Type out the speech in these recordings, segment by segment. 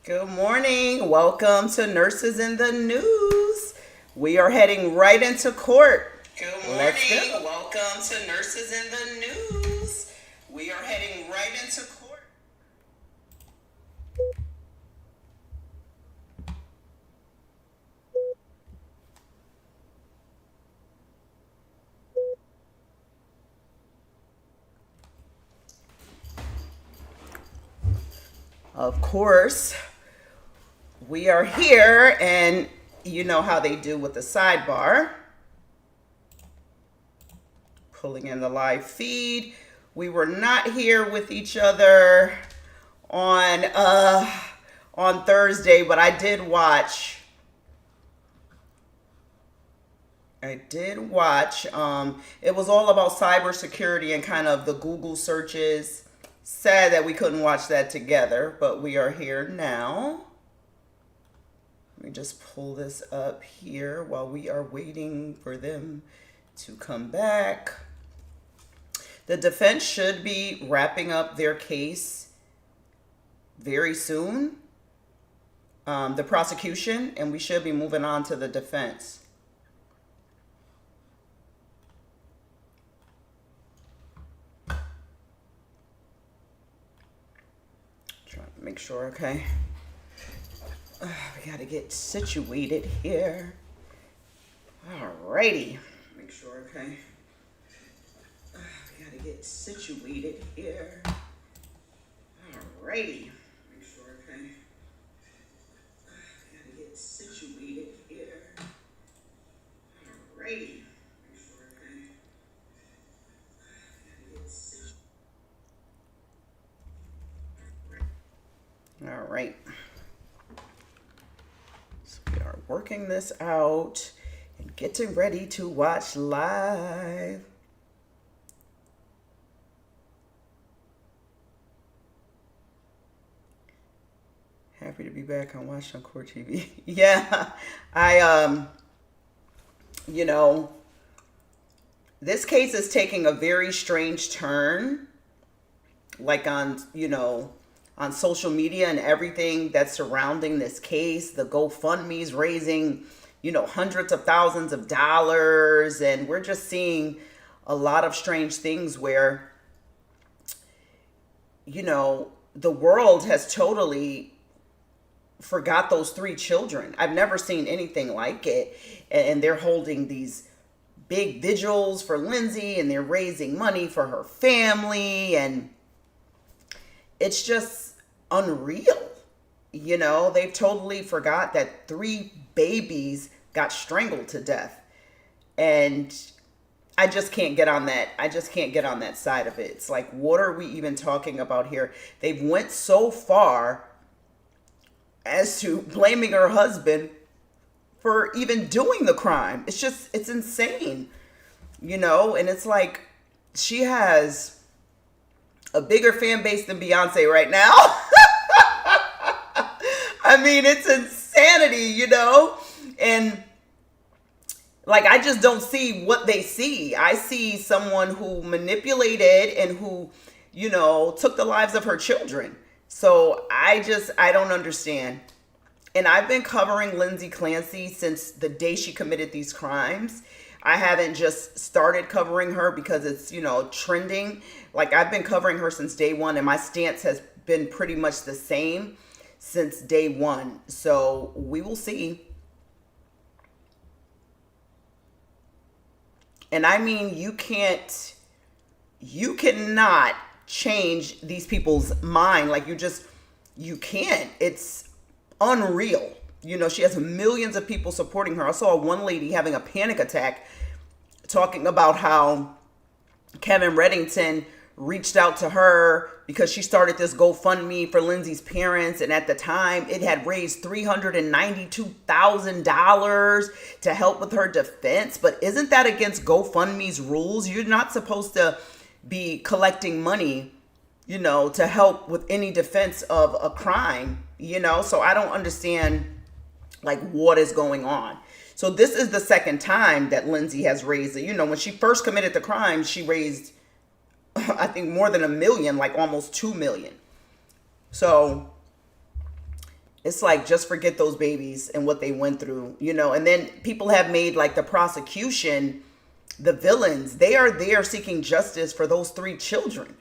Good morning. Welcome to Nurses in the News. We are heading right into court. Good morning. Let's go. Welcome to Nurses in the News. We are heading right into court. Of course, we are here, and you know how they do with the sidebar. Pulling in the live feed. We were not here with each other on Thursday, but I did watch. It was all about cybersecurity and kind of the Google searches. Sad that we couldn't watch that together, but we are here now. Let me just pull this up here while we are waiting for them to come back. The defense should be wrapping up their case very soon, the prosecution, and we should be moving on to the defense. Trying to make sure, okay. We gotta get situated here. Alrighty. Make sure, okay. We gotta get situated here. Alrighty. Make sure, okay. We gotta get situated here. Alrighty. Make sure, okay. We gotta get situated. All right. We are working this out and getting ready to watch live. Happy to be back on Watching Court TV. Yeah, this case is taking a very strange turn, like on social media and everything that's surrounding this case. The GoFundMe's raising, hundreds of thousands of dollars. And we're just seeing a lot of strange things where, the world has totally forgot those 3 children. I've never seen anything like it. And they're holding these big vigils for Lindsay, and they're raising money for her family. And it's just unreal. They've totally forgot that 3 babies got strangled to death. And I just can't get on that. I just can't get on that side of it. It's like, what are we even talking about here? They've went so far as to blaming her husband for even doing the crime. It's insane. And it's like, she has a bigger fan base than Beyonce right now. I mean, it's insanity, And like, I just don't see what they see. I see someone who manipulated and who, took the lives of her children. So I don't understand. And I've been covering Lindsay Clancy since the day she committed these crimes. I haven't just started covering her because it's, trending. Like, I've been covering her since day one, and my stance has been pretty much the same since day one. So we will see. And I mean, you cannot change these people's mind. Like, you can't. It's unreal. She has millions of people supporting her. I saw one lady having a panic attack talking about how Kevin Reddington reached out to her because she started this GoFundMe for Lindsay's parents. And at the time, it had raised $392,000 to help with her defense. But isn't that against GoFundMe's rules? You're not supposed to be collecting money, to help with any defense of a crime, So I don't understand, like, what is going on. So this is the second time that Lindsay has raised it. When she first committed the crime, she raised, I think, more than $1 million, like almost $2 million. So It's like, just forget those babies and what they went through, and then people have made like the prosecution the villains. They are there seeking justice for those three children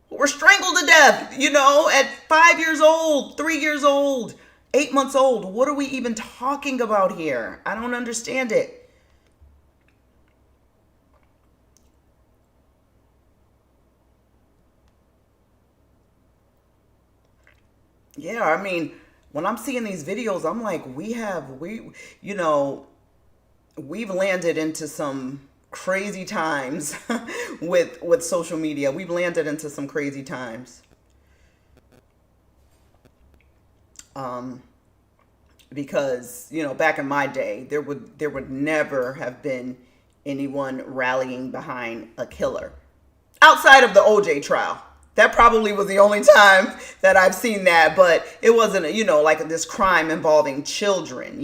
who were strangled to death, at 5 years old, 3 years old, 8 months old. What are we even talking about here? I don't understand it. Yeah, I mean, when I'm seeing these videos, I'm like, you know, we've landed into some crazy times with social media. We've landed into some crazy times. Um, because, back in my day, there would never have been anyone rallying behind a killer outside of the OJ trial. That probably was the only time that I've seen that, but it wasn't, like this crime involving children.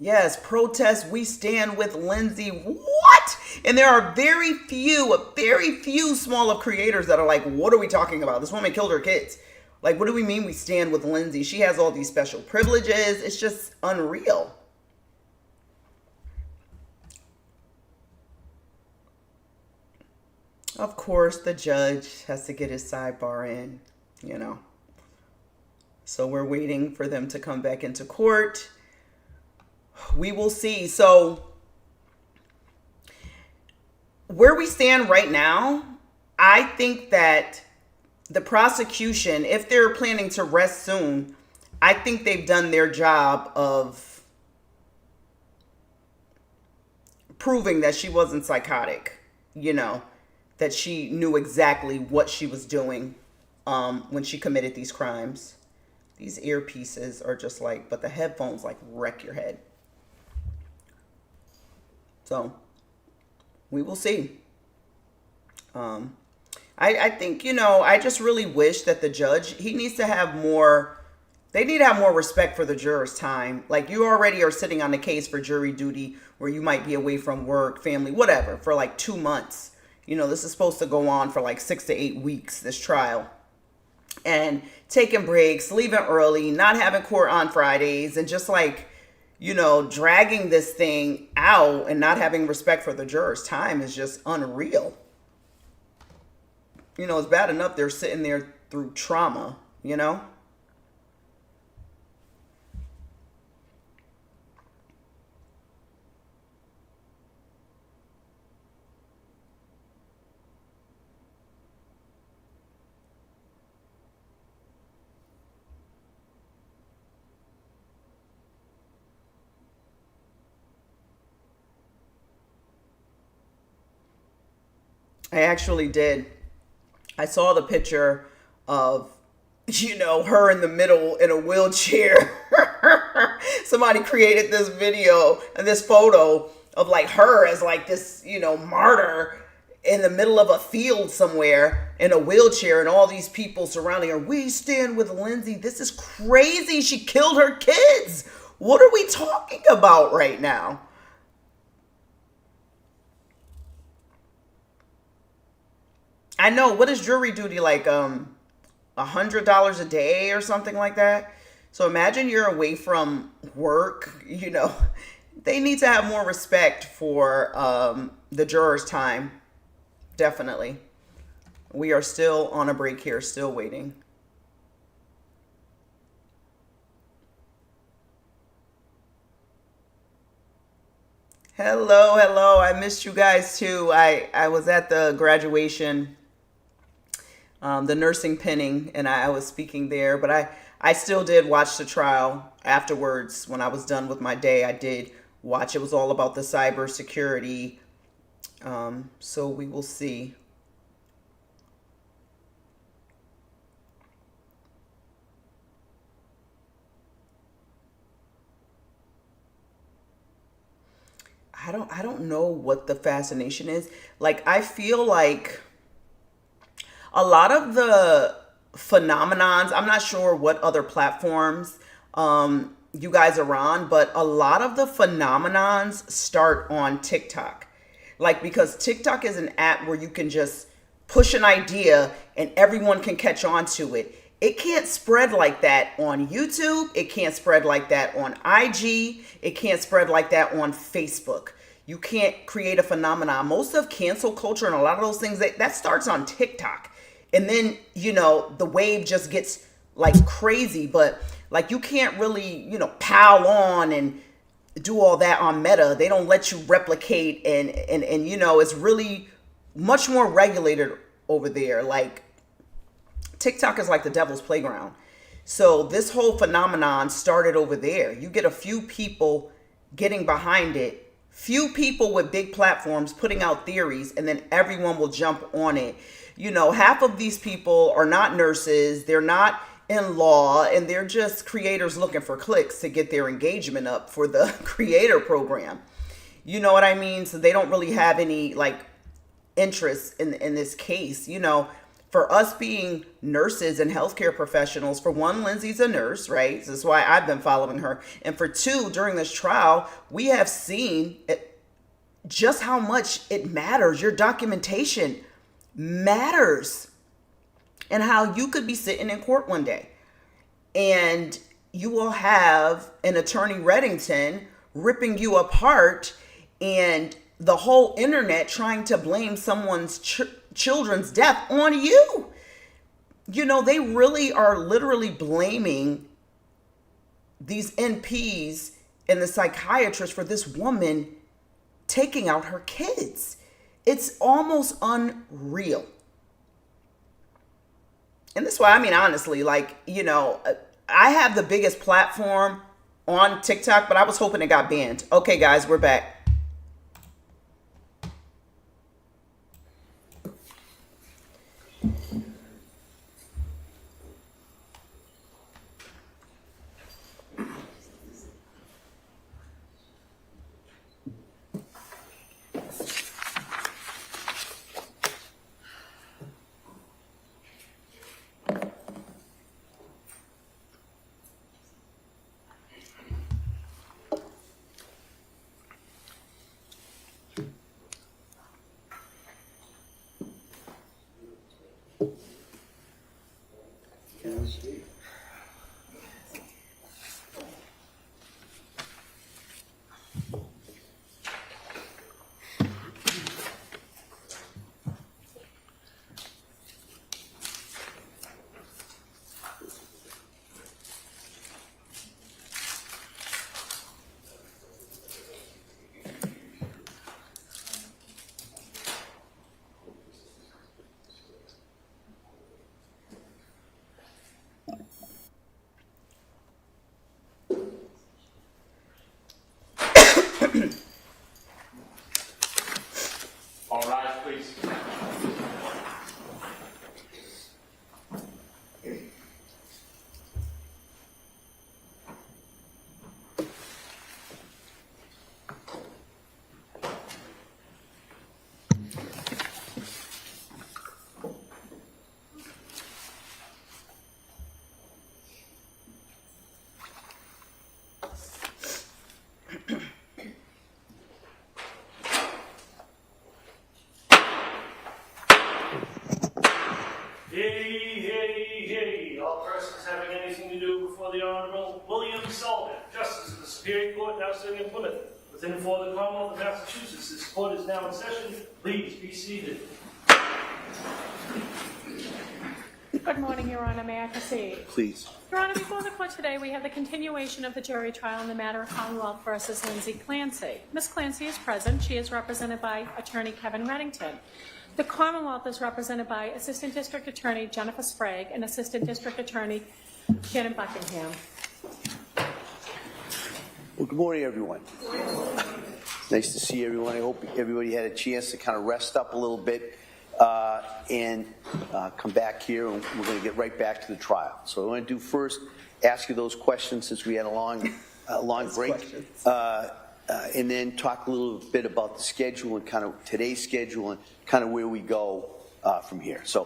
Yes, protest, we stand with Lindsay. What? And there are a very few small of creators that are like, what are we talking about? This woman killed her kids. Like, what do we mean we stand with Lindsay? She has all these special privileges. It's just unreal. Of course, the judge has to get his sidebar in, you know. So we're waiting for them to come back into court. We will see. So where we stand right now, I think that the prosecution, if they're planning to rest soon, I think they've done their job of proving that she wasn't psychotic, that she knew exactly what she was doing when she committed these crimes. These earpieces are just like, but the headphones like wreck your head. So we will see. I think, I just really wish that the judge, he needs to have more, they need to have more respect for the jurors' time. Like, you already are sitting on the case for jury duty where you might be away from work, family, whatever, for like 2 months. This is supposed to go on for like 6 to 8 weeks, this trial. And taking breaks, leaving early, not having court on Fridays, and just like, dragging this thing out and not having respect for the jurors' time is just unreal. It's bad enough they're sitting there through trauma. I actually did. I saw the picture of, her in the middle in a wheelchair. Somebody created this video and this photo of like her as like this, martyr in the middle of a field somewhere in a wheelchair, and all these people surrounding her. We stand with Lindsay. This is crazy. She killed her kids. What are we talking about right now? I know. What is jury duty, like $100 a day or something like that? So imagine you're away from work. They need to have more respect for the jurors' time. Definitely. We are still on a break here, still waiting. Hello, hello. I missed you guys too. I was at the graduation, the nursing pinning, and I was speaking there, but I still did watch the trial afterwards. When I was done with my day, I did watch. It was all about the cybersecurity. So we will see. I don't know what the fascination is. Like, I feel like a lot of the phenomenons, I'm not sure what other platforms you guys are on, but a lot of the phenomenons start on TikTok. Like, because TikTok is an app where you can just push an idea and everyone can catch on to it. It can't spread like that on YouTube. It can't spread like that on IG. It can't spread like that on Facebook. You can't create a phenomenon. Most of cancel culture and a lot of those things, that starts on TikTok. And then, the wave just gets like crazy. But like you can't really, pile on and do all that on Meta. They don't let you replicate and it's really much more regulated over there. Like TikTok is like the devil's playground. So this whole phenomenon started over there. You get a few people getting behind it, few people with big platforms putting out theories, and then everyone will jump on it. Half of these people are not nurses, they're not in law, and they're just creators looking for clicks to get their engagement up for the creator program. You know what I mean? So they don't really have any like interest in this case. For us being nurses and healthcare professionals, for one, Lindsay's a nurse, right? So that's why I've been following her. And for two, during this trial, we have seen just how much it matters. Your documentation matters. And how you could be sitting in court one day and you will have an attorney Reddington ripping you apart and the whole internet trying to blame someone's children's death on you. They really are literally blaming these NPs and the psychiatrist for this woman taking out her kids. It's almost unreal. And that's why, honestly, I have the biggest platform on TikTok, but I was hoping it got banned. Okay, guys, we're back. All rise, please. All persons having anything to do before the Honorable William Sullivan, Justice of the Superior Court, now sitting in Plymouth, within and for the Commonwealth of Massachusetts. This court is now in session. Please be seated. Good morning, Your Honor. May I proceed? Please. Your Honor, before the court today, we have the continuation of the jury trial in the matter of Commonwealth versus Lindsay Clancy. Ms. Clancy is present. She is represented by Attorney Kevin Reddington. The Commonwealth is represented by Assistant District Attorney Jennifer Sprague and Assistant District Attorney Shannon Buckingham. Well, good morning, everyone. Nice to see everyone. I hope everybody had a chance to kind of rest up a little bit and come back here, and we're going to get right back to the trial. So I want to do first, ask you those questions since we had a long break, and then talk a little bit about the schedule and kind of today's schedule and kind of where we go from here. So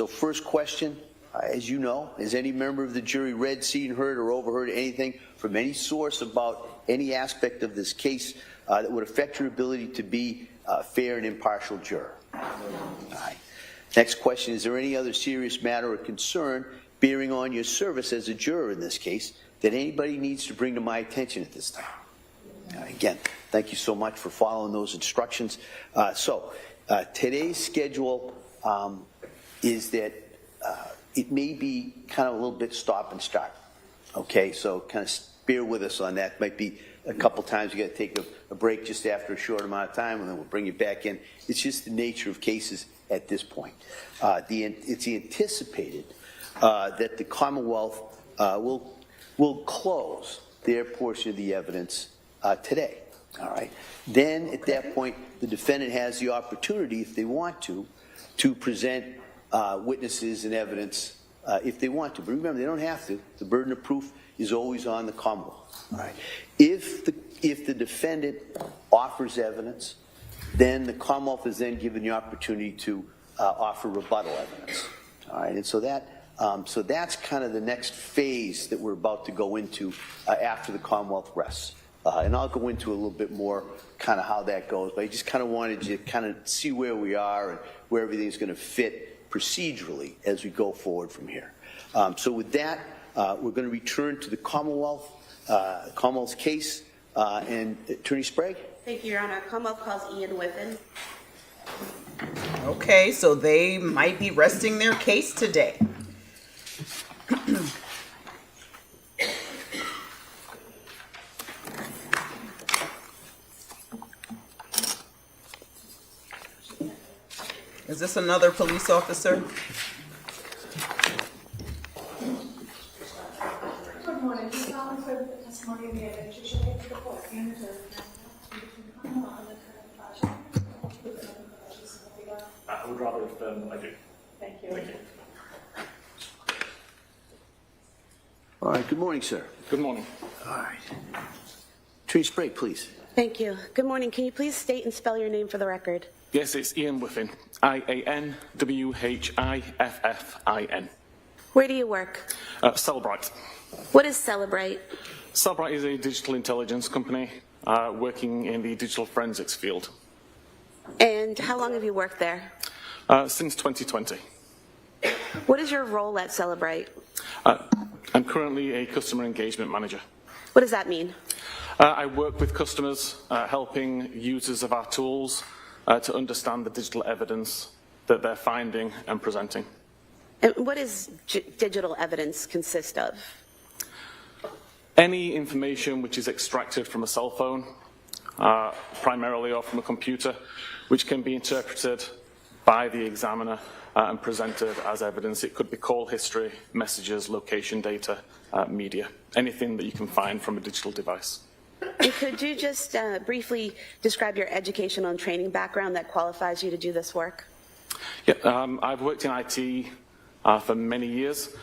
first question, as you know, has any member of the jury read, seen, heard, or overheard anything from any source about any aspect of this case that would affect your ability to be a fair and impartial juror? All right. Next question, is there any other serious matter or concern bearing on your service as a juror in this case that anybody needs to bring to my attention at this time? Again, thank you so much for following those instructions. Today's schedule is that it may be kind of a little bit stop and start. Okay, so kind of bear with us on that. Might be a couple times you got to take a break just after a short amount of time, and then we'll bring you back in. It's just the nature of cases at this point. It's anticipated that the Commonwealth will close their portion of the evidence today. All right. Then at that point, the defendant has the opportunity, if they want to present witnesses and evidence if they want to. But remember, they don't have to. The burden of proof is always on the Commonwealth. All right. If the defendant offers evidence, then the Commonwealth is then given the opportunity to offer rebuttal evidence. All right. And so that's kind of the next phase that we're about to go into after the Commonwealth rests. And I'll go into a little bit more kind of how that goes, but I just kind of wanted you to kind of see where we are and where everything's going to fit procedurally as we go forward from here. So with that, we're going to return to the Commonwealth's case. And Attorney Sprague? Thank you, Your Honor. Commonwealth calls Ian Whiffen. Okay, so they might be resting their case today. Is this another police officer? Good morning. This is Callan for the testimony of the evidence. You should take the court and I would rather I do. Thank you. Thank you. All right. Good morning, sir. Good morning. All right. Attorney Sprague, please. Thank you. Good morning. Can you please state and spell your name for the record? Yes, it's Ian Whiffen. IANWHIFFIN. Where do you work? Cellbrite. What is Celebrate? Cellbrite is a digital intelligence company working in the digital forensics field. And how long have you worked there? Since 2020. What is your role at Celebrate? I'm currently a customer engagement manager. What does that mean? I work with customers, helping users of our tools to understand the digital evidence that they're finding and presenting. And what does digital evidence consist of? Any information which is extracted from a cell phone, primarily or from a computer, which can be interpreted by the examiner and presented as evidence. It could be call history, messages, location data, media, anything that you can find from a digital device. And could you just briefly describe your educational and training background that qualifies you to do this work? Yeah, I've worked in IT for many years.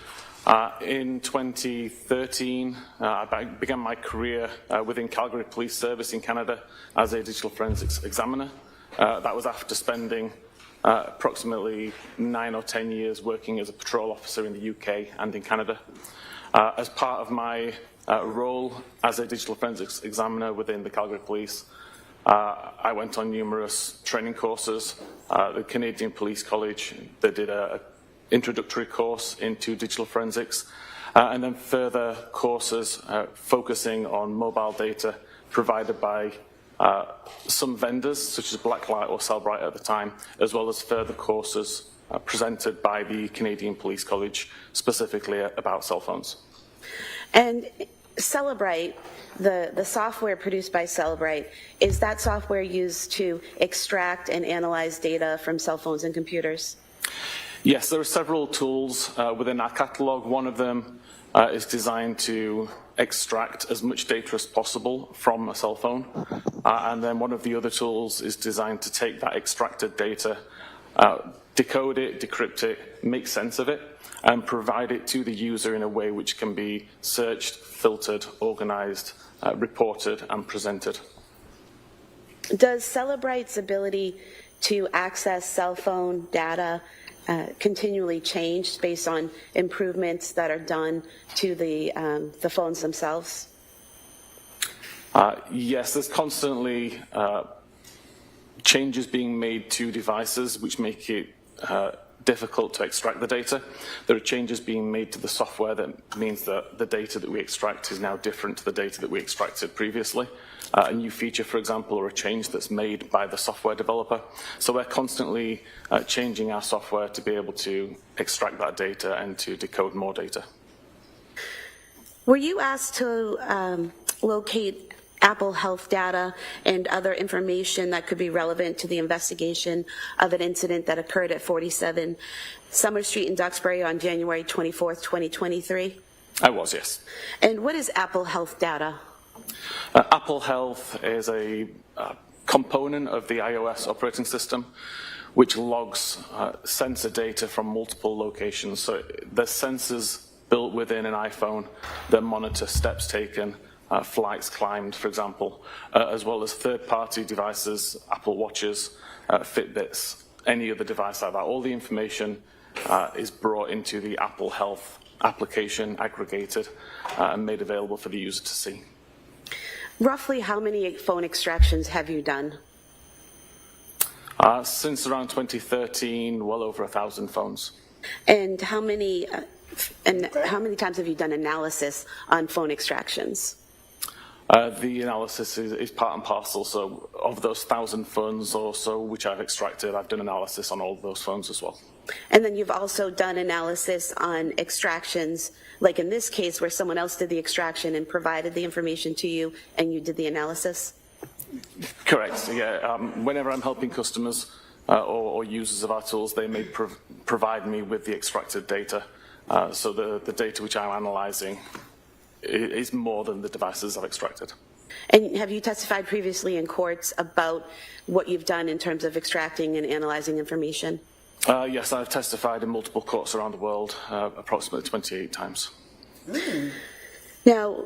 In 2013, I began my career within Calgary Police Service in Canada as a digital forensics examiner. That was after spending approximately 9 or 10 years working as a patrol officer in the UK and in Canada. As part of my role as a digital forensics examiner within the Calgary Police, I went on numerous training courses. The Canadian Police College, they did an introductory course into digital forensics, and then further courses focusing on mobile data provided by some vendors, such as Blacklight or Cellbrite at the time, as well as further courses presented by the Canadian Police College, specifically about cell phones. And Celebrite, the software produced by Celebrite, is that software used to extract and analyze data from cell phones and computers? Yes, there are several tools within our catalog. One of them is designed to extract as much data as possible from a cell phone. And then one of the other tools is designed to take that extracted data, decode it, decrypt it, make sense of it, and provide it to the user in a way which can be searched, filtered, organized, reported, and presented. Does Celebrite's ability to access cell phone data continually change based on improvements that are done to the phones themselves? Yes, there's constantly changes being made to devices which make it difficult to extract the data. There are changes being made to the software that means that the data that we extract is now different to the data that we extracted previously. A new feature, for example, or a change that's made by the software developer. So we're constantly changing our software to be able to extract that data and to decode more data. Were you asked to locate Apple Health data and other information that could be relevant to the investigation of an incident that occurred at 47 Summer Street in Duxbury on January 24th, 2023? I was, yes. And what is Apple Health data? Apple Health is a component of the iOS operating system which logs sensor data from multiple locations. So there's sensors built within an iPhone that monitor steps taken, flights climbed, for example, as well as third-party devices, Apple Watches, Fitbits, any other device like that. All the information is brought into the Apple Health application, aggregated, and made available for the user to see. Roughly how many phone extractions have you done? Since around 2013, well over 1,000 phones. And how many times have you done analysis on phone extractions? The analysis is part and parcel, so of those 1,000 phones or so which I've extracted, I've done analysis on all of those phones as well. And then you've also done analysis on extractions, like in this case where someone else did the extraction and provided the information to you and you did the analysis? Correct, yeah. Whenever I'm helping customers or users of our tools, they may provide me with the extracted data. So the data which I'm analyzing is more than the devices I've extracted. And have you testified previously in courts about what you've done in terms of extracting and analyzing information? Yes, I've testified in multiple courts around the world, approximately 28 times. Now,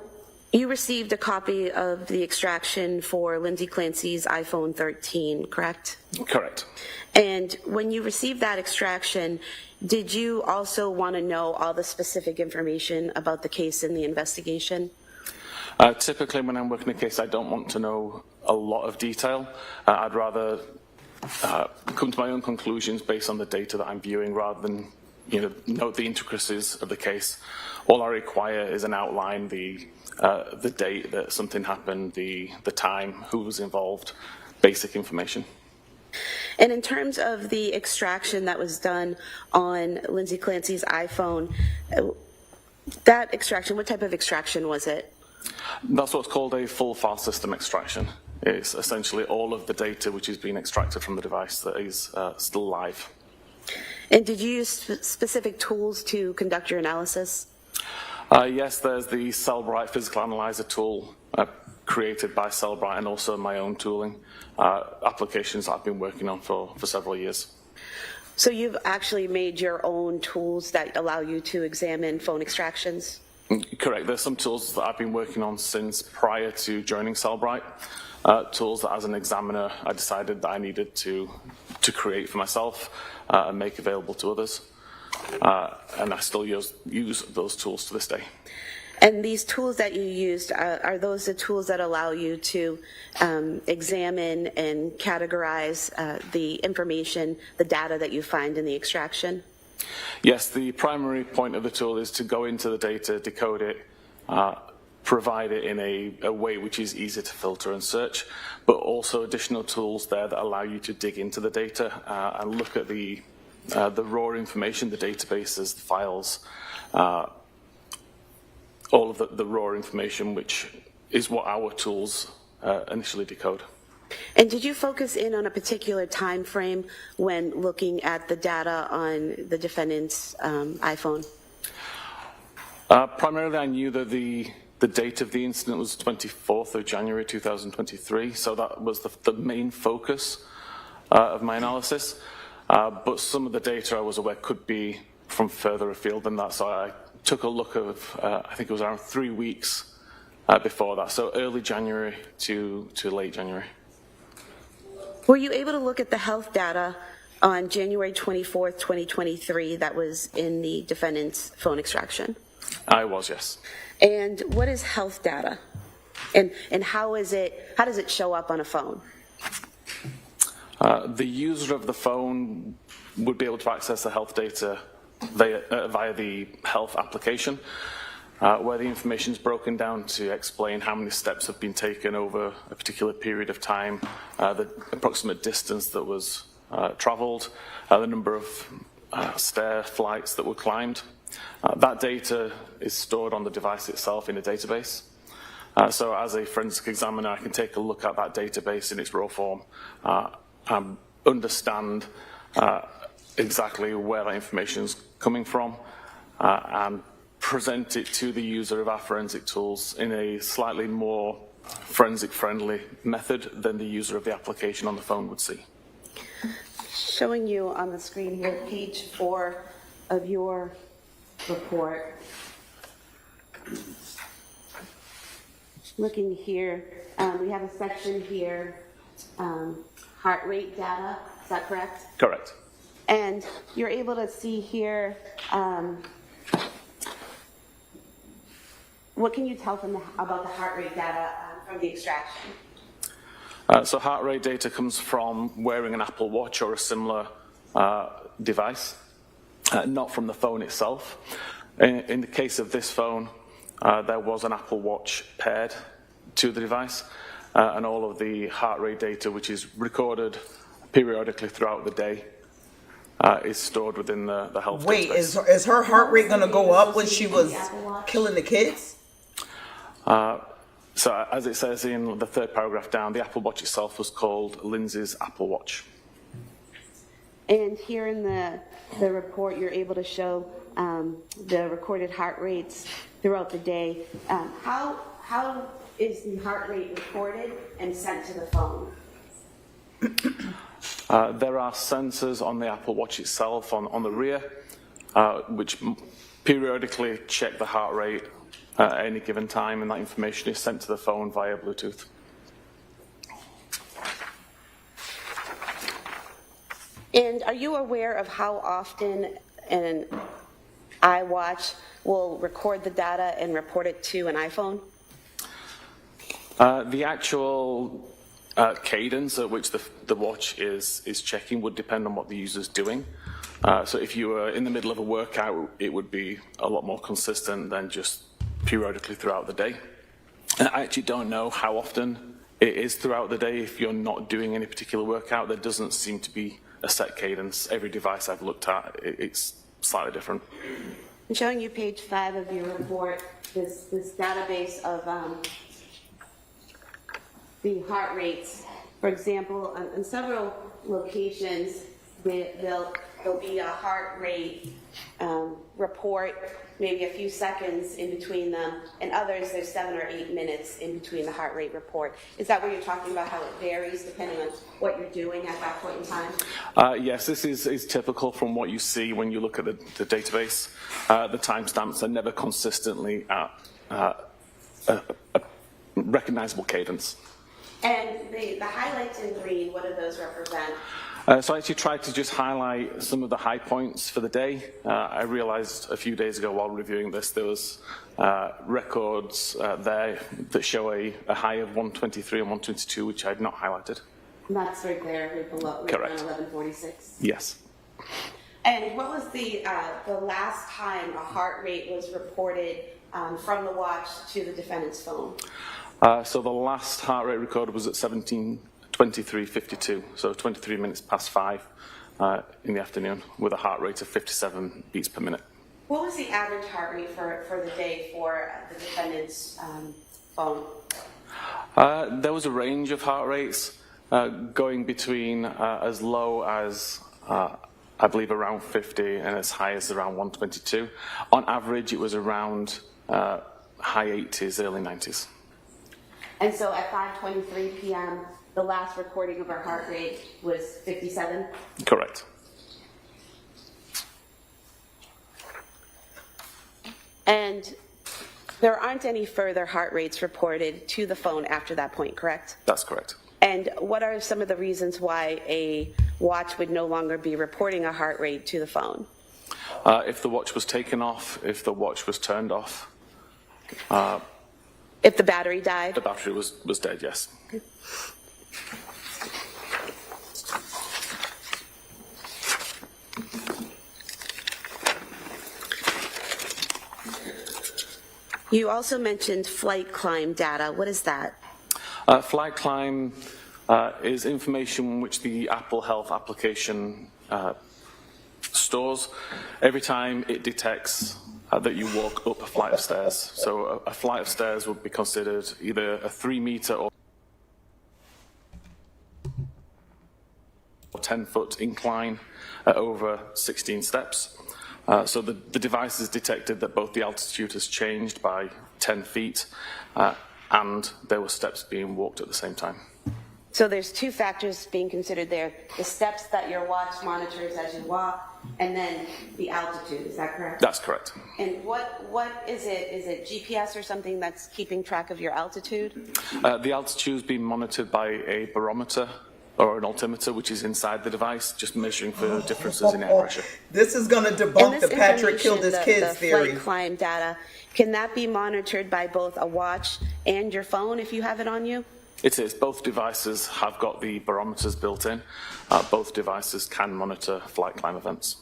you received a copy of the extraction for Lindsay Clancy's iPhone 13, correct? Correct. And when you received that extraction, did you also want to know all the specific information about the case and the investigation? Typically, when I'm working a case, I don't want to know a lot of detail. I'd rather come to my own conclusions based on the data that I'm viewing rather than know the intricacies of the case. All I require is an outline, the date that something happened, the time, who was involved, basic information. And in terms of the extraction that was done on Lindsay Clancy's iPhone, that extraction, what type of extraction was it? That's what's called a full file system extraction. It's essentially all of the data which is being extracted from the device that is still live. And did you use specific tools to conduct your analysis? Yes, there's the Cellbrite physical analyzer tool created by Cellbrite and also my own tooling applications I've been working on for several years. So you've actually made your own tools that allow you to examine phone extractions? Correct. There's some tools that I've been working on since prior to joining Cellbrite. Tools that as an examiner I decided that I needed to create for myself and make available to others. And I still use those tools to this day. And these tools that you used, are those the tools that allow you to examine and categorize the information, the data that you find in the extraction? Yes, the primary point of the tool is to go into the data, decode it, provide it in a way which is easy to filter and search, but also additional tools there that allow you to dig into the data and look at the raw information, the databases, the files, all of the raw information, which is what our tools initially decode. And did you focus in on a particular time frame when looking at the data on the defendant's iPhone? Primarily, I knew that the date of the incident was 24th of January 2023, so that was the main focus of my analysis. But some of the data I was aware could be from further afield than that, so I took a look of, I think it was around 3 weeks before that, so early January to late January. Were you able to look at the health data on January 24th, 2023 that was in the defendant's phone extraction? I was, yes. And what is health data? And how does it show up on a phone? The user of the phone would be able to access the health data via the health application, where the information is broken down to explain how many steps have been taken over a particular period of time, the approximate distance that was travelled, the number of stair flights that were climbed. That data is stored on the device itself in a database. So as a forensic examiner, I can take a look at that database in its raw form, understand exactly where that information is coming from, and present it to the user of our forensic tools in a slightly more forensic-friendly method than the user of the application on the phone would see. Showing you on the screen here, page 4 of your report. Looking here, we have a section here, heart rate data, is that correct? Correct. And you're able to see here, what can you tell about the heart rate data from the extraction? So heart rate data comes from wearing an Apple Watch or a similar device, not from the phone itself. In the case of this phone, there was an Apple Watch paired to the device, and all of the heart rate data, which is recorded periodically throughout the day, is stored within the health database. Is her heart rate going to go up when she was killing the kids? So as it says in the third paragraph down, the Apple Watch itself was called Lindsay's Apple Watch. And here in the report, you're able to show the recorded heart rates throughout the day. How is the heart rate recorded and sent to the phone? There are sensors on the Apple Watch itself on the rear, which periodically check the heart rate at any given time, and that information is sent to the phone via Bluetooth. And are you aware of how often an iWatch will record the data and report it to an iPhone? The actual cadence at which the watch is checking would depend on what the user's doing. So if you were in the middle of a workout, it would be a lot more consistent than just periodically throughout the day. And I actually don't know how often it is throughout the day. If you're not doing any particular workout, there doesn't seem to be a set cadence. Every device I've looked at, it's slightly different. I'm showing you page 5 of your report, this database of the heart rates. For example, in several locations, there'll be a heart rate report, maybe a few seconds in between them, and others there's 7 or 8 minutes in between the heart rate report. Is that what you're talking about, how it varies depending on what you're doing at that point in time? Yes, this is typical from what you see when you look at the database. The timestamps are never consistently at a recognizable cadence. And the highlights in green, what do those represent? So I actually tried to just highlight some of the high points for the day. I realized a few days ago while reviewing this, there was records there that show a high of 123 and 122, which I had not highlighted. And that's right there, right below, right Correct. around 1146. Yes. And what was the last time a heart rate was reported from the watch to the defendant's phone? So the last heart rate recorded was at 17:23:52, so 23 minutes past 5 in the afternoon, with a heart rate of 57 beats per minute. What was the average heart rate for the day for the defendant's phone? There was a range of heart rates going between as low as I believe around 50 and as high as around 122. On average, it was around high 80s, early 90s. And so at 5:23 p.m., the last recording of her heart rate was 57? Correct. And there aren't any further heart rates reported to the phone after that point, correct? That's correct. And what are some of the reasons why a watch would no longer be reporting a heart rate to the phone? If the watch was taken off, if the watch was turned off. If the battery died? The battery was dead, yes. You also mentioned flight climb data. What is that? Flight climb is information which the Apple Health application stores every time it detects that you walk up a flight of stairs. So a flight of stairs would be considered either a 3-meter or 10-foot incline at over 16 steps. So the device has detected that both the altitude has changed by 10 feet and there were steps being walked at the same time. So there's two factors being considered there: the steps that your watch monitors as you walk, and then the altitude. Is that correct? That's correct. And what is it? Is it GPS or something that's keeping track of your altitude? The altitude is being monitored by a barometer or an altimeter, which is inside the device, just measuring for differences in air pressure. This is going to debunk the Patrick killed his kids theory. The flight climb data, can that be monitored by both a watch and your phone if you have it on you? It is. Both devices have got the barometers built in. Both devices can monitor flight climb events.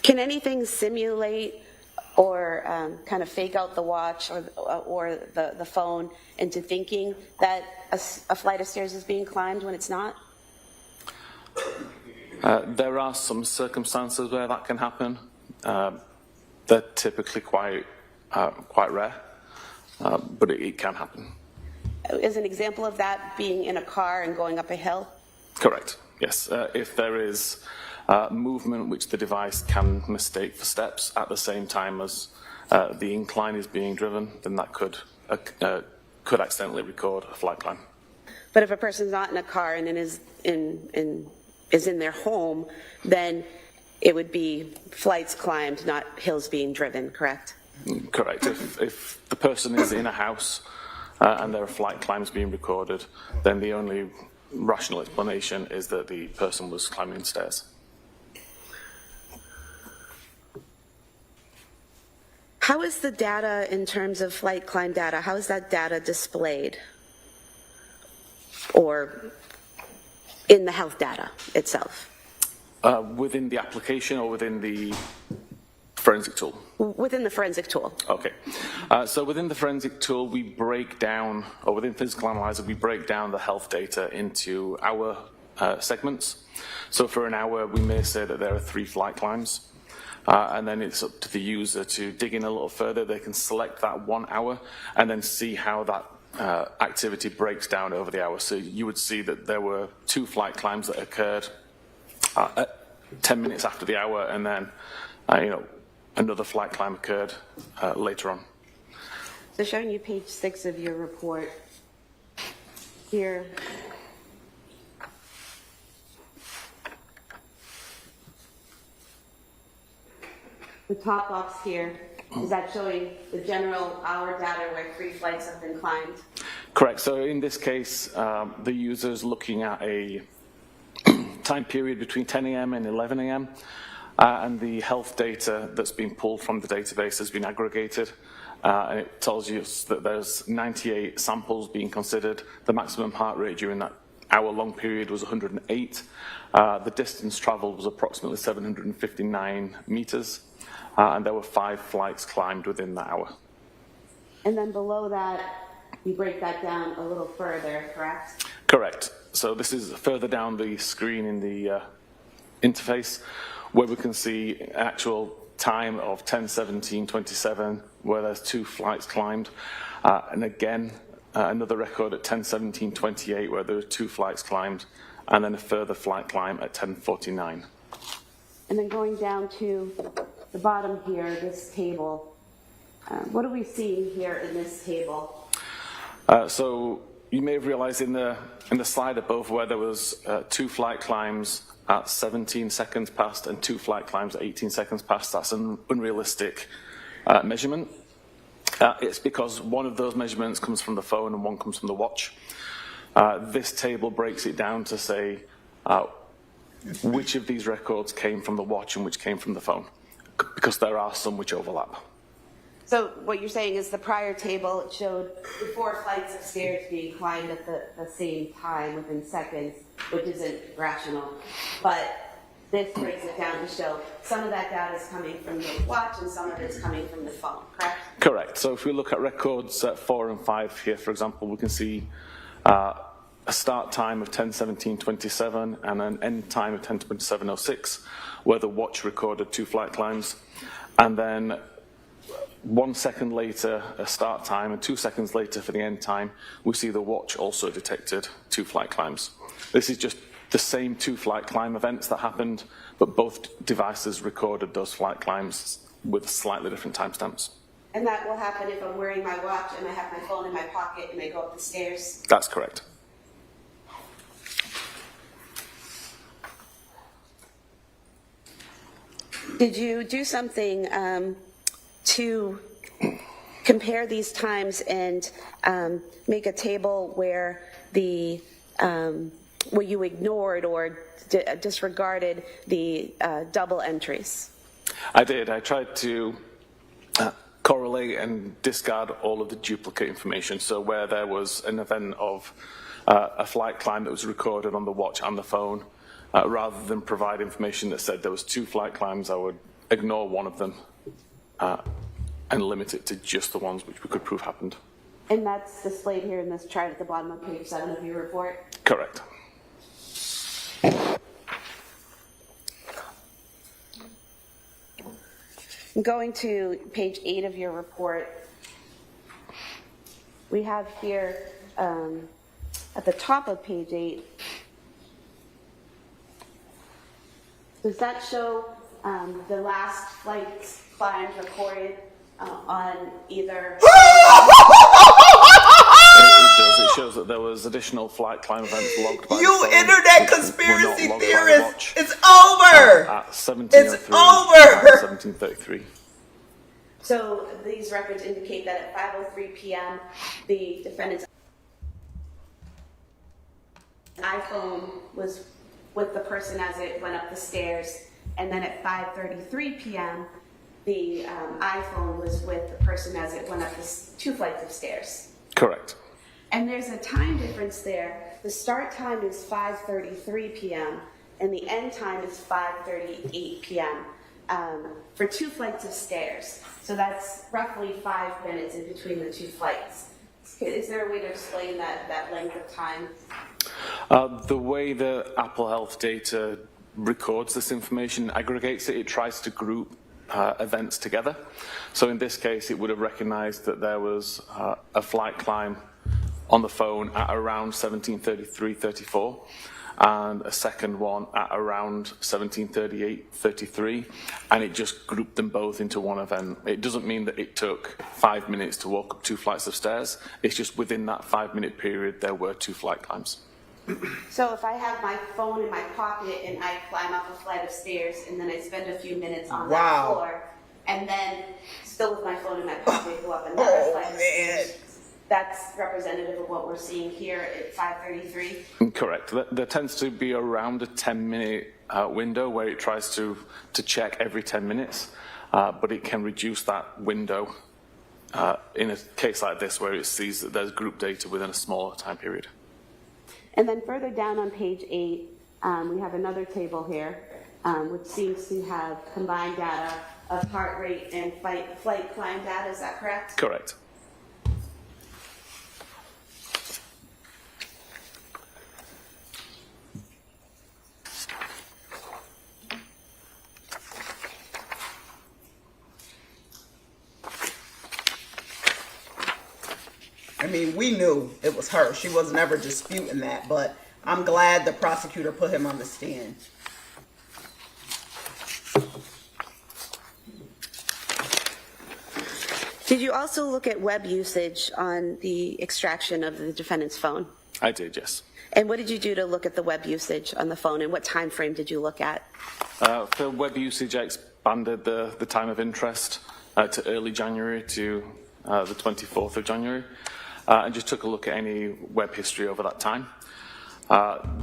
Can anything simulate or kind of fake out the watch or the phone into thinking that a flight of stairs is being climbed when it's not? There are some circumstances where that can happen. They're typically quite rare, but it can happen. Is an example of that being in a car and going up a hill? Correct, yes. If there is movement which the device can mistake for steps at the same time as the incline is being driven, then that could accidentally record a flight climb. But if a person's not in a car and is in their home, then it would be flights climbed, not hills being driven, correct? Correct. If the person is in a house and there are flight climbs being recorded, then the only rational explanation is that the person was climbing stairs. How is the data in terms of flight climb data, how is that data displayed? Or in the health data itself? Within the application or within the forensic tool? Within the forensic tool. Okay. So within the forensic tool, we break down, or within Physical Analyzer, we break down the health data into hour segments. So for an hour, we may say that there are 3 flight climbs. And then it's up to the user to dig in a little further. They can select that 1 hour and then see how that activity breaks down over the hour. So you would see that there were 2 flight climbs that occurred at 10 minutes after the hour, and then another flight climb occurred later on. So showing you page 6 of your report here. The top box here, is that showing the general hour data where 3 flights have been climbed? Correct. So in this case, the user is looking at a time period between 10 a.m. and 11 a.m. And the health data that's been pulled from the database has been aggregated. And it tells you that there's 98 samples being considered. The maximum heart rate during that hour-long period was 108. The distance traveled was approximately 759 meters. And there were 5 flights climbed within that hour. And then below that, you break that down a little further, correct? Correct. So this is further down the screen in the interface, where we can see actual time of 10:17:27, where there's 2 flights climbed. And again, another record at 10:17:28, where there were 2 flights climbed, and then a further flight climb at 10:49. And then going down to the bottom here, this table, what are we seeing here in this table? So you may have realized in the slide above where there was 2 flight climbs at 17 seconds past and 2 flight climbs at 18 seconds past. That's an unrealistic measurement. It's because one of those measurements comes from the phone and one comes from the watch. This table breaks it down to say which of these records came from the watch and which came from the phone, because there are some which overlap. So what you're saying is the prior table showed the 4 flights of stairs being climbed at the same time within seconds, which isn't rational. But this breaks it down to show some of that data is coming from the watch and some of it's coming from the phone, correct? Correct. So if we look at records 4 and 5 here, for example, we can see a start time of 10:17:27 and an end time of 10:27:06, where the watch recorded 2 flight climbs. And then 1 second later, a start time, and 2 seconds later for the end time, we see the watch also detected 2 flight climbs. This is just the same 2 flight climb events that happened, but both devices recorded those flight climbs with slightly different timestamps. And that will happen if I'm wearing my watch and I have my phone in my pocket and I go up the stairs? That's correct. Did you do something to compare these times and make a table where where you ignored or disregarded the double entries? I did. I tried to correlate and discard all of the duplicate information. So where there was an event of a flight climb that was recorded on the watch and the phone, rather than provide information that said there was 2 flight climbs, I would ignore one of them and limit it to just the ones which we could prove happened. And that's displayed here in this chart at the bottom of page 7 of your report? Correct. Going to page 8 of your report, we have here at the top of page 8, does that show the last flight climbs recorded on either? It does. It shows that there was additional flight climb events logged by You the phone, internet which were conspiracy not logged by the theorists! watch, It's over! at 17:03 It's over! and 17:33. So these records indicate that at 5:03 p.m. the defendant's iPhone was with the person as it went up the stairs, and then at 5:33 p.m. the iPhone was with the person as it went up the 2 flights of stairs. Correct. And there's a time difference there. The start time is 5:33 p.m. and the end time is 5:38 p.m. For 2 flights of stairs. So that's roughly 5 minutes in between the 2 flights. Is there a way to explain that length of time? The way the Apple Health data records this information, aggregates it, it tries to group events together. So in this case, it would have recognized that there was a flight climb on the phone at around 17:33:34, and a second one at around 17:38:33, and it just grouped them both into one event. It doesn't mean that it took 5 minutes to walk up 2 flights of stairs. It's just within that 5-minute period, there were 2 flight climbs. So if I have my phone in my pocket and I climb up a flight of stairs and then I spend a few minutes on that floor, and then still with my phone in my pocket go up another flight of stairs, that's representative of what we're seeing here at 5:33? Correct. There tends to be around a 10-minute window where it tries to check every 10 minutes, but it can reduce that window in a case like this where it sees that there's group data within a smaller time period. And then further down on page 8, we have another table here, which seems to have combined data of heart rate and flight climb data. Is that correct? Correct. I mean, we knew it was her. She was never disputing that, but I'm glad the prosecutor put him on the stand. Did you also look at web usage on the extraction of the defendant's phone? I did, yes. And what did you do to look at the web usage on the phone, and what time frame did you look at? For web usage, I expanded the time of interest to early January to the 24th of January, and just took a look at any web history over that time.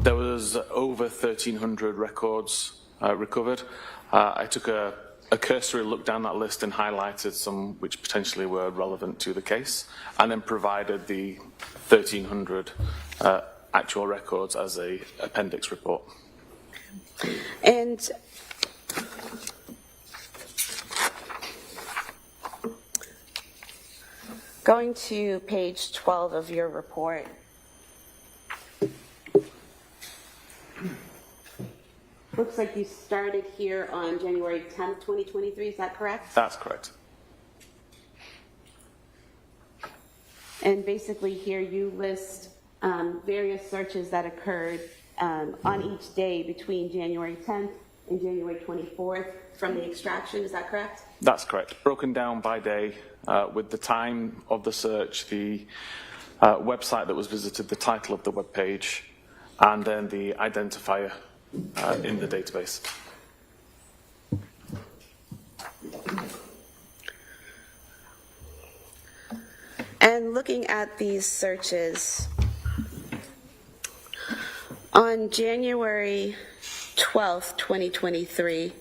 There was over 1,300 records recovered. I took a cursory look down that list and highlighted some which potentially were relevant to the case, and then provided the 1,300 actual records as a appendix report. And Going to page 12 of your report. Looks like you started here on January 10th, 2023, is that correct? That's correct. And basically here you list various searches that occurred on each day between January 10th and January 24th from the extraction, is that correct? That's correct. Broken down by day with the time of the search, the website that was visited, the title of the web page, and then the identifier in the database. And looking at these searches, on January 12th, 2023,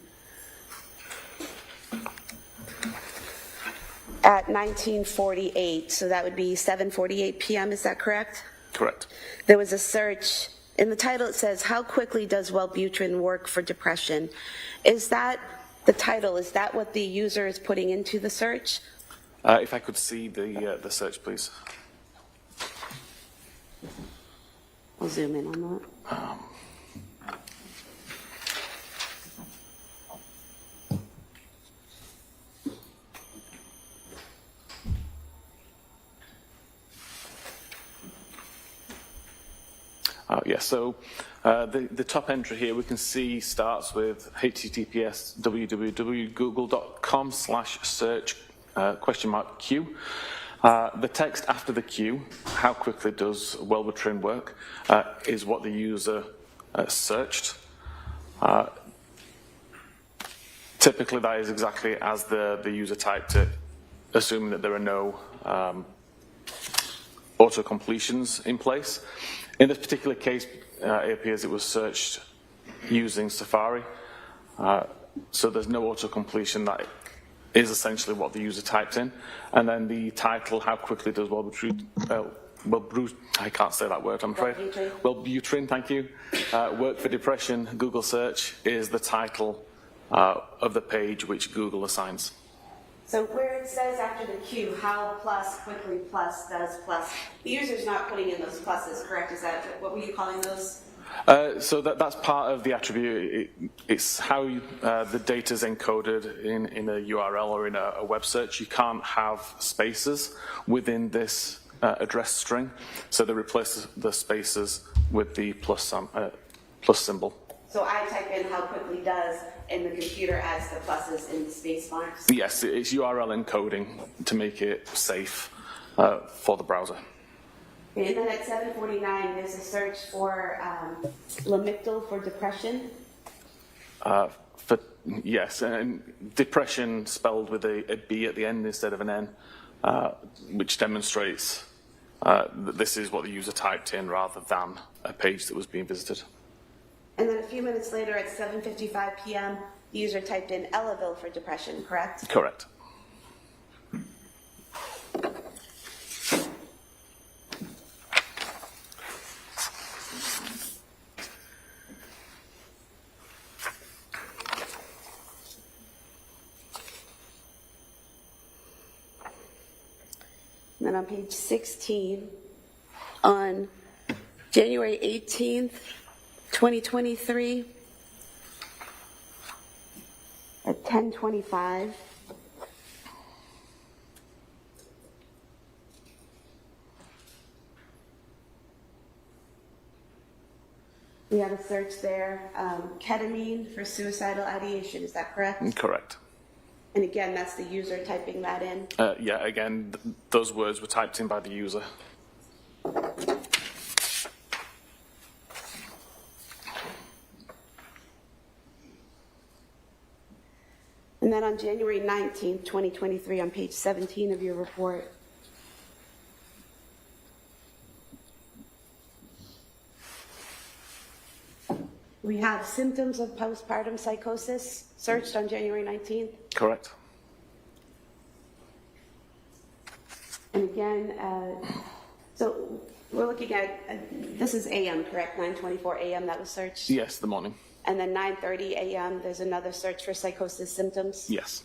at 19:48, so that would be 7:48 p.m., is that correct? Correct. There was a search. In the title it says, "How quickly does Wellbutrin work for depression?" Is that the title? Is that what the user is putting into the search? If I could see the search, please. I'll zoom in on that. Yes, so the top entry here we can see starts with https www.google.com/search !Q. The text after the Q, how quickly does Wellbutrin work, is what the user searched. Typically that is exactly as the user typed it, assuming that there are no auto-completions in place. In this particular case, it appears it was searched using Safari, so there's no auto-completion. That is essentially what the user typed in. And then the title, how quickly does Wellbutrin, I can't say that word, I'm afraid. Wellbutrin, thank you. Work for depression, Google search, is the title of the page which Google assigns. So where it says after the Q, how plus, quickly plus, does plus, the user's not putting in those pluses, correct? Is that, what were you calling those? So that's part of the attribute. It's how the data is encoded in a URL or in a web search. You can't have spaces within this address string, so they replace the spaces with the plus symbol. So I type in how quickly does, and the computer adds the pluses in the space marks? Yes, it's URL encoding to make it safe for the browser. Okay, and then at 7:49, there's a search for Lamictal for depression. Yes, and depression spelled with a B at the end instead of an N, which demonstrates that this is what the user typed in rather than a page that was being visited. And then a few minutes later at 7:55 p.m., the user typed in Elavil for depression, correct? Correct. And then on page 16, on January 18th, 2023, at 10:25, we have a search there, ketamine for suicidal ideation, is that correct? Correct. And again, that's the user typing that in? Yeah, again, those words were typed in by the user. And then on January 19th, 2023, on page 17 of your report, we have symptoms of postpartum psychosis searched on January 19th. Correct. And again, so we're looking at, this is AM, correct? 9:24 AM that was searched? Yes, the morning. And then 9:30 AM, there's another search for psychosis symptoms? Yes.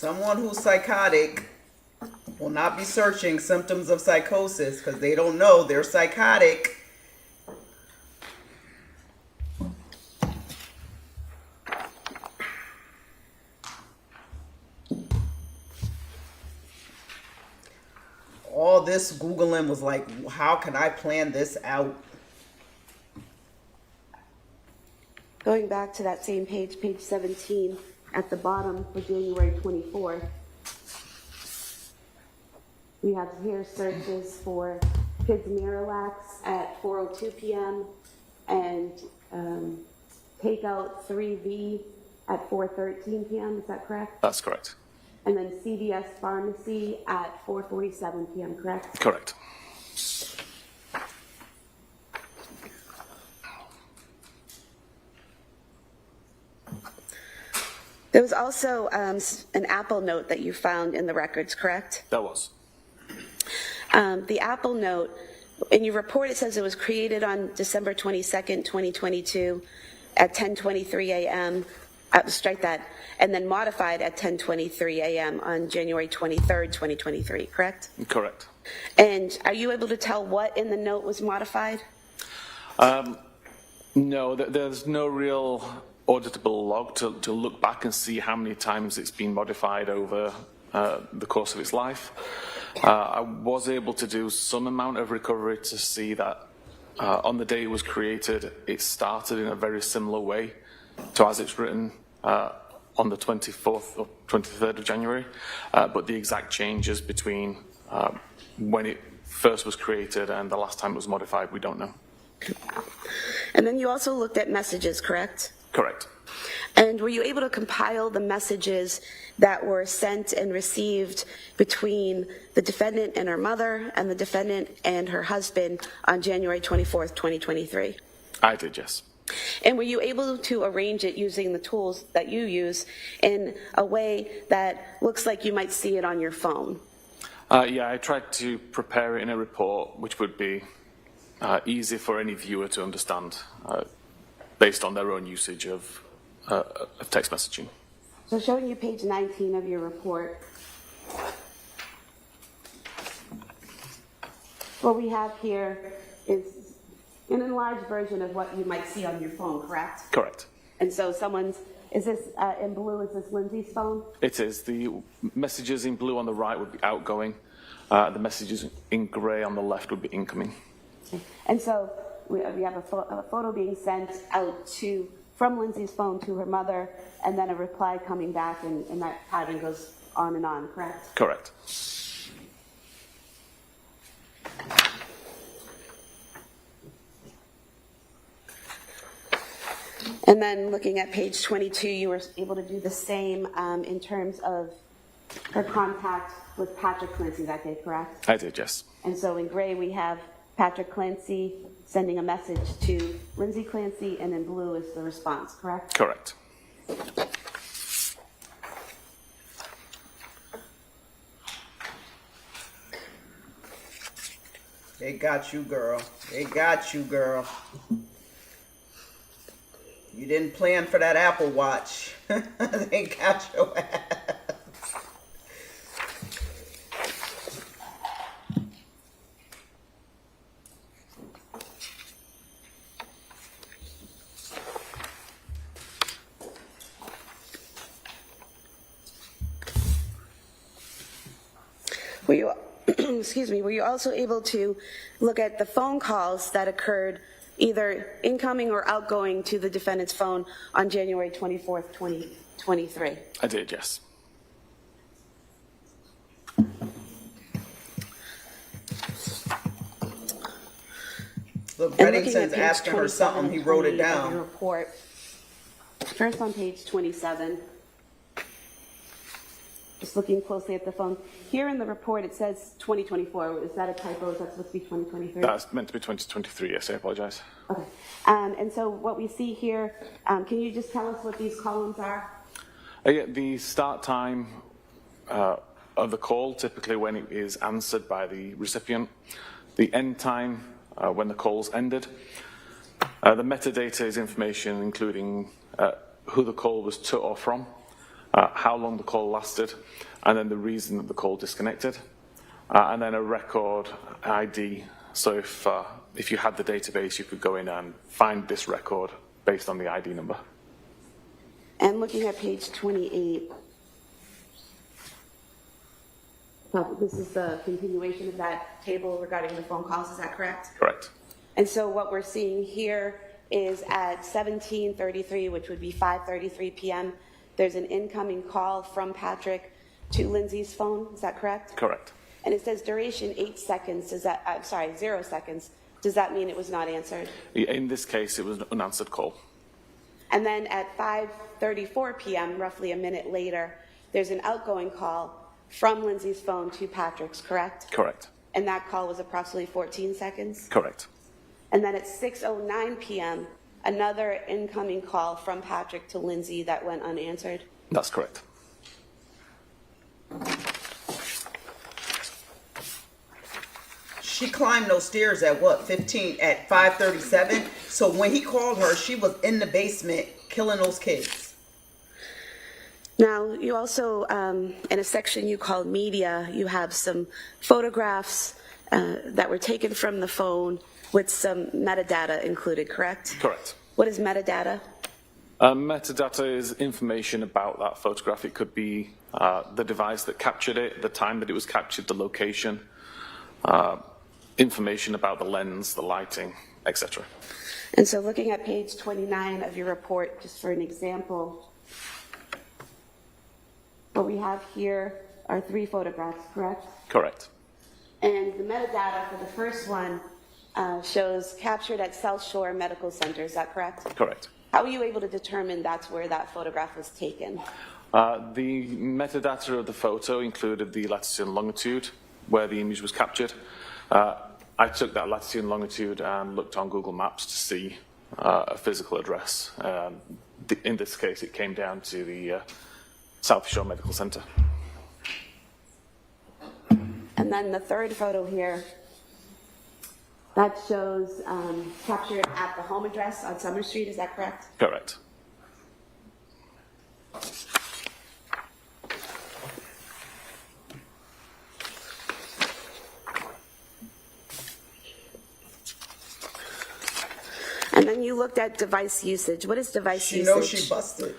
Someone who's psychotic will not be searching symptoms of psychosis because they don't know they're psychotic. All this Googling was like, how can I plan this out? Going back to that same page, page 17, at the bottom for January 24th, we have here searches for kids Miralax at 4:02 p.m. and takeout 3V at 4:13 p.m. Is that correct? That's correct. And then CVS Pharmacy at 4:47 p.m. Correct? Correct. There was also an Apple note that you found in the records, correct? That was. The Apple note, in your report it says it was created on December 22nd, 2022 at 10:23 a.m. Strike that, and then modified at 10:23 a.m. on January 23rd, 2023, correct? Correct. And are you able to tell what in the note was modified? No, there's no real auditable log to look back and see how many times it's been modified over the course of its life. I was able to do some amount of recovery to see that on the day it was created, it started in a very similar way to as it's written on the 24th or 23rd of January, but the exact changes between when it first was created and the last time it was modified, we don't know. And then you also looked at messages, correct? Correct. And were you able to compile the messages that were sent and received between the defendant and her mother and the defendant and her husband on January 24th, 2023? I did, yes. And were you able to arrange it using the tools that you use in a way that looks like you might see it on your phone? Yeah, I tried to prepare it in a report which would be easy for any viewer to understand based on their own usage of text messaging. So showing you page 19 of your report, what we have here is an enlarged version of what you might see on your phone, correct? Correct. And so is this in blue, is this Lindsay's phone? It is. The messages in blue on the right would be outgoing. The messages in grey on the left would be incoming. And so we have a photo being sent out from Lindsay's phone to her mother, and then a reply coming back, and that pattern goes on and on, correct? Correct. And then looking at page 22, you were able to do the same in terms of her contact with Patrick Clancy that day, correct? I did, yes. And so in gray, we have Patrick Clancy sending a message to Lindsay Clancy, and in blue is the response, correct? Correct. They got you, girl. They got you, girl. You didn't plan for that Apple Watch. They got your ass. Were you, were you also able to look at the phone calls that occurred either incoming or outgoing to the defendant's phone on January 24th, 2023? I did, yes. Look, And looking at Reddington's page asking her 27 something. He and wrote it 28 of your down. report. First on page 27, just looking closely at the phone. Here in the report it says 2024. Is that a typo? Is that supposed to be 2023? That's meant to be 2023, yes, I apologize. Okay. And so what we see here, can you just tell us what these columns are? Yeah, the start time of the call, typically when it is answered by the recipient. The end time, when the call's ended. The metadata is information including who the call was to or from. how long the call lasted, and then the reason that the call disconnected, and then a record ID. So if you had the database, you could go in and find this record based on the ID number. And looking at page 28, this is the continuation of that table regarding the phone calls, is that correct? Correct. And so what we're seeing here is at 17:33, which would be 5:33 p.m., there's an incoming call from Patrick to Lindsay's phone, is that correct? Correct. And it says duration 8 seconds, 0 seconds. Does that mean it was not answered? In this case, it was an unanswered call. And then at 5:34 p.m., roughly a minute later, there's an outgoing call from Lindsay's phone to Patrick's, correct? Correct. And that call was approximately 14 seconds? Correct. And then at 6:09 p.m., another incoming call from Patrick to Lindsay that went unanswered? That's correct. She climbed those stairs at what, 5:37? So when he called her, she was in the basement killing those kids. Now, you also, in a section you called media, you have some photographs that were taken from the phone with some metadata included, correct? Correct. What is metadata? Metadata is information about that photograph. It could be the device that captured it, the time that it was captured, the location, information about the lens, the lighting, etc. And so looking at page 29 of your report, just for an example, what we have here are 3 photographs, correct? Correct. And the metadata for the first one shows captured at South Shore Medical Center, is that correct? Correct. How were you able to determine that's where that photograph was taken? The metadata of the photo included the latitude and longitude where the image was captured. I took that latitude and longitude and looked on Google Maps to see a physical address. In this case, it came down to the South Shore Medical Center. And then the third photo here, that shows captured at the home address on Summer Street, is that correct? Correct. And then you looked at device usage. What is device She usage? knows she busted.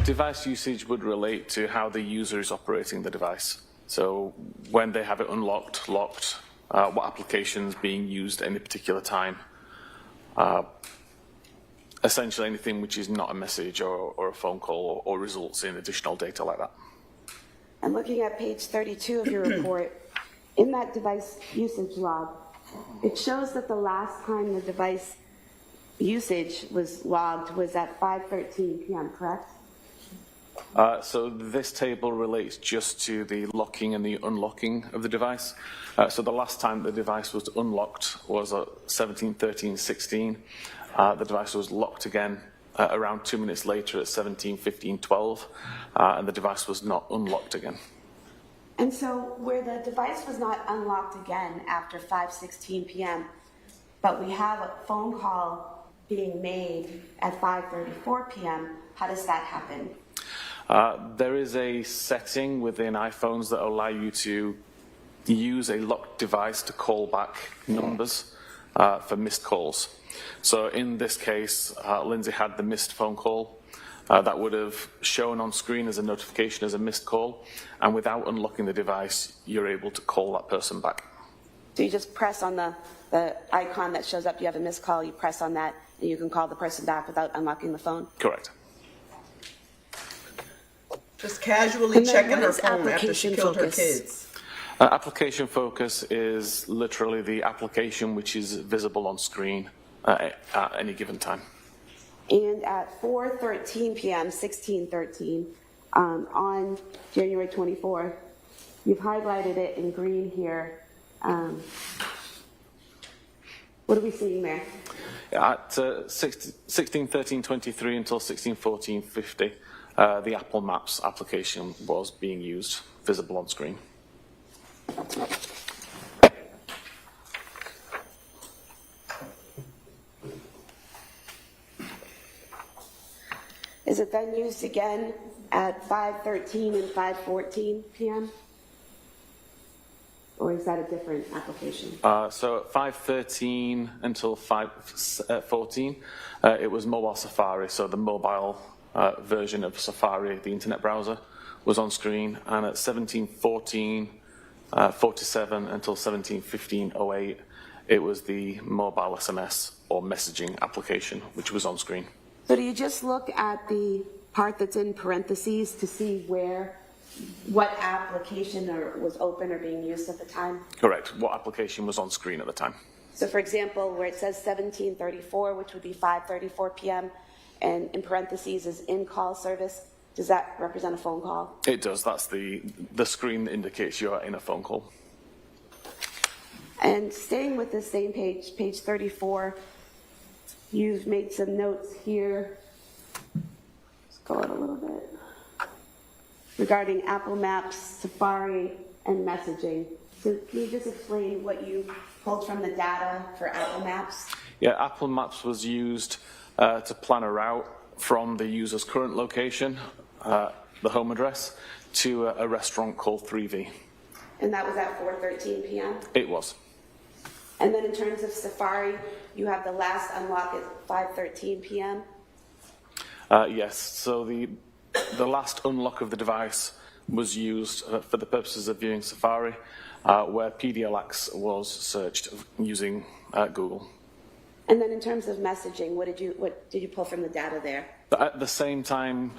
Device usage would relate to how the user is operating the device. So when they have it unlocked, locked, what applications being used at any particular time. Essentially anything which is not a message or a phone call or results in additional data like that. And looking at page 32 of your report, in that device usage log, it shows that the last time the device usage was logged was at 5:13 p.m., correct? So this table relates just to the locking and the unlocking of the device. So the last time the device was unlocked was at 17:13:16. The device was locked again around 2 minutes later at 17:15:12, and the device was not unlocked again. And so where the device was not unlocked again after 5:16 p.m., but we have a phone call being made at 5:34 p.m., how does that happen? There is a setting within iPhones that allow you to use a locked device to call back numbers for missed calls. So in this case, Lindsay had the missed phone call. That would have shown on screen as a notification as a missed call, and without unlocking the device, you're able to call that person back. So you just press on the icon that shows up, you have a missed call, you press on that, and you can call the person back without unlocking the phone? Correct. Just casually And then checking what her is phone after she application killed her focus? kids. Application focus is literally the application which is visible on screen at any given time. And at 4:13 p.m., 16:13, on January 24th, you've highlighted it in green here. What are we seeing there? At 16:13:23 until 16:14:50, the Apple Maps application was being used, visible on screen. Is it then used again at 5:13 and 5:14 p.m.? Or is that a different application? So at 5:13 until 5:14, it was mobile Safari, so the mobile version of Safari, the internet browser, was on screen, and at 17:14, 47 until 17:15:08, it was the mobile SMS or messaging application, which was on screen. So do you just look at the part that's in parentheses to see what application was open or being used at the time? Correct. What application was on screen at the time? So for example, where it says 17:34, which would be 5:34 p.m., and in parentheses is in-call service, does that represent a phone call? It does. That's the screen that indicates you're in a phone call. And staying with the same page, page 34, you've made some notes here. Let's go out a little bit. Regarding Apple Maps, Safari, and messaging. So can you just explain what you pulled from the data for Apple Maps? Yeah, Apple Maps was used to plan a route from the user's current location, the home address, to a restaurant called 3V. And that was at 4:13 p.m.? It was. And then in terms of Safari, you have the last unlock at 5:13 p.m.? Yes, so the last unlock of the device was used for the purposes of viewing Safari, where PDLX was searched using Google. And then in terms of messaging, what did you pull from the data there? At the same time,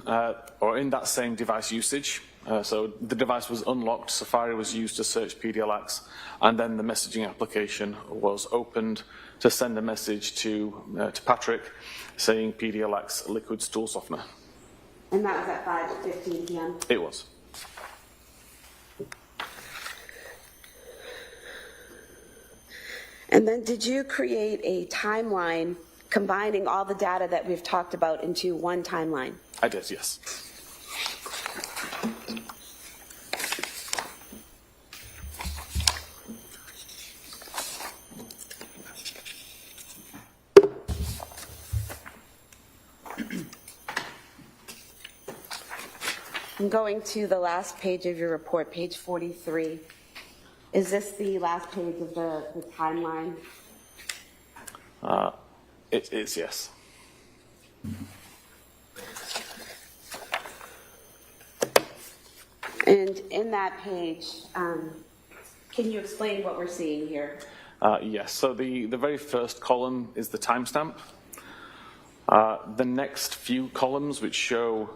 or in that same device usage, so the device was unlocked, Safari was used to search PDLX, and then the messaging application was opened to send a message to Patrick saying PDLX liquid stool softener. And that was at 5:15 p.m.? It was. And then did you create a timeline combining all the data that we've talked about into one timeline? I did, yes. I'm going to the last page of your report, page 43. Is this the last page of the timeline? It is, yes. And in that page, can you explain what we're seeing here? Yes, so the very first column is the timestamp. The next few columns, which show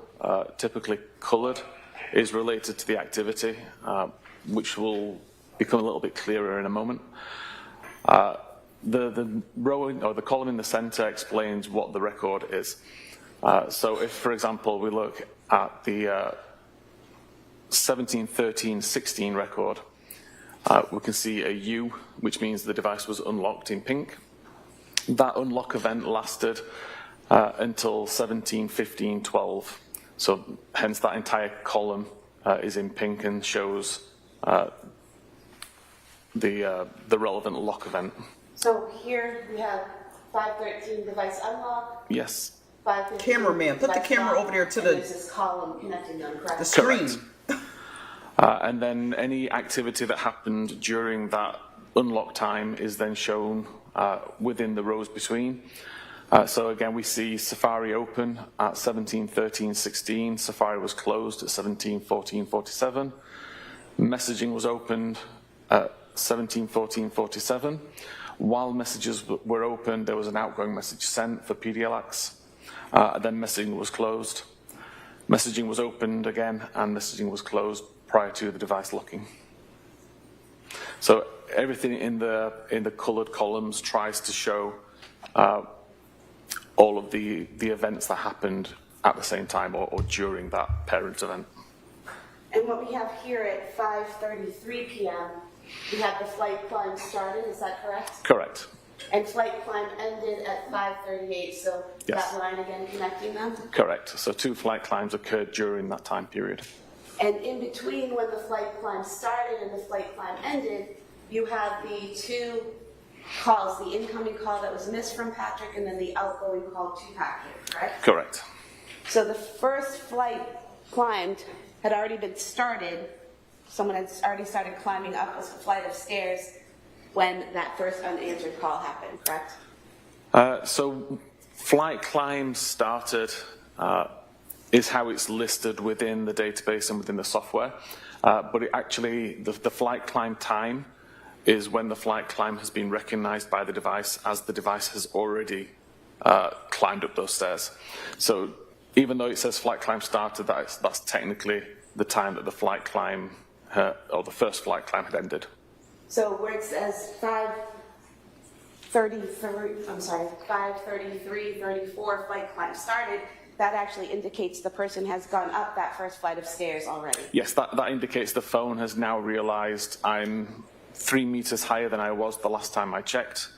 typically colored, is related to the activity, which will become a little bit clearer in a moment. The row or the column in the center explains what the record is. So if, for example, we look at the 17-13-16 record, we can see a U, which means the device was unlocked in pink. That unlock event lasted until 17-15-12. So hence that entire column is in pink and shows the relevant lock event. So here we have 5:13 device unlock. Yes. 5:15 Cameraman, put the device camera lock, over there to and the- there's this column connecting them, correct? The screen. And then any activity that happened during that unlock time is then shown within the rows between. So again, we see Safari open at 17-13-16. Safari was closed at 17-14-47. Messaging was opened at 17-14-47. While messages were open, there was an outgoing message sent for PDLX. Then messaging was closed. Messaging was opened again, and messaging was closed prior to the device locking. So everything in the colored columns tries to show all of the events that happened at the same time or during that parent event. And what we have here at 5:33 p.m., we have the flight climb started, is that correct? Correct. And flight climb ended at 5:38, so Yes. that line again connecting them? Correct. So 2 flight climbs occurred during that time period. And in between when the flight climb started and the flight climb ended, you have the 2 calls, the incoming call that was missed from Patrick and then the outgoing call to Patrick, correct? Correct. So the first flight climbed had already been started. Someone had already started climbing up a flight of stairs when that first unanswered call happened, correct? So flight climb started is how it's listed within the database and within the software. But it actually, the flight climb time is when the flight climb has been recognized by the device as the device has already climbed up those stairs. So even though it says flight climb started, that's technically the time that the flight climb, or the first flight climb had ended. So where it says 5:33, 34 flight climb started, that actually indicates the person has gone up that first flight of stairs already. Yes, that indicates the phone has now realized I'm 3 meters higher than I was the last time I checked.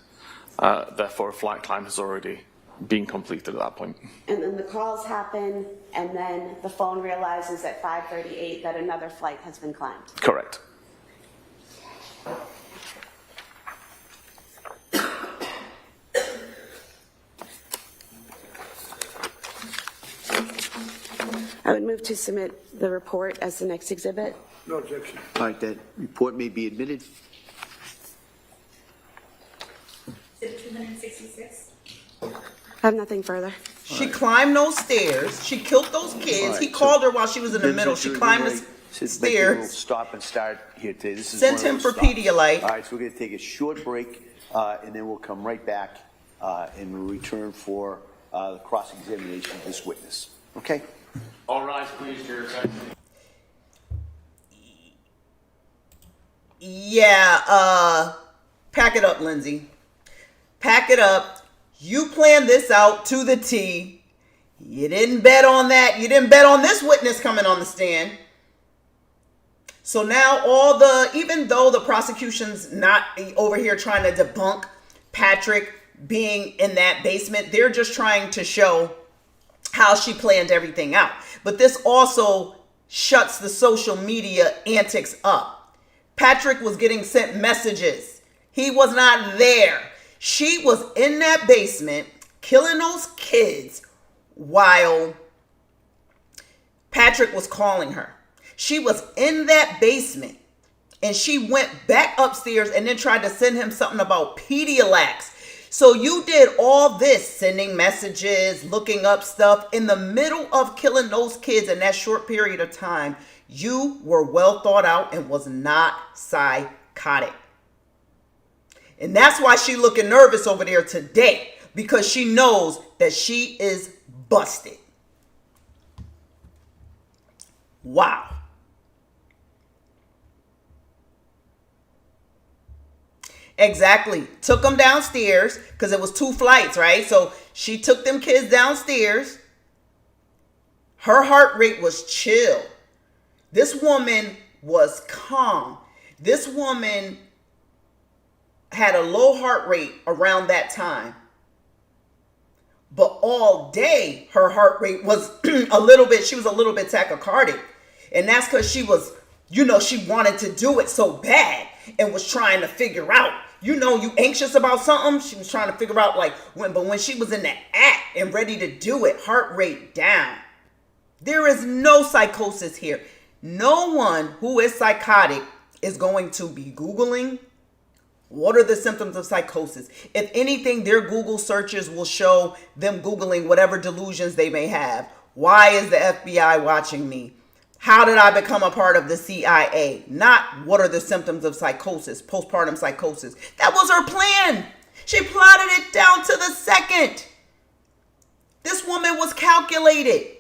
Therefore, a flight climb has already been completed at that point. And then the calls happen, and then the phone realizes at 5:38 that another flight has been climbed. Correct. I would move to submit the report as the next exhibit. No objection. All right, that report may be admitted. Is it 266? I have nothing further. She climbed those stairs. She killed those kids. All right, He so- called her while she was in the Lindsay, middle. She you're climbed right. the Since making a little stairs. stop and start here today. This is Sent one of him those for stops. Pedialyte. All right, so we're going to take a short break, and then we'll come right back and we'll return for the cross-examination of this witness. Okay? All rise, please, your attention. Yeah, pack it up, Lindsay. Pack it up. You planned this out to the T. You didn't bet on that. You didn't bet on this witness coming on the stand. So now even though the prosecution's not over here trying to debunk Patrick being in that basement, they're just trying to show how she planned everything out. But this also shuts the social media antics up. Patrick was getting sent messages. He was not there. She was in that basement killing those kids while Patrick was calling her. She was in that basement and she went back upstairs and then tried to send him something about Pedialyte. So you did all this, sending messages, looking up stuff in the middle of killing those kids in that short period of time. You were well thought out and was not psychotic. And that's why she's looking nervous over there today, because she knows that she is busted. Wow. Exactly. Took them downstairs because it was 2 flights, right? So she took them kids downstairs. Her heart rate was chill. This woman was calm. This woman had a low heart rate around that time. But all day, her heart rate was she was a little bit tachycardic. And that's because she was, she wanted to do it so bad and was trying to figure out, you anxious about something. She was trying to figure out but when she was in the act and ready to do it, heart rate down. There is no psychosis here. No one who is psychotic is going to be Googling, what are the symptoms of psychosis? If anything, their Google searches will show them Googling whatever delusions they may have. Why is the FBI watching me? How did I become a part of the CIA? Not what are the symptoms of psychosis, postpartum psychosis. That was her plan. She plotted it down to the second. This woman was calculated.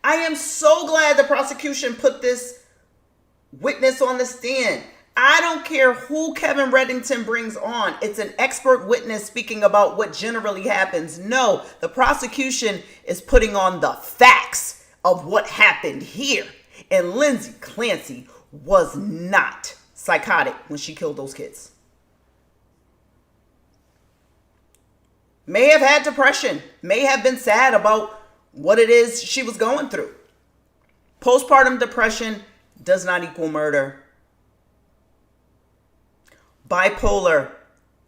I am so glad the prosecution put this witness on the stand. I don't care who Kevin Reddington brings on. It's an expert witness speaking about what generally happens. No, the prosecution is putting on the facts of what happened here. And Lindsay Clancy was not psychotic when she killed those kids. May have had depression, may have been sad about what it is she was going through. Postpartum depression does not equal murder. Bipolar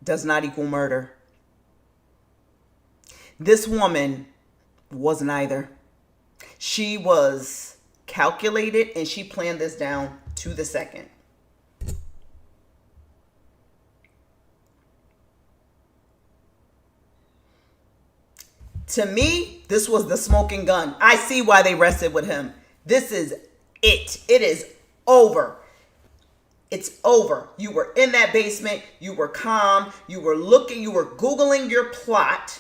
does not equal murder. This woman Was neither. She was calculated and she planned this down to the second. To me, this was the smoking gun. I see why they rested with him. This is it. It is over. It's over. You were in that basement. You were calm. You were looking. You were Googling your plot.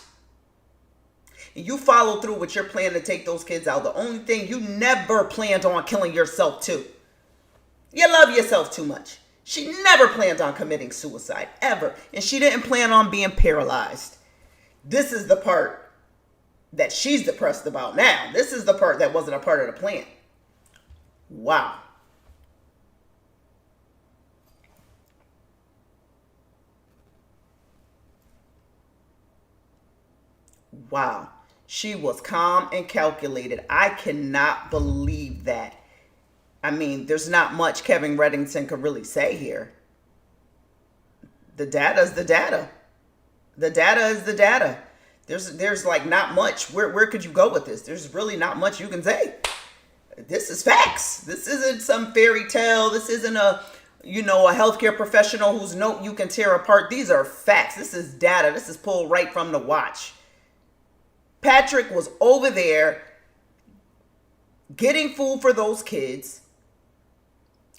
You followed through with your plan to take those kids out. The only thing, you never planned on killing yourself too. You love yourself too much. She never planned on committing suicide, ever. And she didn't plan on being paralyzed. This is the part that she's depressed about now. This is the part that wasn't a part of the plan. Wow. Wow. She was calm and calculated. I cannot believe that. I mean, there's not much Kevin Reddington could really say here. The data is the data. The data is the data. There's like not much. Where could you go with this? There's really not much you can say. This is facts. This isn't some fairy tale. This isn't a healthcare professional whose note you can tear apart. These are facts. This is data. This is pulled right from the watch. Patrick was over there getting food for those kids,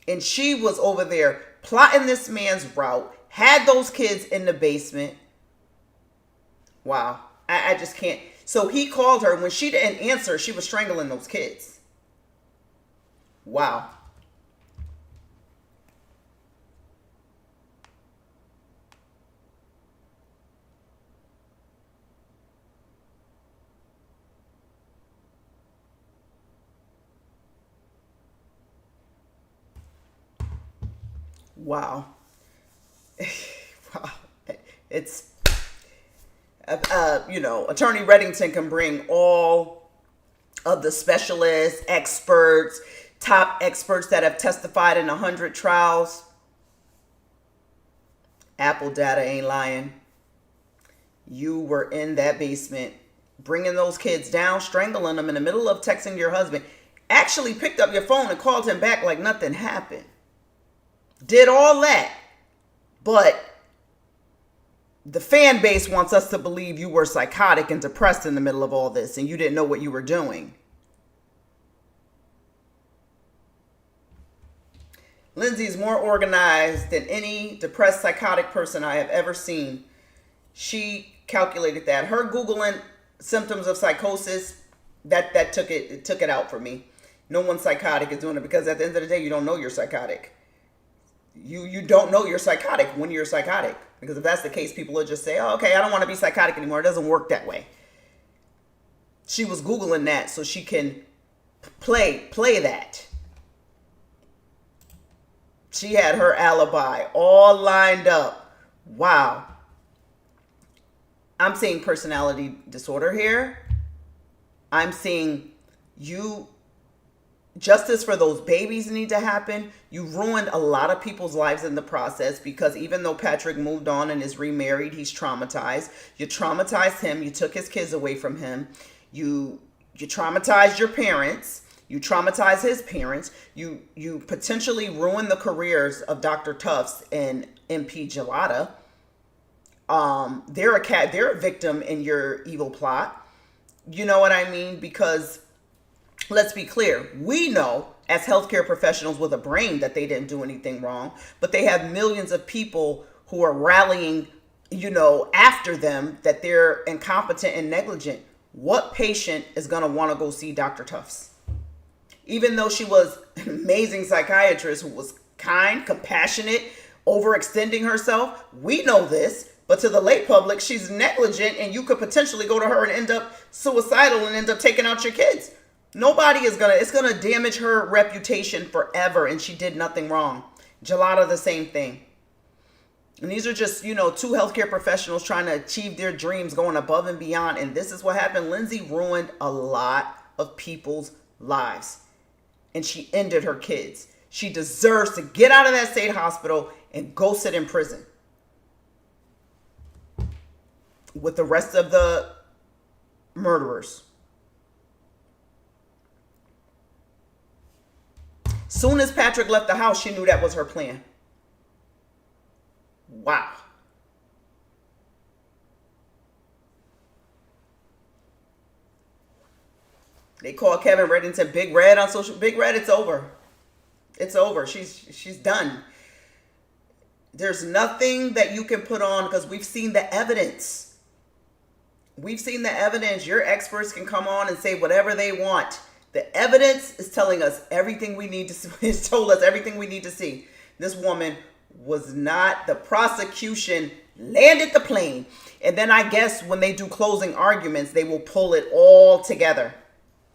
and she was over there plotting this man's route, had those kids in the basement. Wow. I just can't. So he called her. When she didn't answer, she was strangling those kids. Wow. Wow. Wow. It's, Attorney Reddington can bring all of the specialists, experts, top experts that have testified in 100 trials. Apple data ain't lying. You were in that basement, bringing those kids down, strangling them in the middle of texting your husband. Actually picked up your phone and called him back like nothing happened. Did all that, but the fan base wants us to believe you were psychotic and depressed in the middle of all this and you didn't know what you were doing. Lindsay is more organized than any depressed psychotic person I have ever seen. She calculated that. Her Googling symptoms of psychosis, that took it out for me. No one psychotic is doing it, because at the end of the day, you don't know you're psychotic. You don't know you're psychotic when you're psychotic. Because if that's the case, people will just say, oh, okay, I don't want to be psychotic anymore. It doesn't work that way. She was Googling that so she can play that. She had her alibi all lined up. Wow. I'm seeing personality disorder here. I'm seeing justice for those babies need to happen. You ruined a lot of people's lives in the process, because even though Patrick moved on and is remarried, he's traumatized. You traumatized him. You took his kids away from him. You traumatized your parents. You traumatized his parents. You potentially ruined the careers of Dr. Tufts and MP Gelada. They're a victim in your evil plot. You know what I mean? Because let's be clear. We know as healthcare professionals with a brain that they didn't do anything wrong, but they have millions of people who are rallying, after them, that they're incompetent and negligent. What patient is going to want to go see Dr. Tufts? Even though she was an amazing psychiatrist who was kind, compassionate, overextending herself, we know this. But to the lay public, she's negligent, and you could potentially go to her and end up suicidal and end up taking out your kids. It's gonna damage her reputation forever, and she did nothing wrong. Gelada, the same thing. And these are just, two healthcare professionals trying to achieve their dreams, going above and beyond. And this is what happened. Lindsay ruined a lot of people's lives, and she ended her kids. She deserves to get out of that state hospital and go sit in prison with the rest of the murderers. Soon as Patrick left the house, she knew that was her plan. Wow. They call Kevin Reddington Big Red on social. Big Red, it's over. It's over. She's done. There's nothing that you can put on because we've seen the evidence. We've seen the evidence. Your experts can come on and say whatever they want. The evidence is telling us everything we need to see. It's told us everything we need to see. This woman was not, the prosecution landed the plane. And then I guess when they do closing arguments, they will pull it all together.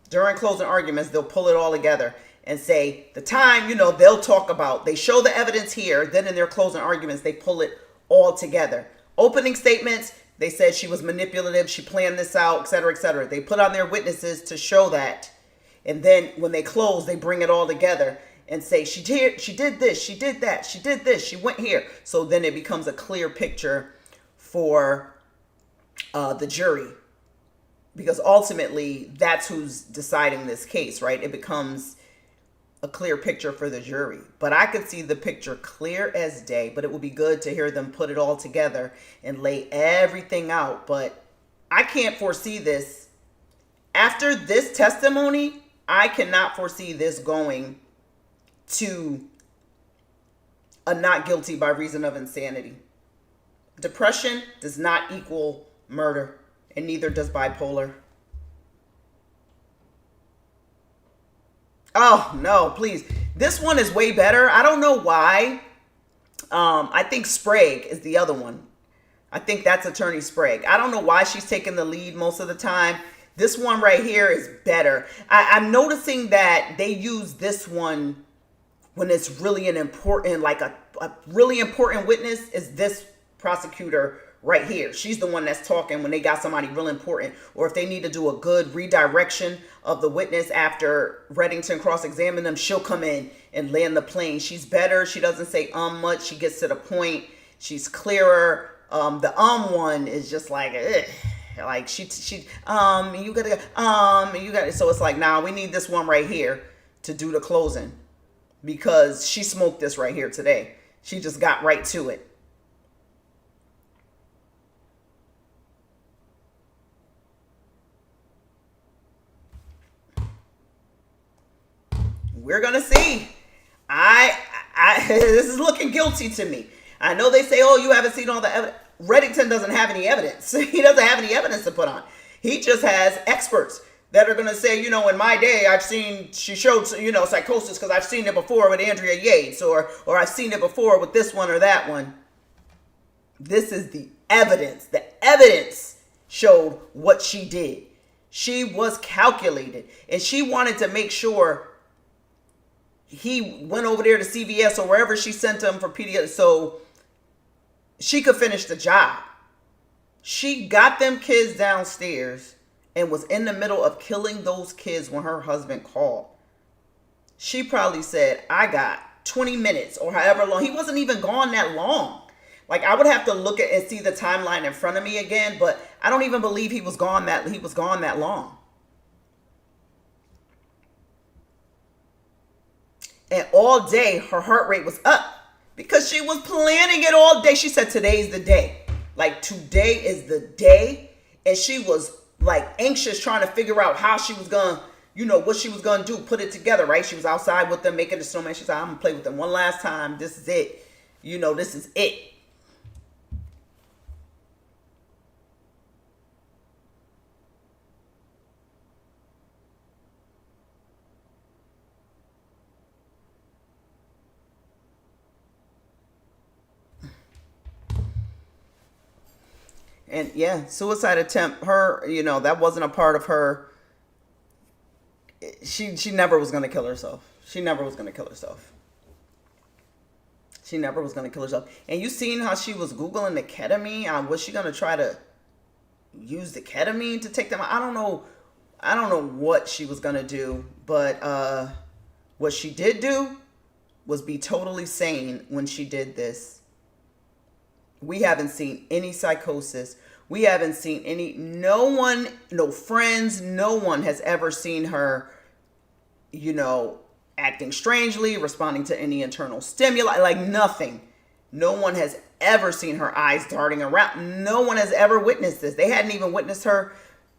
During closing arguments, they'll pull it all together and say the time, they'll talk about, they show the evidence here. Then in their closing arguments, they pull it all together. Opening statements, they said she was manipulative. She planned this out, et cetera, et cetera. They put on their witnesses to show that. And then when they close, they bring it all together and say, she did this, she did that, she did this, she went here. So then it becomes a clear picture for the jury. Because ultimately, that's who's deciding this case, right? It becomes a clear picture for the jury. But I could see the picture clear as day, but it would be good to hear them put it all together and lay everything out. But I can't foresee this. After this testimony, I cannot foresee this going to a not guilty by reason of insanity. Depression does not equal murder, and neither does bipolar. Oh, no, please. This one is way better. I don't know why. I think Sprague is the other one. I think that's Attorney Sprague. I don't know why she's taking the lead most of the time. This one right here is better. I'm noticing that they use this one when it's really an important, like a really important witness is this prosecutor right here. She's the one that's talking when they got somebody real important, or if they need to do a good redirection of the witness after Reddington cross-examined them, she'll come in and land the plane. She's better. She doesn't say much. She gets to the point. She's clearer. The one is just like, ugh. Like you gotta so it's like, nah, we need this one right here to do the closing because she smoked this right here today. She just got right to it. We're gonna see. This is looking guilty to me. I know they say, oh, you haven't seen all the evidence. Reddington doesn't have any evidence. He doesn't have any evidence to put on. He just has experts that are going to say, in my day, she showed, psychosis because I've seen it before with Andrea Yates or I've seen it before with this one or that one. This is the evidence. The evidence showed what she did. She was calculated and she wanted to make sure he went over there to CVS or wherever she sent him for pediatrics so she could finish the job. She got them kids downstairs and was in the middle of killing those kids when her husband called. She probably said, I got 20 minutes or however long. He wasn't even gone that long. Like, I would have to look at and see the timeline in front of me again, but I don't even believe he was gone that long. And all day, her heart rate was up because she was planning it all day. She said, today's the day. Like, today is the day. And she was, like, anxious trying to figure out how she was going to, what she was going to do, put it together, right? She was outside with them, making the snowman. She said, I'm going to play with them one last time. This is it. This is it. And yeah, suicide attempt, her, that wasn't a part of her. She never was going to kill herself. She never was going to kill herself. She never was going to kill herself. And you seen how she was Googling the ketamine? Was she going to try to use the ketamine to take them out? I don't know what she was going to do. But what she did do was be totally sane when she did this. We haven't seen any psychosis. We haven't seen no one, no friends, no one has ever seen her, acting strangely, responding to any internal stimuli, like nothing. No one has ever seen her eyes darting around. No one has ever witnessed this. They hadn't even witnessed her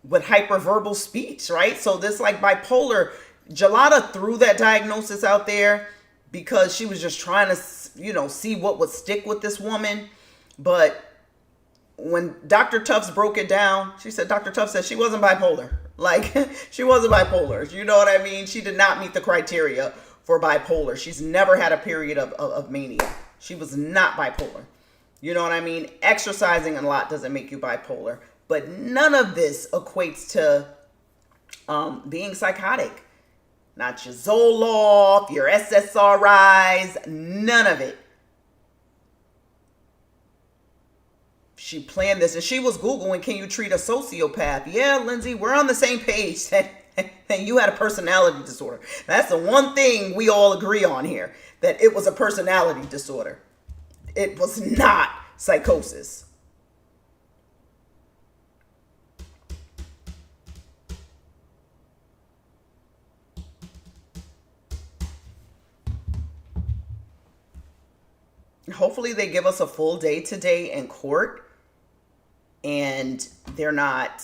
with hyperverbal speech, right? So this like bipolar, Gelada threw that diagnosis out there because she was just trying to, see what would stick with this woman. But when Dr. Tufts broke it down, she said, Dr. Tufts said she wasn't bipolar. Like, she wasn't bipolar. You know what I mean? She did not meet the criteria for bipolar. She's never had a period of mania. She was not bipolar. You know what I mean? Exercising a lot doesn't make you bipolar. But none of this equates to being psychotic. Not your Zoloft, your SSRIs, none of it. She planned this, and she was Googling, can you treat a sociopath? Yeah, Lindsay, we're on the same page that you had a personality disorder. That's the one thing we all agree on here, that it was a personality disorder. It was not psychosis. Hopefully they give us a full day today in court and they're not,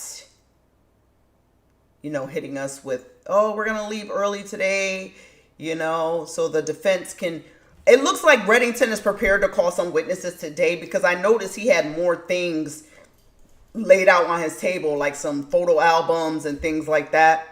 hitting us with, oh, we're going to leave early today, so the defense can. It looks like Reddington is prepared to call some witnesses today because I noticed he had more things laid out on his table, like some photo albums and things like that.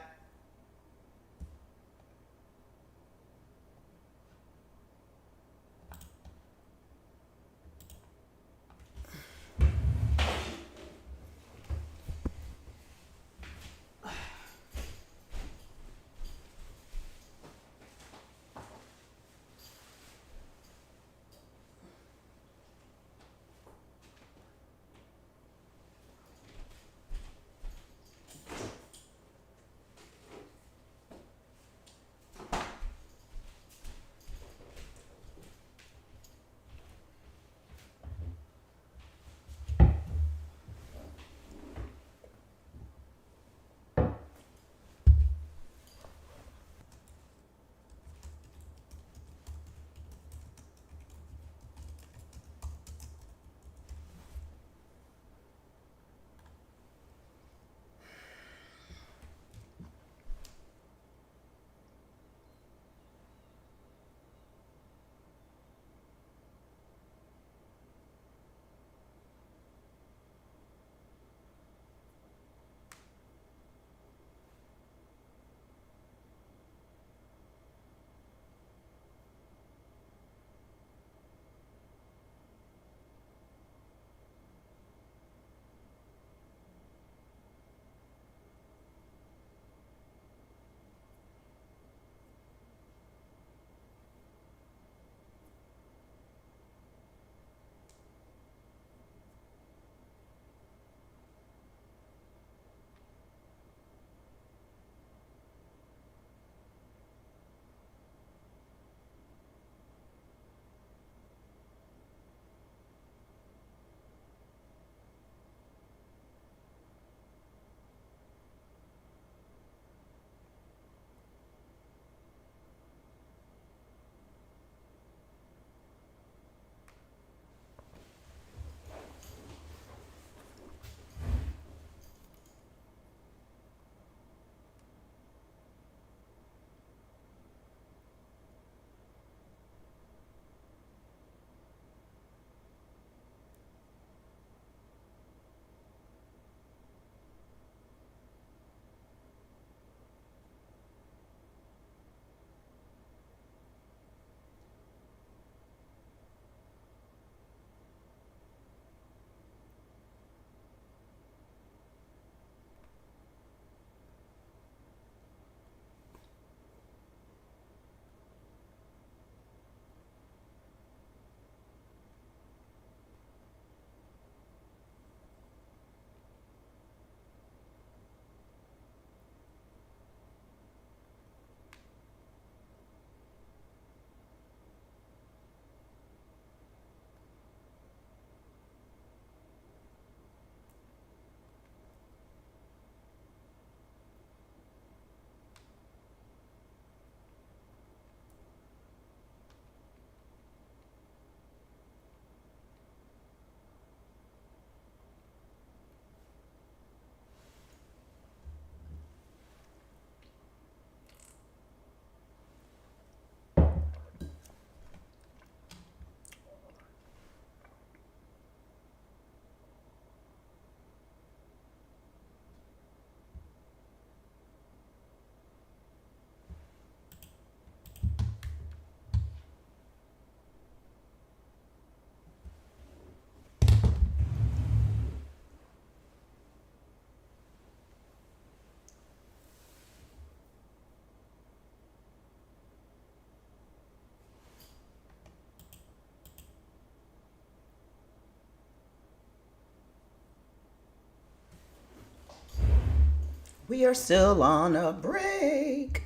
We are still on a break.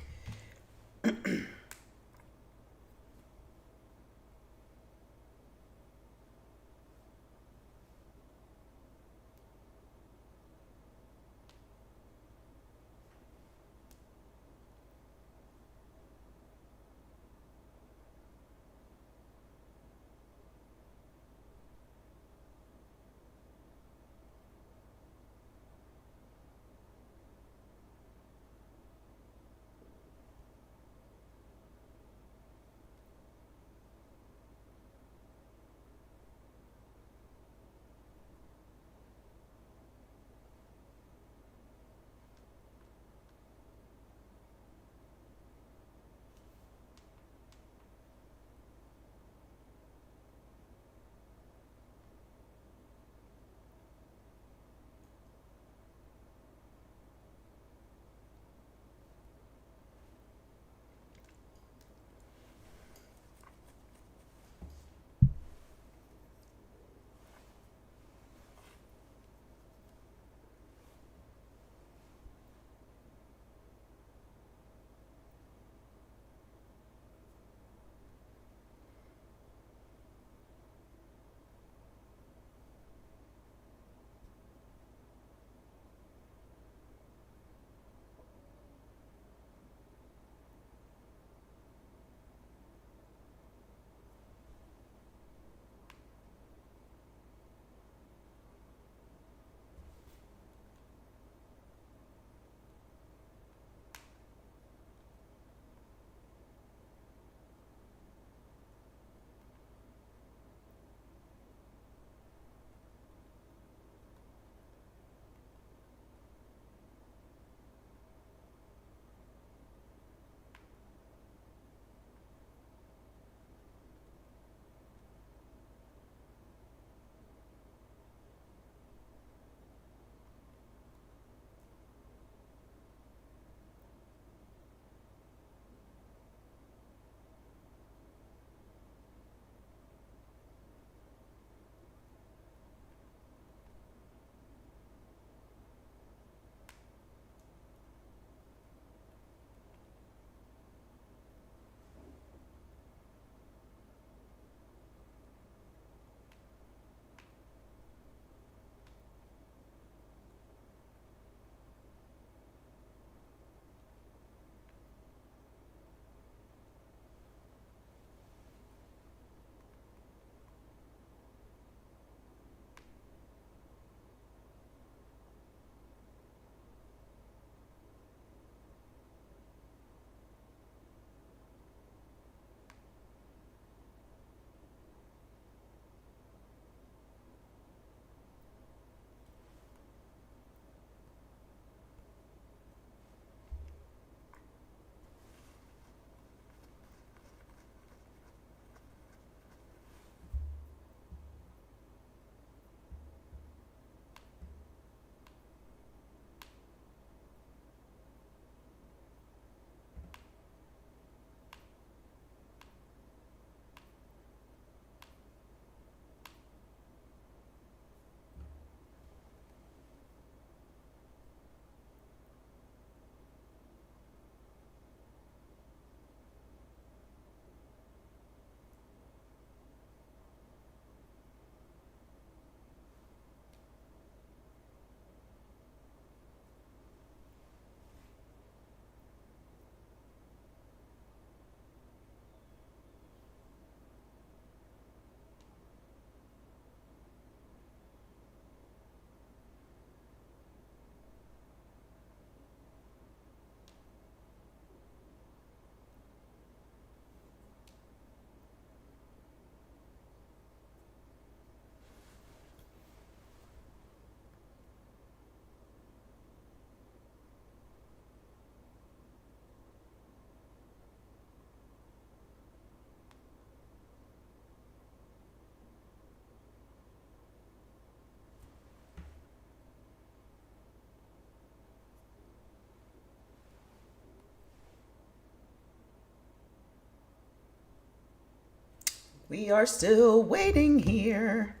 We are still waiting here.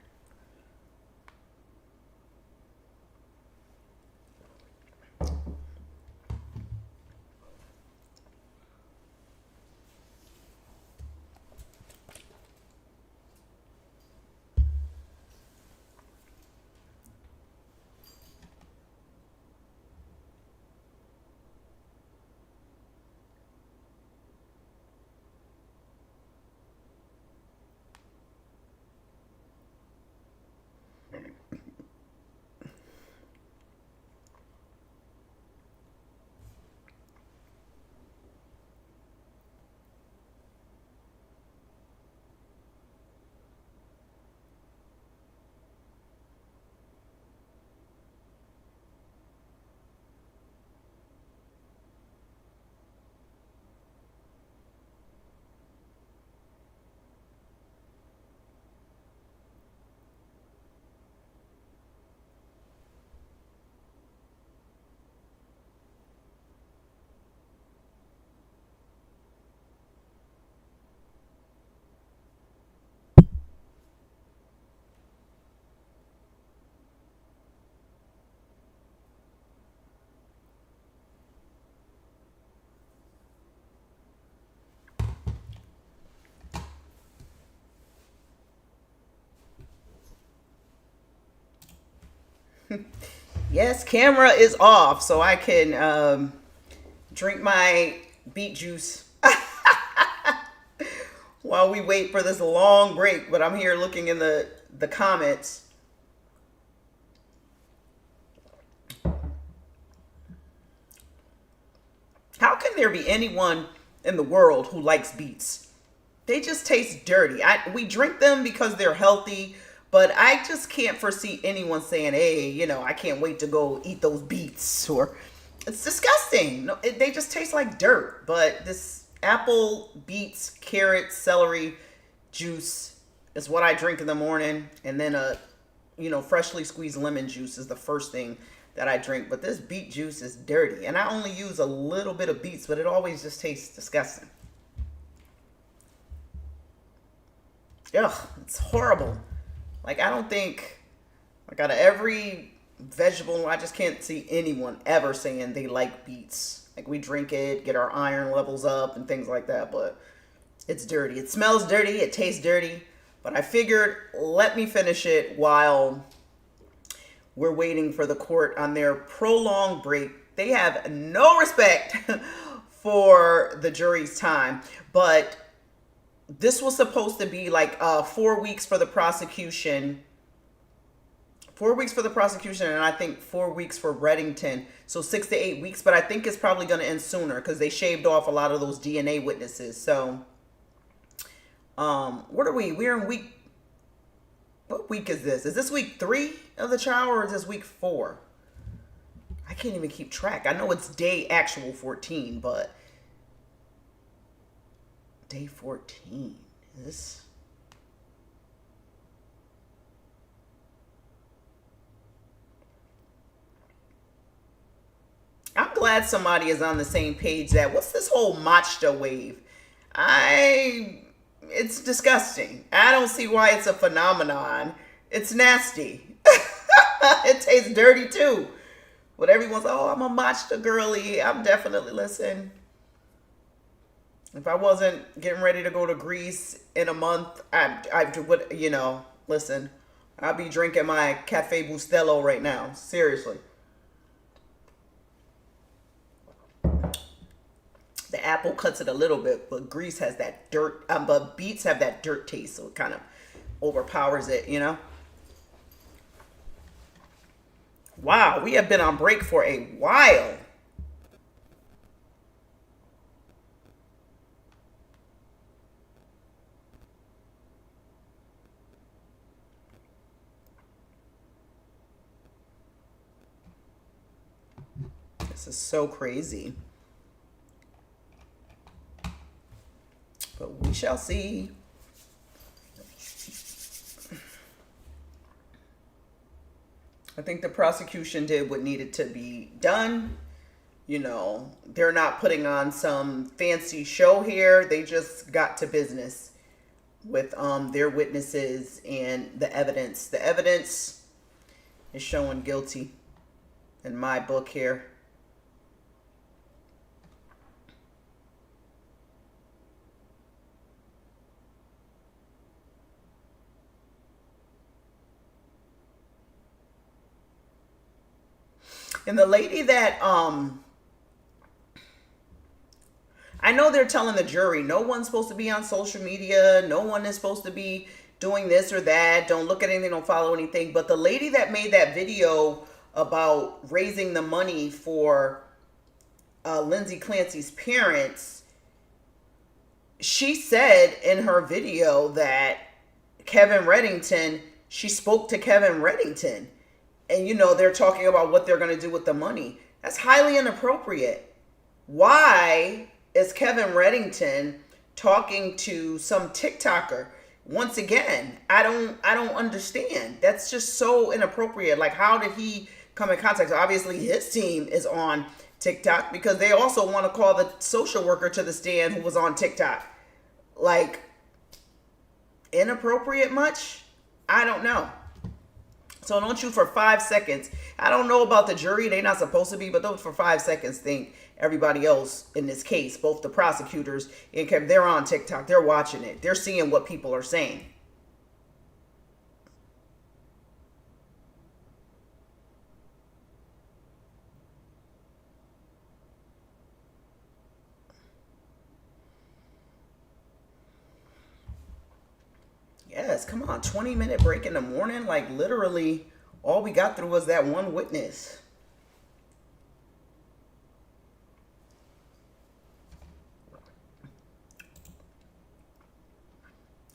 Yes, camera is off, so I can drink my beet juice while we wait for this long break. But I'm here looking in the comments. How can there be anyone in the world who likes beets? They just taste dirty. We drink them because they're healthy, but I just can't foresee anyone saying, hey, you know, I can't wait to go eat those beets. Or it's disgusting. No, they just taste like dirt. But this apple, beets, carrot, celery juice is what I drink in the morning. And then freshly squeezed lemon juice is the first thing that I drink. But this beet juice is dirty. And I only use a little bit of beets, but it always just tastes disgusting. Ugh, it's horrible. Like, I don't think, like, out of every vegetable, I just can't see anyone ever saying they like beets. Like, we drink it, get our iron levels up and things like that, but it's dirty. It smells dirty. It tastes dirty. But I figured, let me finish it while we're waiting for the court on their prolonged break. They have no respect for the jury's time, but this was supposed to be like 4 weeks for the prosecution. 4 weeks for the prosecution, and I think 4 weeks for Reddington. So 6 to 8 weeks, but I think it's probably going to end sooner because they shaved off a lot of those DNA witnesses. So, what are we? We're in week. What week is this? Is this week 3 of the trial, or is this week 4? I can't even keep track. I know it's day actual 14, but day 14 is this? I'm glad somebody is on the same page that what's this whole matcha wave? It's disgusting. I don't see why it's a phenomenon. It's nasty. It tastes dirty too. But everyone's, oh, I'm a matcha girly. I'm definitely, listen. If I wasn't getting ready to go to Greece in a month, I would, listen, I'd be drinking my Cafe Bustelo right now. Seriously. The apple cuts it a little bit, but Greece has that dirt, but beets have that dirt taste, so it kind of overpowers it, Wow, we have been on break for a while. This is so crazy. But we shall see. I think the prosecution did what needed to be done. They're not putting on some fancy show here. They just got to business with their witnesses and the evidence. The evidence is showing guilty in my book here. And the lady that, I know they're telling the jury, no one's supposed to be on social media. No one is supposed to be doing this or that. Don't look at anything, don't follow anything. But the lady that made that video about raising the money for Lindsay Clancy's parents, she said in her video that she spoke to Kevin Reddington. And, they're talking about what they're going to do with the money. That's highly inappropriate. Why is Kevin Reddington talking to some TikToker? Once again, I don't understand. That's just so inappropriate. Like, how did he come in contact? Obviously, his team is on TikTok because they also want to call the social worker to the stand who was on TikTok. Like, inappropriate much? I don't know. So don't you for 5 seconds, I don't know about the jury, they're not supposed to be, but don't for 5 seconds think everybody else in this case, both the prosecutors and Kevin, they're on TikTok, they're watching it, they're seeing what people are saying. Yes, come on, 20-minute break in the morning. Like literally, all we got through was that one witness.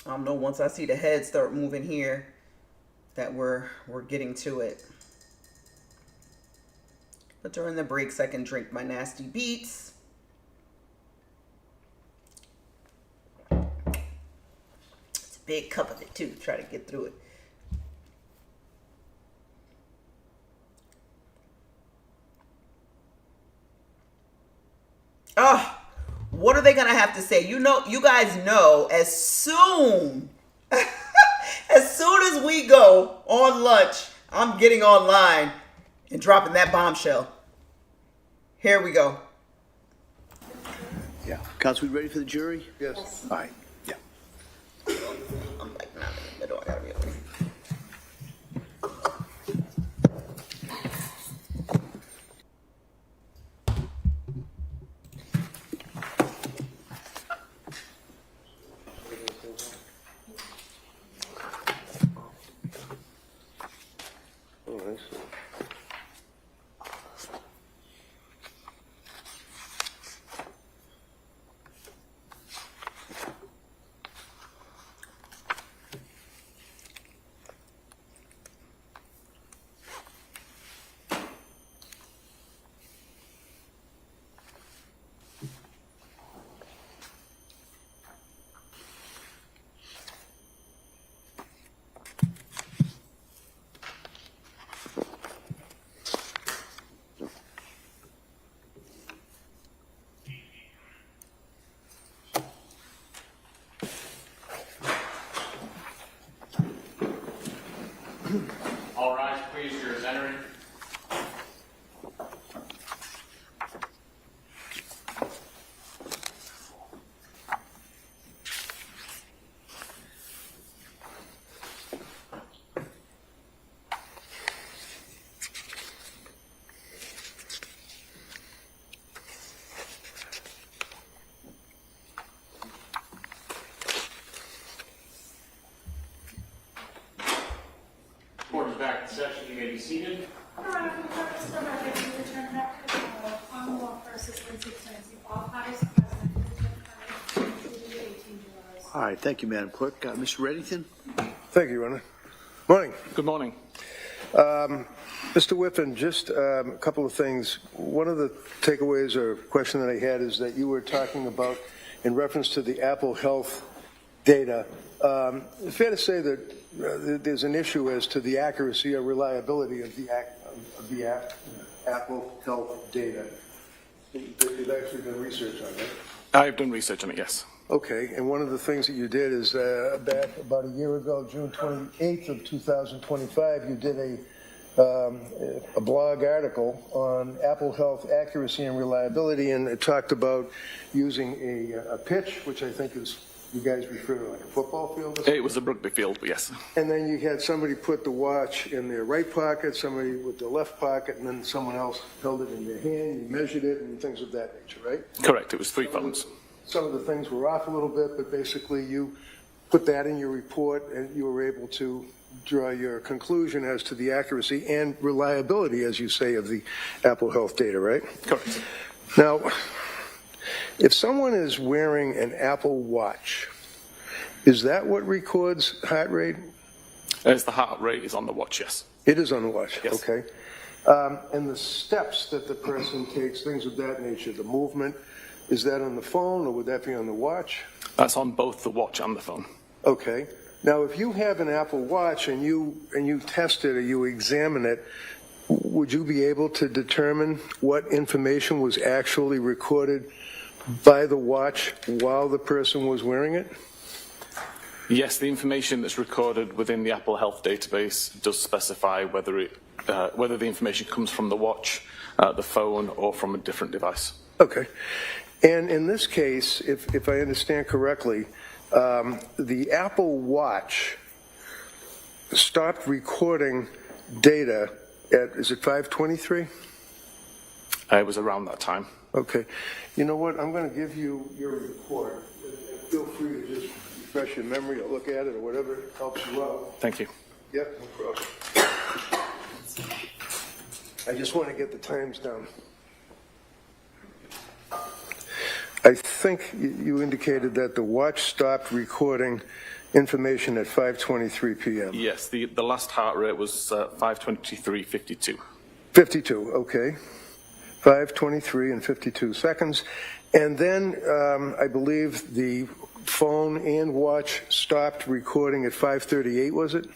I don't know. Once I see the heads start moving here, that we're getting to it. But during the breaks, I can drink my nasty beets. It's a big cup of it too. Try to get through it. Oh, what are they gonna have to say? You know, you guys know, as soon as we go on lunch, I'm getting online and dropping that bombshell. Here we go. Yeah. Counsel, we ready for the jury? Yes. All right. Yeah. I'm like not in the middle. I gotta be over here. All rise, please. Jurors entering. Court is back in session. You may be seated. Your Honor, for the purpose of our hearing, we return back to the Commonwealth versus Lindsay Clancy. All parties present, including the 18 jurors. All right. Thank you, Madam Clerk. Mr. Reddington? Thank you, Your Honor. Morning. Good morning. Mr. Whiffen, just a couple of things. One of the takeaways or question that I had is that you were talking about, in reference to the Apple Health data, fair to say that there's an issue as to the accuracy or reliability of the Apple Health data. You've actually done research on that. I've done research on it, yes. Okay, and one of the things that you did is back about a year ago, June 28th of 2025, you did a blog article on Apple Health accuracy and reliability, and it talked about using a pitch, which I think is, you guys refer to like a football field or something? It was a rugby field, but yes. And then you had somebody put the watch in their right pocket, somebody with the left pocket, and then someone else held it in their hand, you measured it, and things of that nature, right? Correct, it was 3 phones. Some of the things were off a little bit, but basically you put that in your report and you were able to draw your conclusion as to the accuracy and reliability, as you say, of the Apple Health data, right? Correct. Now, if someone is wearing an Apple Watch, is that what records heart rate? As the heart rate is on the watch, yes. It is on the watch, Yes. okay. And the steps that the person takes, things of that nature, the movement, is that on the phone or would that be on the watch? That's on both the watch and the phone. Okay. Now, if you have an Apple Watch and you test it or you examine it, would you be able to determine what information was actually recorded by the watch while the person was wearing it? Yes, the information that's recorded within the Apple Health database does specify whether the information comes from the watch, the phone, or from a different device. Okay. And in this case, if I understand correctly, the Apple Watch stopped recording data at, is it 5:23? It was around that time. Okay. You know what? I'm going to give you your report. Feel free to just refresh your memory or look at it or whatever helps you out. Thank you. Yep, no problem. I just want to get the times down. I think you indicated that the watch stopped recording information at 5:23 p.m. Yes, the last heart rate was 5:23:52. 52, okay. 5:23 and 52 seconds. And then I believe the phone and watch stopped recording at 5:38, was it?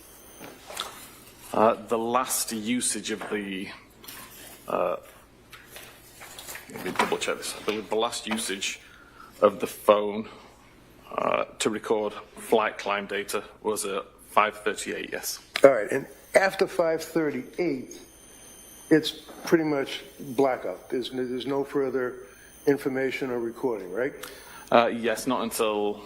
The last usage of the, let me double check this. I believe the last usage of the phone to record flight climb data was at 5:38, yes. All right, and after 5:38, it's pretty much blackout. There's no further information or recording, right? Yes, not until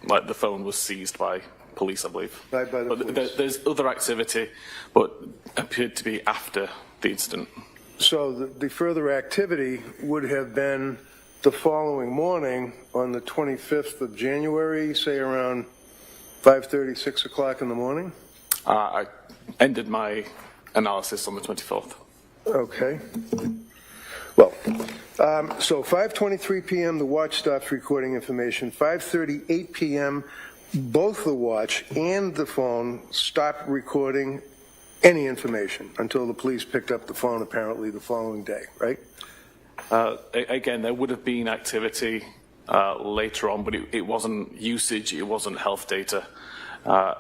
like the phone was seized by police, I believe. By the police. There's other activity, but appeared to be after the incident. So the further activity would have been the following morning on the 25th of January, say around 5:30, 6 o'clock in the morning? I ended my analysis on the 24th. Okay. Well, so 5:23 p.m. the watch stops recording information. 5:38 p.m. both the watch and the phone stopped recording any information until the police picked up the phone apparently the following day, right? Again, there would have been activity later on, but it wasn't usage, it wasn't health data.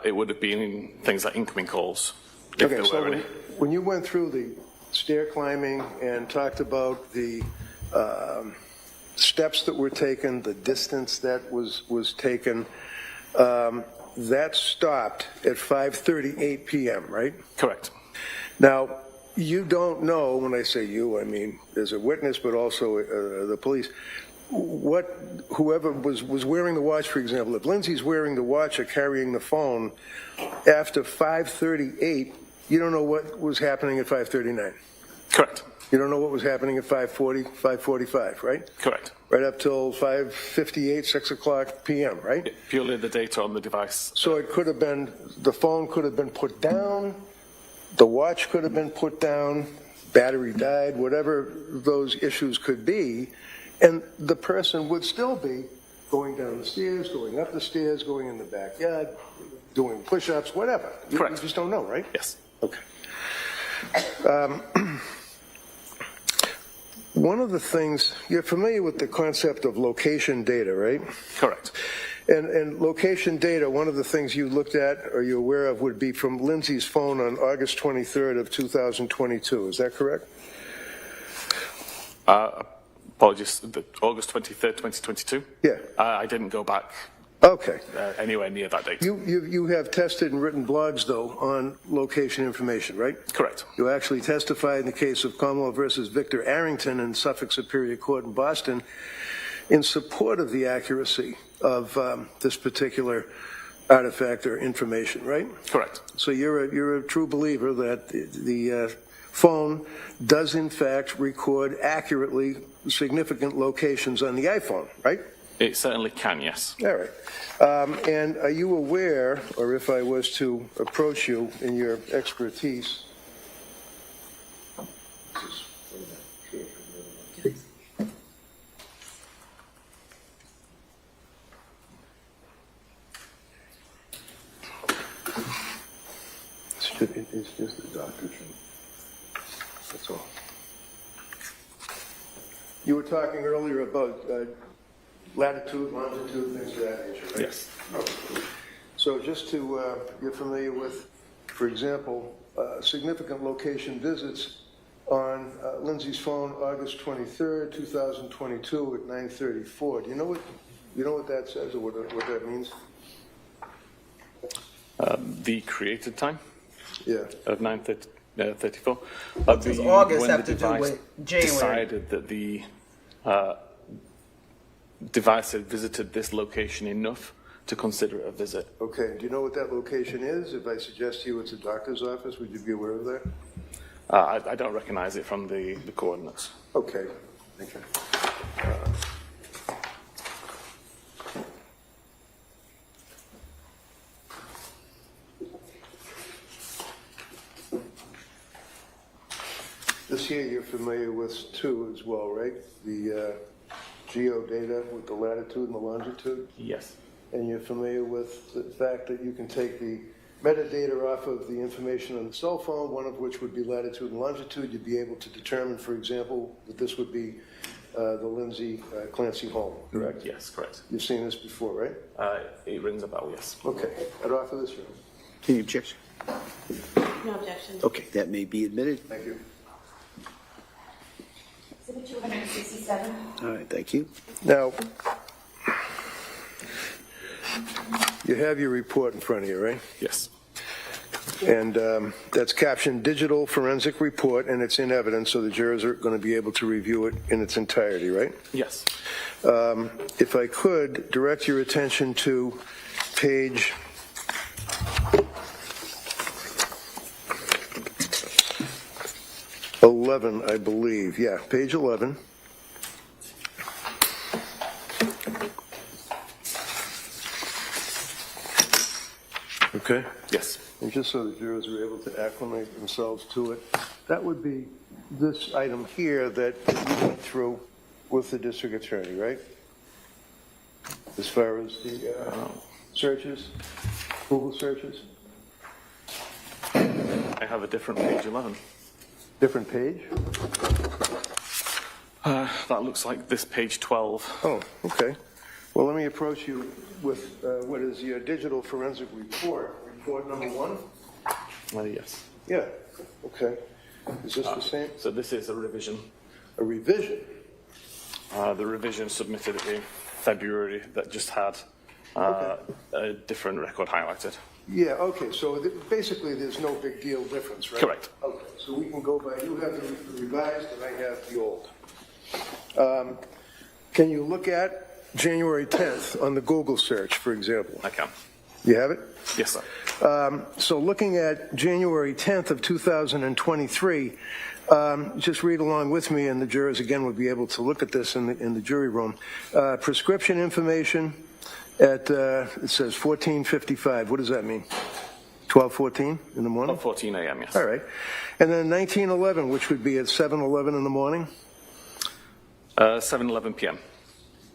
It would have been things like incoming calls. Okay, so when you went through the stair climbing and talked about the steps that were taken, the distance that was taken, that stopped at 5:38 p.m., right? Correct. Now, you don't know, when I say you, I mean as a witness, but also the police, whoever was wearing the watch, for example, if Lindsay's wearing the watch or carrying the phone, after 5:38, you don't know what was happening at 5:39. Correct. You don't know what was happening at 5:40, 5:45, right? Correct. Right up till 5:58, 6 o'clock p.m., right? Purely the data on the device. So it could have been, the phone could have been put down, the watch could have been put down, battery died, whatever those issues could be, and the person would still be going down the stairs, going up the stairs, going in the backyard, doing push-ups, whatever. Correct. You just don't know, right? Yes. Okay. One of the things, you're familiar with the concept of location data, right? Correct. And location data, one of the things you looked at or you're aware of would be from Lindsay's phone on August 23rd of 2022. Is that correct? Apologies, August 23rd, 2022? Yeah. I didn't go back Okay. anywhere near that date. You have tested and written blogs, though, on location information, right? Correct. You actually testified in the case of Commonwealth versus Victor Arrington in Suffolk Superior Court in Boston in support of the accuracy of this particular artifact or information, right? Correct. So you're a true believer that the phone does in fact record accurately significant locations on the iPhone, right? It certainly can, yes. All right. And are you aware, or if I was to approach you in your expertise, it's just a doctor's room. That's all. You were talking earlier about latitude, longitude, things of that nature, right? Yes. So just to, you're familiar with, for example, significant location visits on Lindsay's phone, August 23rd, 2022 at 9:34. Do you know what that says or what that means? The created time Yeah. of 9:34. does August have to do with January? Decided that the device had visited this location enough to consider it a visit. Okay. Do you know what that location is? If I suggest to you it's a doctor's office, would you be aware of that? I don't recognize it from the coordinates. Okay. Thank you. This here you're familiar with too as well, right? The geodata with the latitude and the longitude? Yes. And you're familiar with the fact that you can take the metadata off of the information on the cell phone, one of which would be latitude and longitude. You'd be able to determine, for example, that this would be the Lindsay Clancy home, correct? Yes, correct. You've seen this before, right? It rings a bell, yes. Okay. I'd offer this room. Any objection? No objection. Okay, that may be admitted. Thank you. Exhibit 267. All right, thank you. Now, you have your report in front of you, right? Yes. And that's captioned Digital Forensic Report, and it's in evidence, so the jurors are going to be able to review it in its entirety, right? Yes. If I could direct your attention to page 11, I believe. Yeah, page 11. Okay? Yes. And just so the jurors are able to acclimate themselves to it, that would be this item here that you went through with the district attorney, right? As far as the searches, Google searches? I have a different page 11. Different page? That looks like this page 12. Oh, okay. Well, let me approach you with what is your digital forensic report, report number 1? Yes. Yeah, okay. Is this the same? So this is a revision. A revision? The revision submitted in February that just had a different record highlighted. Yeah, okay, so basically there's no big deal difference, right? Correct. Okay, so we can go by, you have the revised and I have the old. Can you look at January 10th on the Google search, for example? I can. You have it? Yes, sir. So looking at January 10th of 2023, just read along with me, and the jurors again would be able to look at this in the jury room. Prescription information at, it says 14:55. What does that mean? 12:14 in the morning? 14 a.m., yes. All right. And then 19:11, which would be at 7:11 in the morning? 7:11 p.m.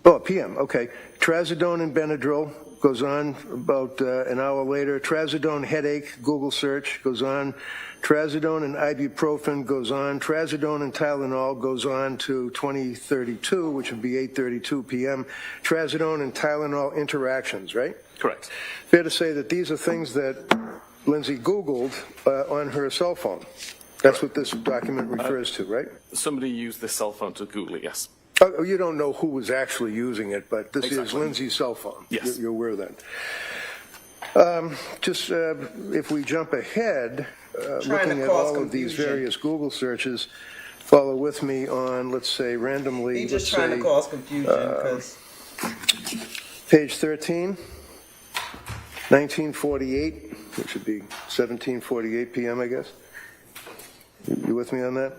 Oh, PM, okay. Trazodone and Benadryl goes on about an hour later. Trazodone headache, Google search, goes on. Trazodone and ibuprofen goes on. Trazodone and Tylenol goes on to 2032, which would be 8:32 p.m. Trazodone and Tylenol interactions, right? Correct. Fair to say that these are things that Lindsay Googled on her cell phone. That's what this document refers to, right? Somebody used this cell phone to Google it, yes. Oh, you don't know who was actually using it, but this is Exactly. Lindsay's cell phone. Yes. You're aware of that. If we jump ahead, looking at all of these various Google searches, follow with me on, let's say, randomly, He's let's just trying say, to cause confusion because page 13, 1948, which would be 17:48 p.m., I guess. You with me on that?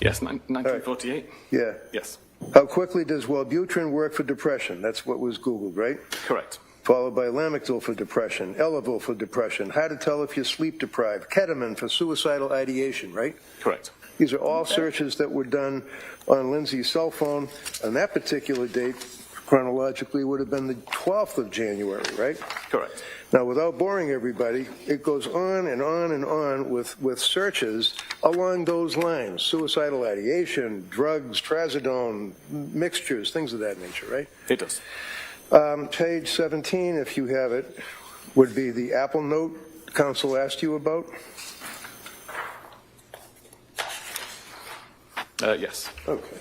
Yes, 1948? Yeah. Yes. How quickly does Wellbutrin work for depression? That's what was Googled, right? Correct. Followed by Lamictal for depression, Elavil for depression, how to tell if you're sleep deprived, ketamine for suicidal ideation, right? Correct. These are all searches that were done on Lindsay's cell phone on that particular date. Chronologically would have been the 12th of January, right? Correct. Now, without boring everybody, it goes on and on and on with searches along those lines. Suicidal ideation, drugs, trazodone, mixtures, things of that nature, right? It does. Page 17, if you have it, would be the Apple Note counsel asked you about. Yes. Okay.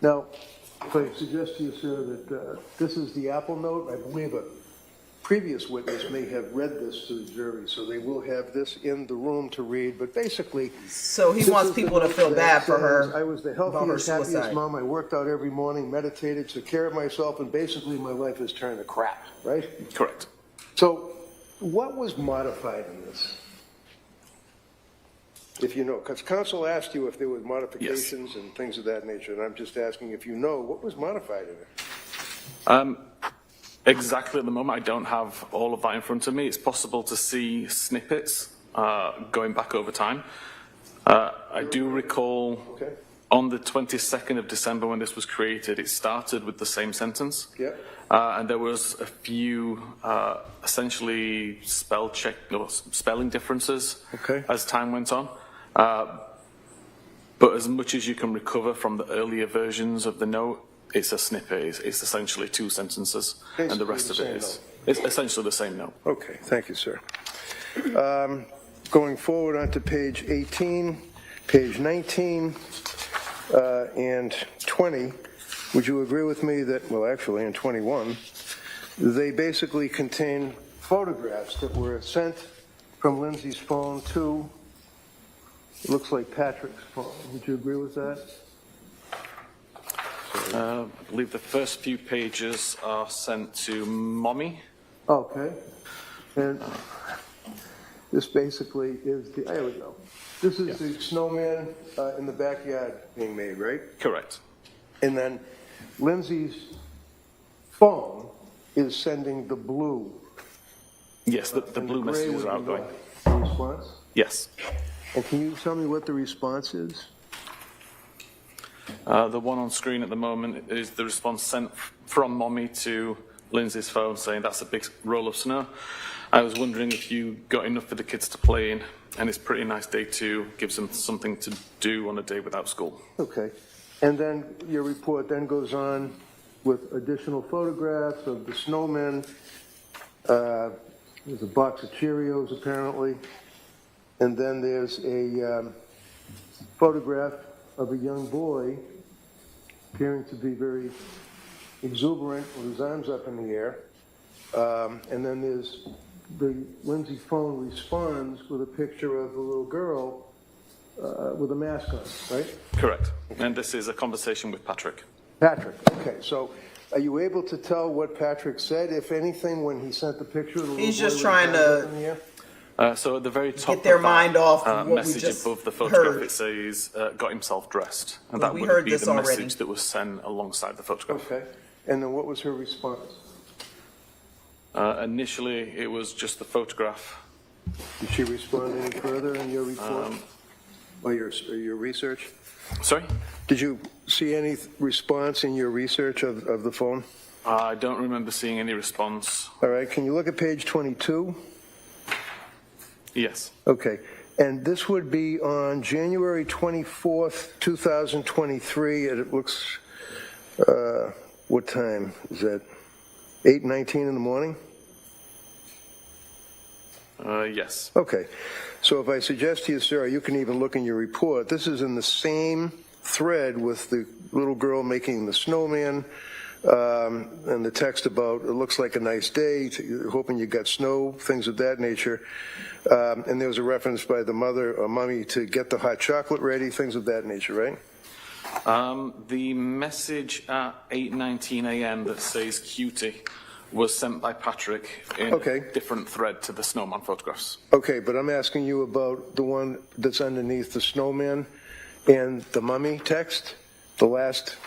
Now, if I suggest to you, sir, that this is the Apple Note, I believe a previous witness may have read this to the jury, so they will have this in the room to read. But basically, so he this wants is the people to note feel that bad for says, her. I was the about her healthiest, happiest suicide. mom. I worked out every morning, meditated, took care of myself, and basically my life has turned to crap, right? Correct. So what was modified in this? If you know, because counsel asked you if there were modifications and things of that nature, and I'm just asking if you know, what was modified in it? Exactly at the moment, I don't have all of that in front of me. It's possible to see snippets going back over time. I do recall on the 22nd of December when this was created, it started with the same sentence. Yep. And there was a few essentially spelling differences as time went on. But as much as you can recover from the earlier versions of the note, it's a snippet. It's essentially 2 sentences, and the rest of it is it's essentially the same note. Okay, thank you, sir. Going forward onto page 18, page 19, and 20, would you agree with me that, well, actually, in 21, they basically contain photographs that were sent from Lindsay's phone to, it looks like Patrick's phone. Would you agree with that? I believe the first few pages are sent to Mommy. Okay. And this basically is the, there we go. This is the snowman in the backyard being made, right? Correct. And then Lindsay's phone is sending the blue. Yes, the blue messages are outgoing. The response? Yes. And can you tell me what the response is? The one on screen at the moment is the response sent from Mommy to Lindsay's phone saying that's a big roll of snow. I was wondering if you got enough for the kids to play in, and it's a pretty nice day too. Gives them something to do on a day without school. Okay. And then your report then goes on with additional photographs of the snowmen. There's a box of Cheerios apparently. And then there's a photograph of a young boy appearing to be very exuberant with his arms up in the air. And then there's the Lindsay phone responds with a picture of a little girl with a mask on, right? Correct. And this is a conversation with Patrick. Patrick, okay. So are you able to tell what Patrick said, if anything, when he sent the picture of the little boy? He's just with trying his arms to up in the air? So at the very top get their of that, mind off what we message just above the photograph, heard. it says, got himself dressed. And Yeah, that we would heard be this the already. message that was sent alongside the photograph. Okay. And then what was her response? Initially, it was just the photograph. Did she respond any further in your report or your research? Sorry? Did you see any response in your research of the phone? I don't remember seeing any response. All right. Can you look at page 22? Yes. Okay. And this would be on January 24th, 2023, and it looks, what time is that? 8:19 in the morning? Yes. Okay. So if I suggest to you, sir, you can even look in your report, this is in the same thread with the little girl making the snowman, and the text about, it looks like a nice day, hoping you got snow, things of that nature. And there was a reference by the mother or mommy to get the hot chocolate ready, things of that nature, right? The message at 8:19 a.m. that says cutie was sent by Patrick in a different thread to the snowman photographs. Okay, but I'm asking you about the one that's underneath the snowman and the mummy text, the last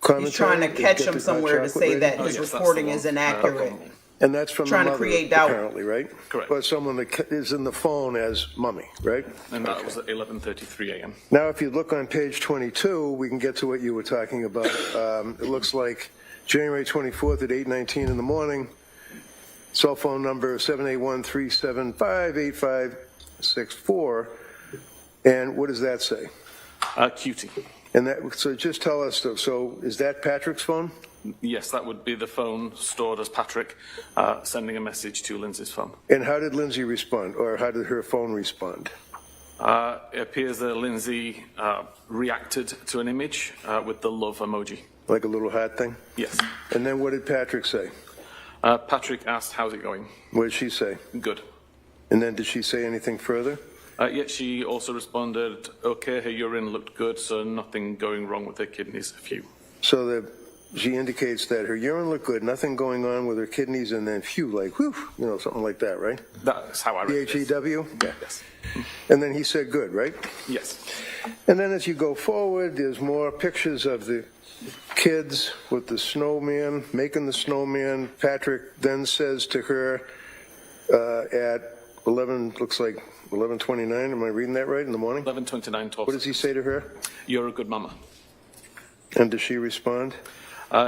commentary. He's trying to catch Get him the somewhere hot to say chocolate that ready? his reporting is inaccurate. And that's from Trying the to mother, create doubt. apparently, right? Correct. But someone that is in the phone as mummy, right? And that was at 11:33 a.m. Now, if you look on page 22, we can get to what you were talking about. It looks like January 24th at 8:19 in the morning, cell phone number 781-375-8564. And what does that say? Cutie. And that, so just tell us, so is that Patrick's phone? Yes, that would be the phone stored as Patrick sending a message to Lindsay's phone. And how did Lindsay respond, or how did her phone respond? It appears that Lindsay reacted to an image with the love emoji. Like a little heart thing? Yes. And then what did Patrick say? Patrick asked, how's it going? What did she say? Good. And then did she say anything further? Yet she also responded, okay, her urine looked good, so nothing going wrong with her kidneys, a few. So she indicates that her urine looked good, nothing going on with her kidneys, and then phew, like whew, something like that, right? That's how I read it. P-H-E-W? Yeah. Yes. And then he said good, right? Yes. And then as you go forward, there's more pictures of the kids with the snowman, making the snowman. Patrick then says to her at 11, looks like 11:29, am I reading that right, in the morning? 11:29 What does he say to her? You're a good mama. And does she respond?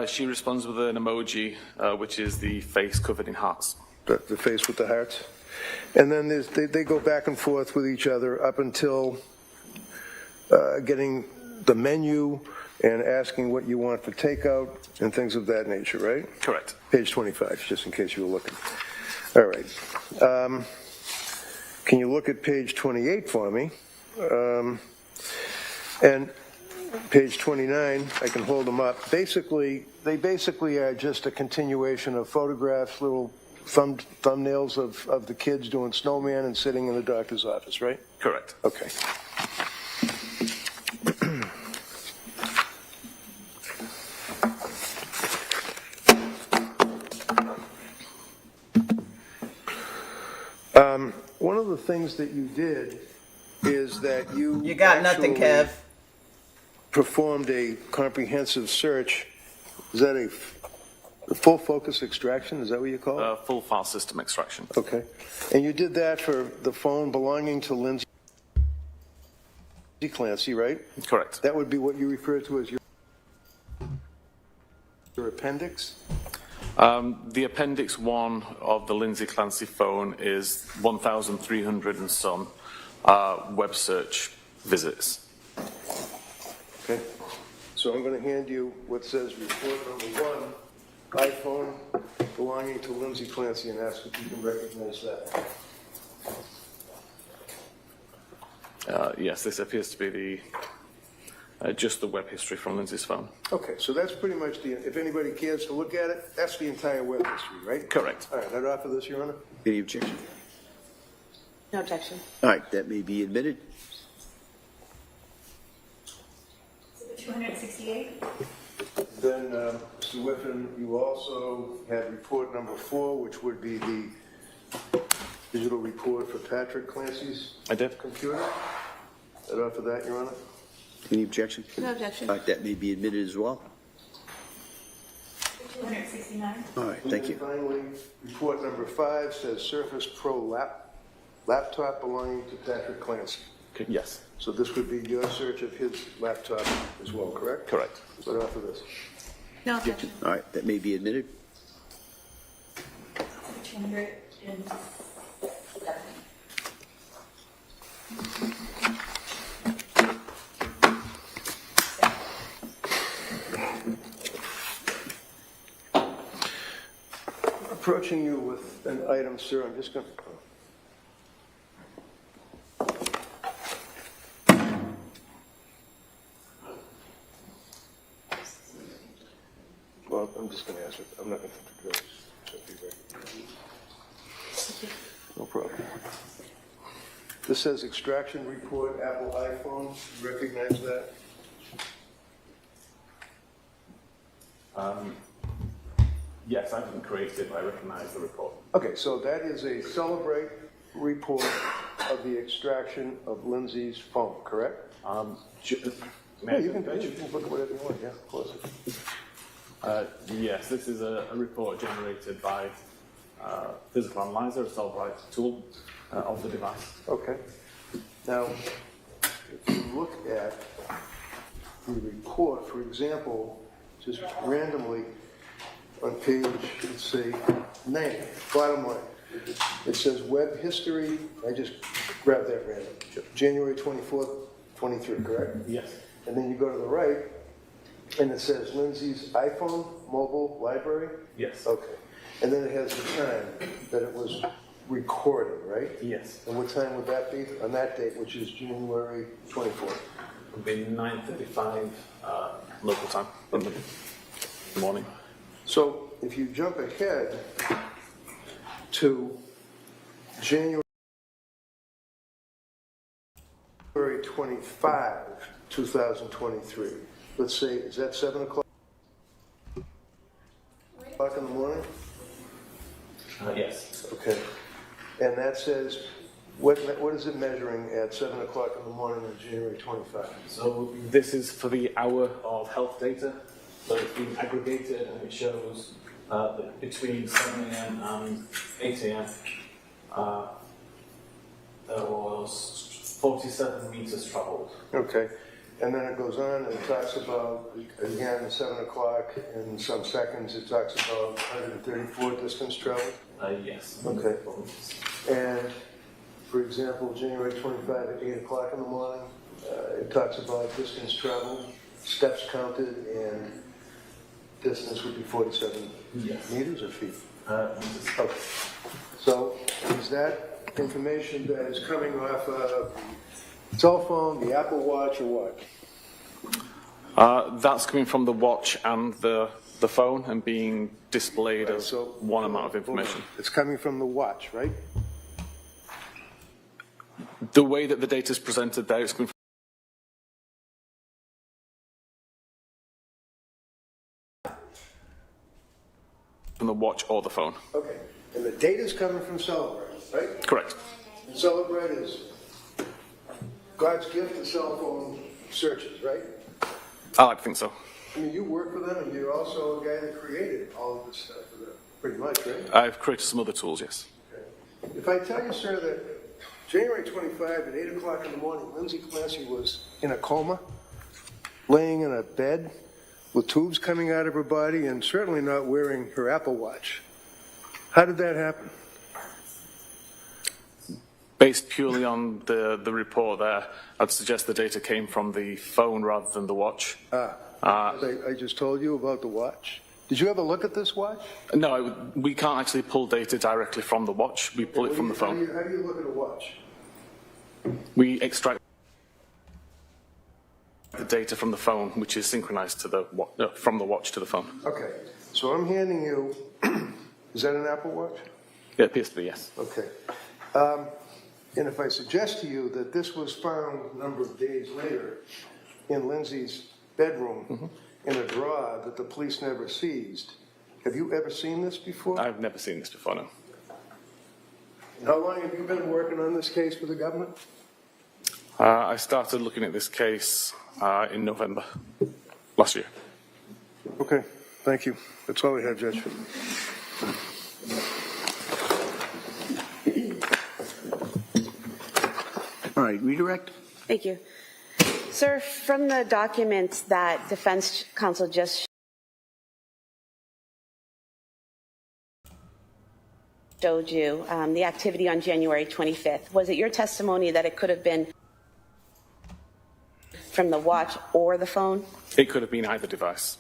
She responds with an emoji, which is the face covered in hearts. The face with the hearts? And then they go back and forth with each other up until getting the menu and asking what you want for takeout and things of that nature, right? Correct. Page 25, just in case you were looking. All right. Can you look at page 28 for me? And page 29, I can hold them up. They basically are just a continuation of photographs, little thumbnails of the kids doing snowman and sitting in the doctor's office, right? Correct. Okay. One of the things that you did is that you got nothing, Kev. performed a comprehensive search. Is that a full focus extraction? Is that what you call it? Full file system extraction. Okay. And you did that for the phone belonging to Lindsay Clancy, right? Correct. That would be what you refer to as your appendix? The appendix 1 of the Lindsay Clancy phone is 1,300 and some web search visits. Okay. So I'm going to hand you what says report number 1, iPhone belonging to Lindsay Clancy, and ask if you can recognize that. Yes, this appears to be the just the web history from Lindsay's phone. Okay, so that's pretty much if anybody cares to look at it, that's the entire web history, right? Correct. All right, I'd offer this, Your Honor. Any objection? No objection. All right, that may be admitted. 268. Then, Mr. Whiffen, you also had report number 4, which would be the digital report for Patrick Clancy's I did. computer. I'd offer that, Your Honor. Any objection? No objection. All right, that may be admitted as well. 269. All right, thank you. And finally, report number 5 says Surface Pro laptop belonging to Patrick Clancy. Yes. So this would be your search of his laptop as well, correct? Correct. I'd offer this. No objection. All right, that may be admitted. 207. Approaching you with an item, sir, I'm just going to... Well, I'm just going to ask it. I'm not going to do it. No problem. This says extraction report, Apple iPhone. You recognize that? Yes, I didn't create it, but I recognize the report. Okay, so that is a Celebrate report of the extraction of Lindsay's phone, correct? May I Yeah, you can take look at whatever you want, yeah, of course. Yes, this is a report generated by Physical Analyzer, a Celebrite tool of the device. Okay. Now, if you look at the report, for example, just randomly on page, let's say, 9, bottom line, it says web history. I just grabbed that random. January 24th, 23, correct? Yes. And then you go to the right, and it says Lindsay's iPhone mobile library? Yes. Okay. And then it has the time that it was recorded, right? Yes. And what time would that be on that date, which is January 24th? It would be 9:35 local time in the morning. So if you jump ahead to January 25, 2023, let's say, is that 7 o'clock in the morning? Yes. Okay. And that says, what is it measuring at 7 o'clock in the morning on January 25? So this is for the hour of health data. So it's been aggregated and it shows that between 7 a.m. and 8 a.m. There was 47 meters traveled. Okay. And then it goes on and it talks about, again, 7 o'clock in some seconds, it talks about 134 distance traveled. Yes. Okay. And, for example, January 25 at 8 o'clock in the morning, it talks about distance traveled, steps counted, and distance would be 47 meters or feet. Meters. Okay. So is that information that is coming off of the cell phone, the Apple Watch, or what? That's coming from the watch and the phone and being displayed as So one amount of information. It's coming from the watch, right? The way that the data is presented there, it's coming from the watch or the phone. Okay. And the data's coming from Celebrate, right? Correct. And Celebrate is God's gift to cell phone searches, right? I like to think so. I mean, you work for them, and you're also a guy that created all of this stuff for them, pretty much, right? I've created some other tools, yes. Okay. If I tell you, sir, that January 25 at 8 o'clock in the morning, Lindsay Clancy was in a coma, laying in a bed with tubes coming out of her body, and certainly not wearing her Apple Watch. How did that happen? Based purely on the report there, I'd suggest the data came from the phone rather than the watch. As I just told you about the watch. Did you ever look at this watch? No, we can't actually pull data directly from the watch. We pull it from the phone. How do you look at a watch? We extract the data from the phone, which is synchronized to from the watch to the phone. Okay, so I'm handing you, is that an Apple Watch? It appears to be, yes. Okay. And if I suggest to you that this was found a number of days later in Lindsay's bedroom in a drawer that the police never seized, have you ever seen this before? I've never seen this before, no. How long have you been working on this case for the government? I started looking at this case in November last year. Okay, thank you. That's all we have, Judge. All right, redirect. Thank you. Sir, from the documents that defense counsel just showed you, the activity on January 25th, was it your testimony that it could have been from the watch or the phone? It could have been either device.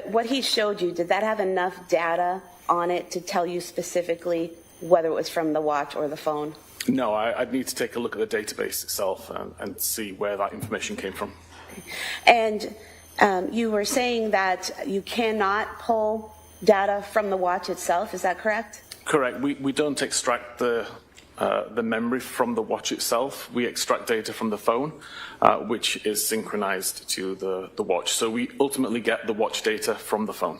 What he showed you, did that have enough data on it to tell you specifically whether it was from the watch or the phone? No, I'd need to take a look at the database itself and see where that information came from. And you were saying that you cannot pull data from the watch itself, is that correct? Correct. We don't extract the memory from the watch itself. We extract data from the phone, which is synchronized to the watch. So we ultimately get the watch data from the phone.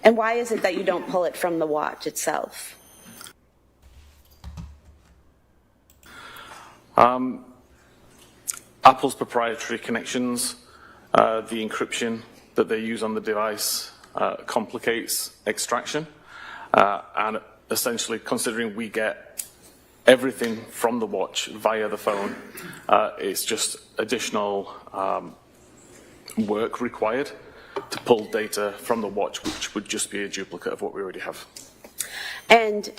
And why is it that you don't pull it from the watch itself? Apple's proprietary connections, the encryption that they use on the device complicates extraction. And essentially, considering we get everything from the watch via the phone, it's just additional work required to pull data from the watch, which would just be a duplicate of what we already have. And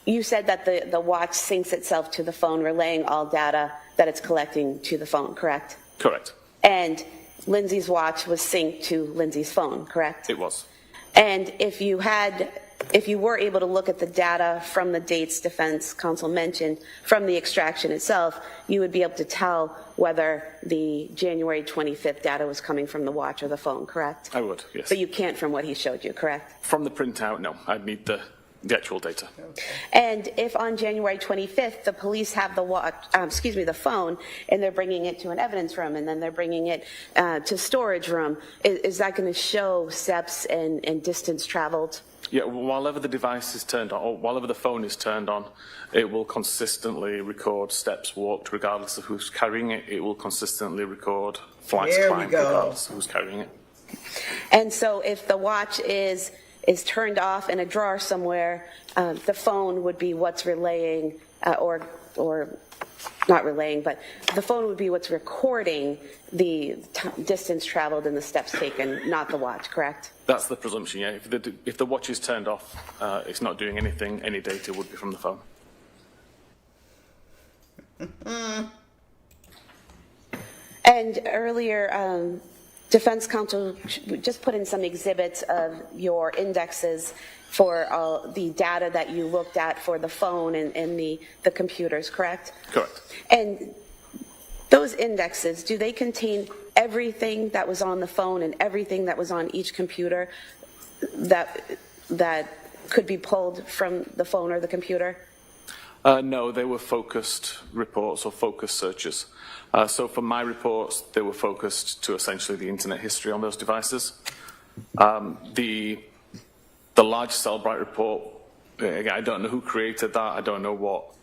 you said that the watch syncs itself to the phone, relaying all data that it's collecting to the phone, correct? Correct. And Lindsay's watch was synced to Lindsay's phone, correct? It was. And if you were able to look at the data from the dates defense counsel mentioned from the extraction itself, you would be able to tell whether the January 25th data was coming from the watch or the phone, correct? I would, yes. But you can't from what he showed you, correct? From the printout, no. I'd need the actual data. And if on January 25th the police have the phone, and they're bringing it to an evidence room, and then they're bringing it to storage room, is that going to show steps and distance traveled? Yeah, whenever the device is turned on, or whenever the phone is turned on, it will consistently record steps walked regardless of who's carrying it. It will consistently record flights climbed regardless of who's carrying it. And so if the watch is turned off in a drawer somewhere, the phone would be what's relaying or not relaying, but the phone would be what's recording the distance traveled and the steps taken, not the watch, correct? That's the presumption, yeah. If the watch is turned off, it's not doing anything, any data would be from the phone. And earlier, defense counsel just put in some exhibits of your indexes for the data that you looked at for the phone and the computers, correct? Correct. And those indexes, do they contain everything that was on the phone and everything that was on each computer that could be pulled from the phone or the computer? No, they were focused reports or focused searches. So for my reports, they were focused to essentially the internet history on those devices. The large Cellbrite report, again, I don't know who created that. I don't know what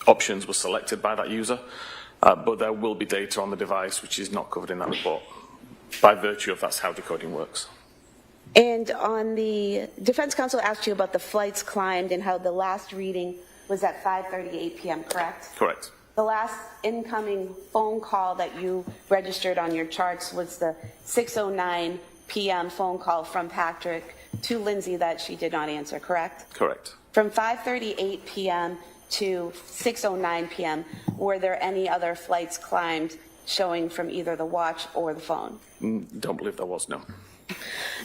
options were selected by that user, but there will be data on the device which is not covered in that report by virtue of that's how decoding works. And on the defense counsel asked you about the flights climbed and how the last reading was at 5:38 p.m., correct? Correct. The last incoming phone call that you registered on your charts was the 6:09 p.m. phone call from Patrick to Lindsay that she did not answer, correct? Correct. From 5:38 p.m. to 6:09 p.m., were there any other flights climbed showing from either the watch or the phone? Don't believe there was, no.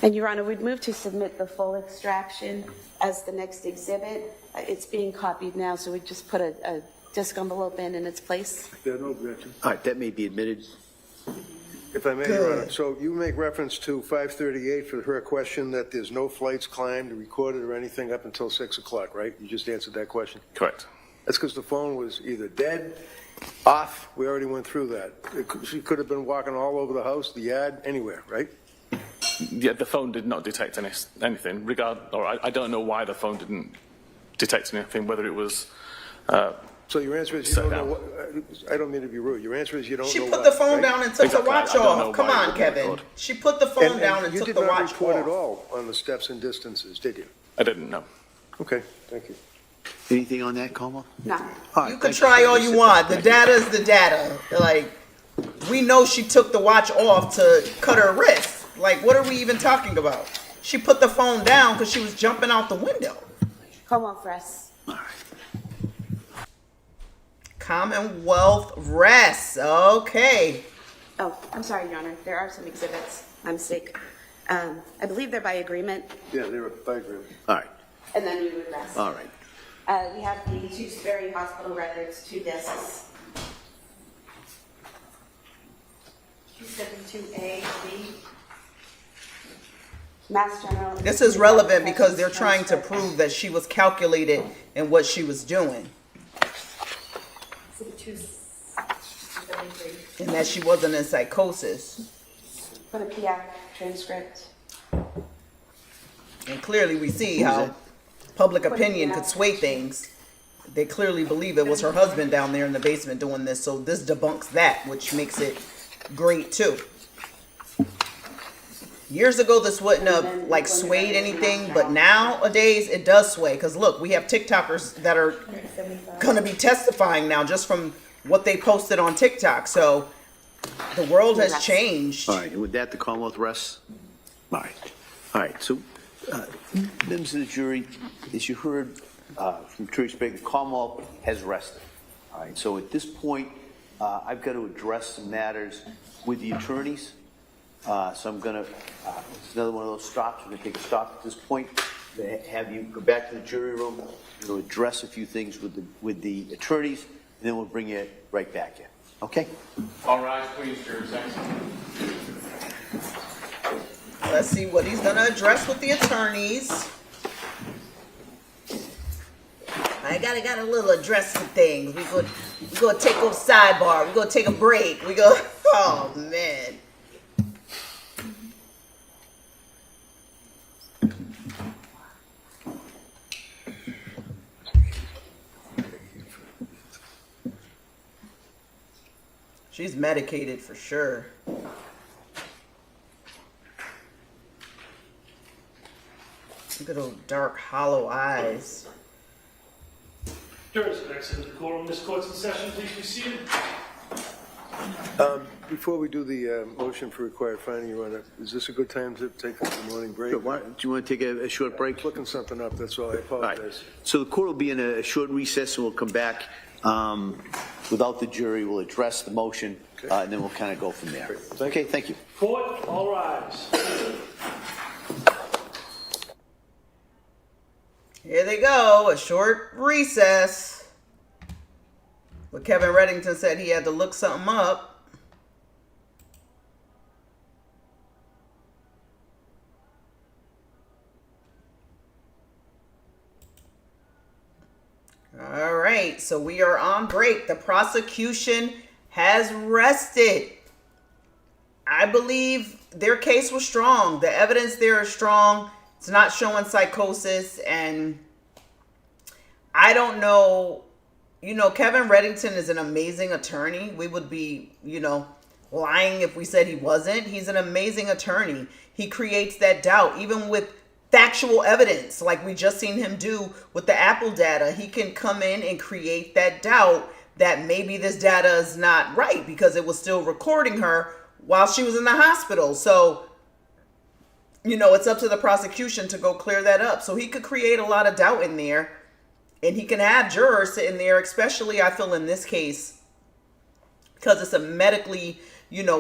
And Your Honor, we'd move to submit the full extraction as the next exhibit. It's being copied now, so we just put a disc envelope in its place. Yeah, no objection. All right, that may be admitted. If I may, Your Honor, so you make reference to 5:38 for her question that there's no flights climbed, recorded, or anything up until 6 o'clock, right? You just answered that question. Correct. That's because the phone was either dead, off, we already went through that. She could have been walking all over the house, the yard, anywhere, right? Yeah, the phone did not detect anything. I don't know why the phone didn't detect anything, whether it was... So your answer is you don't know what, I don't mean to be rude. Your answer is you don't know She what, put the phone right? down and took Exactly. the watch I don't know off. Come why it on, wouldn't Kevin. record. She put the phone down and you took did the not watch report at off. all on the steps and distances, did you? I didn't know. Okay, thank you. Anything on that, Como? No. All right, You can thank try all you Sit want. back. The data is the data. Like, we know she took the watch off to cut her wrist. Like, what are we even talking about? She put the phone down because she was jumping out the window. Commonwealth rests. All right. Commonwealth rests. Okay. Oh, I'm sorry, Your Honor. There are some exhibits. I'm sick. I believe they're by agreement, Yeah, they were by agreement. All right. and then we would rest. All right. We have the 2 Duxbury hospital records, 2 discs. 272A, B. Mass General. This is relevant because they're trying to prove that she was calculated in what she was doing and that she wasn't in psychosis. Put a PIAC transcript. And clearly we see how public opinion could sway things. They clearly believe it was her husband down there in the basement doing this, so this debunks that, which makes it great too. Years ago, this wouldn't have like swayed anything, but nowadays it does sway. Because look, we have TikTokers that are going to be testifying now just from what they posted on TikTok. So the world has changed. All right, and with that, the Commonwealth rests? All right. All right, so, members of the jury, as you heard from Testifies, the Commonwealth has rested. All right, so at this point, I've got to address some matters with the attorneys. So I'm going to, it's another one of those stops. We're going to take a stop at this point. Have you go back to the jury room. We're going to address a few things with the attorneys, and then we'll bring you right back in. Okay? All rise, please, jurors. Let's see what he's going to address with the attorneys. I got a little address some things. We go take a sidebar. We go take a break. We go. Oh man. She's medicated for sure. Look at those dark, hollow eyes. Jurors have exited the courtroom. This court's in session. Please be seated. Before we do the motion for required finding, Your Honor, is this a good time to take a morning break? Do you want to take a short break? Looking something up, that's all. I All right. apologize. So the court will be in a short recess, and we'll come back without the jury. We'll address the motion, and then we'll kind of go from there. Okay, thank you. Court, all rise. Here they go, a short recess. But Kevin Reddington said he had to look something up. All right, so we are on break. The prosecution has rested. I believe their case was strong. The evidence there is strong. It's not showing psychosis, and I don't know. You know, Kevin Reddington is an amazing attorney. We would be, lying if we said he wasn't. He's an amazing attorney. He creates that doubt, even with factual evidence, like we just seen him do with the Apple data. He can come in and create that doubt that maybe this data is not right because it was still recording her while she was in the hospital. So, it's up to the prosecution to go clear that up. So he could create a lot of doubt in there, and he can have jurors sitting there, especially I feel in this case, because it's a medically,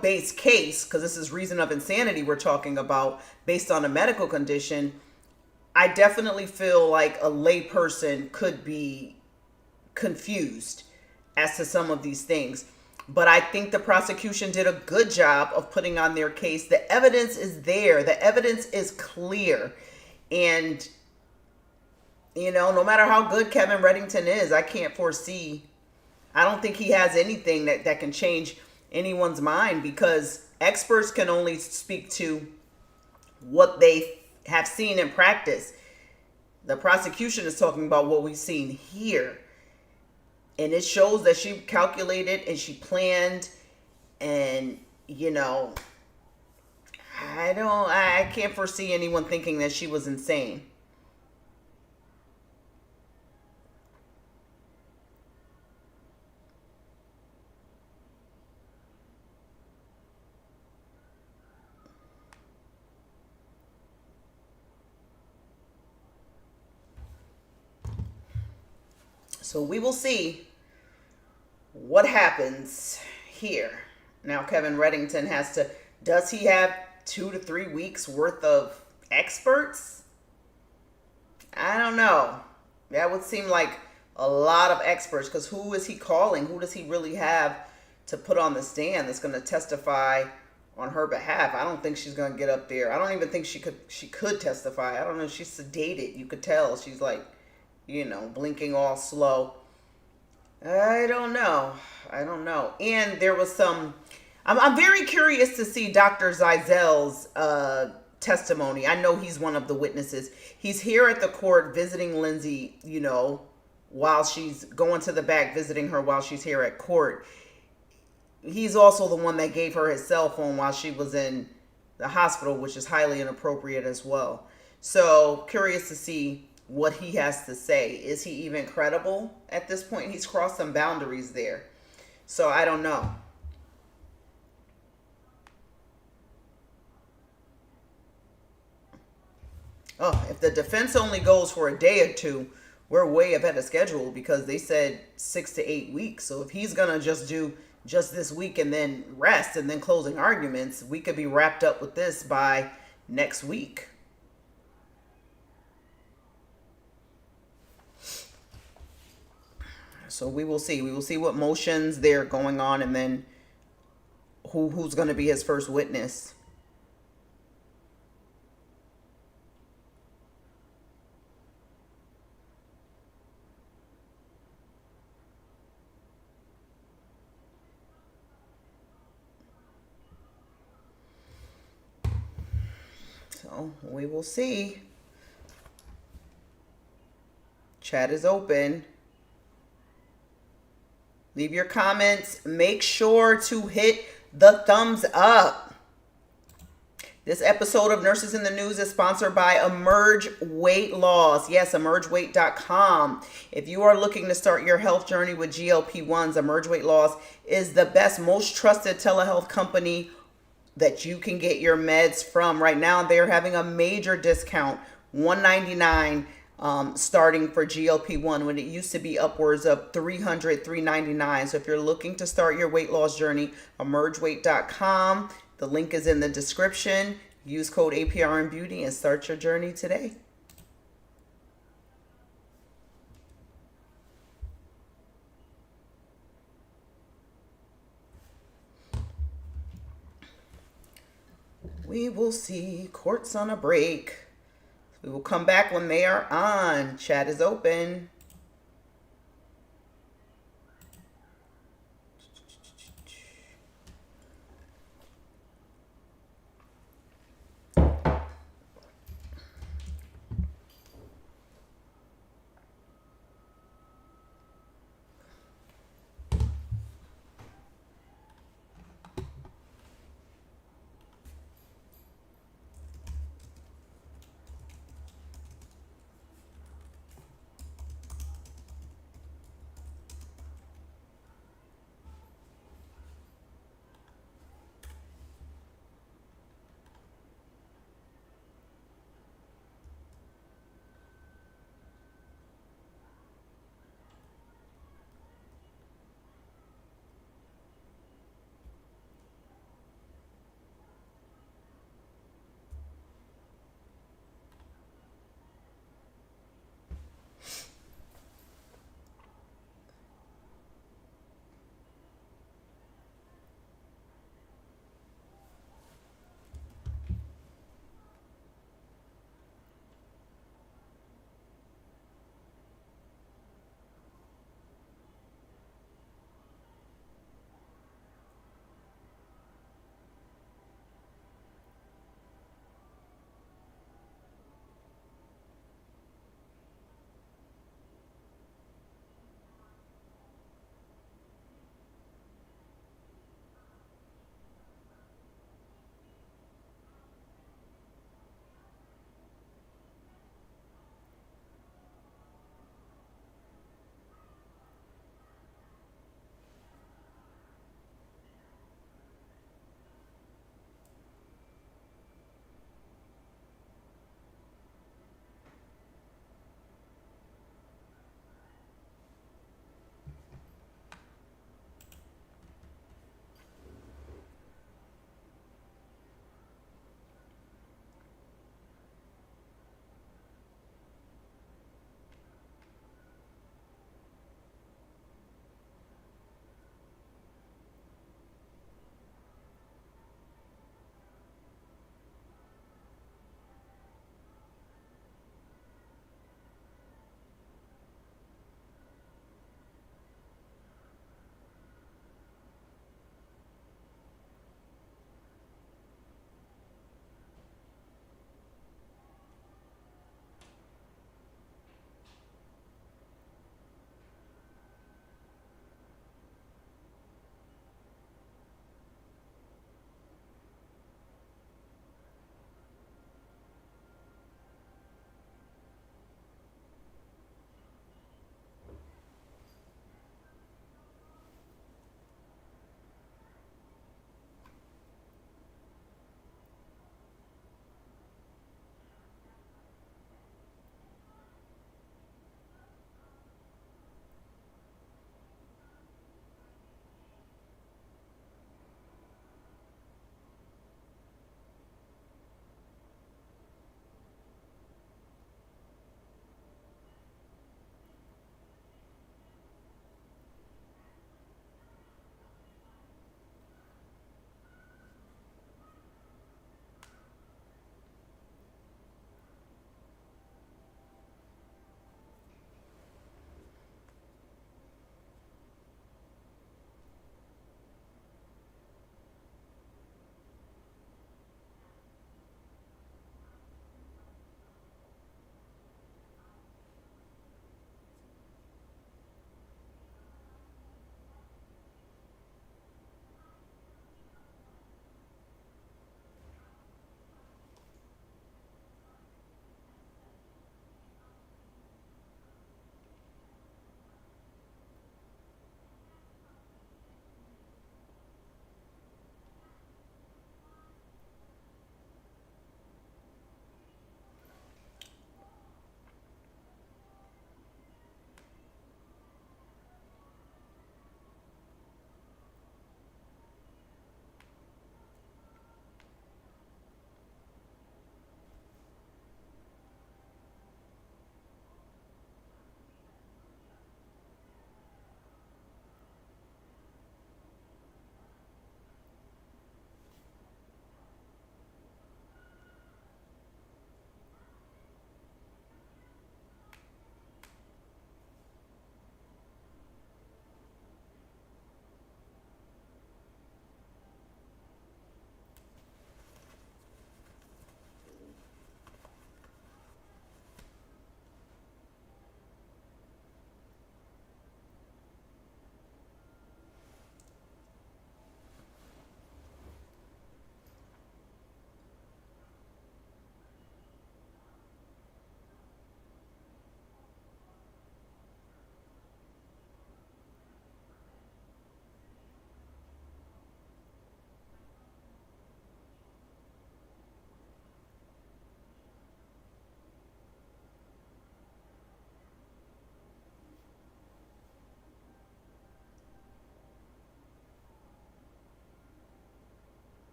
based case, because this is reason of insanity we're talking about based on a medical condition. I definitely feel like a lay person could be confused as to some of these things. But I think the prosecution did a good job of putting on their case. The evidence is there. The evidence is clear. And, no matter how good Kevin Reddington is, I don't think he has anything that can change anyone's mind, because experts can only speak to what they have seen in practice. The prosecution is talking about what we've seen here. And it shows that she calculated and she planned, and, I can't foresee anyone thinking that she was insane. So we will see what happens here. Now, Kevin Reddington does he have 2 to 3 weeks worth of experts? I don't know. That would seem like a lot of experts, because who is he calling? Who does he really have to put on the stand that's going to testify on her behalf? I don't think she's going to get up there. I don't even think she could testify. I don't know. She's sedated. You could tell. She's like, blinking all slow. I don't know. And there was I'm very curious to see Dr. Zeisel's testimony. I know he's one of the witnesses. He's here at the court visiting Lindsay, while she's going to the back, visiting her while she's here at court. He's also the one that gave her his cell phone while she was in the hospital, which is highly inappropriate as well. So curious to see what he has to say. Is he even credible at this point? He's crossed some boundaries there. So I don't know. Oh, if the defense only goes for a day or two, we're way ahead of schedule, because they said 6 to 8 weeks. So if he's going to just do just this week and then rest and then closing arguments, we could be wrapped up with this by next week. So we will see. We will see what motions they're going on, and then who's going to be his first witness. So we will see. Chat is open. Leave your comments. Make sure to hit the thumbs up. This episode of Nurses in the News is sponsored by Emerge Weight Loss. Yes, emergeweight.com. If you are looking to start your health journey with GLP-1s, Emerge Weight Loss is the best, most trusted telehealth company that you can get your meds from. Right now, they're having a major discount, $199 starting for GLP-1 when it used to be upwards of $300, $399. So if you're looking to start your weight loss journey, emergeweight.com. The link is in the description. Use code AprnBeauty and start your journey today. We will see. Court's on a break. We will come back when they are on. Chat is open.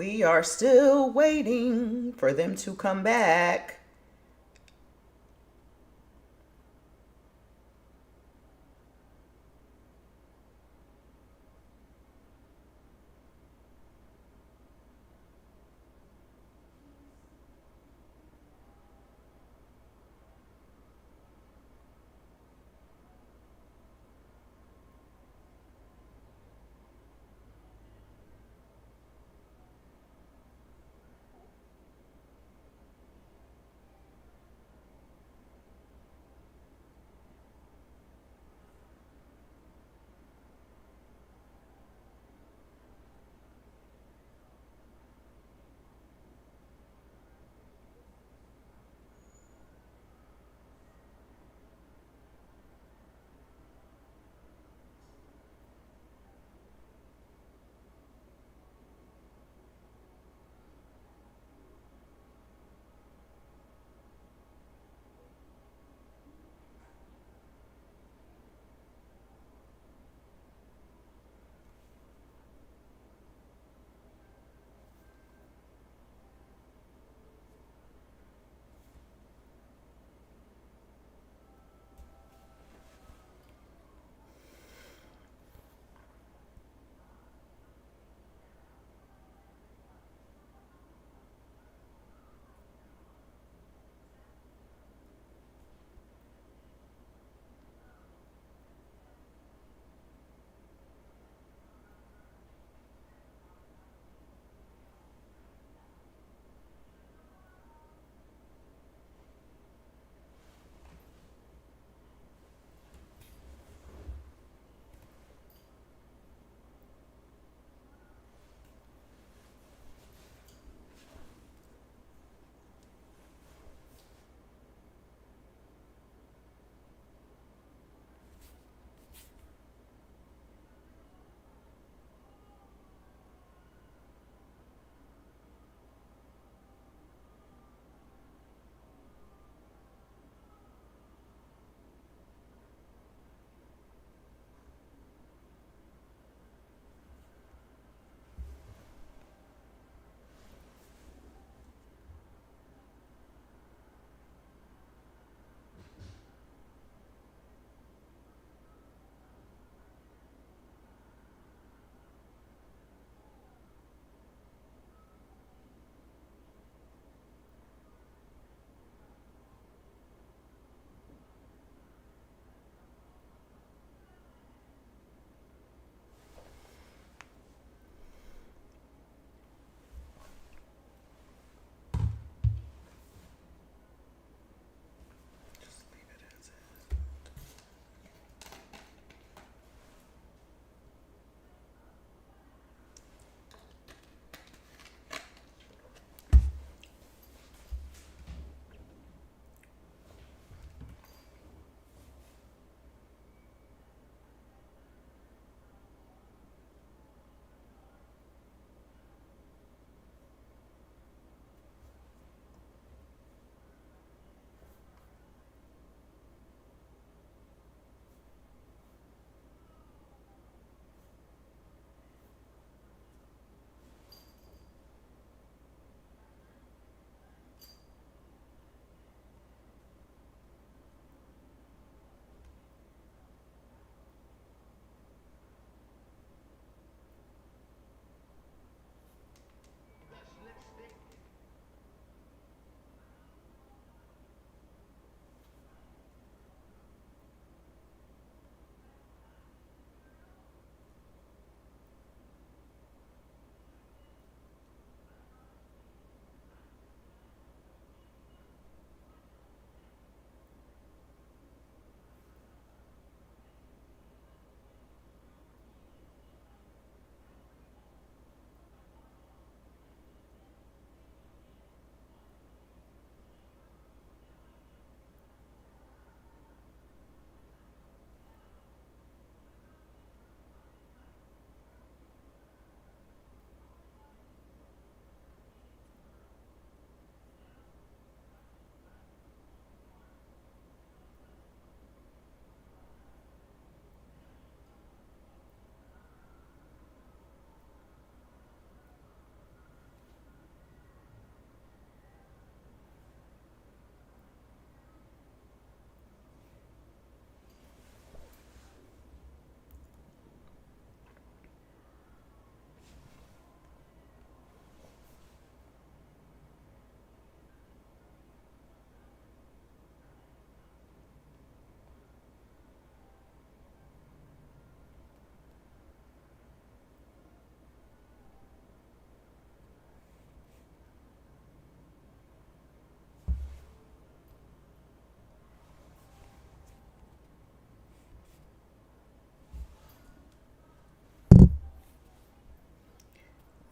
We are still waiting for them to come back.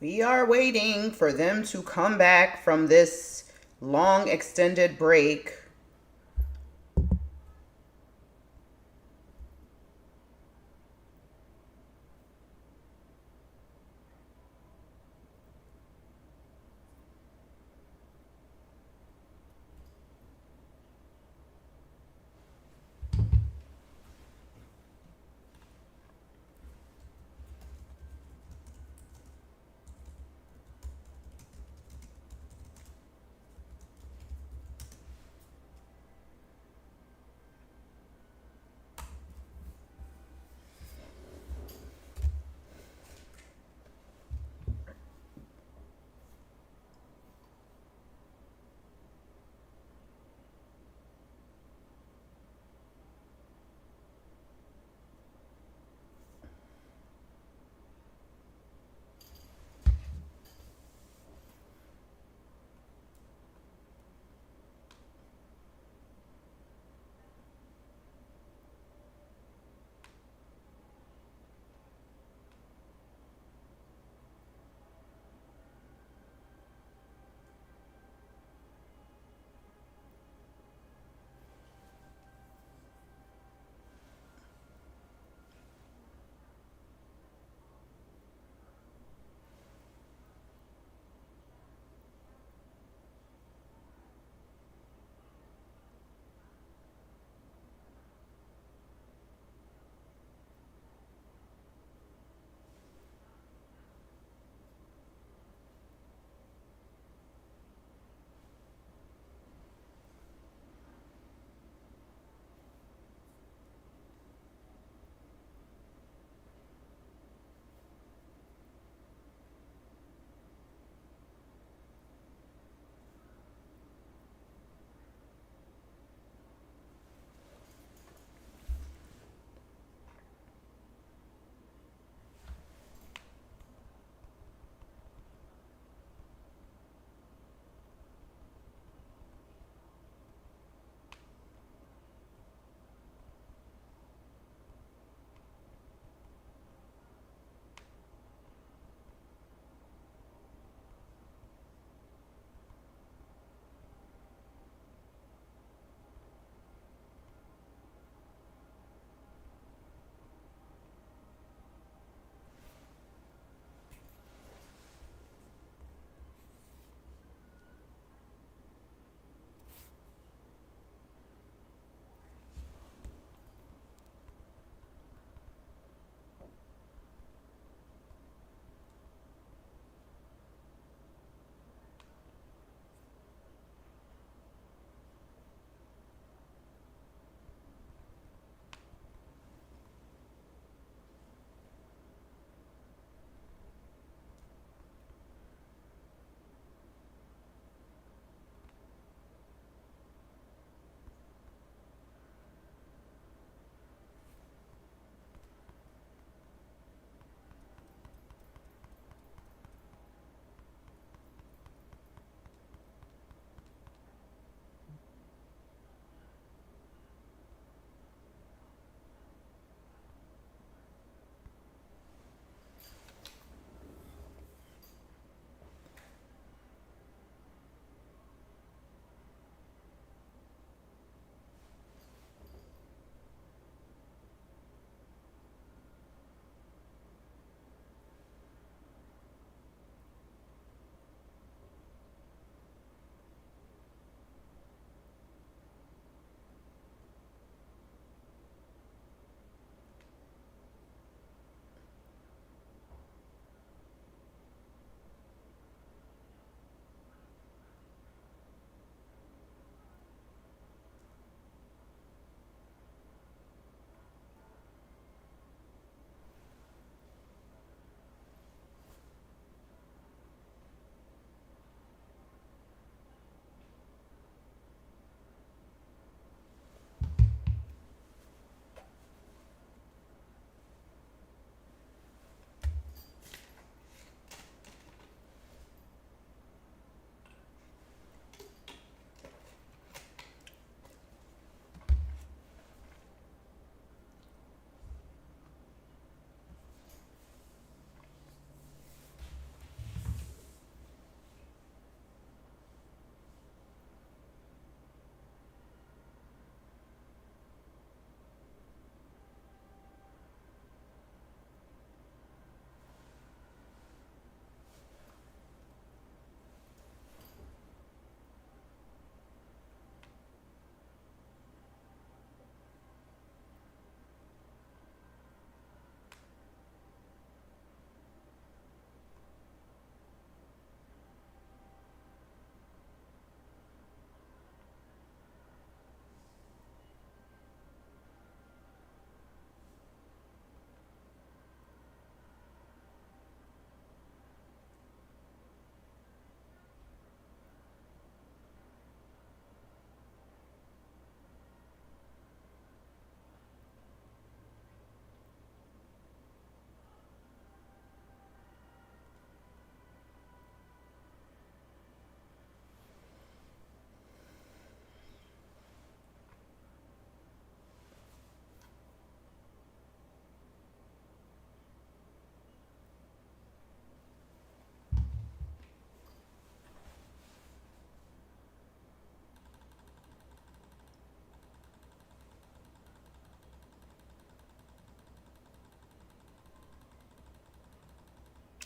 We are waiting for them to come back from this long extended break.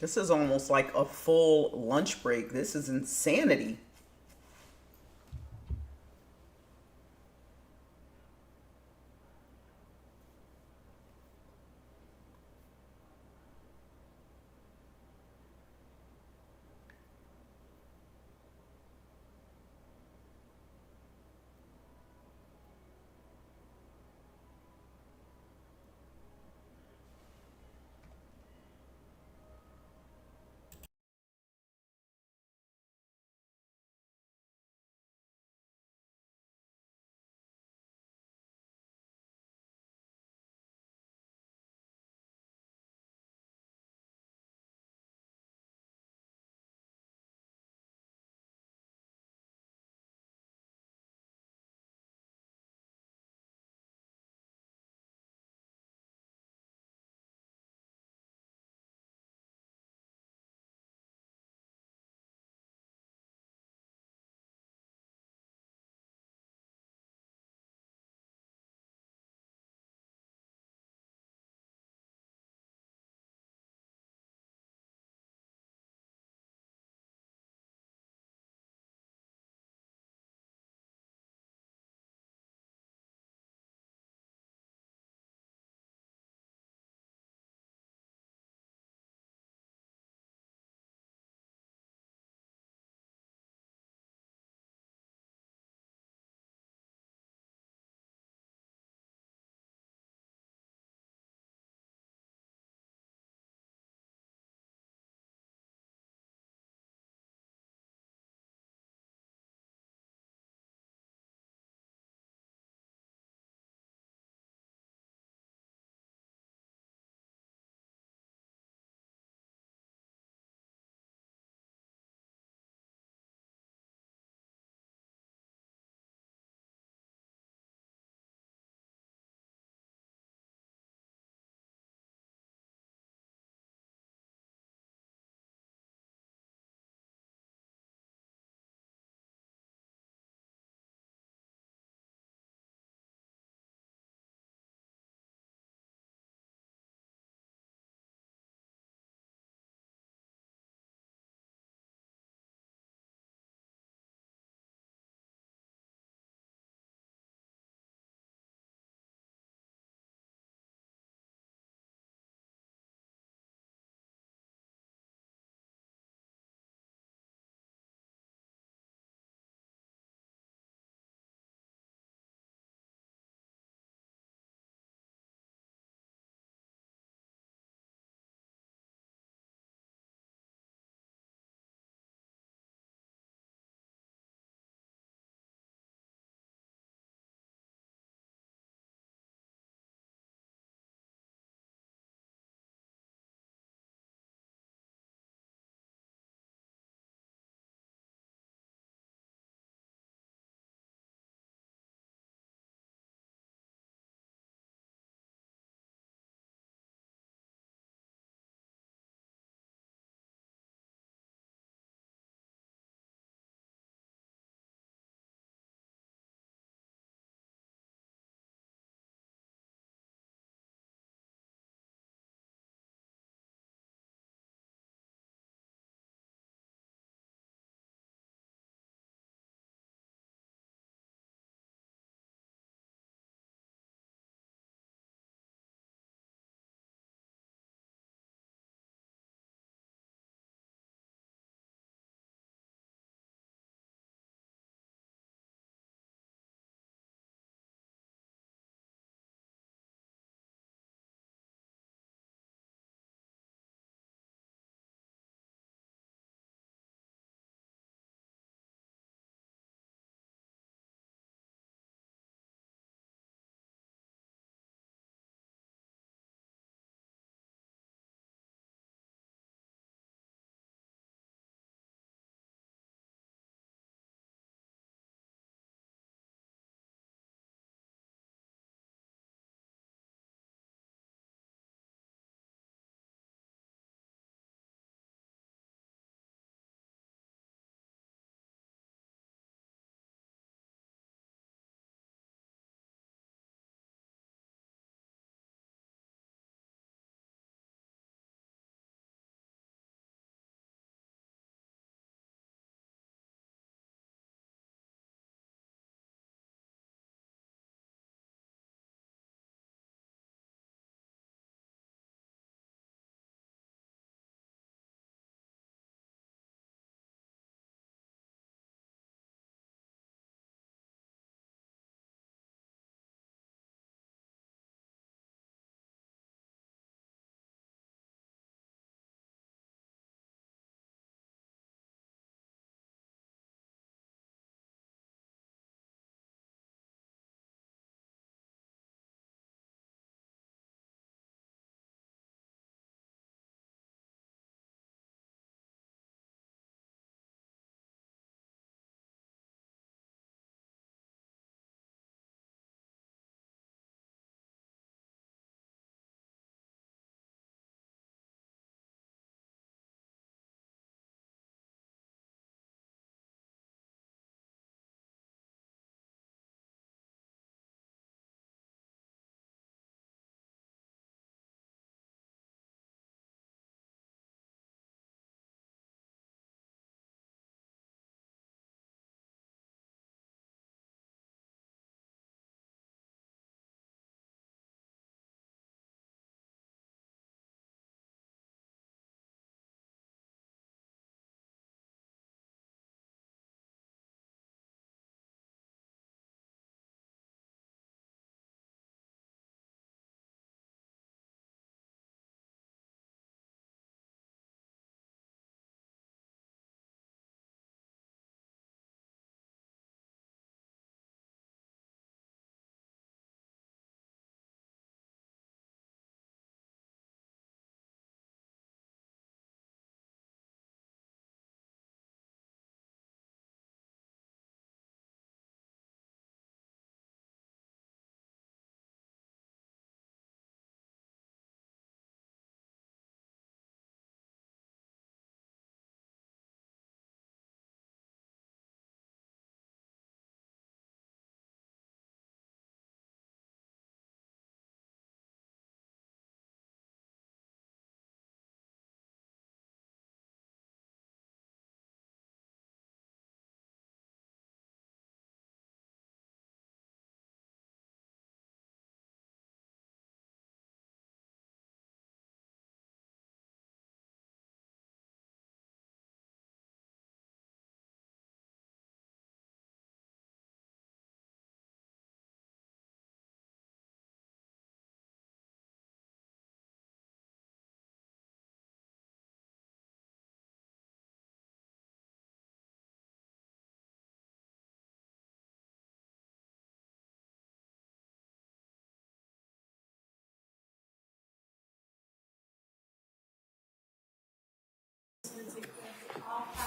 This is almost like a full lunch break. This is insanity.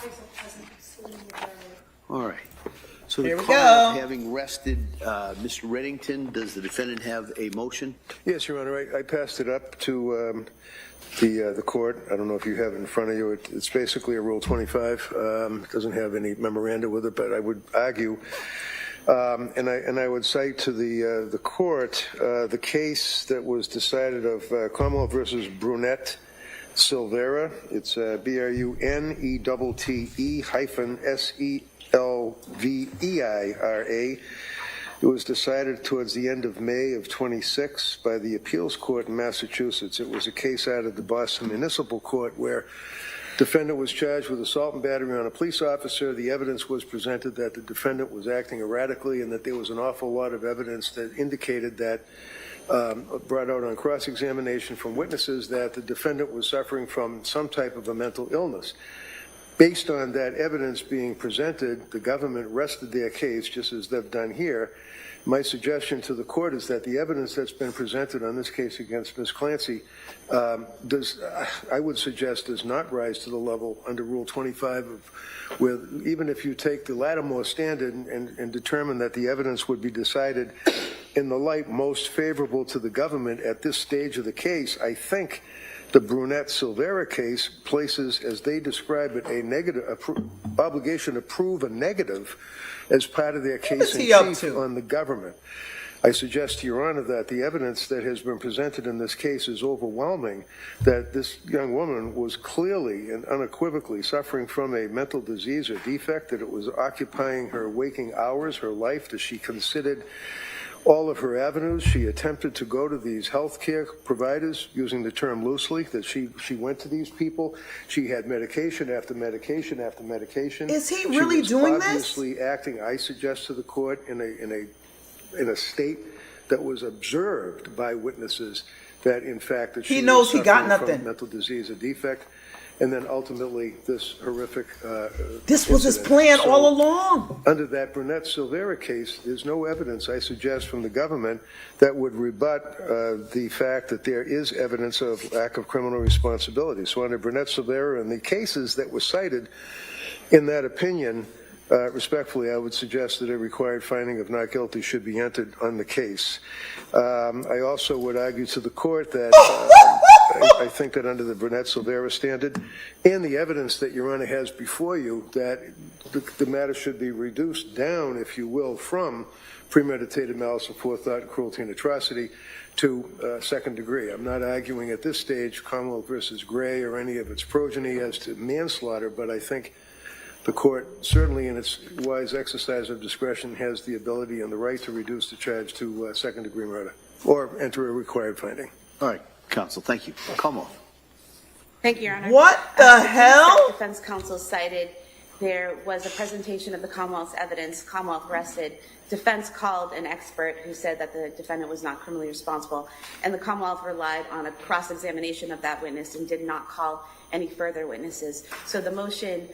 parties are present excluding the jury. All right. So Here the we Commonwealth go. having rested Mr. Reddington, does the defendant have a motion? Yes, Your Honor, I passed it up to the court. I don't know if you have it in front of you. It's basically a Rule 25. It doesn't have any memoranda with it, but I would argue, and I would cite to the court the case that was decided of Commonwealth versus Brunette Silvera. It's BRUNETTE-SELVEIRA. It was decided towards the end of May of 26 by the appeals court in Massachusetts. It was a case out of the Boston Municipal Court where defendant was charged with assault and battery on a police officer. The evidence was presented that the defendant was acting erratically and that there was an awful lot of evidence that indicated that, brought out on cross-examination from witnesses, that the defendant was suffering from some type of a mental illness. Based on that evidence being presented, the government rested their case, just as they've done here. My suggestion to the court is that the evidence that's been presented on this case against Ms. Clancy I would suggest does not rise to the level under Rule 25 of where, even if you take the Lattimore standard and determine that the evidence would be decided in the light most favorable to the government at this stage of the case, I think the Brunette Silvera case places, as they describe it, a negative obligation to prove a negative as part of their case in chief on the government. I suggest to Your Honor that the evidence that has been presented in this case is overwhelming, that this young woman was clearly and unequivocally suffering from a mental disease or defect, that it was occupying her waking hours, her life, that she considered all of her avenues. She attempted to go to these health care providers, using the term loosely, that she went to these people. She had medication after medication after medication. Is he really doing this? She was obviously acting, I suggest to the court, in a state that was observed by witnesses that, in fact, that she knows was he got suffering nothing. from mental disease or defect. And then ultimately this horrific This was his incident. plan So, all along. Under that Brunette Silvera case, there's no evidence, I suggest, from the government that would rebut the fact that there is evidence of lack of criminal responsibility. So under Brunette Silvera and the cases that were cited in that opinion, respectfully, I would suggest that a required finding of not guilty should be entered on the case. I also would argue to the court that I think that under the Brunette Silvera standard and the evidence that Your Honor has before you, that the matter should be reduced down, if you will, from premeditated malice and forethought and cruelty and atrocity to second degree. I'm not arguing at this stage Commonwealth versus Gray or any of its progeny as to manslaughter, but I think the court, certainly in its wise exercise of discretion, has the ability and the right to reduce the charge to second-degree murder or enter a required finding. All right, counsel, thank you. Commonwealth. Thank you, Your Honor. What the hell? Defense counsel cited there was a presentation of the Commonwealth's evidence. Commonwealth rested. Defense called an expert who said that the defendant was not criminally responsible, and the Commonwealth relied on a cross-examination of that witness and did not call any further witnesses. So the motion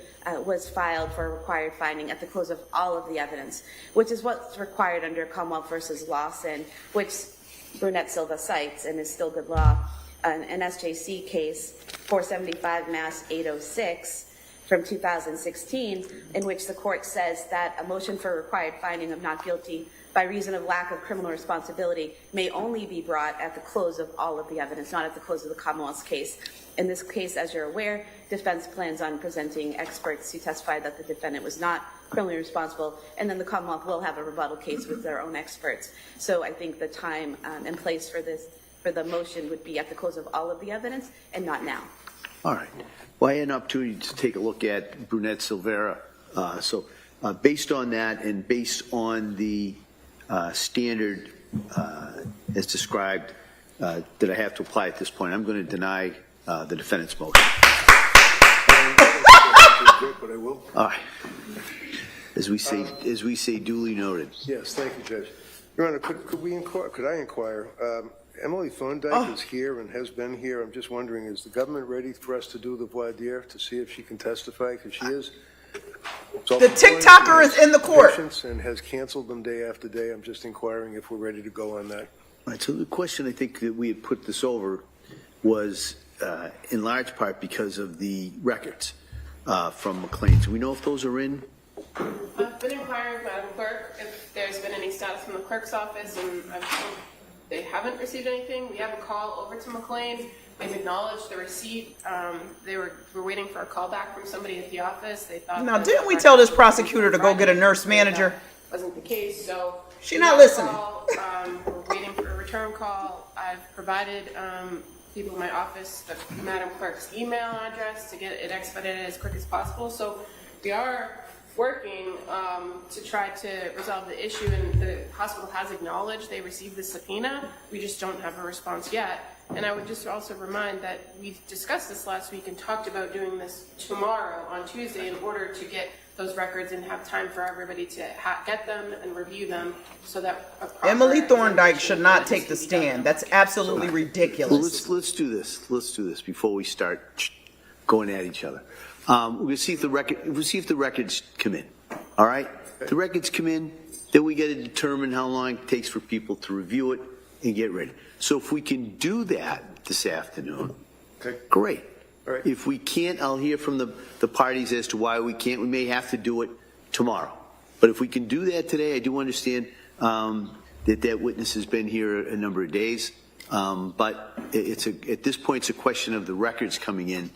was filed for a required finding at the close of all of the evidence, which is what's required under Commonwealth versus Dawson, which Brunette Silva cites and is still good law. An SJC case, 475 Mass 806 from 2016, in which the court says that a motion for a required finding of not guilty by reason of lack of criminal responsibility may only be brought at the close of all of the evidence, not at the close of the Commonwealth's case. In this case, as you're aware, defense plans on presenting experts who testified that the defendant was not criminally responsible, and then the Commonwealth will have a rebuttal case with their own experts. So I think the time and place for the motion would be at the close of all of the evidence and not now. All right. Well, I had an opportunity to take a look at Brunette Silvera. So based on that and based on the standard as described that I have to apply at this point, I'm going to deny the defendant's motion. But I will. All right. As we say, duly noted. Yes, thank you, Judge. Your Honor, could I inquire? Emily Thorndike is here and has been here. I'm just wondering, is the government ready for us to do the voir dire to see if she can testify? Because she is. The TikToker is in the court. And has canceled them day after day. I'm just inquiring if we're ready to go on that. All right. So the question I think that we had put this over was in large part because of the records. from McLean's. Do we know if those are in? I've been inquiring with Madam Clerk if there's been any status from the clerk's office, and I've told they haven't received anything. We have a call over to McLean. They've acknowledged the receipt. They were waiting for a call back from somebody at the office. They thought. Now, didn't we tell this prosecutor to go get a nurse manager? That wasn't the case, so. She not listening. We're waiting for a return call. I've provided people in my office the Madam Clerk's email address to get it expedited as quick as possible. So we are working to try to resolve the issue, and the hospital has acknowledged they received the subpoena. We just don't have a response yet. And I would just also remind that we discussed this last week and talked about doing this tomorrow on Tuesday in order to get those records and have time for everybody to get them and review them so that a proper Emily Thorndike should not examination take the can be done. stand. That's absolutely ridiculous. Well, let's do this. Let's do this before we start going at each other. We'll see if the records come in. All right? If the records come in, then we got to determine how long it takes for people to review it and get ready. So if we can do that this afternoon, Okay. great. All right. If we can't, I'll hear from the parties as to why we can't. We may have to do it tomorrow. But if we can do that today, I do understand that witness has been here a number of days. But at this point, it's a question of the records coming in,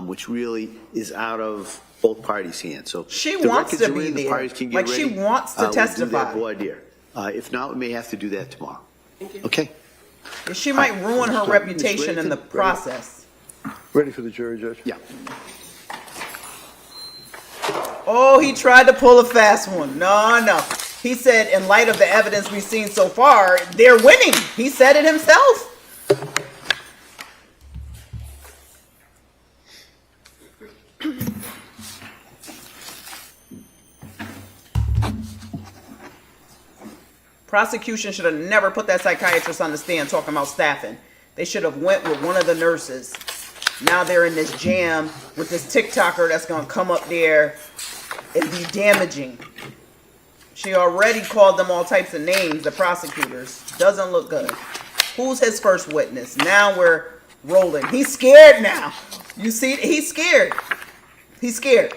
which really is out of both parties' hands. So She the wants records to are be in, the there. parties can get Like, she ready. wants to We'll testify. do that voir dire. If not, we may have to do that tomorrow. Thank you. Okay? She might ruin her Ms. reputation in the Reddington, process. Ready for the jury, Judge? Yeah. Oh, he tried to pull a fast one. No. He said, in light of the evidence we've seen so far, they're winning. He said it himself. Prosecution should have never put that psychiatrist on the stand talking about staffing. They should have went with one of the nurses. Now they're in this jam with this TikToker that's going to come up there and be damaging. She already called them all types of names, the prosecutors. Doesn't look good. Who's his first witness? Now we're rolling. He's scared now. You see, he's scared. He's scared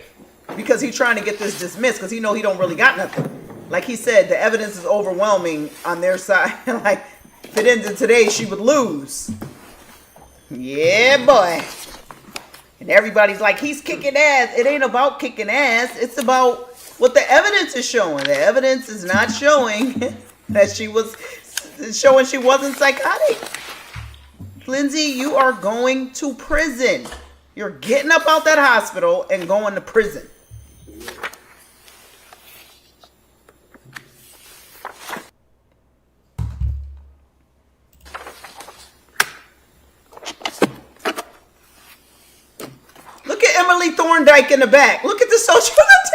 because he's trying to get this dismissed because he know he don't really got nothing. Like he said, the evidence is overwhelming on their side. Like, if it ended today, she would lose. Yeah, boy. And everybody's like, he's kicking ass. It ain't about kicking ass. It's about what the evidence is showing. The evidence is not showing that she was, showing she wasn't psychotic. Lindsay, you are going to prison. You're getting up out that hospital and going to prison. Look at Emily Thorndike in the back. Look at the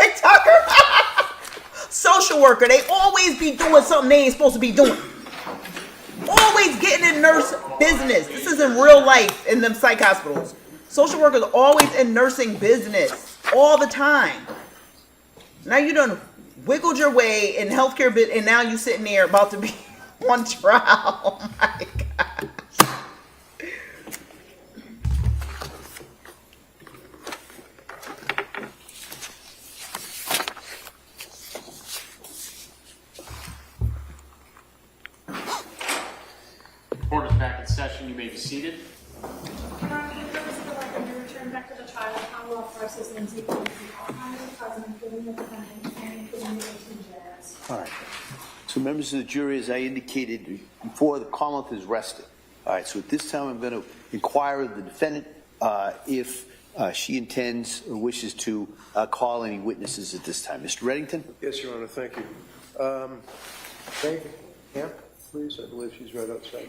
TikToker. Social worker. They always be doing something they ain't supposed to be doing. Always getting in nurse business. This is in real life in them psych hospitals. Social workers are always in nursing business all the time. Now you done wiggled your way in healthcare bit, and now you sitting there about to be on trial. Oh my God. Court is back in session. You may be seated. For the purpose of the record, we return back to the trial of Commonwealth versus Lindsay Clancy. All parties are present, including the defendant, and including the 18 jurors. All right. So members of the jury, as I indicated before, the Commonwealth is rested. All right, so at this time, I'm going to inquire of the defendant if she intends or wishes to call any witnesses at this time. Mr. Reddington? Yes, Your Honor, thank you. Thank you. Camp, please. I believe she's right outside.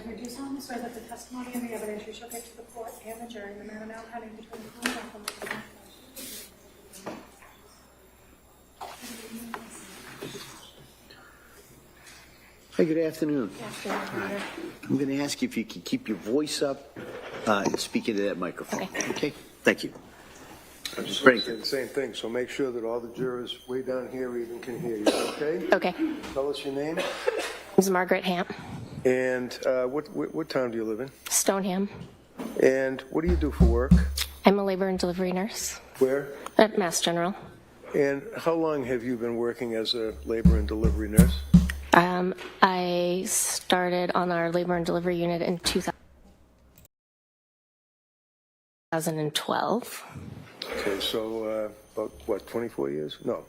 Secretary, do you solemnly swear that the testimony and the evidence you shall give to the court and the jury in the matter now pending between the Commonwealth and the Commonwealth? Hi, good afternoon. I'm going to ask you if you could keep your voice up and speak into that microphone. Okay? Thank you. I'm just Great. going to say the same thing, so make sure that all the jurors way down here even can hear you, okay? Okay. Tell us your name, It's Margaret Hamp, and what town do you live in? Stoneham. And what do you do for work? I'm a labor and delivery nurse Where? at Mass General. And how long have you been working as a labor and delivery nurse? I started on our labor and delivery unit in 2012. Okay, so about, what, 24 years? No.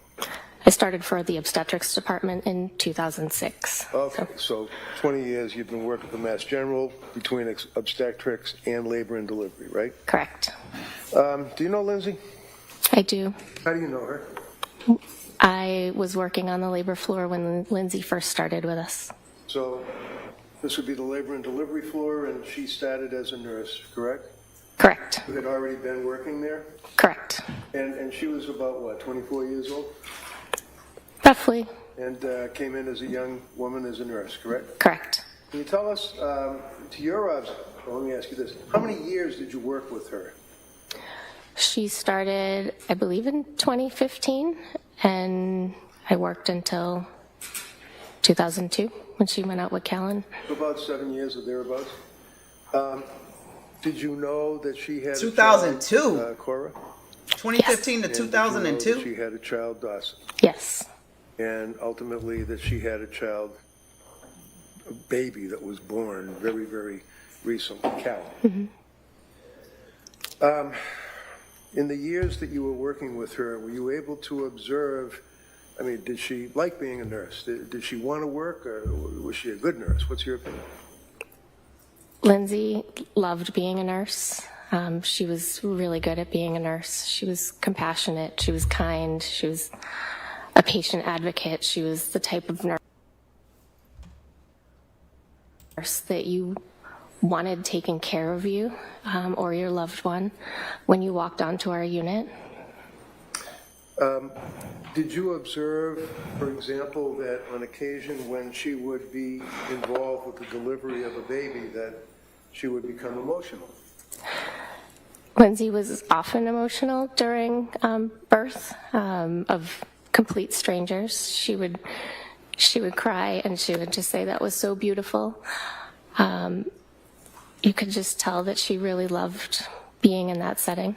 I started for the obstetrics department in 2006. Okay, so 20 years you've been working at the Mass General between obstetrics and labor and delivery, right? Correct. Do you know Lindsay? I do. How do you know her? I was working on the labor floor when Lindsay first started with us. So this would be the labor and delivery floor, and she started as a nurse, correct? Correct. You had already been working there? Correct. And she was about, what, 24 years old? Roughly. And came in as a young woman as a nurse, correct? Correct. Can you tell us, to your well, let me ask you this. How many years did you work with her? She started, I believe, in 2015, and I worked until 2002 when she went out with Callan. About 7 years or thereabouts. Did you know that she had 2002? a child, Cora? 2015 to And did you know 2002? that she had a child, Dawson? Yes. And ultimately that she had a child, a baby that was born very, very recently, Callan. In the years that you were working with her, were you able to observe, I mean, did she like being a nurse? Did she want to work, or was she a good nurse? What's your opinion? Lindsay loved being a nurse. She was really good at being a nurse. She was compassionate. She was kind. She was a patient advocate. She was the type of nurse that you wanted taking care of you or your loved one when you walked onto our unit. Did you observe, for example, that on occasion when she would be involved with the delivery of a baby that she would become emotional? Lindsay was often emotional during birth of complete strangers. She would cry and she would just say that was so beautiful. You could just tell that she really loved being in that setting.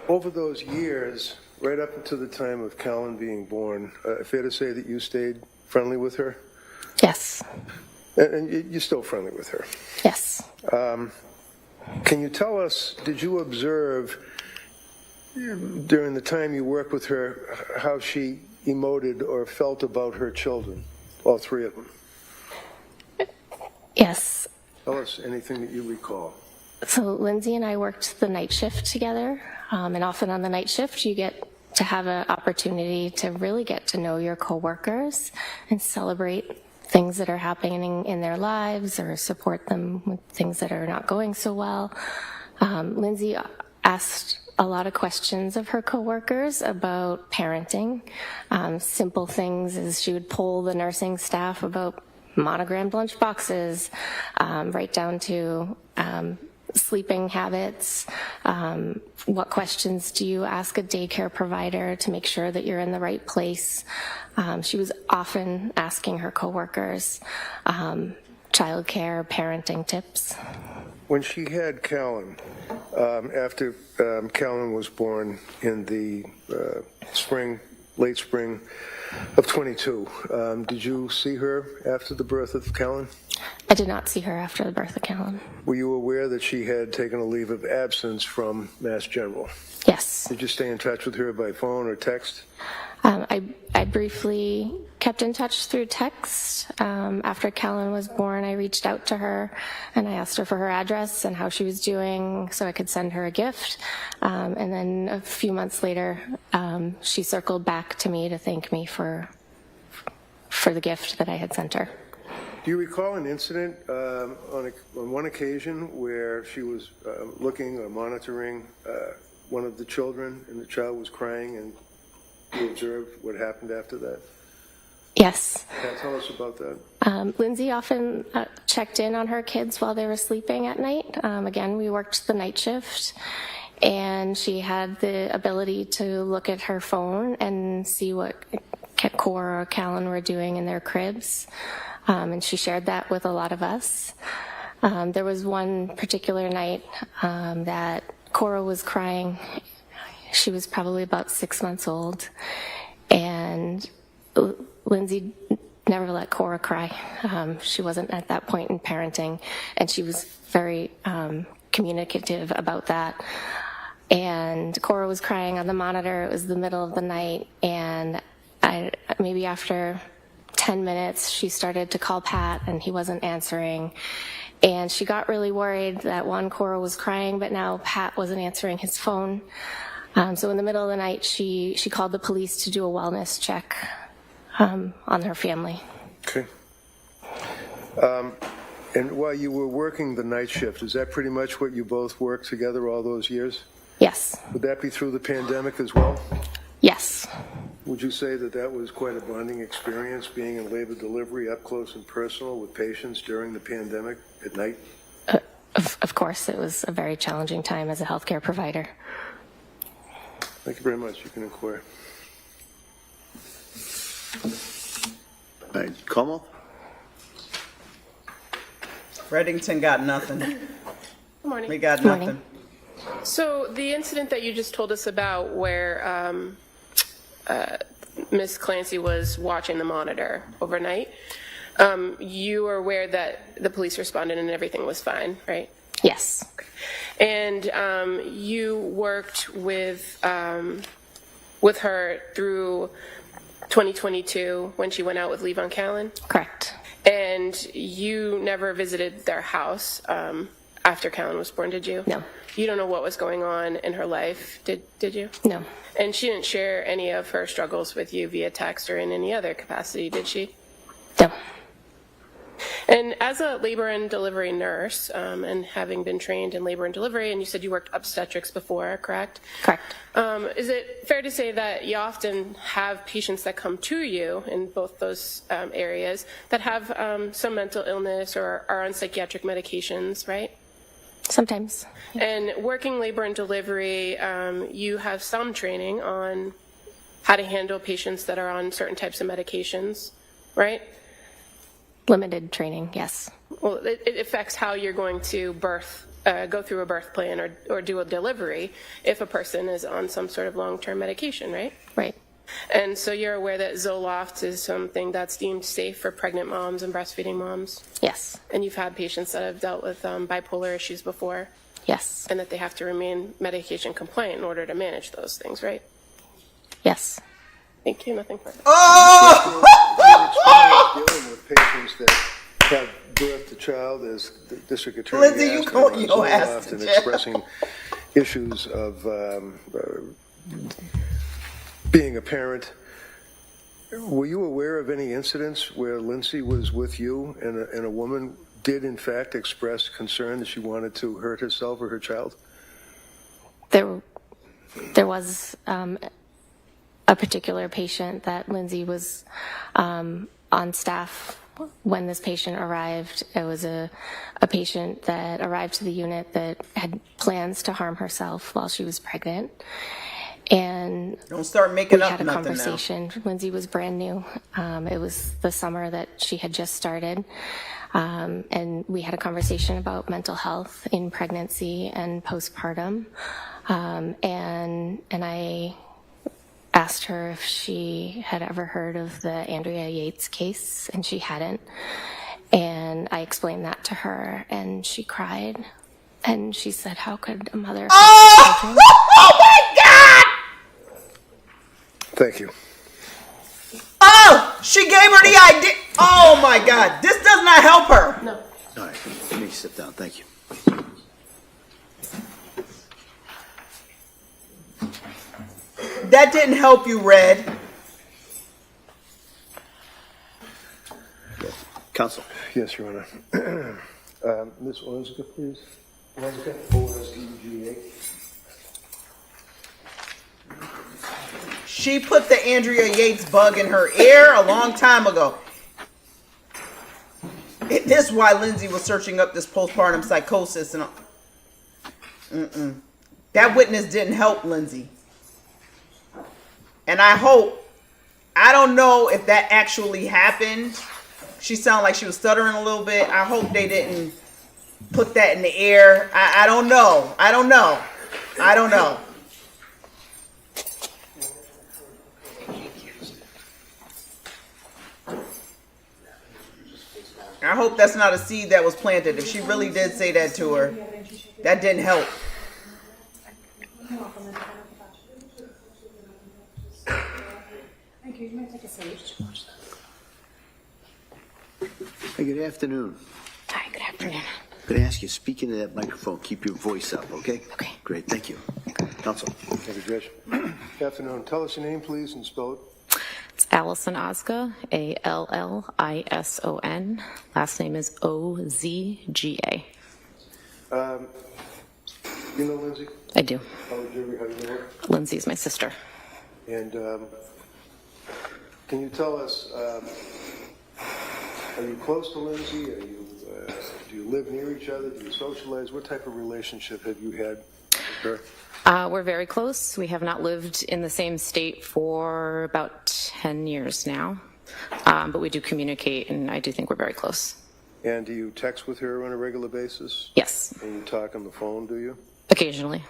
Over those years, right up until the time of Callan being born, fair to say that you stayed friendly with her? Yes. And you're still friendly with her? Yes. Can you tell us, did you observe during the time you worked with her how she emoted or felt about her children, all three of them? Yes. Tell us anything that you recall. So Lindsay and I worked the night shift together, and often on the night shift you get to have an opportunity to really get to know your coworkers and celebrate things that are happening in their lives or support them with things that are not going so well. Lindsay asked a lot of questions of her coworkers about parenting. Simple things as she would poll the nursing staff about monogrammed lunch boxes, right down to sleeping habits. What questions do you ask a daycare provider to make sure that you're in the right place? She was often asking her coworkers childcare, parenting tips. When she had Callan, after Callan was born in the late spring of 22, did you see her after the birth of Callan? I did not see her after the birth of Callan. Were you aware that she had taken a leave of absence from Mass General? Yes. Did you stay in touch with her by phone or text? I briefly kept in touch through text. After Callan was born, I reached out to her and I asked her for her address and how she was doing so I could send her a gift. And then a few months later, she circled back to me to thank me for the gift that I had sent her. Do you recall an incident on one occasion where she was looking or monitoring one of the children and the child was crying and you observed what happened after that? Yes. Tell us about that. Lindsay often checked in on her kids while they were sleeping at night. Again, we worked the night shift, and she had the ability to look at her phone and see what Cora or Callan were doing in their cribs, and she shared that with a lot of us. There was one particular night that Cora was crying. She was probably about 6 months old, and Lindsay never let Cora cry. She wasn't at that point in parenting, and she was very communicative about that. And Cora was crying on the monitor. It was the middle of the night, and maybe after 10 minutes, she started to call Pat, and he wasn't answering. And she got really worried that Cora was crying, but now Pat wasn't answering his phone. So in the middle of the night, she called the police to do a wellness check on her family. Okay. And while you were working the night shift, is that pretty much what you both worked together all those years? Yes. Would that be through the pandemic as well? Yes. Would you say that that was quite a bonding experience, being in labor delivery up close and personal with patients during the pandemic at night? Of course, it was a very challenging time as a healthcare provider. Thank you very much. You can inquire. All right, Commonwealth? Reddington got nothing. Good morning. We got Good morning. nothing. So the incident that you just told us about where Miss Clancy was watching the monitor overnight, you were aware that the police responded and everything was fine, right? Yes. And you worked with her through 2022 when she went out with leave on Callan? Correct. And you never visited their house after Callan was born, did you? No. You don't know what was going on in her life, did you? No. And she didn't share any of her struggles with you via text or in any other capacity, did she? No. And as a labor and delivery nurse, and having been trained in labor and delivery, and you said you worked obstetrics before, correct? Correct. Is it fair to say that you often have patients that come to you in both those areas that have some mental illness or are on psychiatric medications, right? Sometimes. And working labor and delivery, you have some training on how to handle patients that are on certain types of medications, right? Limited training, yes. Well, it affects how you're going to go through a birth plan or do a delivery if a person is on some sort of long-term medication, right? Right. And so you're aware that Zoloft is something that's deemed safe for pregnant moms and breastfeeding moms? Yes. And you've had patients that have dealt with bipolar issues before? Yes. And that they have to remain medication compliant in order to manage those things, right? Yes. Thank you. Nothing further. Dealing with patients that have birthed a child, as the district attorney Lindsay, you asked go about your ass Zoloft to and jail. expressing issues of being a parent. Were you aware of any incidents where Lindsay was with you and a woman did in fact express concern that she wanted to hurt herself or her child? There was a particular patient that Lindsay was on staff when this patient arrived. It was a patient that arrived to the unit that had plans to harm herself while she was pregnant. And Don't start making we up had a nothing conversation. Lindsay was brand new. It was the summer that she had just started. And we had a conversation about mental health in pregnancy and postpartum. And I asked her if she had ever heard of the Andrea Yates case, and she hadn't. And I explained that to her, and she cried. And she said, how could a mother... Oh! Oh my God! Thank you. Oh! She gave her the idea. Oh my God. This does not help her. No. All right, let me sit down. Thank you. That didn't help you, Red. Counsel. Yes, Your Honor. Ms. Olenska, please. Olenska, O-S-E-G-A. She put the Andrea Yates bug in her ear a long time ago. This is why Lindsay was searching up this postpartum psychosis and all. That witness didn't help Lindsay. And I don't know if that actually happened. She sounded like she was stuttering a little bit. I hope they didn't put that in the air. I don't know. I don't know. I hope that's not a seed that was planted. If she really did say that to her, that didn't help. Thank you. You may take a seat. Hey, good afternoon. Hi, good afternoon. I'm going to ask you, speak into that microphone. Keep your voice up, okay? Okay. Great, thank you. Counsel. Thank you, Judge. Good afternoon. Tell us your name, please, and spell it. It's Allison Ozga, A-L-L-I-S-O-N. Last name is O-Z-G-A. You know Lindsay? I do. How do you know her? Lindsay's my sister. And can you tell us, are you close to Lindsay? Do you live near each other? Do you socialize? What type of relationship have you had with her? We're very close. We have not lived in the same state for about 10 years now, but we do communicate, and I do think we're very close. And do you text with her on a regular basis? Yes. And you talk on the phone, do you? Occasionally.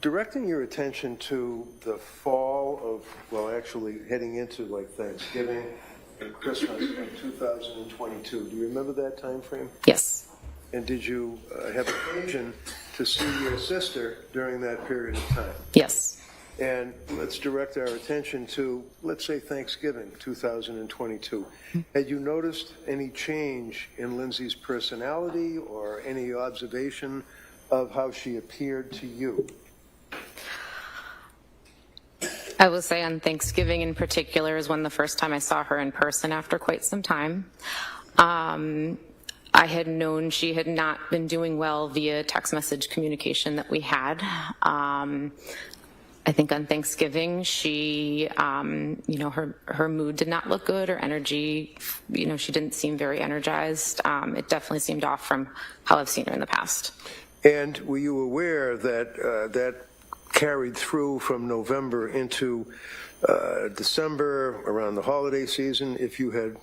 Directing your attention to the fall of, well, actually heading into like Thanksgiving and Christmas of 2022, do you remember that time frame? Yes. And did you have occasion to see your sister during that period of time? Yes. And let's direct our attention to, let's say, Thanksgiving 2022. Had you noticed any change in Lindsay's personality or any observation of how she appeared to you? I will say on Thanksgiving in particular is when the first time I saw her in person after quite some time. I had known she had not been doing well via text message communication that we had. I think on Thanksgiving, she, her mood did not look good, her energy, she didn't seem very energized. It definitely seemed off from how I've seen her in the past. And were you aware that that carried through from November into December, around the holiday season, if you had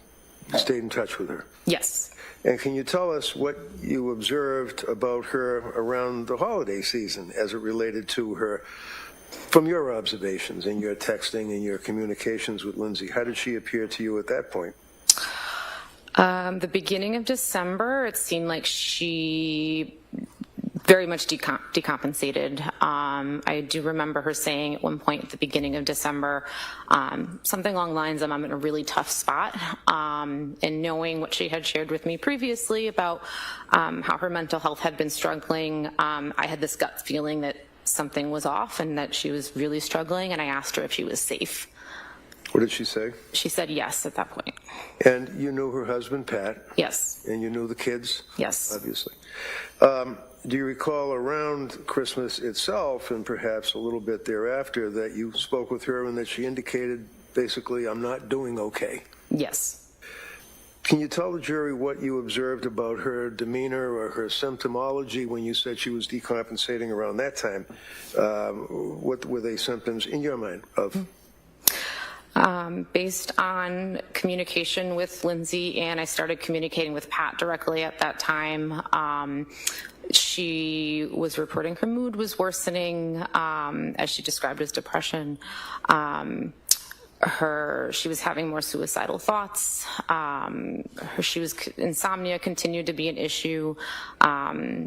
stayed in touch with her? Yes. And can you tell us what you observed about her around the holiday season as it related to her, from your observations and your texting and your communications with Lindsay? How did she appear to you at that point? The beginning of December, it seemed like she very much decompensated. I do remember her saying at one point at the beginning of December, something along the lines of, I'm in a really tough spot. And knowing what she had shared with me previously about how her mental health had been struggling, I had this gut feeling that something was off and that she was really struggling, and I asked her if she was safe. What did she say? She said yes at that point. And you knew her husband, Pat? Yes. And you knew the kids? Yes. Obviously. Do you recall around Christmas itself, and perhaps a little bit thereafter, that you spoke with her and that she indicated, basically, I'm not doing okay? Yes. Can you tell the jury what you observed about her demeanor or her symptomology when you said she was decompensating around that time? What were they symptoms in your mind of? Based on communication with Lindsay, and I started communicating with Pat directly at that time, she was reporting her mood was worsening, as she described as depression. She was having more suicidal thoughts. Insomnia continued to be an issue.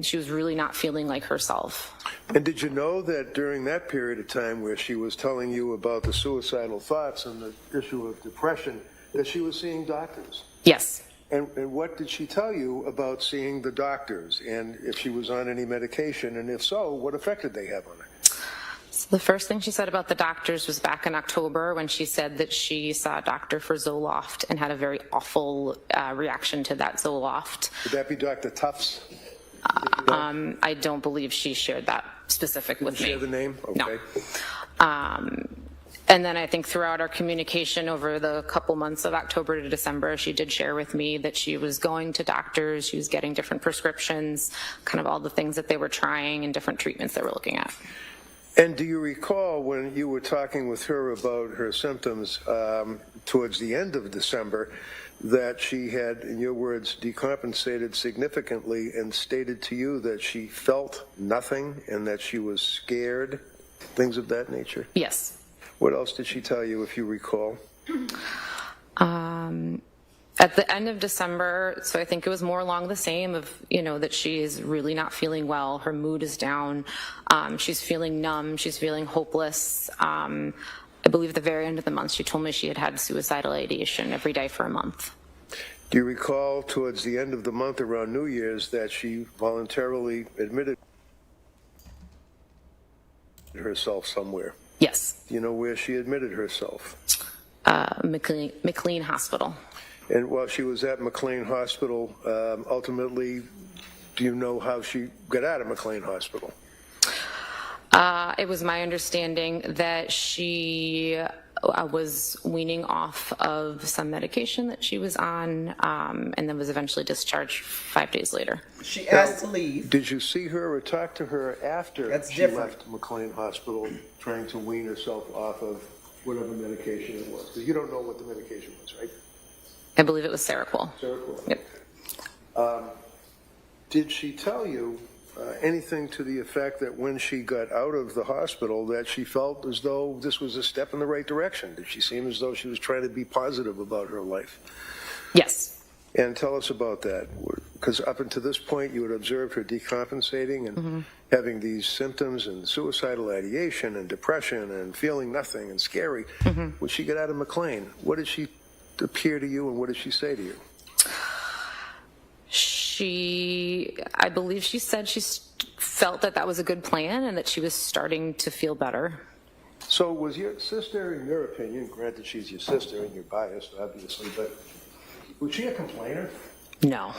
She was really not feeling like herself. And did you know that during that period of time where she was telling you about the suicidal thoughts and the issue of depression, that she was seeing doctors? Yes. And what did she tell you about seeing the doctors, and if she was on any medication, and if so, what effect did they have on her? So the first thing she said about the doctors was back in October when she said that she saw a doctor for Zoloft and had a very awful reaction to that Zoloft. Would that be Dr. Tufts? I don't believe she shared that specific with me. Share the name? Okay. No. And then I think throughout our communication over the couple months of October to December, she did share with me that she was going to doctors, she was getting different prescriptions, kind of all the things that they were trying and different treatments they were looking at. And do you recall when you were talking with her about her symptoms towards the end of December that she had, in your words, decompensated significantly and stated to you that she felt nothing and that she was scared, things of that nature? Yes. What else did she tell you, if you recall? At the end of December, so I think it was more along the same of, that she is really not feeling well. Her mood is down. She's feeling numb. She's feeling hopeless. I believe at the very end of the month, she told me she had had suicidal ideation every day for a month. Do you recall towards the end of the month around New Year's that she voluntarily admitted herself somewhere? Yes. Do you know where she admitted herself? McLean Hospital. And while she was at McLean Hospital, ultimately, do you know how she got out of McLean Hospital? It was my understanding that she was weaning off of some medication that she was on, and then was eventually discharged 5 days later. She asked to leave. Did you see her or talk to her after she left McLean Hospital trying to wean herself off of whatever medication it was? Because you don't know what the medication was, right? I believe it was Seroquel. Seroquel. Yep. Did she tell you anything to the effect that when she got out of the hospital that she felt as though this was a step in the right direction? Did she seem as though she was trying to be positive about her life? Yes. And tell us about that, because up until this point you had observed her decompensating and having these symptoms and suicidal ideation and depression and feeling nothing and scary. When she got out of McLean, what did she appear to you and what did she say to you? I believe she said she felt that was a good plan and that she was starting to feel better. So was your sister, in your opinion, granted she's your sister and you're biased, obviously, but was she a complainer? No.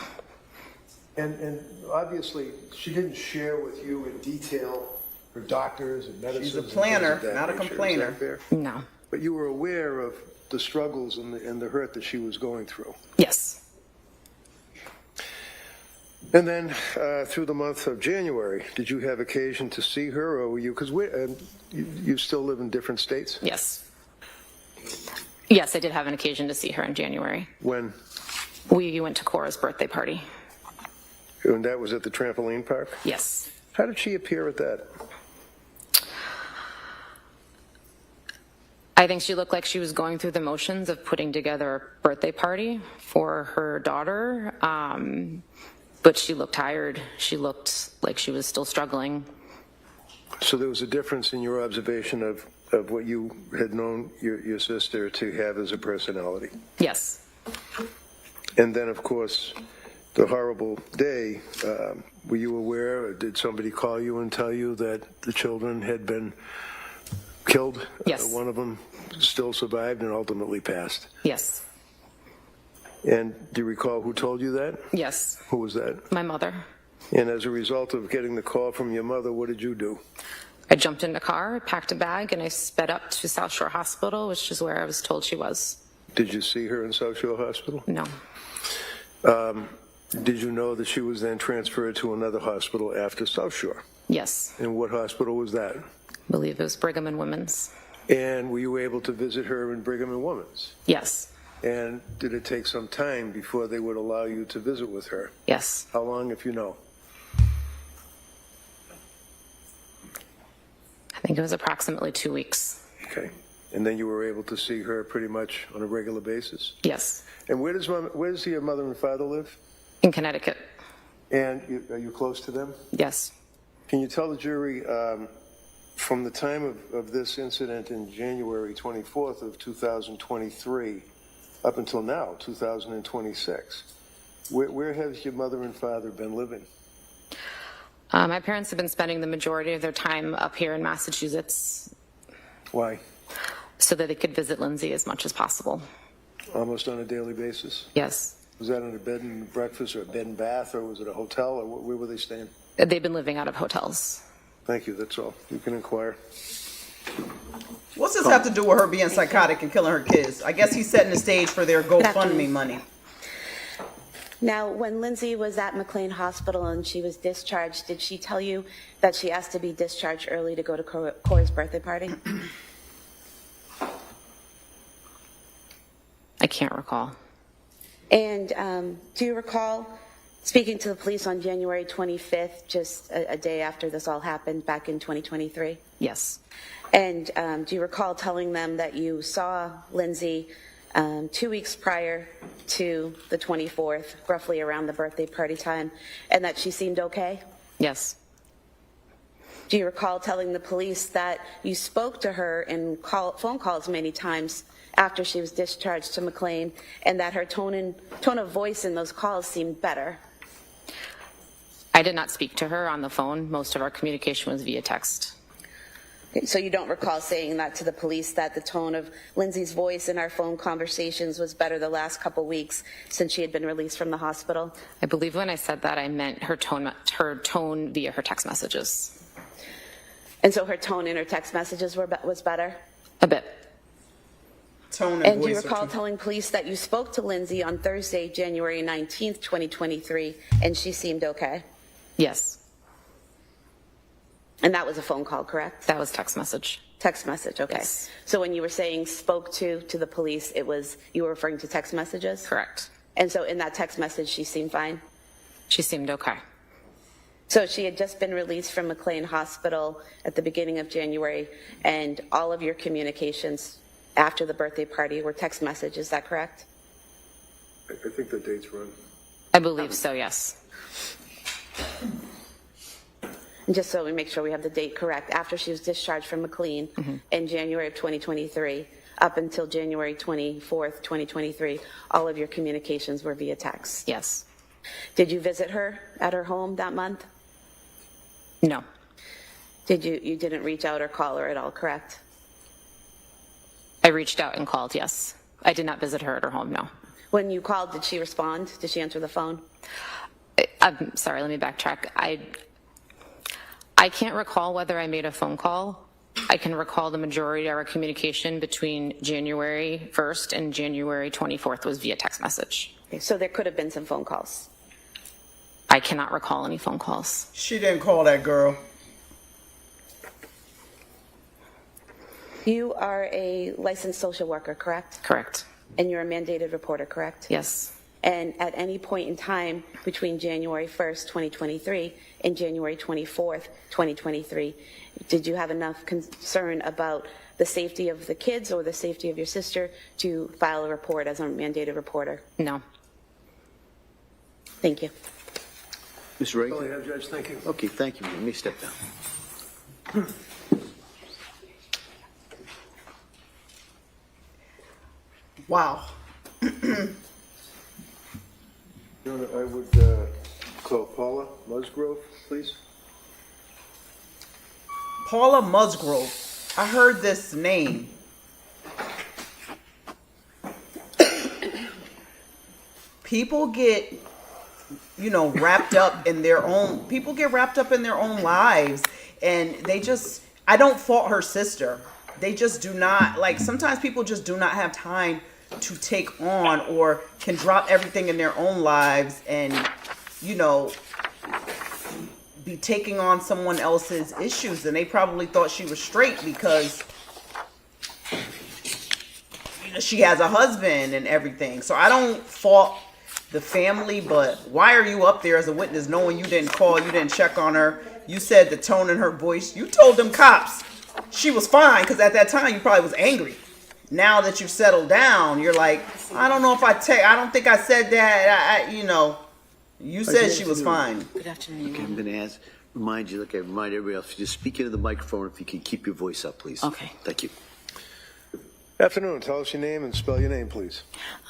And obviously she didn't share with you in detail her doctors and medicines. She's a planner, not a complainer. Is that fair? No. But you were aware of the struggles and the hurt that she was going through? Yes. And then through the month of January, did you have occasion to see her, or were you, because you still live in different states? Yes. Yes, I did have an occasion to see her in January. When? We went to Cora's birthday party. And that was at the trampoline park? Yes. How did she appear at that? I think she looked like she was going through the motions of putting together a birthday party for her daughter. But she looked tired. She looked like she was still struggling. So there was a difference in your observation of what you had known your sister to have as a personality? Yes. And then, of course, the horrible day, were you aware, or did somebody call you and tell you that the children had been killed? Yes. One of them still survived and ultimately passed? Yes. And do you recall who told you that? Yes. Who was that? My mother. And as a result of getting the call from your mother, what did you do? I jumped in the car, packed a bag, and I sped up to South Shore Hospital, which is where I was told she was. Did you see her in South Shore Hospital? No. Did you know that she was then transferred to another hospital after South Shore? Yes. And what hospital was that? I believe it was Brigham and Women's. And were you able to visit her in Brigham and Women's? Yes. And did it take some time before they would allow you to visit with her? Yes. How long, if you know? I think it was approximately 2 weeks. Okay. And then you were able to see her pretty much on a regular basis? Yes. And where does your mother and father live? In Connecticut. And are you close to them? Yes. Can you tell the jury, from the time of this incident in January 24th of 2023 up until now, 2026, where have your mother and father been living? My parents have been spending the majority of their time up here in Massachusetts Why? so that they could visit Lindsay as much as possible. Almost on a daily basis? Yes. Was that on a bed and breakfast or a bed and bath, or was it a hotel, or where were they staying? They've been living out of hotels. Thank you, that's all. You can inquire. What's this have to do with her being psychotic and killing her kids? I guess he's setting the stage for their GoFundMe money. Now, when Lindsay was at McLean Hospital and she was discharged, did she tell you that she asked to be discharged early to go to Cora's birthday party? I can't recall. And do you recall speaking to the police on January 25th, just a day after this all happened back in 2023? Yes. And do you recall telling them that you saw Lindsay 2 weeks prior to the 24th, roughly around the birthday party time, and that she seemed okay? Yes. Do you recall telling the police that you spoke to her in phone calls many times after she was discharged to McLean, and that her tone of voice in those calls seemed better? I did not speak to her on the phone. Most of our communication was via text. Okay, so you don't recall saying that to the police, that the tone of Lindsay's voice in our phone conversations was better the last couple weeks since she had been released from the hospital? I believe when I said that, I meant her tone via her text messages. And so her tone in her text messages was better? A bit. Tone And do you recall telling police that you spoke to Lindsay on Thursday, January 19th, 2023, and she seemed okay? Yes. And that was a phone call, correct? That was text message. Text message, okay. Yes. So when you were saying spoke to the police, you were referring to text messages? Correct. And so in that text message, she seemed fine? She seemed okay. So she had just been released from McLean Hospital at the beginning of January, and all of your communications after the birthday party were text messages, is that correct? I think the date's wrong. I believe so, yes. And just so we make sure we have the date correct, after she was discharged from McLean in January of 2023, up until January 24th, 2023, all of your communications were via text? Yes. Did you visit her at her home that month? No. You didn't reach out or call her at all, correct? I reached out and called, yes. I did not visit her at her home, no. When you called, did she respond? Did she answer the phone? I'm sorry, let me backtrack. I can't recall whether I made a phone call. I can recall the majority of our communication between January 1st and January 24th was via text message. Okay, so there could have been some phone calls. I cannot recall any phone calls. She didn't call that girl. You are a licensed social worker, correct? Correct. And you're a mandated reporter, correct? Yes. And at any point in time between January 1st, 2023 and January 24th, 2023, did you have enough concern about the safety of the kids or the safety of your sister to file a report as a mandated reporter? No. Thank you. Mr. Ray? Oh, yeah, Judge, thank you. Okay, thank you. Let me step down. Wow. I would call Paula Musgrove, please. Paula Musgrove. I heard this name. People get, wrapped up in their own, lives, and I don't fault her sister. They just do not, sometimes people just do not have time to take on or can drop everything in their own lives and, be taking on someone else's issues. And they probably thought she was straight because she has a husband and everything. So I don't fault the family, but why are you up there as a witness knowing you didn't call, you didn't check on her? You said the tone in her voice. You told them cops she was fine because at that time you probably was angry. Now that you've settled down, you're like, I don't know if I don't think I said that. You said she was fine. Good afternoon. Okay, I'm going to remind you, like I remind everybody else, just speak into the microphone if you can keep your voice up, please. Okay. Thank you. Afternoon. Tell us your name and spell your name, please.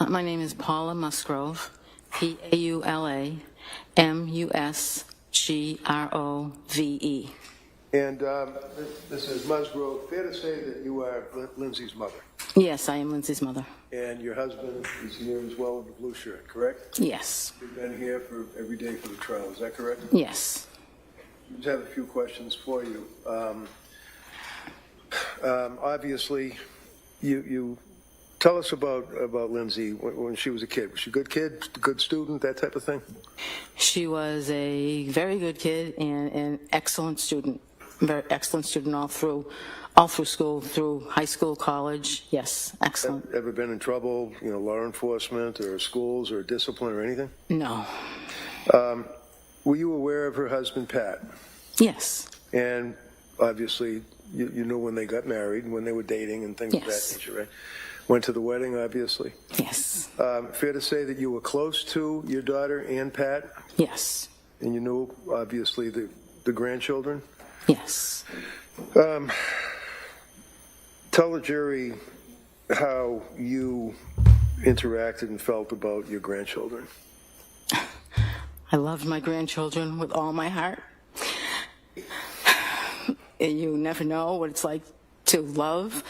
My name is Paula Musgrove, Paula Musgrove. Grove. And Mrs. Musgrove, fair to say that you are Lindsay's mother? Yes, I am Lindsay's mother. And your husband is here as well in the blue shirt, correct? Yes. You've been here for every day for the trial, is that correct? Yes. I just have a few questions for you. Obviously, you tell us about Lindsay when she was a kid. Was she a good kid, good student, that type of thing? She was a very good kid and an excellent student. Very excellent student all through school, through high school, college. Yes, excellent. Ever been in trouble, law enforcement or schools or discipline or anything? No. Were you aware of her husband, Pat? Yes. And obviously, you knew when they got married, when they were dating and things of that nature, right? Went to the wedding, obviously? Yes. Fair to say that you were close to your daughter and Pat? Yes. And you knew, obviously, the grandchildren? Yes. Tell the jury how you interacted and felt about your grandchildren. I loved my grandchildren with all my heart. And you never know what it's like to love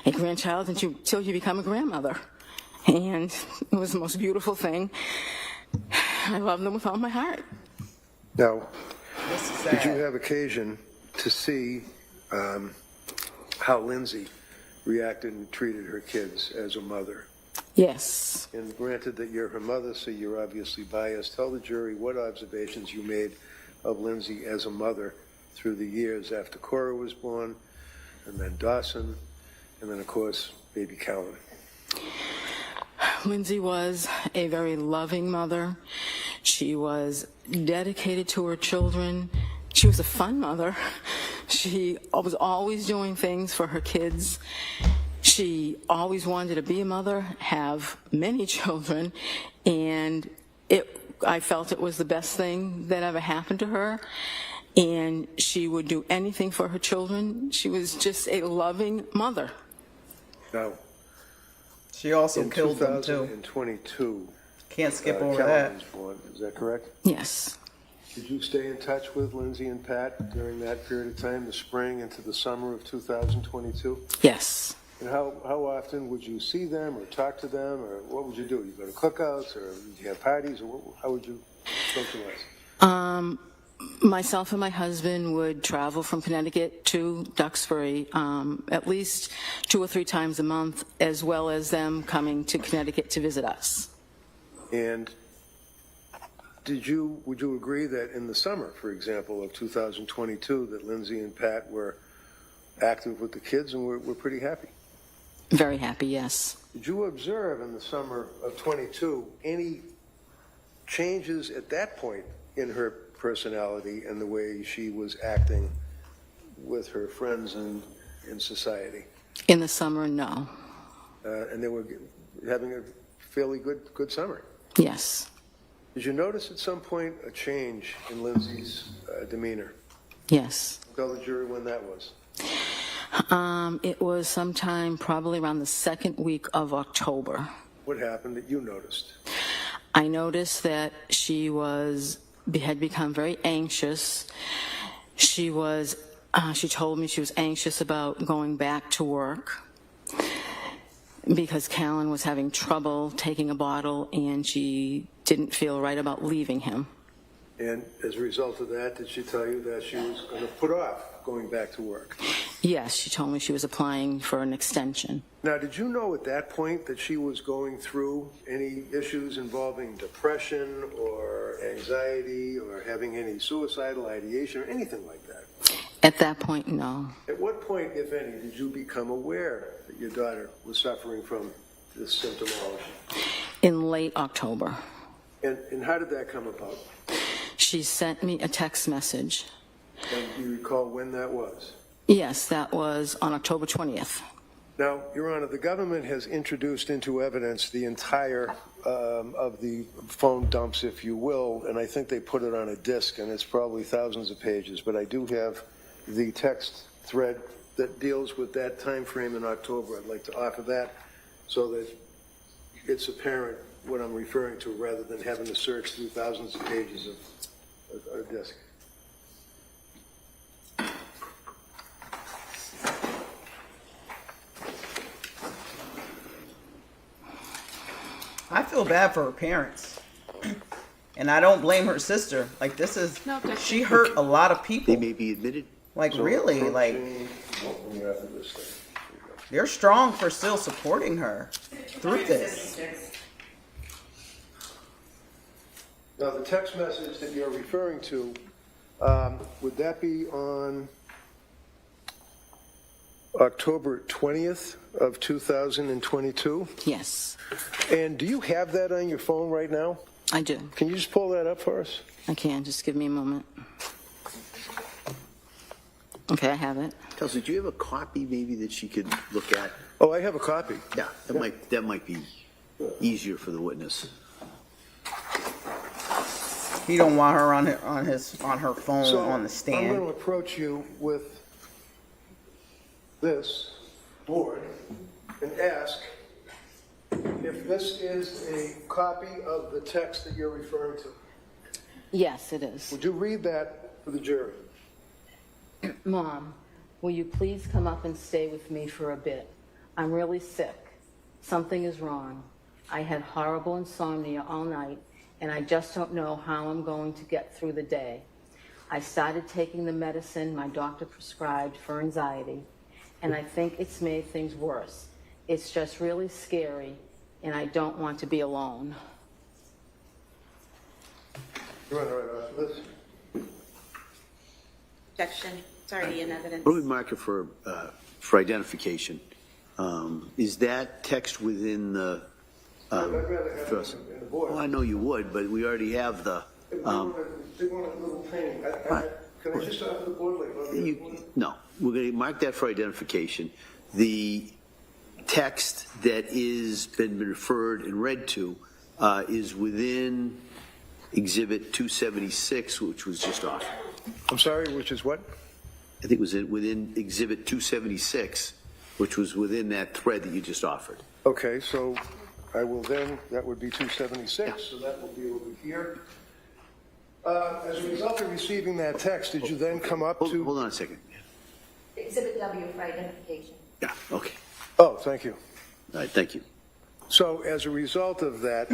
a grandchild until you become a grandmother. And it was the most beautiful thing. I love them with all my heart. Now, did you have occasion to see how Lindsay reacted and treated her kids as a mother? Yes. And granted that you're her mother, so you're obviously biased, tell the jury what observations you made of Lindsay as a mother through the years after Cora was born, and then Dawson, and then, of course, baby Callan. Lindsay was a very loving mother. She was dedicated to her children. She was a fun mother. She was always doing things for her kids. She always wanted to be a mother, have many children, and I felt it was the best thing that ever happened to her. And she would do anything for her children. She was just a loving mother. Now, she also in killed them too. 2022, Can't skip over Callan that. was born. Is that correct? Yes. Did you stay in touch with Lindsay and Pat during that period of time, the spring into the summer of 2022? Yes. And how often would you see them or talk to them, or what would you do? You go to cookouts, or would you have parties, or how would you socialize? Myself and my husband would travel from Connecticut to Duxbury at least 2 or 3 times a month, as well as them coming to Connecticut to visit us. And would you agree that in the summer, for example, of 2022, that Lindsay and Pat were active with the kids and were pretty happy? Very happy, yes. Did you observe in the summer of 22 any changes at that point in her personality and the way she was acting with her friends and in society? In the summer, no. And they were having a fairly good summer. Yes. Did you notice at some point a change in Lindsay's demeanor? Yes. Tell the jury when that was. It was sometime probably around the 2nd week of October. What happened that you noticed? I noticed that she had become very anxious. She told me she was anxious about going back to work because Callan was having trouble taking a bottle and she didn't feel right about leaving him. And as a result of that, did she tell you that she was going to put off going back to work? Yes, she told me she was applying for an extension. Now, did you know at that point that she was going through any issues involving depression or anxiety or having any suicidal ideation or anything like that? At that point, no. At what point, if any, did you become aware that your daughter was suffering from this symptomology? In late October. And how did that come about? She sent me a text message. And do you recall when that was? Yes, that was on October 20th. Now, Your Honor, the government has introduced into evidence the entire of the phone dumps, if you will, and I think they put it on a disc, and it's probably thousands of pages, but I do have the text thread that deals with that time frame in October. I'd like to offer that so that it's apparent what I'm referring to rather than having to search through thousands of pages of a disc. feel bad for her parents. And I don't blame her sister. Like, this is, No, that's- she hurt a lot of people. They may be admitted. Like, really, like, they're strong for still supporting her through this. Now, the text message that you're referring to, would that be on October 20th of 2022? Yes, And do you have that on your phone right now? I do. Can you just pull that up for us? I can. Just give me a moment. Okay, I have it. Kelsey, do you have a copy maybe that she could look at? Oh, I have a copy. Yeah, that might be easier for the witness. He don't want her on her phone So on the I'm going stand. to approach you with this board and ask if this is a copy of the text that you're referring to. Yes, it is. Would you read that for the jury? Mom, will you please come up and stay with me for a bit? I'm really sick. Something is wrong. I had horrible insomnia all night, and I just don't know how I'm going to get through the day. I started taking the medicine my doctor prescribed for anxiety, and I think it's made things worse. It's just really scary, and I don't want to be alone. You want to write off this? Objection. It's already in evidence. What do we mark it for identification? Is that text within the? I'd rather have trust? it in the board. Well, I know you would, but we already have the. They want a little painting. Can I just have the board like? No, we're going to mark that for identification. The text that is been referred and read to is within Exhibit 276, which was just off. I'm sorry, which is what? I think it was within Exhibit 276, which was within that thread that you just offered. Okay, so I will then, that would be 276, so that will be over here. As a result of receiving that text, did you then come up to? Hold on a second. Exhibit W for identification. Yeah, okay. Oh, thank you. All right, thank you. So as a result of that,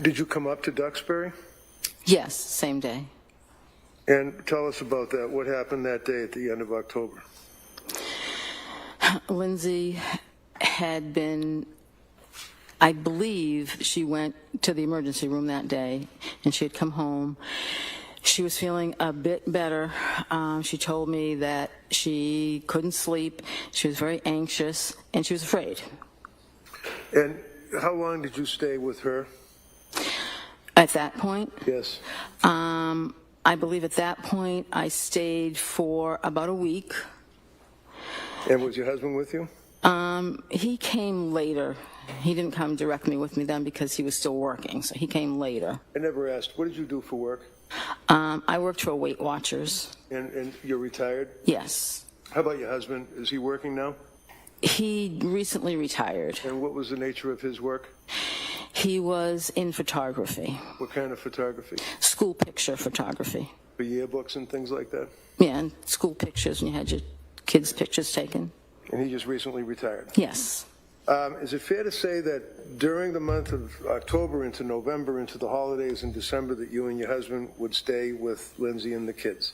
did you come up to Duxbury? Yes, same day. And tell us about that. What happened that day at the end of October? Lindsay had been, I believe she went to the emergency room that day, and she had come home. She was feeling a bit better. She told me that she couldn't sleep, she was very anxious, and she was afraid. And how long did you stay with her? At that point? Yes. I believe at that point I stayed for about a week. And was your husband with you? He came later. He didn't come directly with me then because he was still working, so he came later. I never asked. What did you do for work? I worked for Weight Watchers. And you're retired? Yes. How about your husband? Is he working now? He recently retired. And what was the nature of his work? He was in photography. What kind of photography? School picture photography. For yearbooks and things like that? Yeah, and school pictures, and you had your kids' pictures taken. And he just recently retired? Yes. Is it fair to say that during the month of October into November, into the holidays in December, that you and your husband would stay with Lindsay and the kids?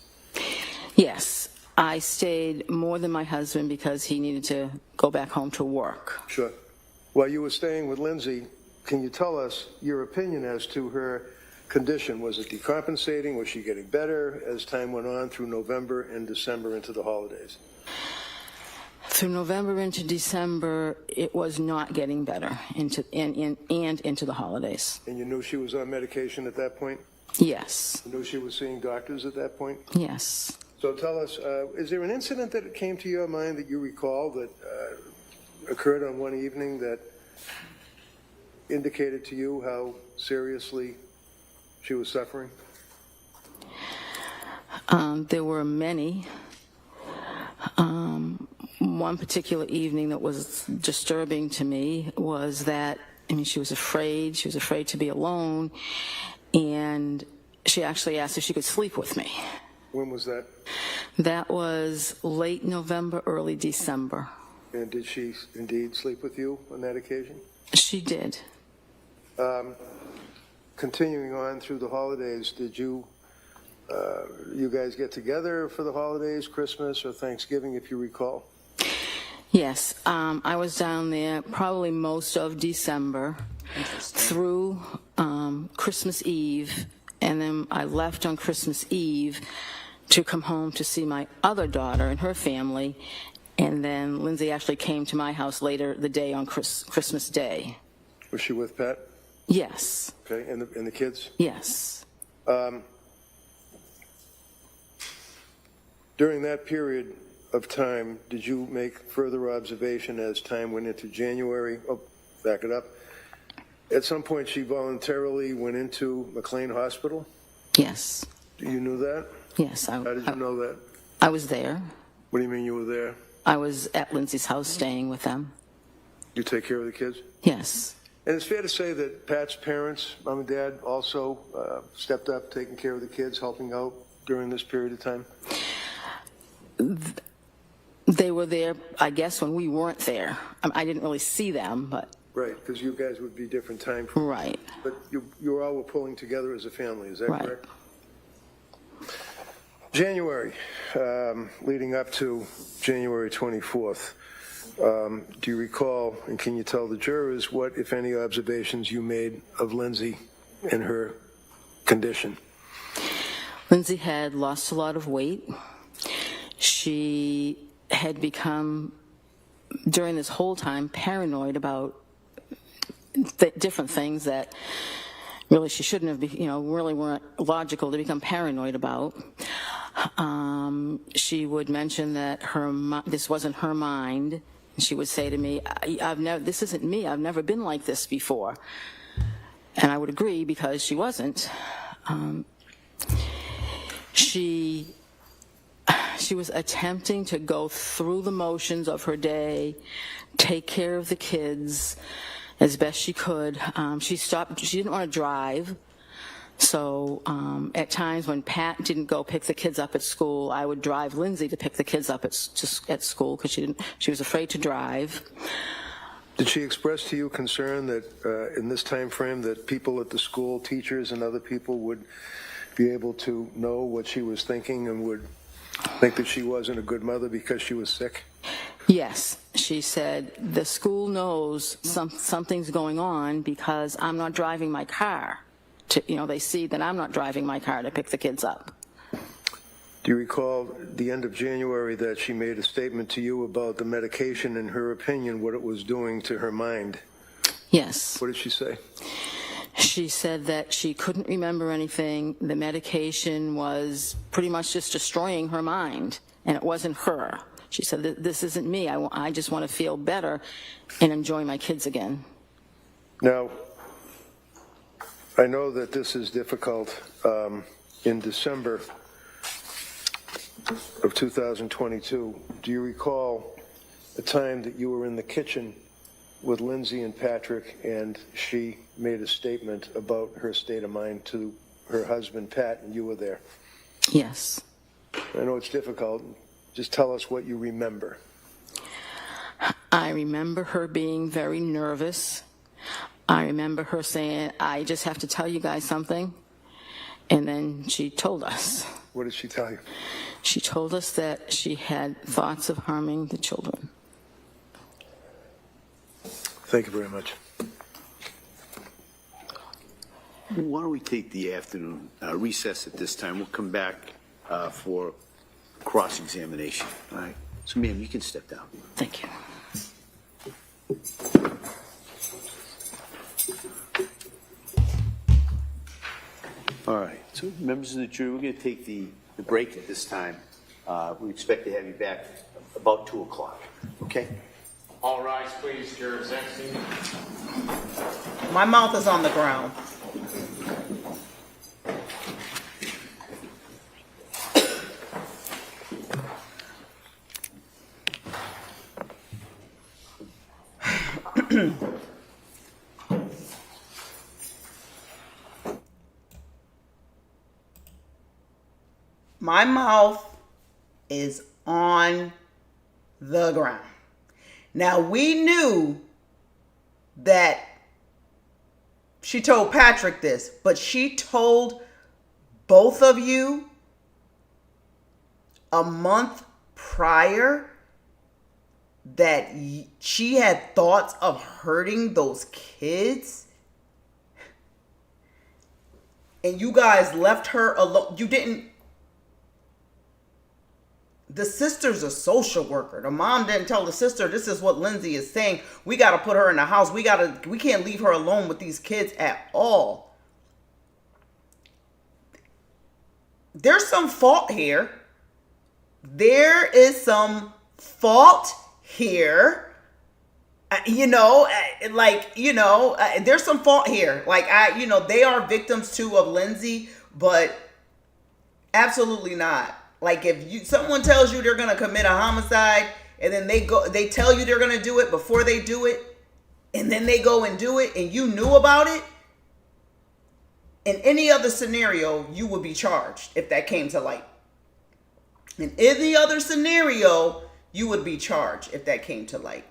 Yes. I stayed more than my husband because he needed to go back home to work. Sure. While you were staying with Lindsay, can you tell us your opinion as to her condition? Was it decompensating? Was she getting better as time went on through November and December into the holidays? Through November into December, it was not getting better into the holidays. And you knew she was on medication at that point? Yes. You knew she was seeing doctors at that point? Yes. So tell us, is there an incident that came to your mind that you recall that occurred on one evening that indicated to you how seriously she was suffering? There were many. One particular evening that was disturbing to me was that, she was afraid to be alone, and she actually asked if she could sleep with me. When was that? That was late November, early December. And did she indeed sleep with you on that occasion? She did. Continuing on through the holidays, did you guys get together for the holidays, Christmas or Thanksgiving, if you recall? Yes, I was down there probably most of December through Christmas Eve, and then I left on Christmas Eve to come home to see my other daughter and her family, and then Lindsay actually came to my house later the day on Christmas Day. Was she with Pat? Yes. Okay, and the kids? Yes. During that period of time, did you make further observation as time went into January? Oh, back it up. At some point, she voluntarily went into McLean Hospital? Yes. You knew that? Yes. How did you know that? I was there. What do you mean you were there? I was at Lindsay's house staying with them. You take care of the kids? Yes. And it's fair to say that Pat's parents, mom and dad, also stepped up, taking care of the kids, helping out during this period of time? They were there, I guess, when we weren't there. I didn't really see them, but... Right, because you guys would be different time frames. Right. But you all were pulling together as a family, is that Right. correct? January, leading up to January 24th, do you recall, and can you tell the jurors what, if any, observations you made of Lindsay and her condition? Lindsay had lost a lot of weight. She had become, during this whole time, paranoid about different things that really she shouldn't have, really weren't logical to become paranoid about. She would mention that this wasn't her mind. She would say to me, this isn't me. I've never been like this before. And I would agree because she wasn't. She was attempting to go through the motions of her day, take care of the kids as best she could. She didn't want to drive. So at times when Pat didn't go pick the kids up at school, I would drive Lindsay to pick the kids up at school because she was afraid to drive. Did she express to you concern that in this time frame that people at the school, teachers and other people would be able to know what she was thinking and would think that she wasn't a good mother because she was sick? Yes, she said the school knows something's going on because I'm not driving my car. They see that I'm not driving my car to pick the kids up. Do you recall the end of January that she made a statement to you about the medication, in her opinion, what it was doing to her mind? Yes. What did she say? She said that she couldn't remember anything. The medication was pretty much just destroying her mind, and it wasn't her. She said, this isn't me. I just want to feel better and enjoy my kids again. Now, I know that this is difficult. In December of 2022, do you recall the time that you were in the kitchen with Lindsay and Patrick and she made a statement about her state of mind to her husband, Pat, and you were there? Yes. I know it's difficult. Just tell us what you remember. I remember her being very nervous. I remember her saying, I just have to tell you guys something. And then she told us. What did she tell you? She told us that she had thoughts of harming the children. Thank you very much. Why don't we take the afternoon recess at this time? We'll come back for cross-examination. All right. So, ma'am, you can step down. Thank you. All right. So, members of the jury, we're going to take the break at this time. We expect to have you back about 2 o'clock. Okay? All rise, please. Jurors exiting. My mouth is on the ground. My mouth is on the ground. Now, we knew that she told Patrick this, but she told both of you a month prior that she had thoughts of hurting those kids, and you guys left her alone. You didn't. The sister's a social worker. The mom didn't tell the sister, this is what Lindsay is saying. We got to put her in the house. We can't leave her alone with these kids at all. There's some fault here. There is some fault here. There's some fault here. They are victims too of Lindsay, but absolutely not. Like, if someone tells you they're going to commit a homicide, and then they tell you they're going to do it before they do it, and then they go and do it, and you knew about it, in any other scenario, you would be charged if that came to light. In any other scenario, you would be charged if that came to light.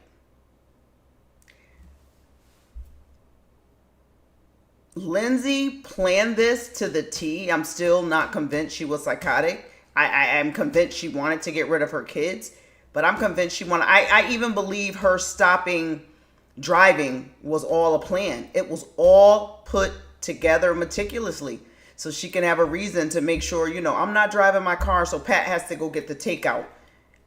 Lindsay planned this to the T. I'm still not convinced she was psychotic. I am convinced she wanted to get rid of her kids, but I'm convinced she wanted. I even believe her stopping driving was all a plan. It was all put together meticulously so she can have a reason to make sure, I'm not driving my car, so Pat has to go get the takeout.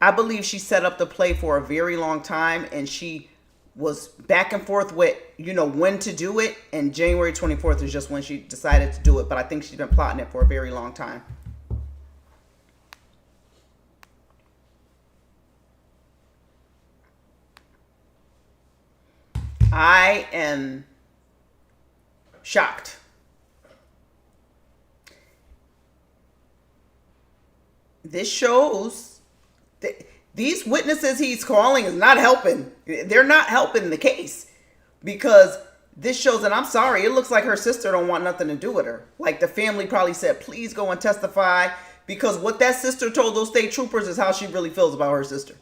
I believe she set up the play for a very long time, and she was back and forth with, when to do it, and January 24th is just when she decided to do it, but I think she's been plotting it for a very long time. I am shocked. This shows that these witnesses he's calling is not helping. They're not helping the case, because this shows, and I'm sorry, it looks like her sister don't want nothing to do with her. Like, the family probably said, please go and testify, because what that sister told those state troopers is how she really feels about her sister.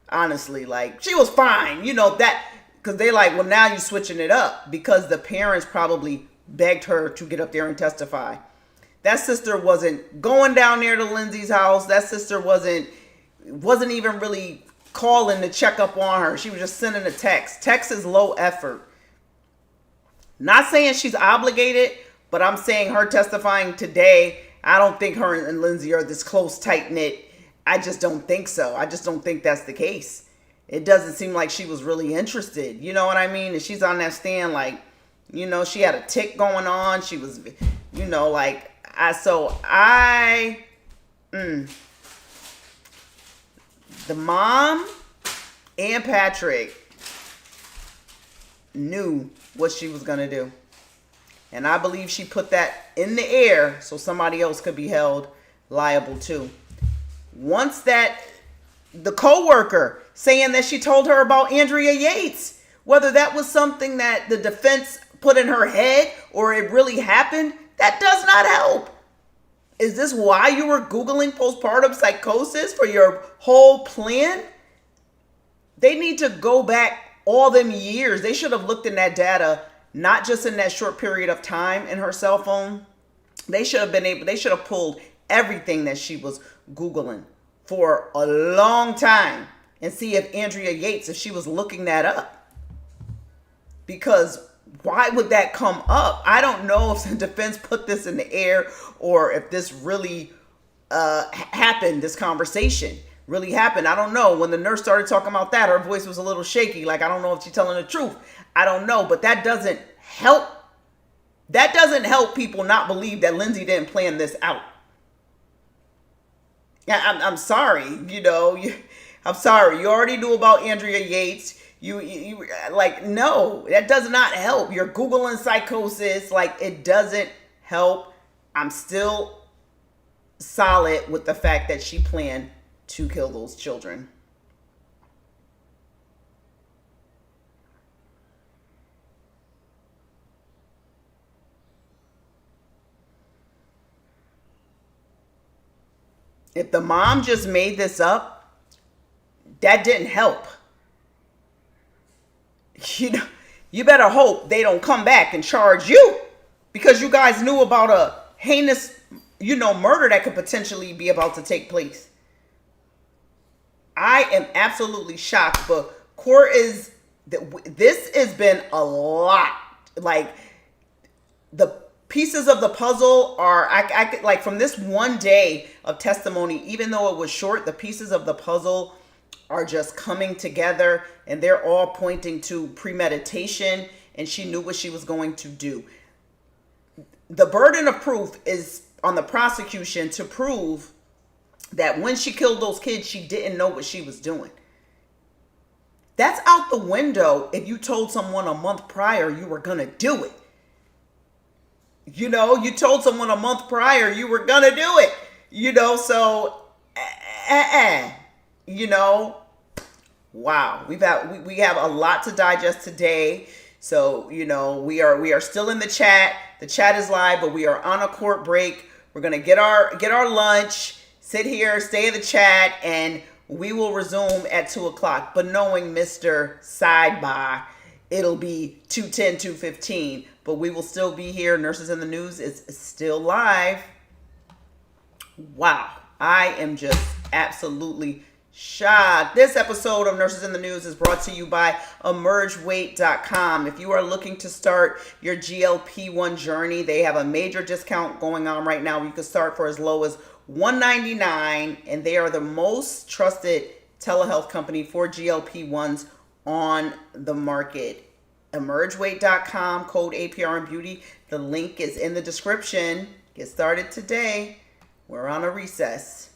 Honestly, like, she was fine, because they're like, well, now you're switching it up, because the parents probably begged her to get up there and testify. That sister wasn't going down there to Lindsay's house. That sister wasn't even really calling to check up on her. She was just sending a text. Text is low effort. Not saying she's obligated, but I'm saying her testifying today, I don't think her and Lindsay are this close, tight-knit. I just don't think so. I just don't think that's the case. It doesn't seem like she was really interested. You know what I mean? And she's on that stand like, she had a tick going on. She was, the mom and Patrick knew what she was going to do. And I believe she put that in the air so somebody else could be held liable too. Once that, the coworker saying that she told her about Andrea Yates, whether that was something that the defense put in her head or it really happened, that does not help. Is this why you were Googling postpartum psychosis for your whole plan? They need to go back all them years. They should have looked in that data, not just in that short period of time in her cell phone. They should have pulled everything that she was Googling for a long time and see if Andrea Yates, if she was looking that up. Because why would that come up? I don't know if the defense put this in the air or if this really happened, this conversation really happened. I don't know. When the nurse started talking about that, her voice was a little shaky. Like, I don't know if she's telling the truth. I don't know. But that doesn't help. That doesn't help people not believe that Lindsay didn't plan this out. Yeah, I'm sorry. I'm sorry. You already knew about Andrea Yates. You no, that does not help. You're Googling psychosis. Like, it doesn't help. I'm still solid with the fact that she planned to kill those children. If the mom just made this up, that didn't help. You you better hope they don't come back and charge you because you guys knew about a heinous, murder that could potentially be about to take place. I am absolutely shocked, but this has been a lot. Like, the pieces of the puzzle are, I could, like, from this one day of testimony, even though it was short, the pieces of the puzzle are just coming together, and they're all pointing to premeditation, and she knew what she was going to do. The burden of proof is on the prosecution to prove that when she killed those kids, she didn't know what she was doing. That's out the window if you told someone a month prior you were going to do it. You told someone a month prior you were going to do it. So, wow. We have a lot to digest today. So, we are still in the chat. The chat is live, but we are on a court break. We're going to get our lunch, sit here, stay in the chat, and we will resume at 2 o'clock. But knowing Mr. Sidebar, it'll be 2:10, 2:15. But we will still be here. Nurses in the News is still live. Wow. I am just absolutely shocked. This episode of Nurses in the News is brought to you by emergeweight.com. If you are looking to start your GLP-1 journey, they have a major discount going on right now. You can start for as low as $199, and they are the most trusted telehealth company for GLP-1s on the market. emergeweight.com, code AprnBeauty. The link is in the description. Get started today. We're on a recess.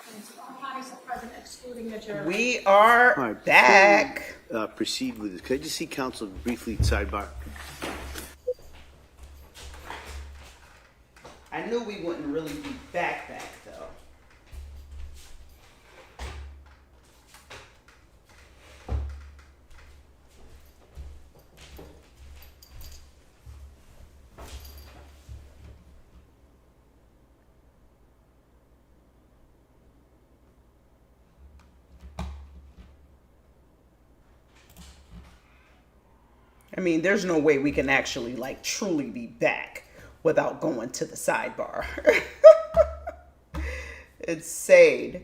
Clancy. All parties are present excluding the jury. We are All right, back. before we, proceed with this. Could I just see counsel briefly sidebar? I knew we wouldn't really be back though. I mean, there's no way we can actually like truly be back without going to the sidebar. It's Sade.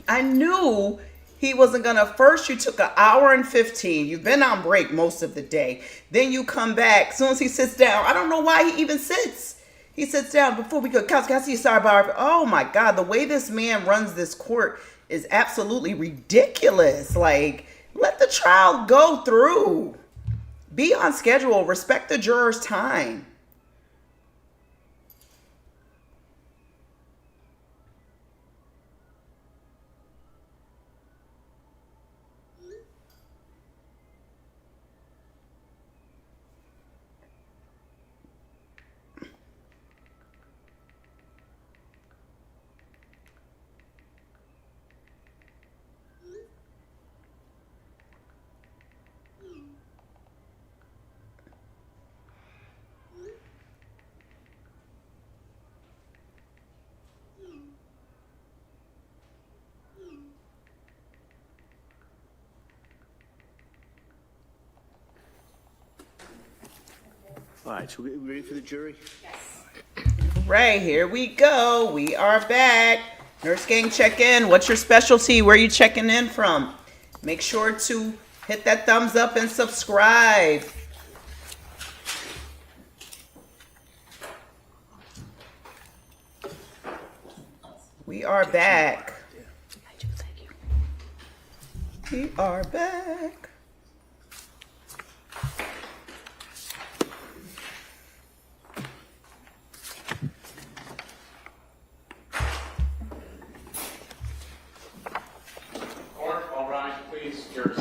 I knew he wasn't gonna. First, you took an hour and 15. You've been on break most of the day. Then you come back. As soon as he sits down, I don't know why he even sits. He sits down before we go. Counsel, can I see your sidebar? Oh my God, the way this man runs this court is absolutely ridiculous. Like, let the trial go through. Be on schedule. Respect the juror's time. All right, so we ready for the jury? Right, here we go. We are back. Nurse Gang, check in. What's your specialty? Where are you checking in from? Make sure to hit that thumbs up and subscribe. We are back. We are back. Court, all rise, please. Yours.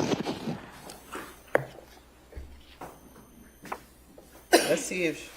Let's see if...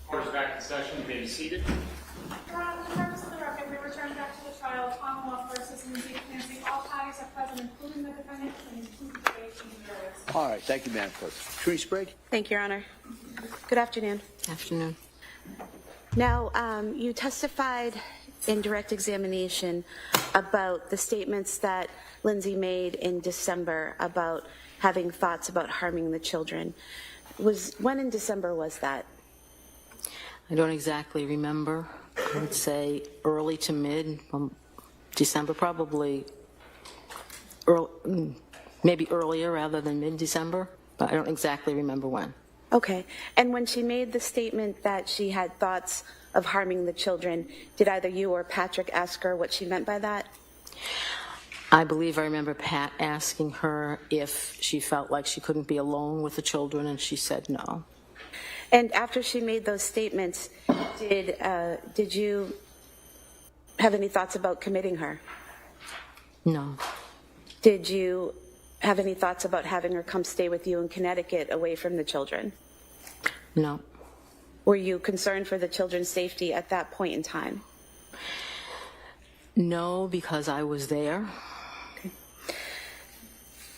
Court is back in session. You may be seated. For the purpose of the record, we return back to the trial of Commonwealth versus Lindsay Clancy. All parties are present, including the defendant, and including the 18 jurors. All right, thank you, Madam Clerk. Attorney Sprague? Thank you, Your Honor. Good afternoon. Afternoon. Now, you testified in direct examination about the statements that Lindsay made in December about having thoughts about harming the children. When in December was that? I don't exactly remember. I would say early to mid December, probably maybe earlier rather than mid-December, but I don't exactly remember when. Okay. And when she made the statement that she had thoughts of harming the children, did either you or Patrick ask her what she meant by that? I believe I remember Pat asking her if she felt like she couldn't be alone with the children, and she said no. And after she made those statements, did you have any thoughts about committing her? No. Did you have any thoughts about having her come stay with you in Connecticut away from the children? No. Were you concerned for the children's safety at that point in time? No, because I was there. Okay.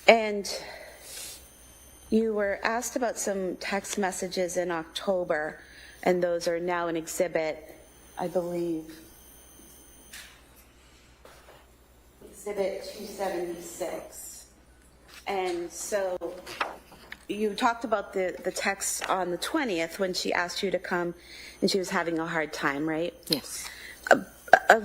And you were asked about some text messages in October, and those are now an exhibit, I believe. Exhibit 276. And so you talked about the text on the 20th when she asked you to come and she was having a hard time, right? Yes. A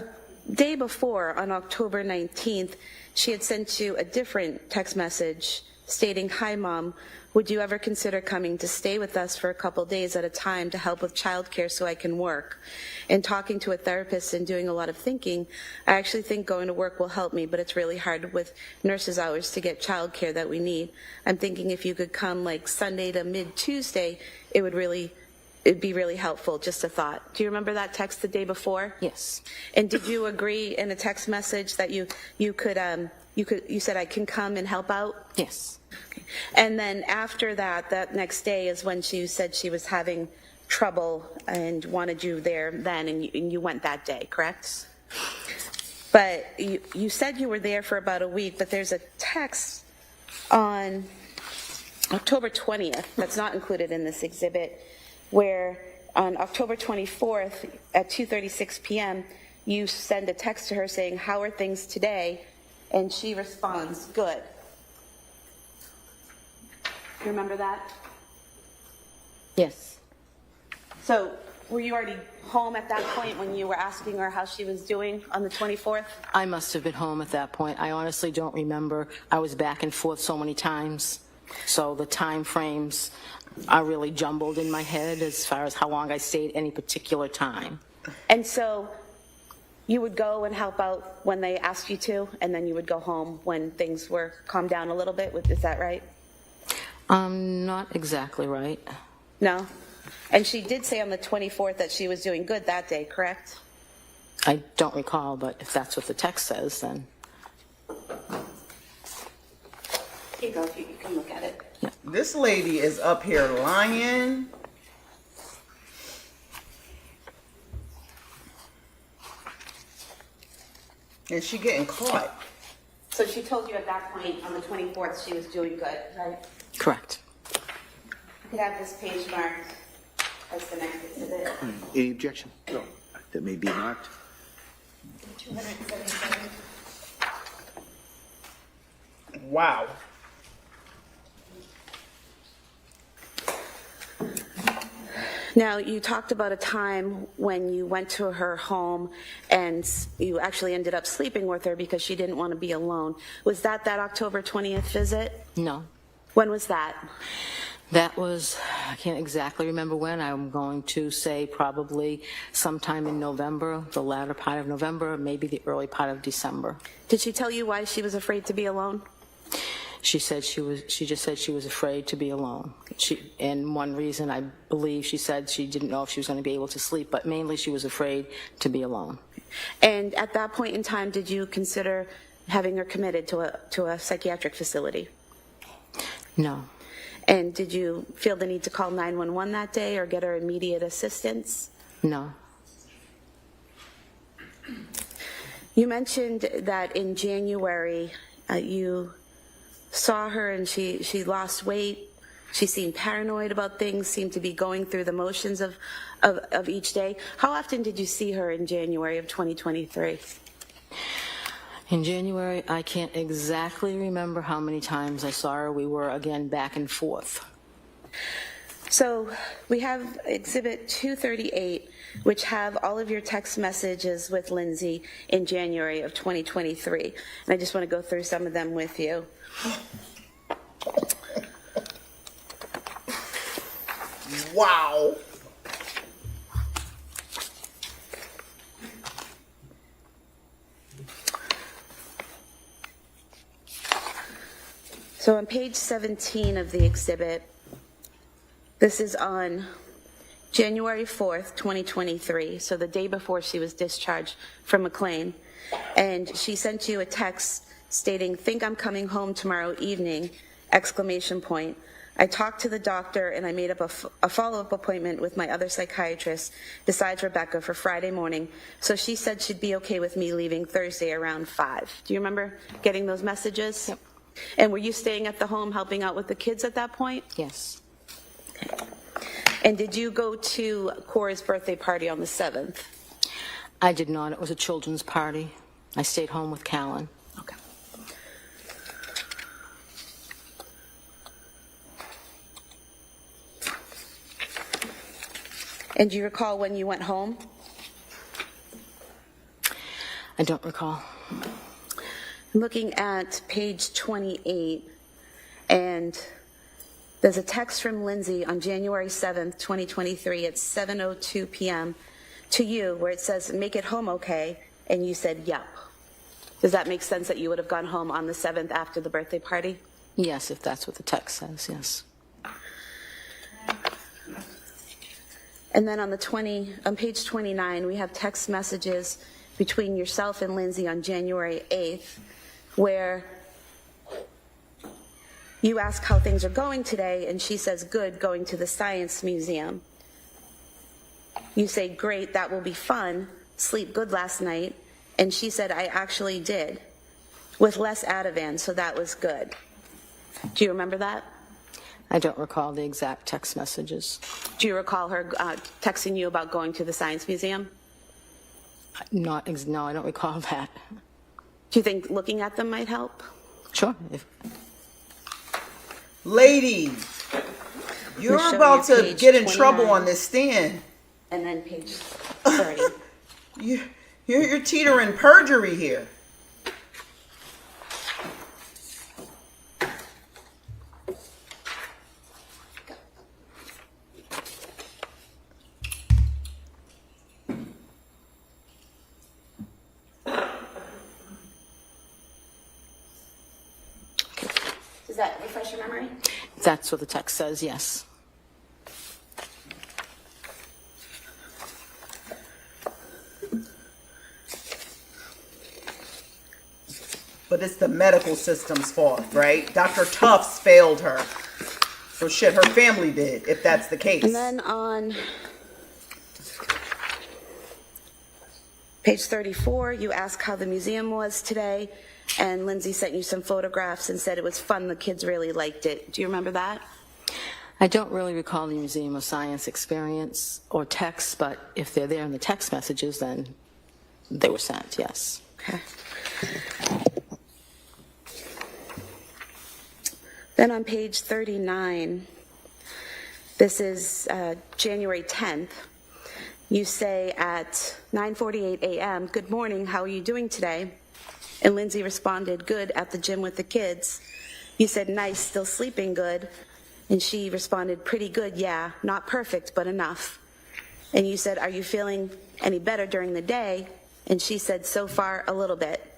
day before, on October 19th, she had sent you a different text message stating, "Hi, Mom, would you ever consider coming to stay with us for a couple days at a time to help with childcare so I can work?" And talking to a therapist and doing a lot of thinking, I actually think going to work will help me, but it's really hard with nurses' hours to get childcare that we need. I'm thinking if you could come like Sunday to mid-Tuesday, it'd be really helpful. Just a thought. Do you remember that text the day before? Yes. And did you agree in a text message that you said I can come and help out? Yes. Okay. And then after that next day is when she said she was having trouble and wanted you there then, and you went that day, correct? But you said you were there for about a week, but there's a text on October 20th that's not included in this exhibit, where on October 24th at 2:36 p.m., you send a text to her saying, "How are things today?" And she responds, "Good." You remember that? Yes. So were you already home at that point when you were asking her how she was doing on the 24th? I must have been home at that point. I honestly don't remember. I was back and forth so many times. So the time frames are really jumbled in my head as far as how long I stayed any particular time. And so you would go and help out when they asked you to, and then you would go home when things were calmed down a little bit. Is that right? Not exactly right. No? And she did say on the 24th that she was doing good that day, correct? I don't recall, but if that's what the text says, then... Here you go, you can look at it. Yeah. This lady is up here lying. And she getting caught. So she told you at that point on the 24th she was doing good, right? Correct. You could have this page marked as the next exhibit. Any objection? No. That may be marked. 277. Wow. Now, you talked about a time when you went to her home and you actually ended up sleeping with her because she didn't want to be alone. Was that October 20th visit? No. When was that? That was, I can't exactly remember when. I'm going to say probably sometime in November, the latter part of November, maybe the early part of December. Did she tell you why she was afraid to be alone? She said she just said she was afraid to be alone. And one reason, I believe, she said she didn't know if she was going to be able to sleep, but mainly she was afraid to be alone. And at that point in time, did you consider having her committed to a psychiatric facility? No. And did you feel the need to call 911 that day or get her immediate assistance? No. You mentioned that in January you saw her and she lost weight. She seemed paranoid about things, seemed to be going through the motions of each day. How often did you see her in January of 2023? In January, I can't exactly remember how many times I saw her. We were, again, back and forth. So we have Exhibit 238, which have all of your text messages with Lindsay in January of 2023. And I just want to go through some of them with you. Wow. So on page 17 of the exhibit, this is on January 4th, 2023, so the day before she was discharged from McLean, and she sent you a text stating, "Think I'm coming home tomorrow evening, !" I talked to the doctor and I made up a follow-up appointment with my other psychiatrist besides Rebecca for Friday morning, so she said she'd be okay with me leaving Thursday around 5. Do you remember getting those messages? Yep. And were you staying at the home helping out with the kids at that point? Yes. Okay. And did you go to Cora's birthday party on the 7th? I did not. It was a children's party. I stayed home with Callan. Okay. And do you recall when you went home? I don't recall. I'm looking at page 28, and there's a text from Lindsay on January 7th, 2023 at 7:02 p.m. to you where it says, make it home okay, and you said, yep. Does that make sense that you would have gone home on the 7th after the birthday party? Yes, if that's what the text says, yes. And then on page 29, we have text messages between yourself and Lindsay on January 8th, where you ask how things are going today, and she says, good, going to the Science Museum. You say, great, that will be fun, sleep good last night, and she said, I actually did, with less Ativan, so that was good. Do you remember that? I don't recall the exact text messages. Do you recall her texting you about going to the Science Museum? No, I don't recall that. Do you think looking at them might help? Sure. Ladies, you're about to get in trouble on this stand. And then page 30. You're teetering perjury here. Does that refresh your memory? That's what the text says, yes. But it's the medical system's fault, right? Dr. Tufts failed her. So shit, her family did, if that's the case. And then on page 34, you ask how the museum was today, and Lindsay sent you some photographs and said it was fun, the kids really liked it. Do you remember that? I don't really recall the Museum of Science experience or text, but if they're there in the text messages, then they were sent, yes. Okay. Then on page 39, this is January 10th, you say at 9:48 a.m., good morning, how are you doing today? And Lindsay responded, good, at the gym with the kids. You said, nice, still sleeping good. And she responded, pretty good, yeah, not perfect, but enough. And you said, are you feeling any better during the day? And she said, so far, a little bit.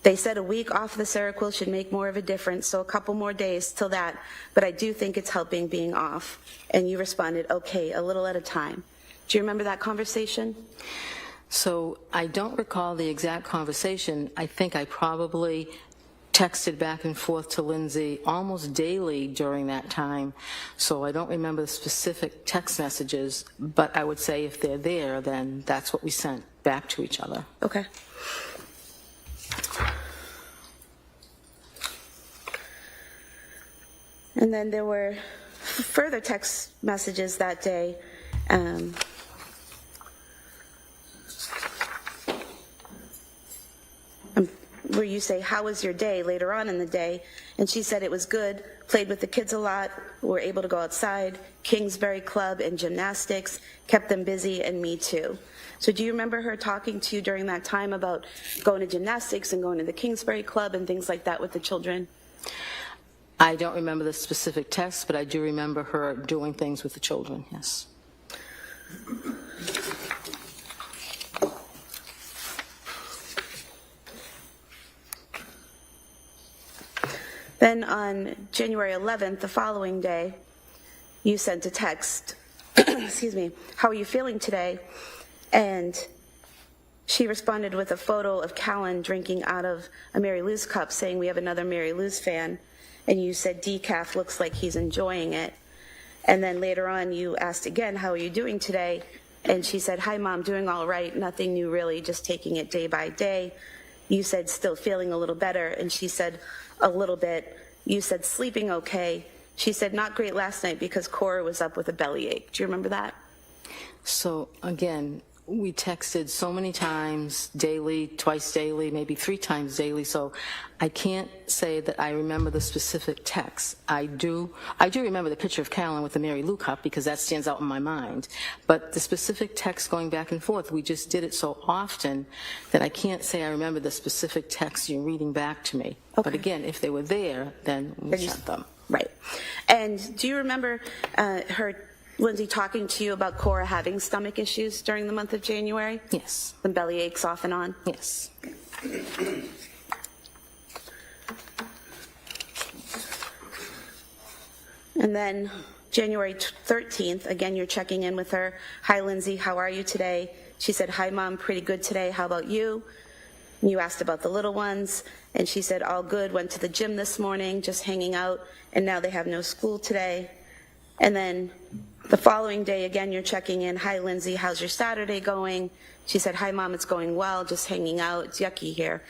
They said a week off the Seroquel should make more of a difference, so a couple more days till that, but I do think it's helping being off. And you responded, okay, a little at a time. Do you remember that conversation? So I don't recall the exact conversation. I think I probably texted back and forth to Lindsay almost daily during that time, so I don't remember the specific text messages, but I would say if they're there, then that's what we sent back to each other. Okay. And then there were further text messages that day. Where you say, how was your day later on in the day? And she said it was good, played with the kids a lot, were able to go outside, Kingsbury Club and gymnastics, kept them busy, and me too. So do you remember her talking to you during that time about going to gymnastics and going to the Kingsbury Club and things like that with the children? I don't remember the specific text, but I do remember her doing things with the children, yes. Then on January 11th, the following day, you sent a text, excuse me, how are you feeling today? And she responded with a photo of Callan drinking out of a Mary Lou's cup, saying we have another Mary Lou's fan. And you said decaf looks like he's enjoying it. And then later on you asked again, how are you doing today? And she said, hi mom, doing all right, nothing new really, just taking it day by day. You said still feeling a little better, and she said a little bit. You said sleeping okay. She said not great last night because Cora was up with a bellyache. Do you remember that? So again, we texted so many times daily, twice daily, maybe 3 times daily, so I can't say that I remember the specific text. I do remember the picture of Callan with the Mary Lou cup because that stands out in my mind. But the specific text going back and forth, we just did it so often that I can't say I remember the specific text you're reading back to me. Okay. But again, if they were there, then we sent them. Right. And do you remember Lindsay talking to you about Cora having stomach issues during the month of January? Yes. The belly aches off and on? Yes. And then January 13th, again, you're checking in with her. Hi, Lindsay, how are you today? She said, hi, Mom, pretty good today. How about you? And you asked about the little ones, and she said, all good, went to the gym this morning, just hanging out, and now they have no school today. And then the following day, again, you're checking in. Hi, Lindsay, how's your Saturday going? She said, hi, Mom, it's going well, just hanging out. It's yucky here.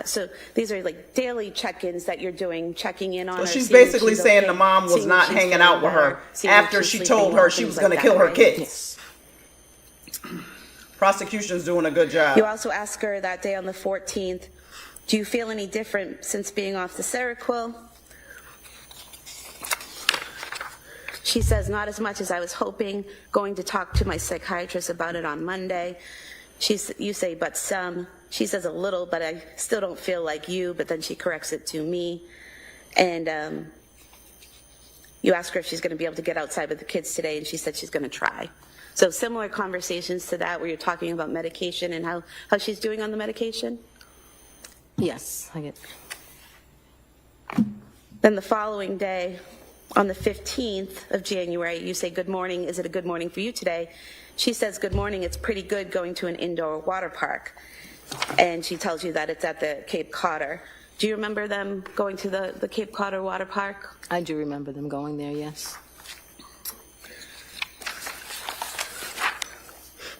So these are like daily check-ins that you're doing, checking in on her. So she's seeing if basically she's saying okay, the mom was seeing if not she's hanging feeling out with better, her seeing if after she's she sleeping told well, her she things was going to like kill that, her right? kids. Yes. Prosecution's doing a good job. You also asked her that day on the 14th, do you feel any different since being off the Seroquel? She says, not as much as I was hoping, going to talk to my psychiatrist about it on Monday. You say, but some. She says a little, but I still don't feel like you, but then she corrects it to me. And you ask her if she's going to be able to get outside with the kids today, and she said she's going to try. So similar conversations to that where you're talking about medication and how she's doing on the medication? Yes, I get. Then the following day, on the 15th of January, you say, good morning, is it a good morning for you today? She says, good morning, it's pretty good going to an indoor water park. And she tells you that it's at the Cape Codder. Do you remember them going to the Cape Codder water park? I do remember them going there, yes.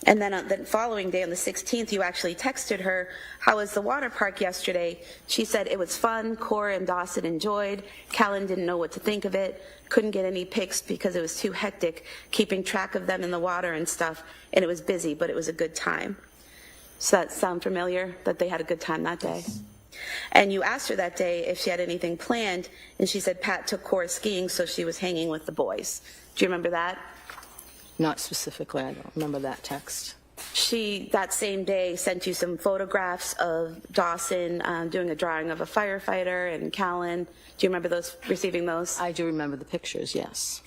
And then on the following day, on the 16th, you actually texted her, how was the water park yesterday? She said it was fun, Cora and Dawson enjoyed, Callan didn't know what to think of it, couldn't get any pics because it was too hectic keeping track of them in the water and stuff, and it was busy, but it was a good time. Does that sound familiar, that they had a good time that day? And you asked her that day if she had anything planned, and she said Pat took Cora skiing, so she was hanging with the boys. Do you remember that? Not specifically, I don't remember that text. She, that same day, sent you some photographs of Dawson doing a drawing of a firefighter and Callan. Do you remember receiving those? I do remember the pictures, yes.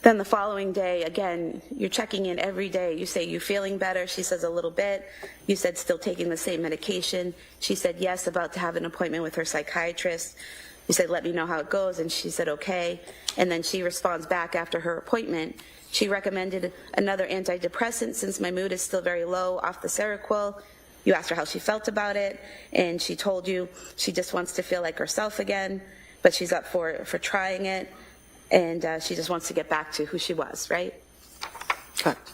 Then the following day, again, you're checking in every day. You say, you feeling better? She says, a little bit. You said, still taking the same medication. She said, yes, about to have an appointment with her psychiatrist. You said, let me know how it goes. And she said, okay. And then she responds back after her appointment. She recommended another antidepressant since my mood is still very low off the Seroquel. You asked her how she felt about it. And she told you she just wants to feel like herself again, but she's up for trying it. And she just wants to get back to who she was, right? Correct.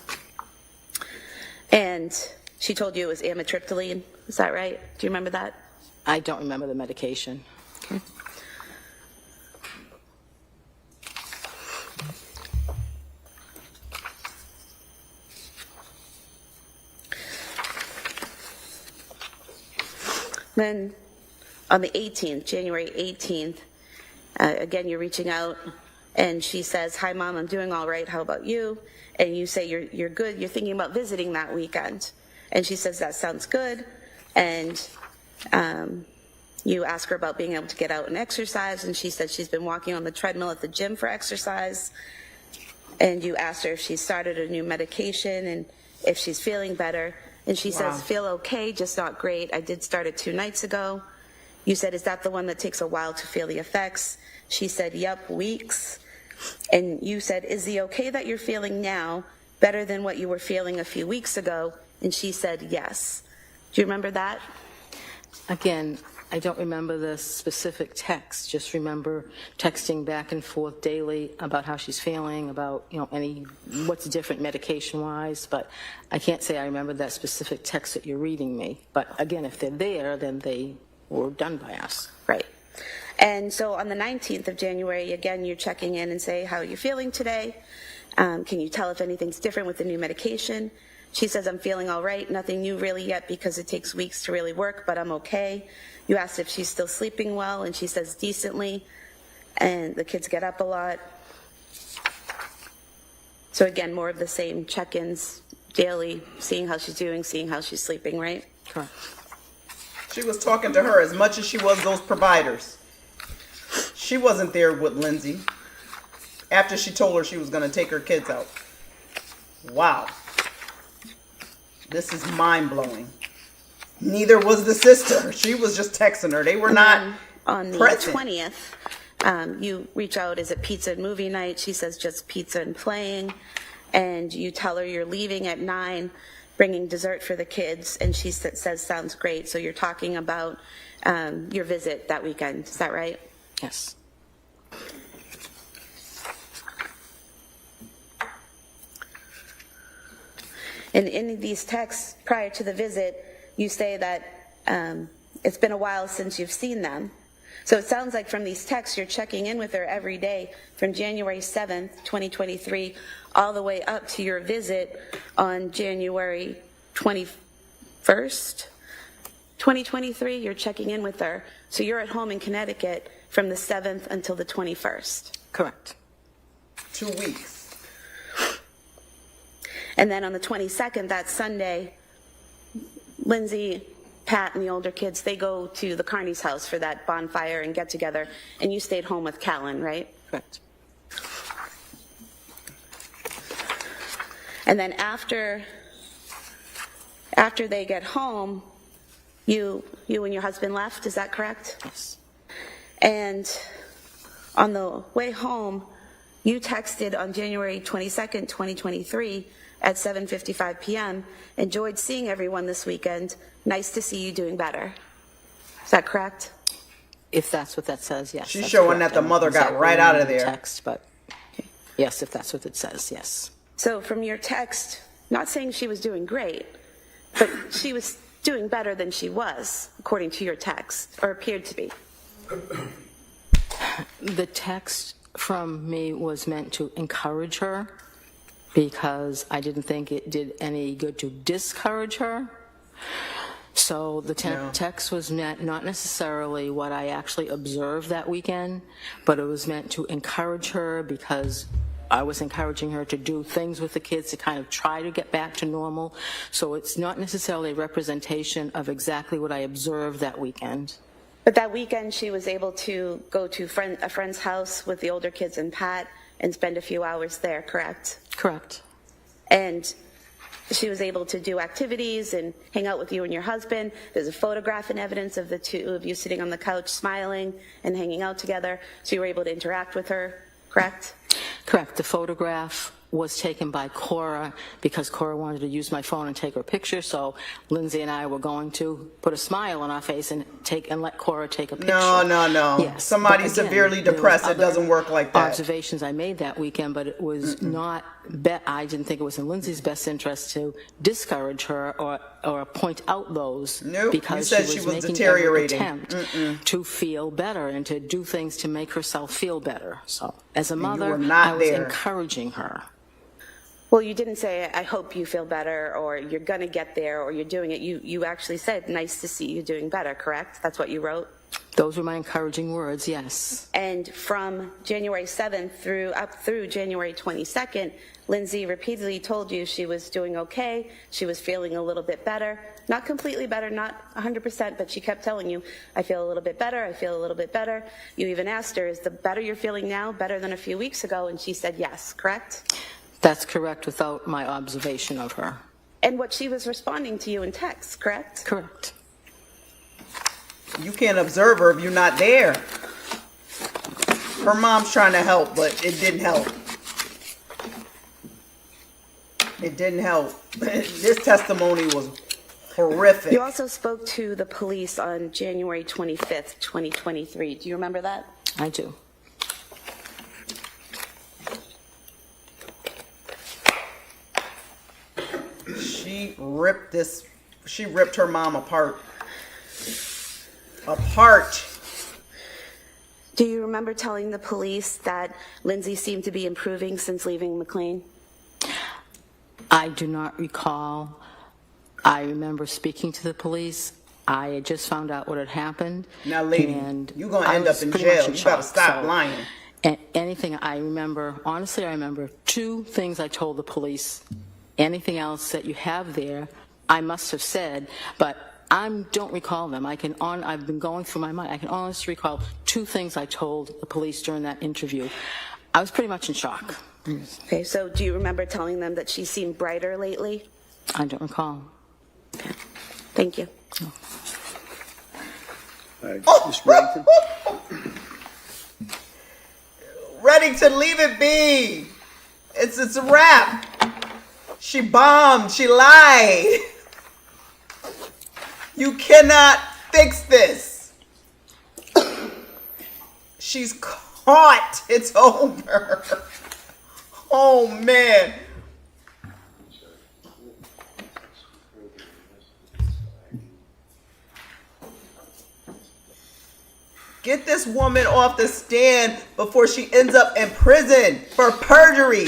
And she told you it was amitriptyline. Is that right? Do you remember that? I don't remember the medication. Okay. Then on the 18th, January 18th, again, you're reaching out, and she says, hi, Mom, I'm doing all right. How about you? And you say you're good. You're thinking about visiting that weekend. And she says, that sounds good. And you ask her about being able to get out and exercise, and she said she's been walking on the treadmill at the gym for exercise. And you asked her if she started a new medication and if she's feeling better. And she says, feel okay, just not great. I did start it 2 nights ago. You said, is that the one that takes a while to feel the effects? She said, yep, weeks. And you said, is the okay that you're feeling now better than what you were feeling a few weeks ago? And she said, yes. Do you remember that? Again, I don't remember the specific text, just remember texting back and forth daily about how she's feeling, about, what's different medication-wise, but I can't say I remember that specific text that you're reading me. But again, if they're there, then they were done by us. Right. And so on the 19th of January, again, you're checking in and say, how are you feeling today? Can you tell if anything's different with the new medication? She says, I'm feeling all right, nothing new really yet because it takes weeks to really work, but I'm okay. You asked if she's still sleeping well, and she says decently, and the kids get up a lot. So again, more of the same check-ins daily, seeing how she's doing, seeing how she's sleeping, right? Correct. She was talking to her as much as she was those providers. She wasn't there with Lindsay after she told her she was going to take her kids out. Wow. This is mind-blowing. Neither was the sister. She was just texting her. They were not on the present. 20th, you reach out, is it pizza and movie night? She says just pizza and playing. And you tell her you're leaving at 9, bringing dessert for the kids, and she says sounds great. So you're talking about your visit that weekend. Is that right? Yes. And in these texts prior to the visit, you say that it's been a while since you've seen them. So it sounds like from these texts, you're checking in with her every day from January 7th, 2023, all the way up to your visit on January 21st, 2023. You're checking in with her. So you're at home in Connecticut from the 7th until the 21st. Correct. 2 weeks. And then on the 22nd, that Sunday, Lindsay, Pat, and the older kids, they go to the Carney's house for that bonfire and get together, and you stayed home with Callan, right? Correct. And then after they get home, you and your husband left, is that correct? Yes. And on the way home, you texted on January 22nd, 2023 at 7:55 p.m., enjoyed seeing everyone this weekend. Nice to see you doing better. Is that correct? If that's what that says, yes. She's that's showing correct. that the mother got Exactly right out of in the there. Text, but yes, if that's what it says, yes. So from your text, not saying she was doing great, but she was doing better than she was, according to your text, or appeared to be. The text from me was meant to encourage her because I didn't think it did any good to discourage her. So the text was meant not necessarily what I actually observed that weekend, but it was meant to encourage her because I was encouraging her to do things with the kids to kind of try to get back to normal. So it's not necessarily a representation of exactly what I observed that weekend. But that weekend, she was able to go to a friend's house with the older kids and Pat and spend a few hours there, correct? Correct. And she was able to do activities and hang out with you and your husband. There's a photograph and evidence of the two of you sitting on the couch smiling and hanging out together. So you were able to interact with her, correct? Correct. The photograph was taken by Cora because Cora wanted to use my phone and take her picture. So Lindsay and I were going to put a smile on our face and let Cora take a picture. No. Yes. Somebody But again, severely there was depressed, it other doesn't work like that. Observations I made that weekend, but it was not. I didn't think it was in Lindsay's best interest to discourage her or point out those because you said she was making deteriorating. every attempt to feel better and to do things to make herself feel better. So as a mother, were not I was there. encouraging her. Well, you didn't say, I hope you feel better, or you're going to get there, or you're doing it. You actually said, nice to see you doing better, correct? That's what you wrote? Those were my encouraging words, yes. And from January 7th up through January 22nd, Lindsay repeatedly told you she was doing okay, she was feeling a little bit better. Not completely better, not 100%, but she kept telling you, I feel a little bit better, I feel a little bit better. You even asked her, is the better you're feeling now better than a few weeks ago? And she said yes, correct? That's correct without my observation of her. And what she was responding to you in text, correct? Correct. You can't observe her if you're not there. Her mom's trying to help, but it didn't help. It didn't help. This testimony was horrific. You also spoke to the police on January 25th, 2023. Do you remember that? I do. She ripped her mom apart. Do you remember telling the police that Lindsay seemed to be improving since leaving McLean? I do not recall. I remember speaking to the police. I had just found out what had happened. Now, lady, and you're going to I end was up in pretty jail. much in You got to shock. stop So, lying. Anything I remember, honestly, I remember 2 things I told the police. Anything else that you have there, I must have said, but I don't recall them. I've been going through my mind. I can honestly recall 2 things I told the police during that interview. I was pretty much in shock. Okay, so do you remember telling them that she seemed brighter lately? I don't recall. Okay. Thank you. Ms. Reddington? Reddington, leave it be. It's a wrap. She bombed. She lied. You cannot fix this. She's caught. It's over. Oh, man. Get this woman off the stand before she ends up in prison for perjury.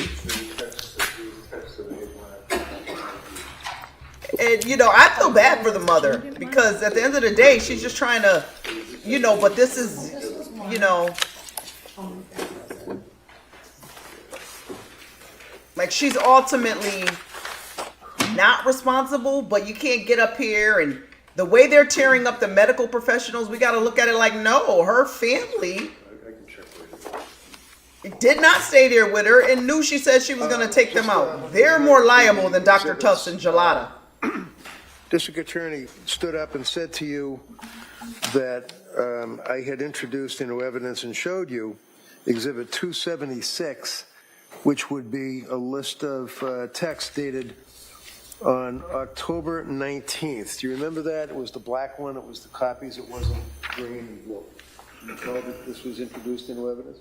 And, you know, I feel bad for the mother because at the end of the day, she's just trying to, you know, but this is, you know, like she's ultimately not responsible, but you can't get up here and the way they're tearing up the medical professionals, we got to look at it like, no, her family did not stay there with her and knew she said she was going to take them out. They're more liable than Dr. Tufts and Gelada. District Attorney stood up and said to you that I had introduced into evidence and showed you Exhibit 276, which would be a list of texts dated on October 19th. Do you remember that? It was the black one. It was the copies. It wasn't green and blue. Do you recall that this was introduced into evidence?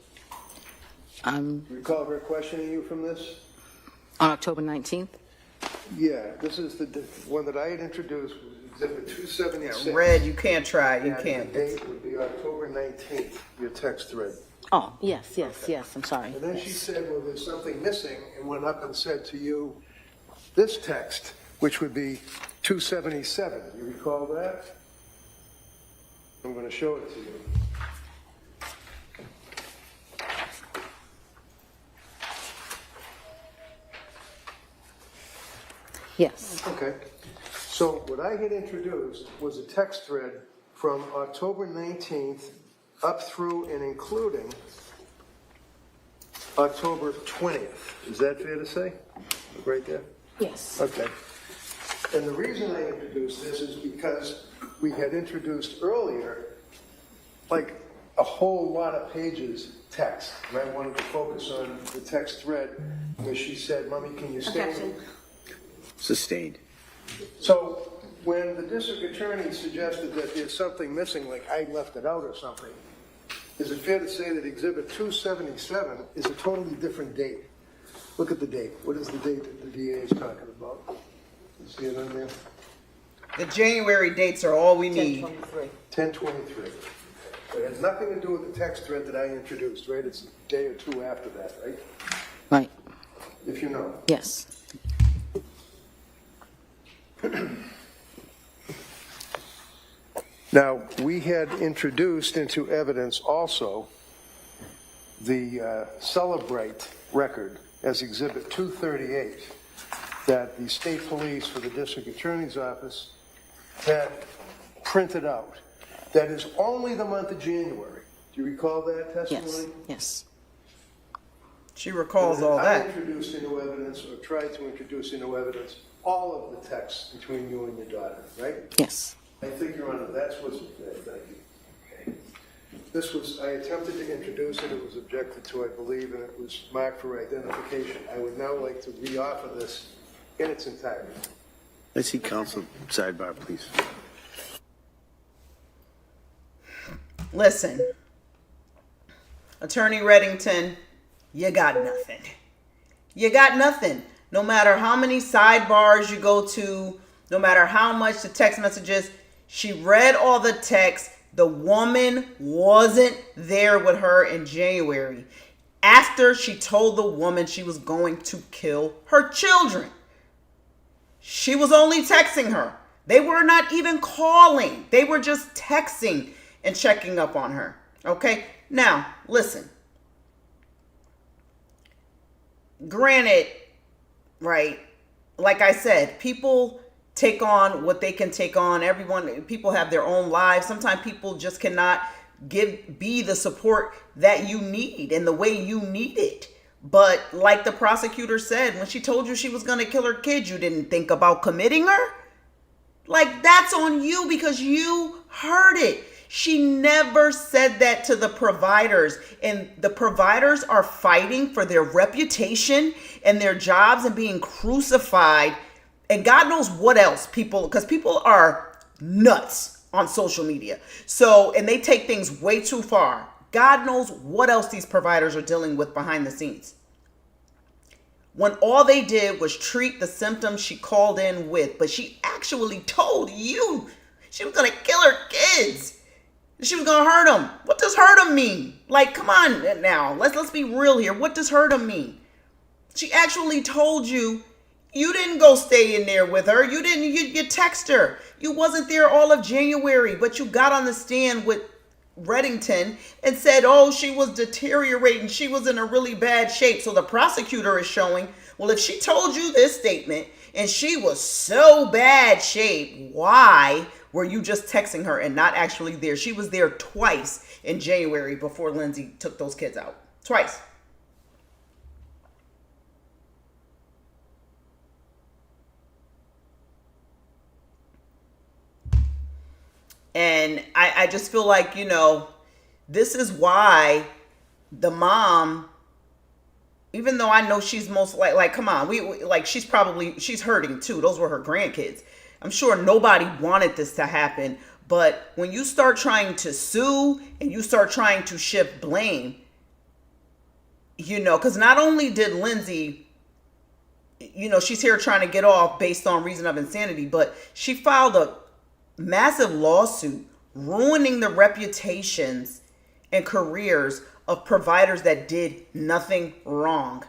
Do you recall her questioning you from this? On October 19th? Yeah, this is the one that I had introduced, was Exhibit 276. Yeah, Red, you can't try. You can't. The date would be October 19th, your text thread. Oh, yes, I'm sorry. And then she said, well, there's something missing, and went up and said to you, this text, which would be 277. You recall that? I'm going to show it to you. Yes. Okay. So what I had introduced was a text thread from October 19th up through and including October 20th. Is that fair to say? Right there? Yes. Okay. And the reason I introduced this is because we had introduced earlier, like a whole lot of pages text. And I wanted to focus on the text thread where she said, Mommy, can you stay? Sustained. So when the district attorney suggested that there's something missing, like I left it out or something, is it fair to say that Exhibit 277 is a totally different date? Look at the date. What is the date that the DA is talking about? You see it on there? The January dates are all we need. 10/23. It has nothing to do with the text thread that I introduced, right? It's a day or two after that, right? Right. If you know. Yes. Now, we had introduced into evidence also the Celebrate record as Exhibit 238 that the state police for the district attorney's office had printed out. That is only the month of January. Do you recall that testimony? Yes. She recalls all I that. introduced into evidence, or tried to introduce into evidence, all of the texts between you and your daughter, right? Yes. I think, Your Honor, that's what's, thank you. Okay. This was, I attempted to introduce it, it was objected to, I believe, and it was marked for identification. I would now like to re-offer this in its entirety. Let's see counsel sidebar, please. Listen, Attorney Reddington, you got nothing. You got nothing. No matter how many sidebars you go to, no matter how much the text messages, she read all the text. The woman wasn't there with her in January after she told the woman she was going to kill her children. She was only texting her. They were not even calling. They were just texting and checking up on her. Okay? Now, listen. Granted, right, like I said, people take on what they can take on. People have their own lives. Sometimes people just cannot be the support that you need and the way you need it. But like the prosecutor said, when she told you she was going to kill her kid, you didn't think about committing her? Like, that's on you because you heard it. She never said that to the providers, and the providers are fighting for their reputation and their jobs and being crucified. And God knows what else because people are nuts on social media. So, and they take things way too far. God knows what else these providers are dealing with behind the scenes. When all they did was treat the symptoms she called in with, but she actually told you she was going to kill her kids. She was going to hurt them. What does hurt them mean? Like, come on now. Let's be real here. What does hurt them mean? She actually told you didn't go stay in there with her. You text her. You wasn't there all of January, but you got on the stand with Reddington and said, oh, she was deteriorating. She was in a really bad shape. So the prosecutor is showing, well, if she told you this statement and she was so bad shape, why were you just texting her and not actually there? She was there twice in January before Lindsay took those kids out. Twice. And I just feel like, this is why the mom, even though I know she's most like come on, she's hurting too. Those were her grandkids. I'm sure nobody wanted this to happen. But when you start trying to sue and you start trying to shift blame, because not only did Lindsay, she's here trying to get off based on reason of insanity, but she filed a massive lawsuit ruining the reputations and careers of providers that did nothing wrong.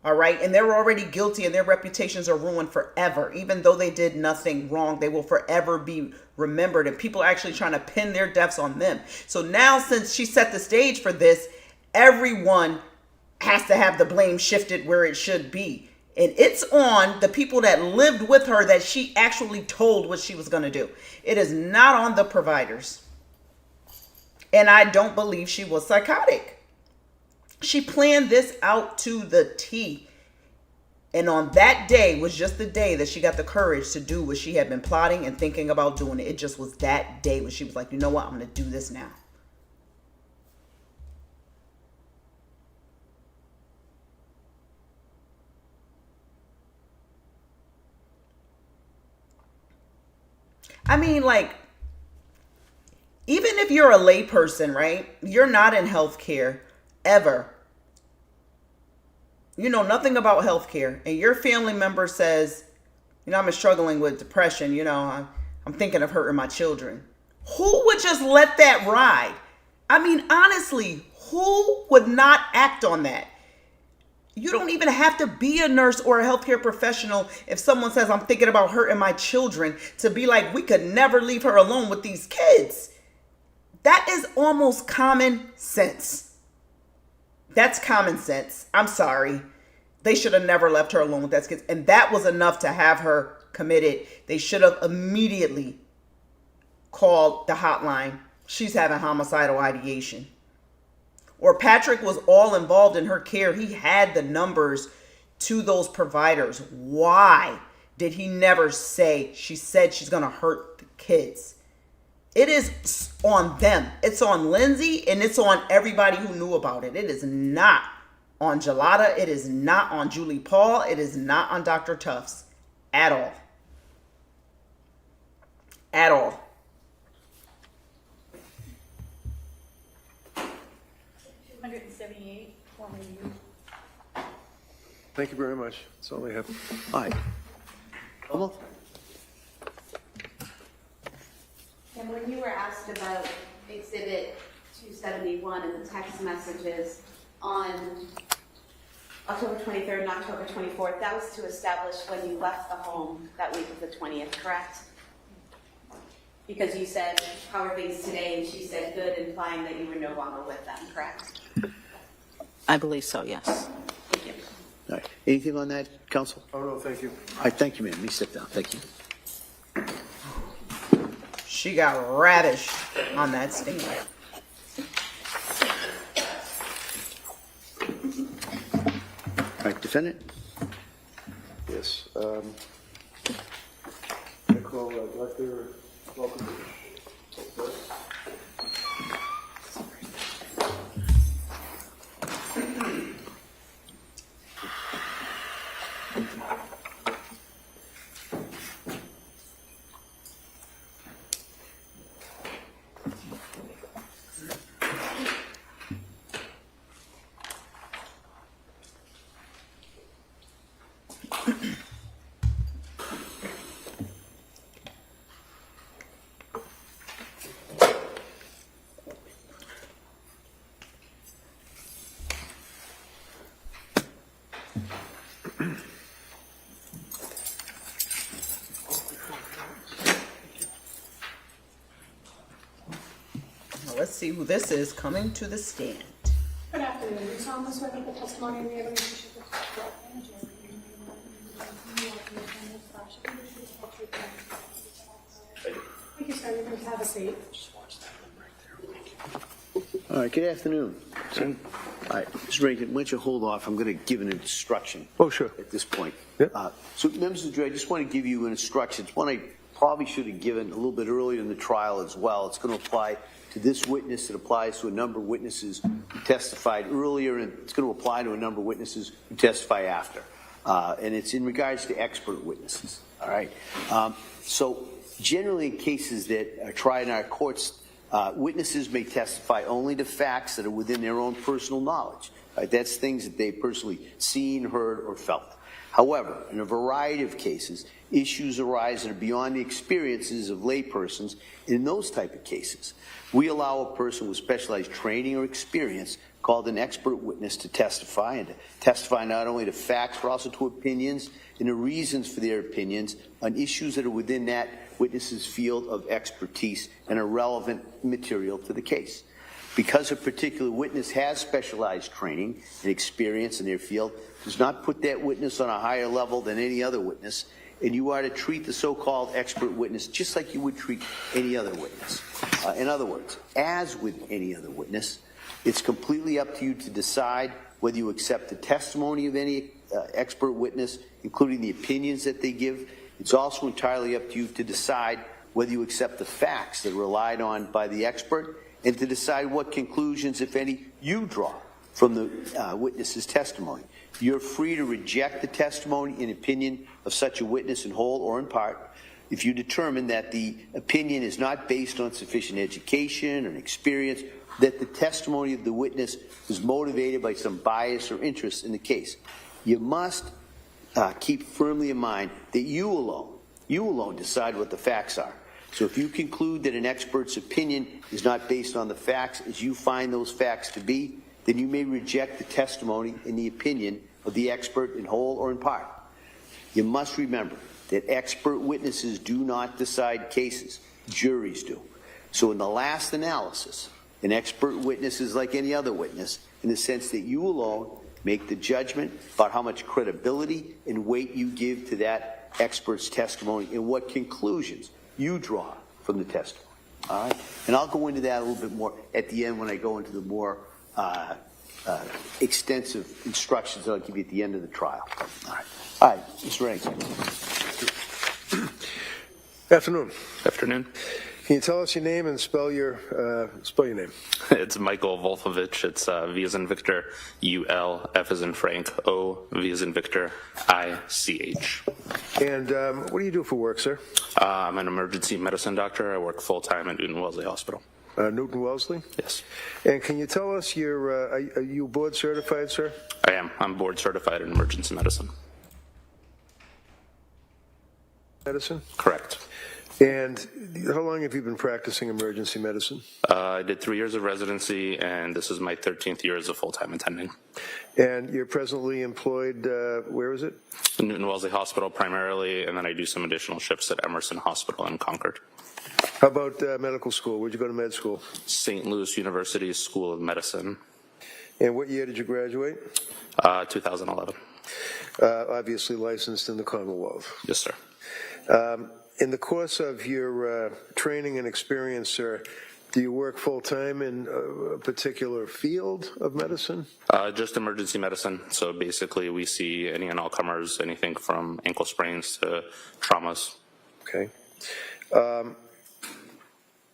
All right. And they're already guilty and their reputations are ruined forever. Even though they did nothing wrong, they will forever be remembered. And people are actually trying to pin their deaths on them. So now, since she set the stage for this, everyone has to have the blame shifted where it should be. And it's on the people that lived with her that she actually told what she was going to do. It is not on the providers. And I don't believe she was psychotic. She planned this out to the T. And on that day was just the day that she got the courage to do what she had been plotting and thinking about doing it. It just was that day when she was like, you know what? I'm going to do this now. I mean, even if you're a layperson, right? You're not in healthcare ever. You know nothing about healthcare. And your family member says, I'm struggling with depression. I'm thinking of hurting my children. Who would just let that ride? I mean, honestly, who would not act on that? You don't even have to be a nurse or a healthcare professional if someone says, I'm thinking about hurting my children, to be like, we could never leave her alone with these kids. That is almost common sense. That's common sense. I'm sorry. They should have never left her alone with that kids. And that was enough to have her committed. They should have immediately called the hotline. She's having homicidal ideation. Or Patrick was all involved in her care. He had the numbers to those providers. Why did he never say, she said she's going to hurt the kids? It is on them. It's on Lindsay and it's on everybody who knew about it. It is not on Gelada. It is not on Julie Paul. It is not on Dr. Tufts at all. At all. Thank you very much. That's all I have. All right. And when you were asked about Exhibit 271 in the text messages on October 23rd and October 24th, that was to establish when you left the home that week of the 20th, correct? Because you said, how are things today? And she said good, implying that you were no longer with them, correct? I believe so, yes. Thank you. All right. Anything on that, counsel? Oh, no, thank you. All right, thank you, ma'am. Please sit down. Thank you. She got radish on that stand. All right, defendant? Yes. I call Dr. Welcome. Let's see who this is coming to the stand. Good afternoon. You solemnly swear that the testimony in the evidence you should give Thank you, sir. You can have a seat. All right, good afternoon. All right, Mr. Rankin, why don't you hold off? I'm going to give an instruction. Oh, sure. At this point. Yep. So, members of the jury, I just want to give you an instruction. It's one I probably should have given a little bit earlier in the trial as well. It's going to apply to this witness. It applies to a number of witnesses who testified earlier, and it's going to apply to a number of witnesses who testify after. And it's in regards to expert witnesses. All right. So, generally, in cases that are tried in our courts, witnesses may testify only to facts that are within their own personal knowledge. Right? That's things that they've personally seen, heard, or felt. However, in a variety of cases, issues arise that are beyond the experiences of laypersons. In those type of cases, we allow a person with specialized training or experience called an expert witness to testify, and to testify not only to facts but also to opinions and the reasons for their opinions on issues that are within that witness's field of expertise and are relevant material to the case. Because a particular witness has specialized training and experience in their field, does not put that witness on a higher level than any other witness, and you are to treat the so-called expert witness just like you would treat any other witness. In other words, as with any other witness, it's completely up to you to decide whether you accept the testimony of any expert witness, including the opinions that they give. It's also entirely up to you to decide whether you accept the facts that are relied on by the expert, and to decide what conclusions, if any, you draw from the witness's testimony. You're free to reject the testimony and opinion of such a witness in whole or in part if you determine that the opinion is not based on sufficient education or experience, that the testimony of the witness is motivated by some bias or interest in the case. You must keep firmly in mind that you alone decide what the facts are. So if you conclude that an expert's opinion is not based on the facts as you find those facts to be, then you may reject the testimony and the opinion of the expert in whole or in part. You must remember that expert witnesses do not decide cases. Juries do. So in the last analysis, an expert witness is like any other witness in the sense that you alone make the judgment about how much credibility and weight you give to that expert's testimony and what conclusions you draw from the testimony. All right? And I'll go into that a little bit more at the end when I go into the more extensive instructions that I'll give you at the end of the trial. All right, Mr. Rankin. Afternoon. Afternoon. Can you tell us your name and spell your name? It's Michael Wolfovich. It's V as in Victor, U-L, F as in Frank, O, V as in Victor, I-C-H. And what do you do for work, sir? I'm an emergency medicine doctor. I work full-time at Newton Wellesley Hospital. Newton Wellesley? Yes. And can you tell us are you board certified, sir? I am. I'm board certified in emergency medicine. Medicine? Correct. And how long have you been practicing emergency medicine? I did 3 years of residency, and this is my 13th year as a full-time attending. And you're presently employed, where is it? Newton Wellesley Hospital primarily, and then I do some additional shifts at Emerson Hospital in Concord. How about medical school? Where'd you go to med school? St. Louis University School of Medicine. And what year did you graduate? 2011. Obviously licensed in the Commonwealth. Yes, sir. In the course of your training and experience, sir, do you work full-time in a particular field of medicine? Just emergency medicine. So basically we see any and all comers, anything from ankle sprains to traumas. Okay.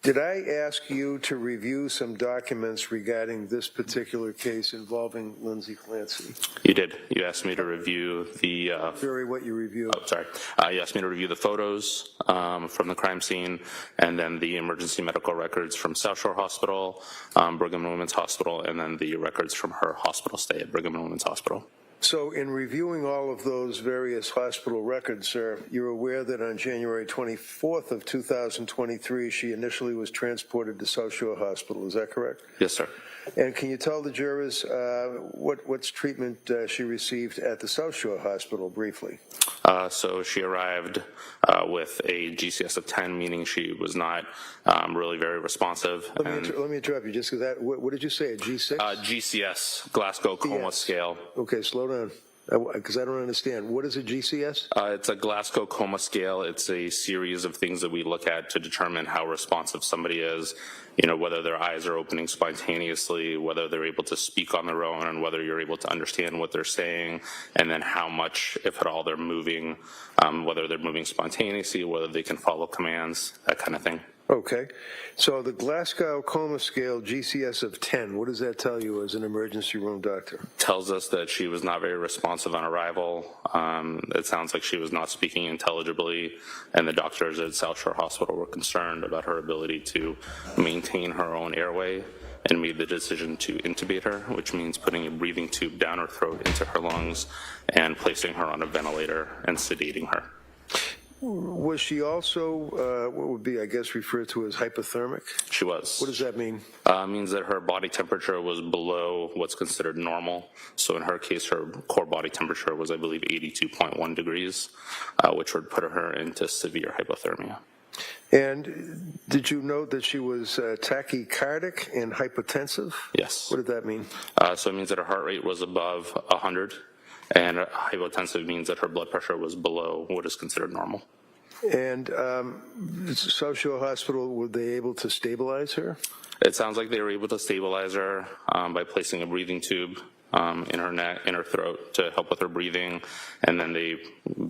Did I ask you to review some documents regarding this particular case involving Lindsay Clancy? You did. You asked me to review the... Very what you reviewed. Oh, sorry. You asked me to review the photos from the crime scene and then the emergency medical records from South Shore Hospital, Brigham and Women's Hospital, and then the records from her hospital stay at Brigham and Women's Hospital. So in reviewing all of those various hospital records, sir, you're aware that on January 24th of 2023, she initially was transported to South Shore Hospital. Is that correct? Yes, sir. And can you tell the jurors what's treatment she received at the South Shore Hospital briefly? So she arrived with a GCS of 10, meaning she was not really very responsive. Let me interrupt you just because that, what did you say, a G6? GCS, Glasgow Coma Scale. Okay, slow down. Because I don't understand. What is a GCS? It's a Glasgow Coma Scale. It's a series of things that we look at to determine how responsive somebody is, you know, whether their eyes are opening spontaneously, whether they're able to speak on their own, and whether you're able to understand what they're saying, and then how much, if at all, they're moving, whether they're moving spontaneously, whether they can follow commands, that kind of thing. Okay. So the Glasgow Coma Scale GCS of 10, what does that tell you as an emergency room doctor? Tells us that she was not very responsive on arrival. It sounds like she was not speaking intelligibly, and the doctors at South Shore Hospital were concerned about her ability to maintain her own airway and made the decision to intubate her, which means putting a breathing tube down her throat into her lungs and placing her on a ventilator and sedating her. Was she also, what would be, I guess, referred to as hypothermic? She was. What does that mean? Means that her body temperature was below what's considered normal. So in her case, her core body temperature was, I believe, 82.1 degrees, which would put her into severe hypothermia. And did you note that she was tachycardic and hypotensive? Yes. What did that mean? So it means that her heart rate was above 100. And hypotensive means that her blood pressure was below what is considered normal. And South Shore Hospital, were they able to stabilize her? It sounds like they were able to stabilize her by placing a breathing tube in her neck, in her throat to help with her breathing. And then they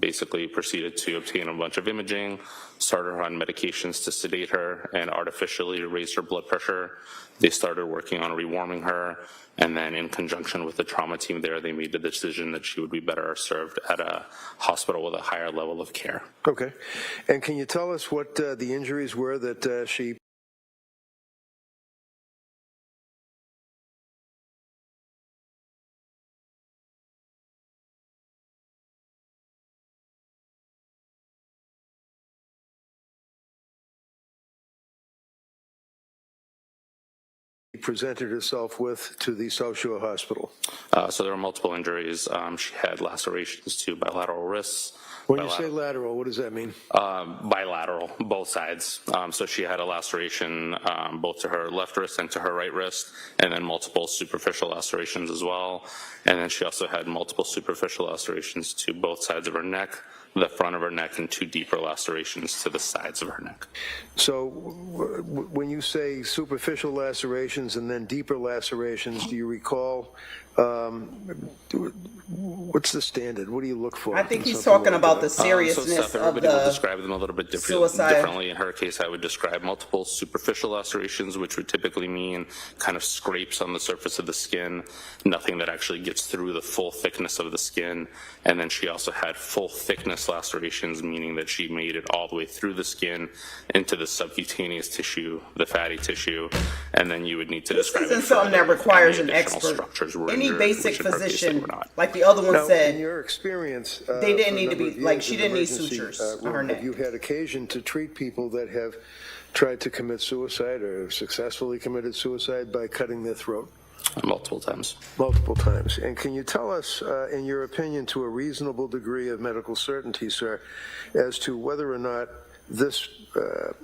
basically proceeded to obtain a bunch of imaging, started her on medications to sedate her and artificially raise her blood pressure. They started working on rewarming her. And then in conjunction with the trauma team there, they made the decision that she would be better served at a hospital with a higher level of care. Okay. And can you tell us what the injuries were that she presented herself with to the South Shore Hospital? So there were multiple injuries. She had lacerations to bilateral wrists. When you say lateral, what does that mean? Bilateral, both sides. So she had a laceration both to her left wrist and to her right wrist, and then multiple superficial lacerations as well. And then she also had multiple superficial lacerations to both sides of her neck, the front of her neck, and 2 deeper lacerations to the sides of her neck. So when you say superficial lacerations and then deeper lacerations, do you recall, what's the standard? What do you look for? I think he's talking about the seriousness so Seth, of everybody will the describe them a little bit differently. In her case, I would describe multiple superficial lacerations, which would typically mean kind of scrapes on the surface of the skin, nothing that actually gets through the full thickness of the skin. And then she also had full thickness lacerations, meaning that she made it all the way through the skin into the subcutaneous tissue, the fatty tissue, and then you would need to describe this isn't something that requires an expert. Structures were any injured, basic which in her case they physician, were not. like the other one Now, in said, your experience, they didn't for a need to number be, of like, years she in didn't need emergency sutures room, on her neck. have you had occasion to treat people that have tried to commit suicide or successfully committed suicide by cutting their throat? Multiple times. Multiple times. And can you tell us, in your opinion, to a reasonable degree of medical certainty, sir, as to whether or not this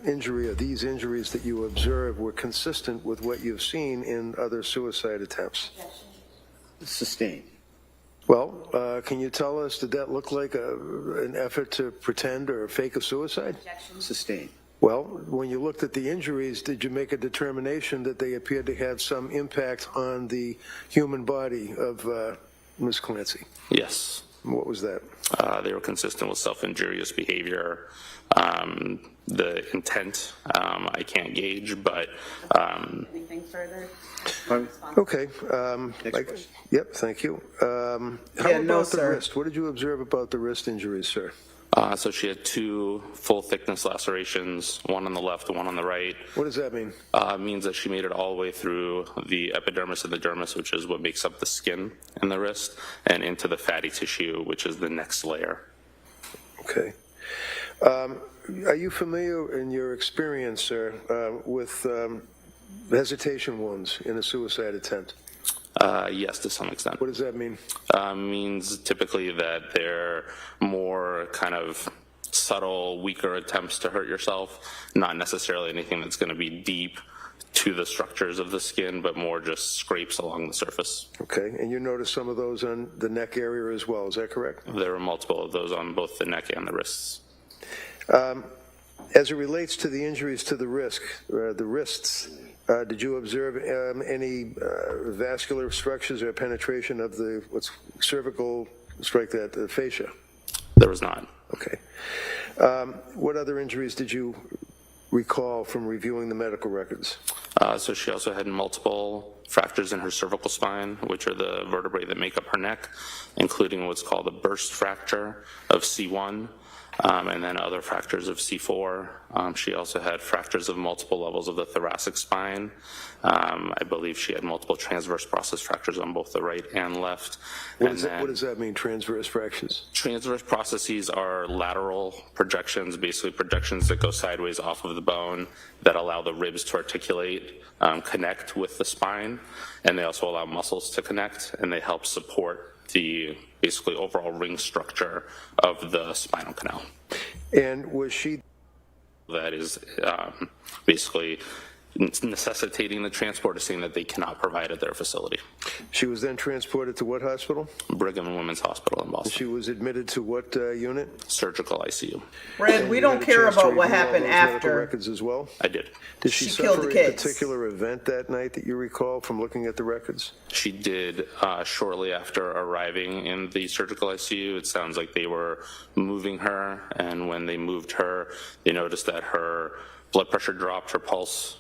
injury or these injuries that you observed were consistent with what you've seen in other suicide attempts? Sustained. Well, can you tell us, did that look like an effort to pretend or fake a suicide? Sustained. Well, when you looked at the injuries, did you make a determination that they appeared to have some impact on the human body of Ms. Clancy? Yes. What was that? They were consistent with self-injurious behavior. The intent, I can't gauge, but Anything further? Okay. question. Yep, thank you. How Yeah, about no, the sir. wrist? What did you observe about the wrist injuries, sir? so she had 2 full-thickness lacerations, one on the left, one on the right. What does that mean? Means that she made it all the way through the epidermis and the dermis, which is what makes up the skin in the wrist, and into the fatty tissue, which is the next layer. Okay. Are you familiar in your experience, sir, with hesitation wounds in a suicide attempt? Yes, to some extent. What does that mean? Means typically that they're more kind of subtle, weaker attempts to hurt yourself, not necessarily anything that's going to be deep to the structures of the skin, but more just scrapes along the surface. Okay, and you noticed some of those on the neck area as well, is that correct? There were multiple of those on both the neck and the wrists. As it relates to the injuries to the wrists, did you observe any vascular structures or penetration of the cervical, the fascia? There was not. Okay. What other injuries did you recall from reviewing the medical records? So she also had multiple fractures in her cervical spine, which are the vertebrae that make up her neck, including what's called a burst fracture of C1. And then other fractures of C4. She also had fractures of multiple levels of the thoracic spine. I believe she had multiple transverse process fractures on both the right and left. What does that mean, transverse fractures? Transverse processes are lateral projections, basically projections that go sideways off of the bone that allow the ribs to articulate, connect with the spine, and they also allow muscles to connect, and they help support the basically overall ring structure of the spinal canal. And was she... That is basically necessitating the transport of saying that they cannot provide at their facility. She was then transported to what hospital? Brigham and Women's Hospital in Boston. She was admitted to what unit? Surgical ICU. Red, we don't care about what happened Medical after. records as well? I did. Did she killed suffer the a kids. particular event that night that you recall from looking at the records? She did shortly after arriving in the surgical ICU. It sounds like they were moving her, and when they moved her, they noticed that her blood pressure dropped, her pulse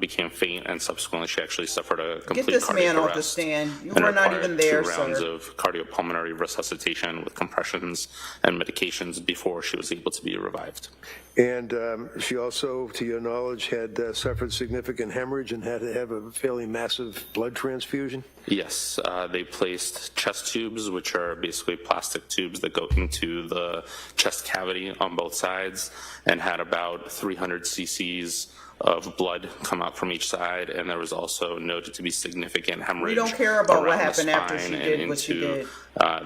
became faint, and subsequently she actually suffered a complete Get this man cardiac off the arrest stand. You and were not required even there, 2 rounds sir. of cardiopulmonary resuscitation with compressions and medications before she was able to be revived. And she also, to your knowledge, had suffered significant hemorrhage and had to have a fairly massive blood transfusion? Yes, they placed chest tubes, which are basically plastic tubes that go into the chest cavity on both sides, and had about 300 cc's of blood come out from each side, and there was also noted to be significant hemorrhage. We don't care about what around the happened after spine she and did what she into, did.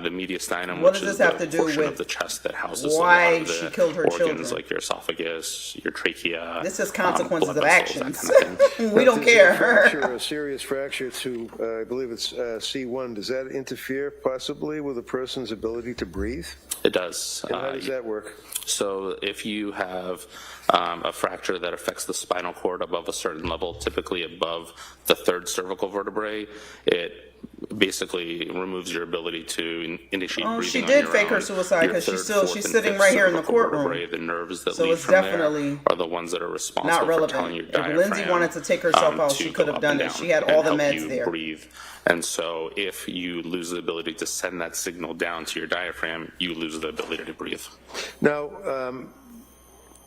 The mediastinum, What which does is this have the to do portion with of the chest that houses why a lot of she the killed her organs, children? like your esophagus, your trachea. This is consequences blood of vessels, actions. that kind of thing. We don't care. A fracture, a serious fracture to, I believe it's C1, does that interfere possibly with a person's ability to breathe? It does. And how does that work? So if you have a fracture that affects the spinal cord above a certain level, typically above the 3rd cervical vertebrae, it basically removes your ability to initiate breathing. She on did your fake her own. suicide Your because third, she's fourth, and sitting fifth right here in the cervical courtroom. vertebrae, the nerves that So lead it's from definitely there are the ones that are responsible not for relevant. telling your If diaphragm. Lindsay wanted to take herself out, to she go could have up done and it. down She had and all the help meds you there. breathe. And so if you lose the ability to send that signal down to your diaphragm, you lose the ability to breathe. Now,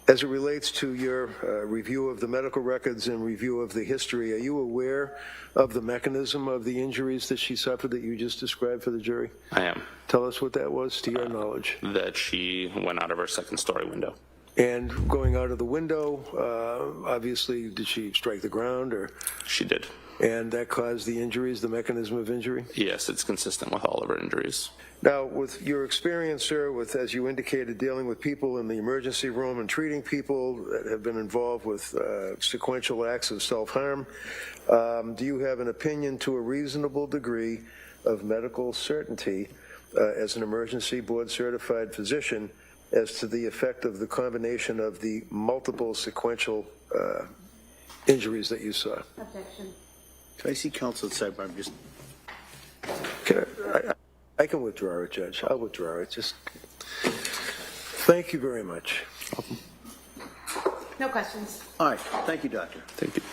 As it relates to your review of the medical records and review of the history, are you aware of the mechanism of the injuries that she suffered that you just described for the jury? I am. Tell us what that was, to your knowledge. That she went out of her second-story window. And going out of the window, obviously, did she strike the ground, or? She did. And that caused the injuries, the mechanism of injury? Yes, it's consistent with all of her injuries. Now, with your experience, sir, with, as you indicated, dealing with people in the emergency room and treating people that have been involved with sequential acts of self-harm, do you have an opinion to a reasonable degree of medical certainty as an emergency board-certified physician as to the effect of the combination of the multiple sequential injuries that you saw? Objection. Can I see counsel at sidebar? I'm just. I can withdraw it, Judge. I'll withdraw it. Just thank you very much. No questions. All right. Thank you, Doctor. Thank you.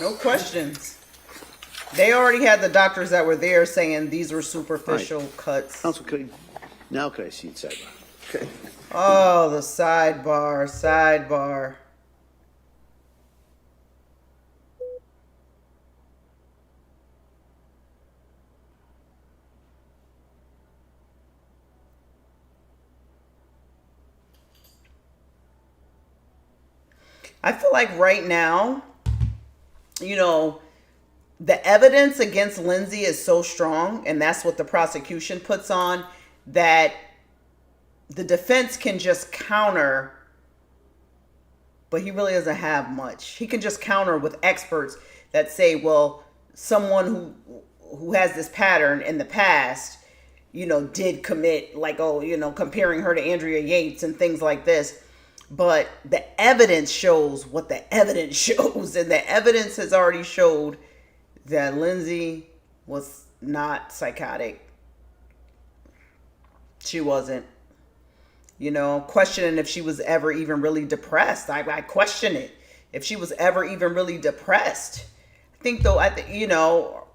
No questions. They already had the doctors that were there saying these were superficial cuts. Counsel, now can I see it sidebar? Okay. Oh, the sidebar. I feel like right now, you know, the evidence against Lindsay is so strong, and that's what the prosecution puts on, that the defense can just counter, but he really doesn't have much. He can just counter with experts that say, well, someone who has this pattern in the past, you know, did commit, like, oh, you know, comparing her to Andrea Yates and things like this. But the evidence shows what the evidence shows, and the evidence has already showed that Lindsay was not psychotic. She wasn't. You know, questioning if she was ever even really depressed. I question it. If she was ever even really depressed. I think, though, you know,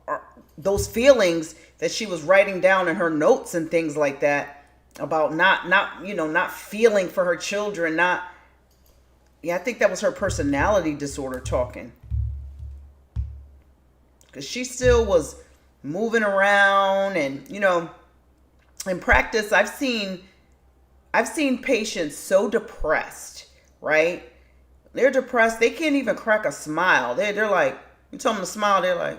those feelings that she was writing down in her notes and things like that about not feeling for her children, I think that was her personality disorder talking. Because she still was moving around, and, you know, in practice, I've seen patients so depressed, right? They're depressed. They can't even crack a smile. They're like, you tell them to smile, they're like,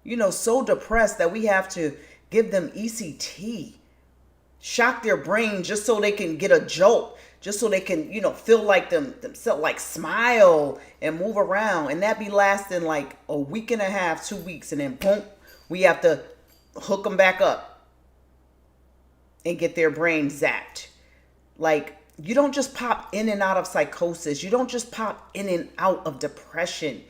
you know, so depressed that we have to give them ECT, shock their brain just so they can get a jolt, just so they can, you know, feel like themselves, like smile and move around. And that be lasting like a week and a half, 2 weeks. And then boom, we have to hook them back up and get their brain zapped. Like, you don't just pop in and out of psychosis. You don't just pop in and out of depression.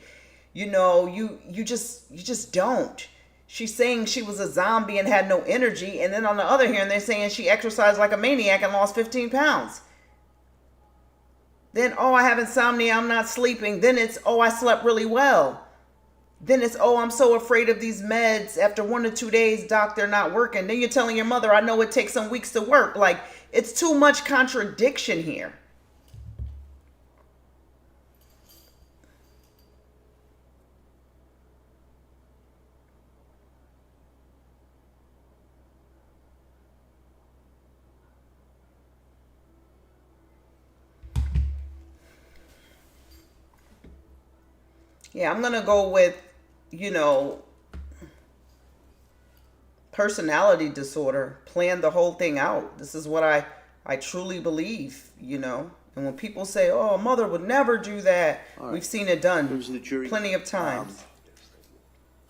You know, you just don't. She's saying she was a zombie and had no energy. And then on the other hand, they're saying she exercised like a maniac and lost 15 pounds. Then, oh, I have insomnia, I'm not sleeping. Then it's, oh, I slept really well. Then it's, oh, I'm so afraid of these meds. After 1 to 2 days, doc, they're not working. Then you're telling your mother, I know it takes some weeks to work. Like, it's too much contradiction here. Yeah, I'm going to go with, you know, personality disorder. Plan the whole thing out. This is what I truly believe, you know. And when people say, oh, a mother would never do that, right, we've seen it done plenty of times.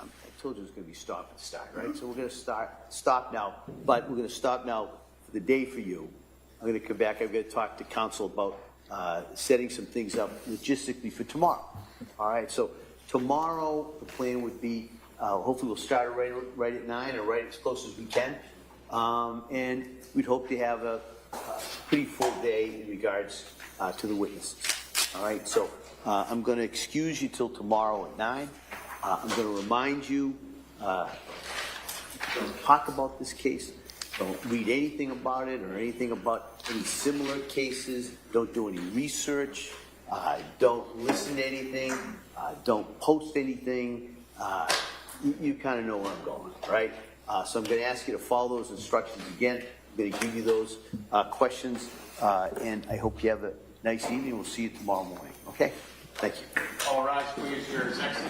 I told you it was going to be stop and start, right? So we're going to stop now, but we're going to stop now for the day for you. I'm going to come back. I'm going to talk to counsel about setting some things up logistically for tomorrow. All right, so tomorrow the plan would be, hopefully we'll start right at 9 or right as close as we can. And we'd hope to have a pretty full day in regards to the witnesses. All right, so I'm going to excuse you till tomorrow at 9. I'm going to remind you to talk about this case Don't read anything about it or anything about any similar cases. Don't do any research. Don't listen to anything. Don't post anything. You kind of know where I'm going, right? So I'm going to ask you to follow those instructions again. I'm going to give you those questions, and I hope you have a nice evening. We'll see you tomorrow morning, okay? Thank you. All rise, please. Your next.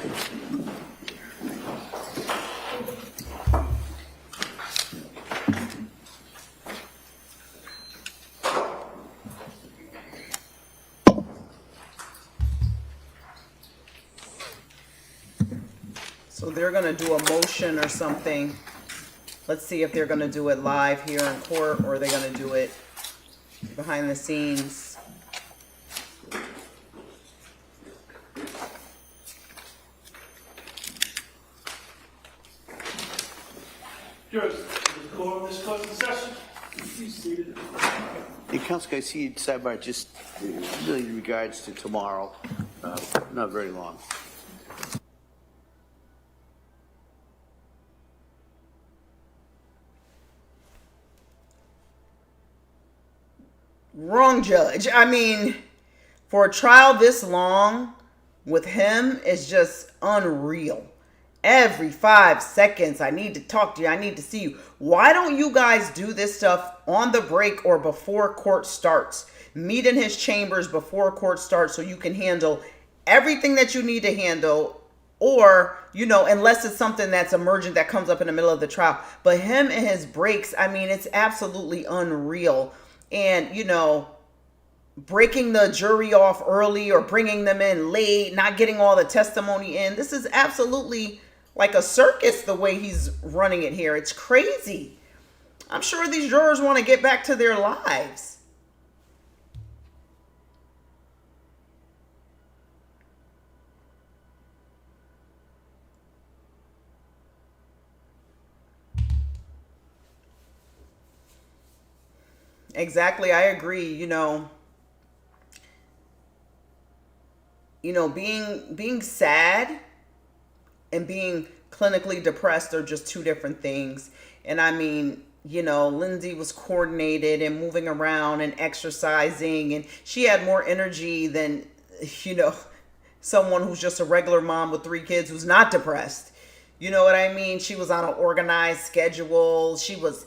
So they're going to do a motion or something. Let's see if they're going to do it live here in court or they're going to do it behind the scenes. Jurors, the court, this court in session. Please seated. Hey, Counsel, I see you sidebar just really in regards to tomorrow. Not very long. Wrong judge. I mean, for a trial this long with him is just unreal. Every 5 seconds, I need to talk to you. I need to see you. Why don't you guys do this stuff on the break or before court starts? Meet in his chambers before court starts so you can handle everything that you need to handle, or, you know, unless it's something that's emergent that comes up in the middle of the trial. But him and his breaks, I mean, it's absolutely unreal. And, you know, breaking the jury off early or bringing them in late, not getting all the testimony in. This is absolutely like a circus the way he's running it here. It's crazy. I'm sure these jurors want to get back to their lives. Exactly. I agree. You know, being sad and being clinically depressed are just two different things. And I mean, you know, Lindsay was coordinated and moving around and exercising, and she had more energy than, you know, someone who's just a regular mom with 3 kids who's not depressed. You know what I mean? She was on an organized schedule. She was,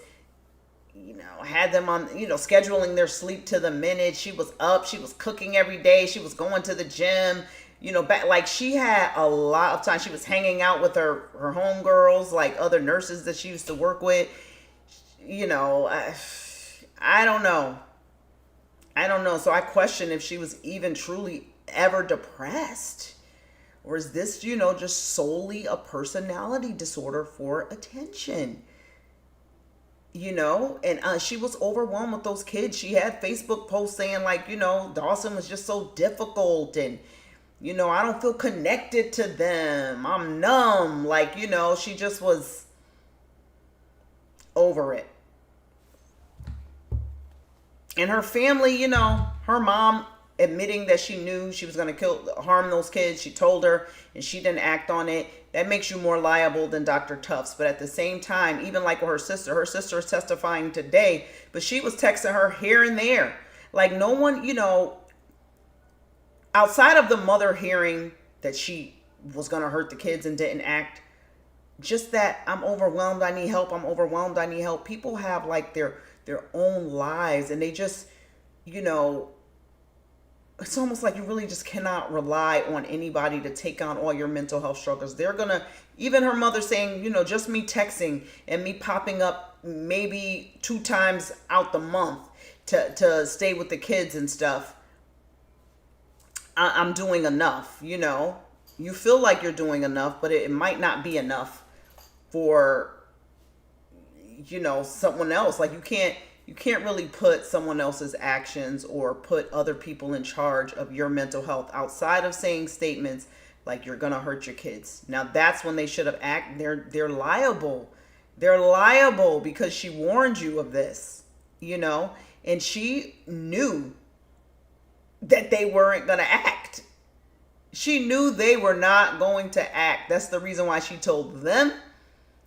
you know, had them on, you know, scheduling their sleep to the minute. She was up. She was cooking every day. She was going to the gym. You know, back, like, she had a lot of time. She was hanging out with her homegirls, like other nurses that she used to work with. You know, I don't know. I don't know. So I question if she was even truly ever depressed. Or is this, you know, just solely a personality disorder for attention? You know, and she was overwhelmed with those kids. She had Facebook posts saying, like, you know, Dawson was just so difficult, and, you know, I don't feel connected to them. I'm numb. Like, you know, she just was over it. And her family, you know, her mom admitting that she knew she was going to harm those kids. She told her and she didn't act on it. That makes you more liable than Dr. Tufts. But at the same time, even like with her sister is testifying today, but she was texting her here and there. Like, no one, you know, outside of the mother hearing that she was going to hurt the kids and didn't act, just that I'm overwhelmed, I need help, I'm overwhelmed, I need help. People have like their own lives, and they just, you know, it's almost like you really just cannot rely on anybody to take on all your mental health struggles. They're gonna, even her mother saying, you know, just me texting and me popping up maybe 2 times out the month to stay with the kids and stuff, I'm doing enough. You know, you feel like you're doing enough, but it might not be enough for, you know, someone else. Like, you can't really put someone else's actions or put other people in charge of your mental health outside of saying statements like you're gonna hurt your kids. Now that's when they should have acted. They're liable. They're liable because she warned you of this, you know, and she knew that they weren't gonna act. She knew they were not going to act. That's the reason why she told them.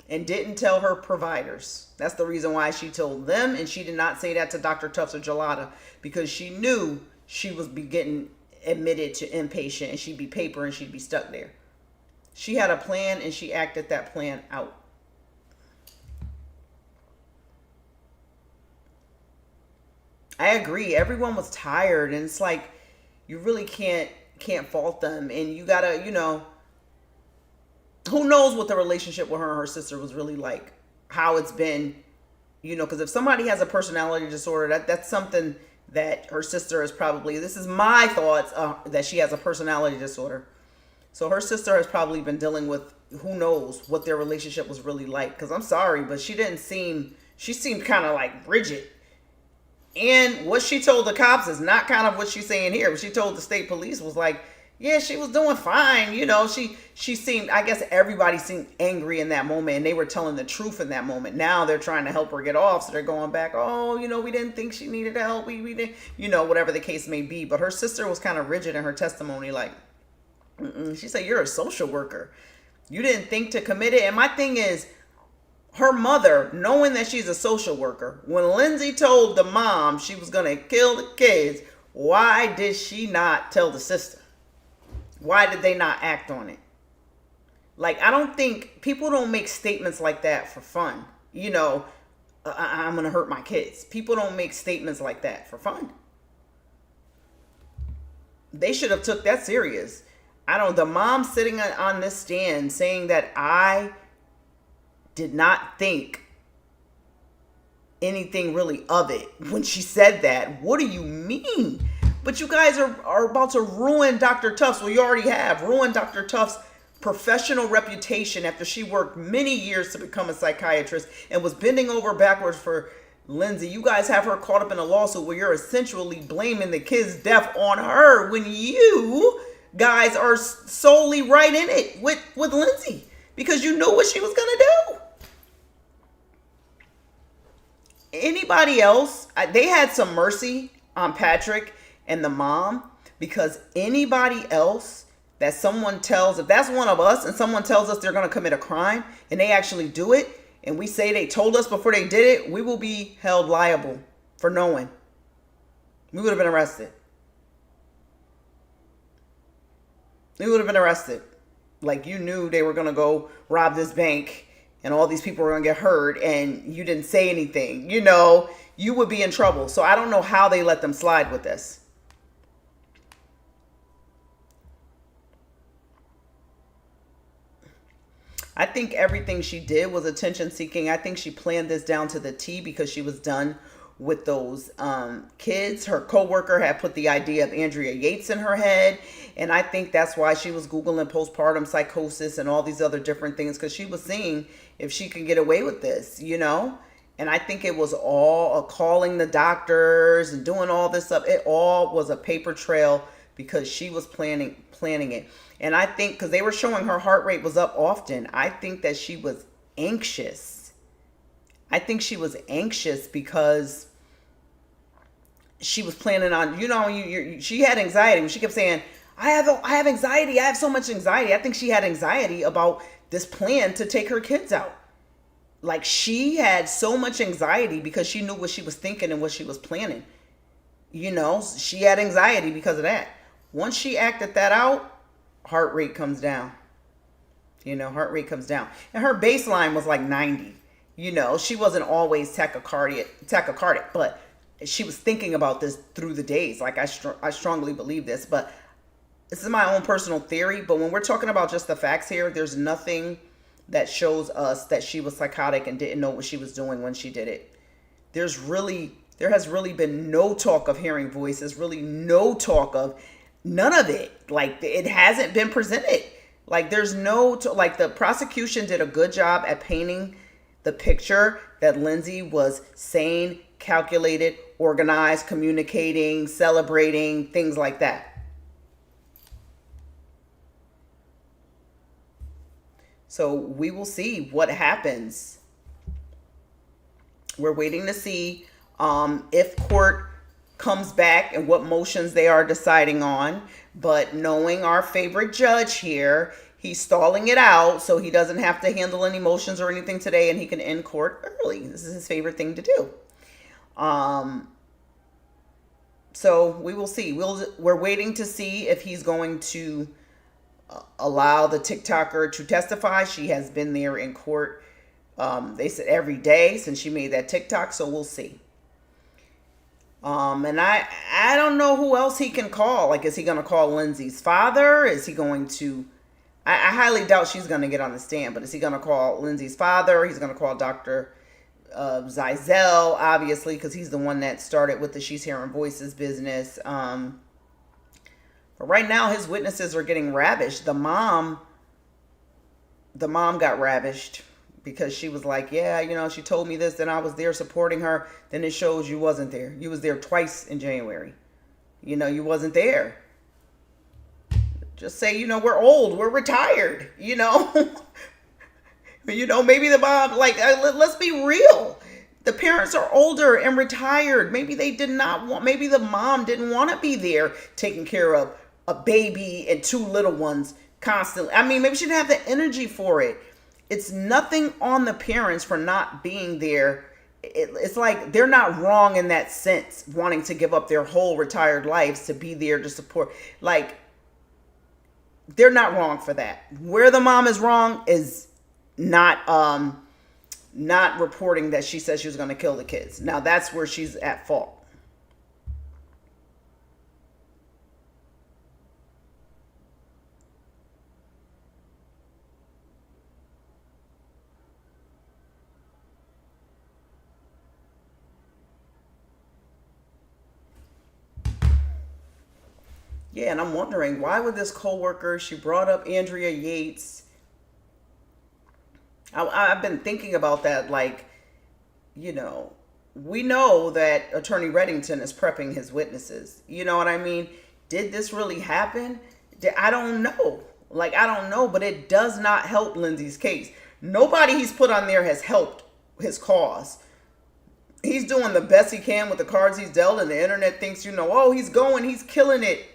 and didn't tell her providers. That's the reason why she told them, and she did not say that to Dr. Tufts or Gelada, because she knew she was be getting admitted to inpatient, and she'd be paper and she'd be stuck there. She had a plan, and she acted that plan out. I agree. Everyone was tired, and it's like you really can't fault them, and you gotta, who knows what the relationship with her and her sister was really like, how it's been, because if somebody has a personality disorder, that's something that her sister is probably, this is my thoughts, that she has a personality disorder. So her sister has probably been dealing with, who knows what their relationship was really like, because I'm sorry, but she seemed kind of like rigid. And what she told the cops is not kind of what she's saying here. What she told the state police was like, yeah, she was doing fine. She seemed, I guess everybody seemed angry in that moment, and they were telling the truth in that moment. Now they're trying to help her get off. So they're going back, oh, we didn't think she needed help. We didn't, whatever the case may be. But her sister was kind of rigid in her testimony. Like, she said, you're a social worker. You didn't think to commit it. And my thing is, her mother, knowing that she's a social worker, when Lindsay told the mom she was going to kill the kids, why did she not tell the sister? Why did they not act on it? Like, I don't think, people don't make statements like that for fun. I'm going to hurt my kids. People don't make statements like that for fun. They should have took that serious. The mom sitting on this stand saying that I did not think anything really of it when she said that. What do you mean? But you guys are about to ruin Dr. Tufts. Well, you already have ruined Dr. Tufts' professional reputation after she worked many years to become a psychiatrist and was bending over backwards for Lindsay. You guys have her caught up in a lawsuit where you're essentially blaming the kid's death on her when you guys are solely right in it with Lindsay because you knew what she was going to do. Anybody else, they had some mercy on Patrick and the mom, because anybody else that someone tells, if that's one of us and someone tells us they're going to commit a crime and they actually do it, and we say they told us before they did it, we will be held liable for knowing. We would have been arrested. We would have been arrested. Like, you knew they were going to go rob this bank and all these people were going to get hurt and you didn't say anything. You would be in trouble. So I don't know how they let them slide with this. I think everything she did was attention seeking. I think she planned this down to the T because she was done with those kids. Her coworker had put the idea of Andrea Yates in her head. And I think that's why she was Googling postpartum psychosis and all these other different things, because she was seeing if she could get away with this, And I think it was all calling the doctors and doing all this stuff. It all was a paper trail because she was planning it. And I think because they were showing her heart rate was up often, I think that she was anxious. I think she was anxious because she was planning on, she had anxiety. She kept saying, I have anxiety. I have so much anxiety. I think she had anxiety about this plan to take her kids out. Like, she had so much anxiety because she knew what she was thinking and what she was planning. She had anxiety because of that. Once she acted that out, heart rate comes down. Heart rate comes down. And her baseline was like 90. She wasn't always tachycardic, but she was thinking about this through the days. Like, I strongly believe this, but this is my own personal theory. But when we're talking about just the facts here, there's nothing that shows us that she was psychotic and didn't know what she was doing when she did it. There has really been no talk of hearing voices, really no talk of none of it. Like, it hasn't been presented. Like, there's like, the prosecution did a good job at painting the picture that Lindsay was sane, calculated, organized, communicating, celebrating, things like that. So we will see what happens. We're waiting to see if court comes back and what motions they are deciding on. But knowing our favorite judge here, He's stalling it out so he doesn't have to handle any motions or anything today, and he can end court early. This is his favorite thing to do. So we will see. We're waiting to see if he's going to allow the TikToker to testify. She has been there in court, they said, every day since she made that TikTok, so we'll see. And I don't know who else he can call. Like, is he going to call Lindsay's father? Is he going to... I highly doubt she's going to get on the stand, but is he going to call Lindsay's father? He's going to call Dr. Zizel, obviously, because he's the one that started with the She's Hearing Voices business. But right now, his witnesses are getting ravished. The mom got ravished because she was like, yeah, you know, she told me this, then I was there supporting her. Then it shows you wasn't there. You was there twice in January. You know, you wasn't there. Just say, you know, we're old, we're retired, you know. You know, maybe the mom, like, let's be real. The parents are older and retired. Maybe they did not want, maybe the mom didn't want to be there taking care of a baby and two little ones constantly. I mean, maybe she didn't have the energy for it. It's nothing on the parents for not being there. It's like they're not wrong in that sense, wanting to give up their whole retired lives to be there to support. Like, they're not wrong for that. Where the mom is wrong is not reporting that she said she was going to kill the kids. Now that's where she's at fault. Yeah, and I'm wondering, why would this coworker, she brought up Andrea Yates. I've been thinking about that, like, you know, we know that Attorney Reddington is prepping his witnesses. You know what I mean? Did this really happen? I don't know. Like, I don't know, but it does not help Lindsay's case. Nobody he's put on there has helped his cause. He's doing the best he can with the cards he's dealt, and the internet thinks, you know, oh, he's killing it.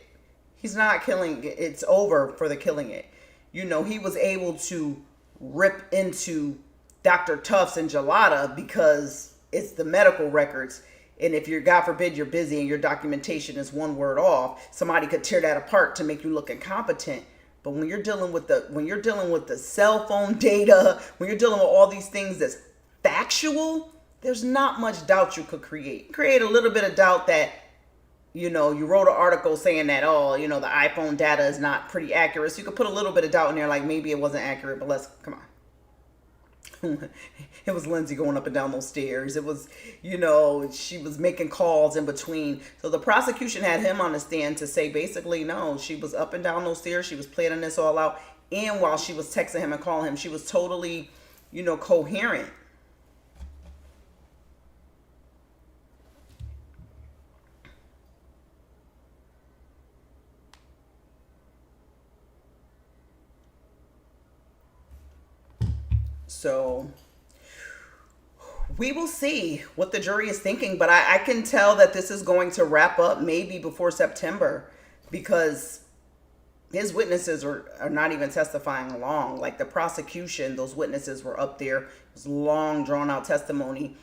He's not killing it. It's over for the killing it. You know, he was able to rip into Dr. Tufts and Gelada because it's the medical records. And if you're, God forbid, you're busy and your documentation is one word off, somebody could tear that apart to make you look incompetent. But when you're dealing with the cell phone data, when you're dealing with all these things that's factual, there's not much doubt you could create. Create a little bit of doubt that, you know, you wrote an article saying that, oh, you know, the iPhone data is not pretty accurate. So you could put a little bit of doubt in there, like maybe it wasn't accurate, but come on. It was Lindsay going up and down those stairs. It was, you know, she was making calls in between. So the prosecution had him on the stand to say basically, no, she was up and down those stairs. She was planning this all out. And while she was texting him and calling him, she was totally, you know, coherent. So we will see what the jury is thinking, but I can tell that this is going to wrap up maybe before September because his witnesses are not even testifying long. Like the prosecution, those witnesses were up there. It was long, drawn out testimony.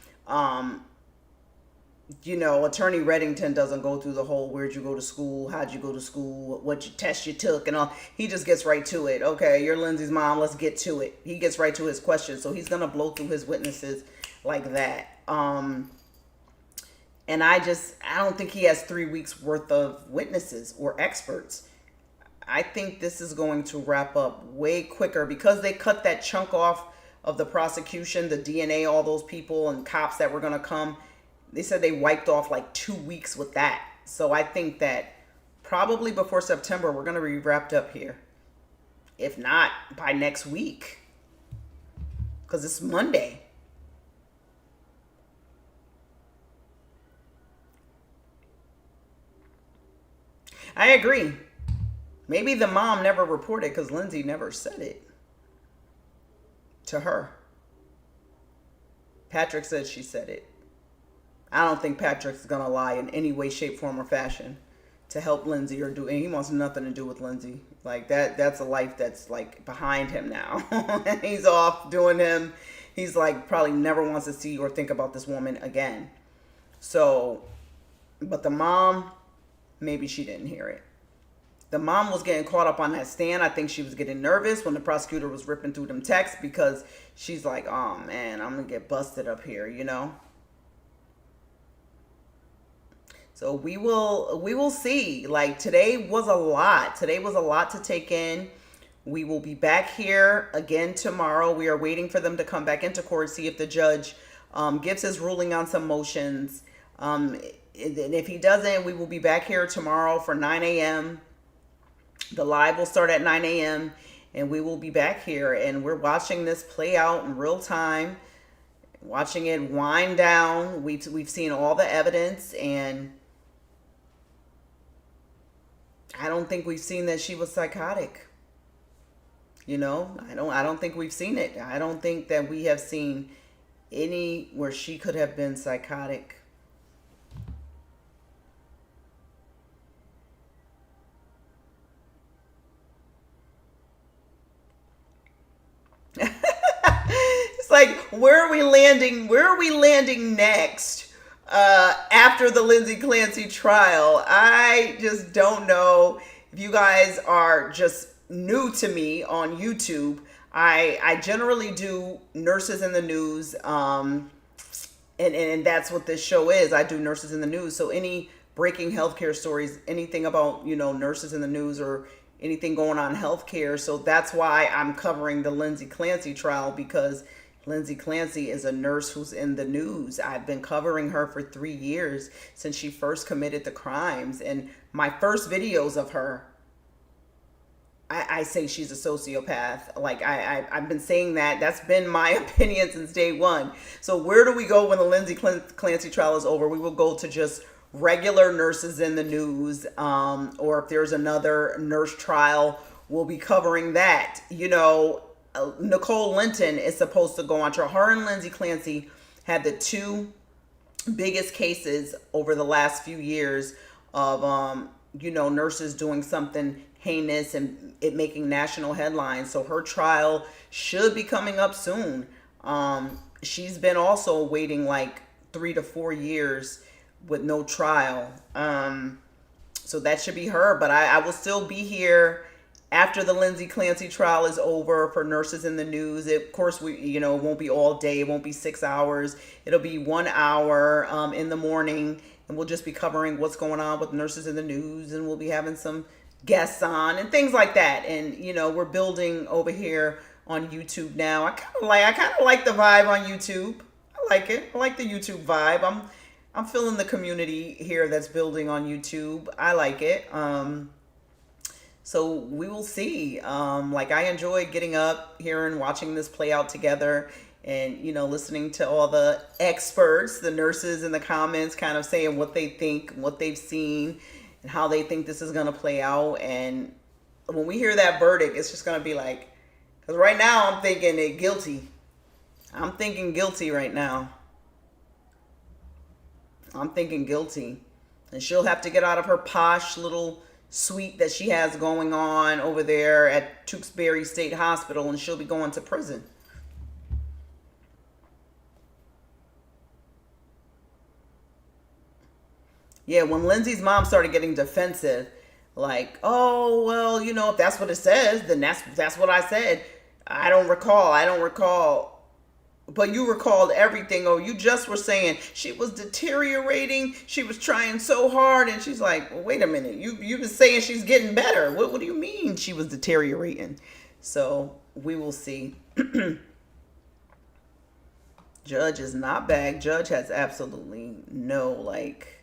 You know, Attorney Reddington doesn't go through the whole where'd you go to school, how'd you go to school, what test you took and all. He just gets right to it. Okay, you're Lindsay's mom, let's get to it. He gets right to his questions. So he's going to blow through his witnesses like that. And I don't think he has 3 weeks worth of witnesses or experts. I think this is going to wrap up way quicker because they cut that chunk off of the prosecution, the DNA, all those people and cops that were going to come. They said they wiped off like 2 weeks with that. So I think that probably before September, we're going to be wrapped up here. If not, by next week. Because it's Monday. I agree. Maybe the mom never reported because Lindsay never said it to her. Patrick said she said it. I don't think Patrick's going to lie in any way, shape, form, or fashion to help Lindsay or do, and he wants nothing to do with Lindsay. Like that's a life that's like behind him now. And he's off doing him. He's like probably never wants to see or think about this woman again. So, but the mom, maybe she didn't hear it. The mom was getting caught up on that stand. I think she was getting nervous when the prosecutor was ripping through them texts, because she's like, oh man, I'm gonna get busted up here, you know? So we will see. Like, today was a lot. Today was a lot to take in. We will be back here again tomorrow. We are waiting for them to come back into court, see if the judge gives his ruling on some motions. And if he doesn't, we will be back here tomorrow for 9 a.m. The live will start at 9 a.m. and we will be back here, and we're watching this play out in real time, watching it wind down. We've seen all the evidence, and I don't think we've seen that she was psychotic. You know, I don't think we've seen it. I don't think that we have seen any where she could have been psychotic. It's like, where are we landing? Where are we landing next after the Lindsay Clancy trial? I just don't know. If you guys are just new to me on YouTube, I generally do nurses in the news, and that's what this show is. I do nurses in the news. So any breaking healthcare stories, anything about, you know, nurses in the news or anything going on in healthcare. So that's why I'm covering the Lindsay Clancy trial, because Lindsay Clancy is a nurse who's in the news. I've been covering her for 3 years, since she first committed the crimes. And my first videos of her, I say she's a sociopath. Like, I've been saying that. That's been my opinion since day one. So where do we go when the Lindsay Clancy trial is over? We will go to just regular nurses in the news, or if there's another nurse trial, we'll be covering that. You know, Nicole Linton is supposed to go on trial. Her and Lindsay Clancy had the two biggest cases over the last few years of, you know, nurses doing something heinous and it making national headlines. So her trial should be coming up soon. She's been also waiting like 3 to 4 years with no trial. So that should be her, but I will still be here after the Lindsay Clancy trial is over for nurses in the news. Of course, it won't be all day. It won't be 6 hours. It'll be 1 hour in the morning, and we'll just be covering what's going on with nurses in the news, and we'll be having some guests on and things like that. And, you know, we're building over here on YouTube now. I kind of like the vibe on YouTube. I like it. I like the YouTube vibe. I'm feeling the community here that's building on YouTube. I like it. So we will see. Like, I enjoy getting up here and watching this play out together, and, you know, listening to all the experts, the nurses in the comments, kind of saying what they think, what they've seen, and how they think this is going to play out. And when we hear that verdict, it's just going to be like, because right now I'm thinking it guilty. I'm thinking guilty right now. I'm thinking guilty. And she'll have to get out of her posh little suite that she has going on over there at Duxbury State Hospital, and she'll be going to prison. Yeah, when Lindsay's mom started getting defensive, like, oh, well, you know, if that's what it says, then that's what I said. I don't recall. But you recalled everything. Oh, you just were saying she was deteriorating. She was trying so hard. And she's like, well, wait a minute. You've been saying she's getting better. What do you mean she was deteriorating? So we will see. Judge is not back. Judge has absolutely no, like,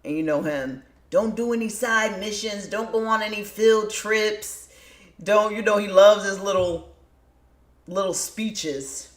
and you know him. Don't do any side missions. Don't go on any field trips. Don't, you know, he loves his little speeches.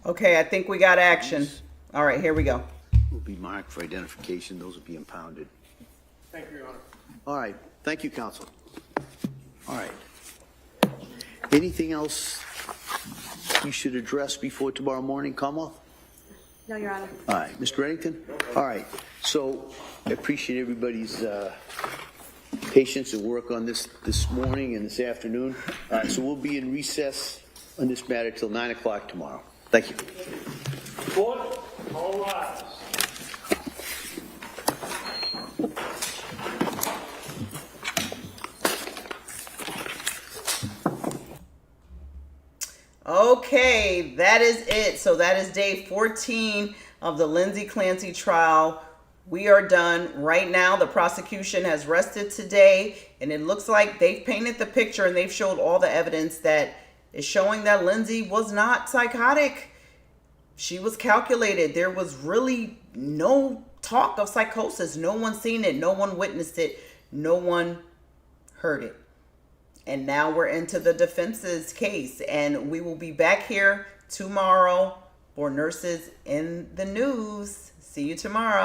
Okay, I think we got action. All right, here we go. Will be marked for identification. Those will be impounded. Thank you, Your Honor. All right. Thank you, counsel. All right. Anything else you should address before tomorrow morning, Commonwealth? No, Your Honor. All right. Mr. Reddington? All right. So I appreciate everybody's patience and work on this morning and this afternoon. So we'll be in recess on this matter till 9 o'clock tomorrow. Thank you. Court, all rise. Okay, that is it. So that is day 14 of the Lindsay Clancy trial. We are done right now. The prosecution has rested today, and it looks like they've painted the picture and they've showed all the evidence that is showing that Lindsay was not psychotic. She was calculated. There was really no talk of psychosis. No one seen it. No one witnessed it. No one heard it. And now we're into the defense's case, and we will be back here tomorrow for Nurses in the News. See you tomorrow.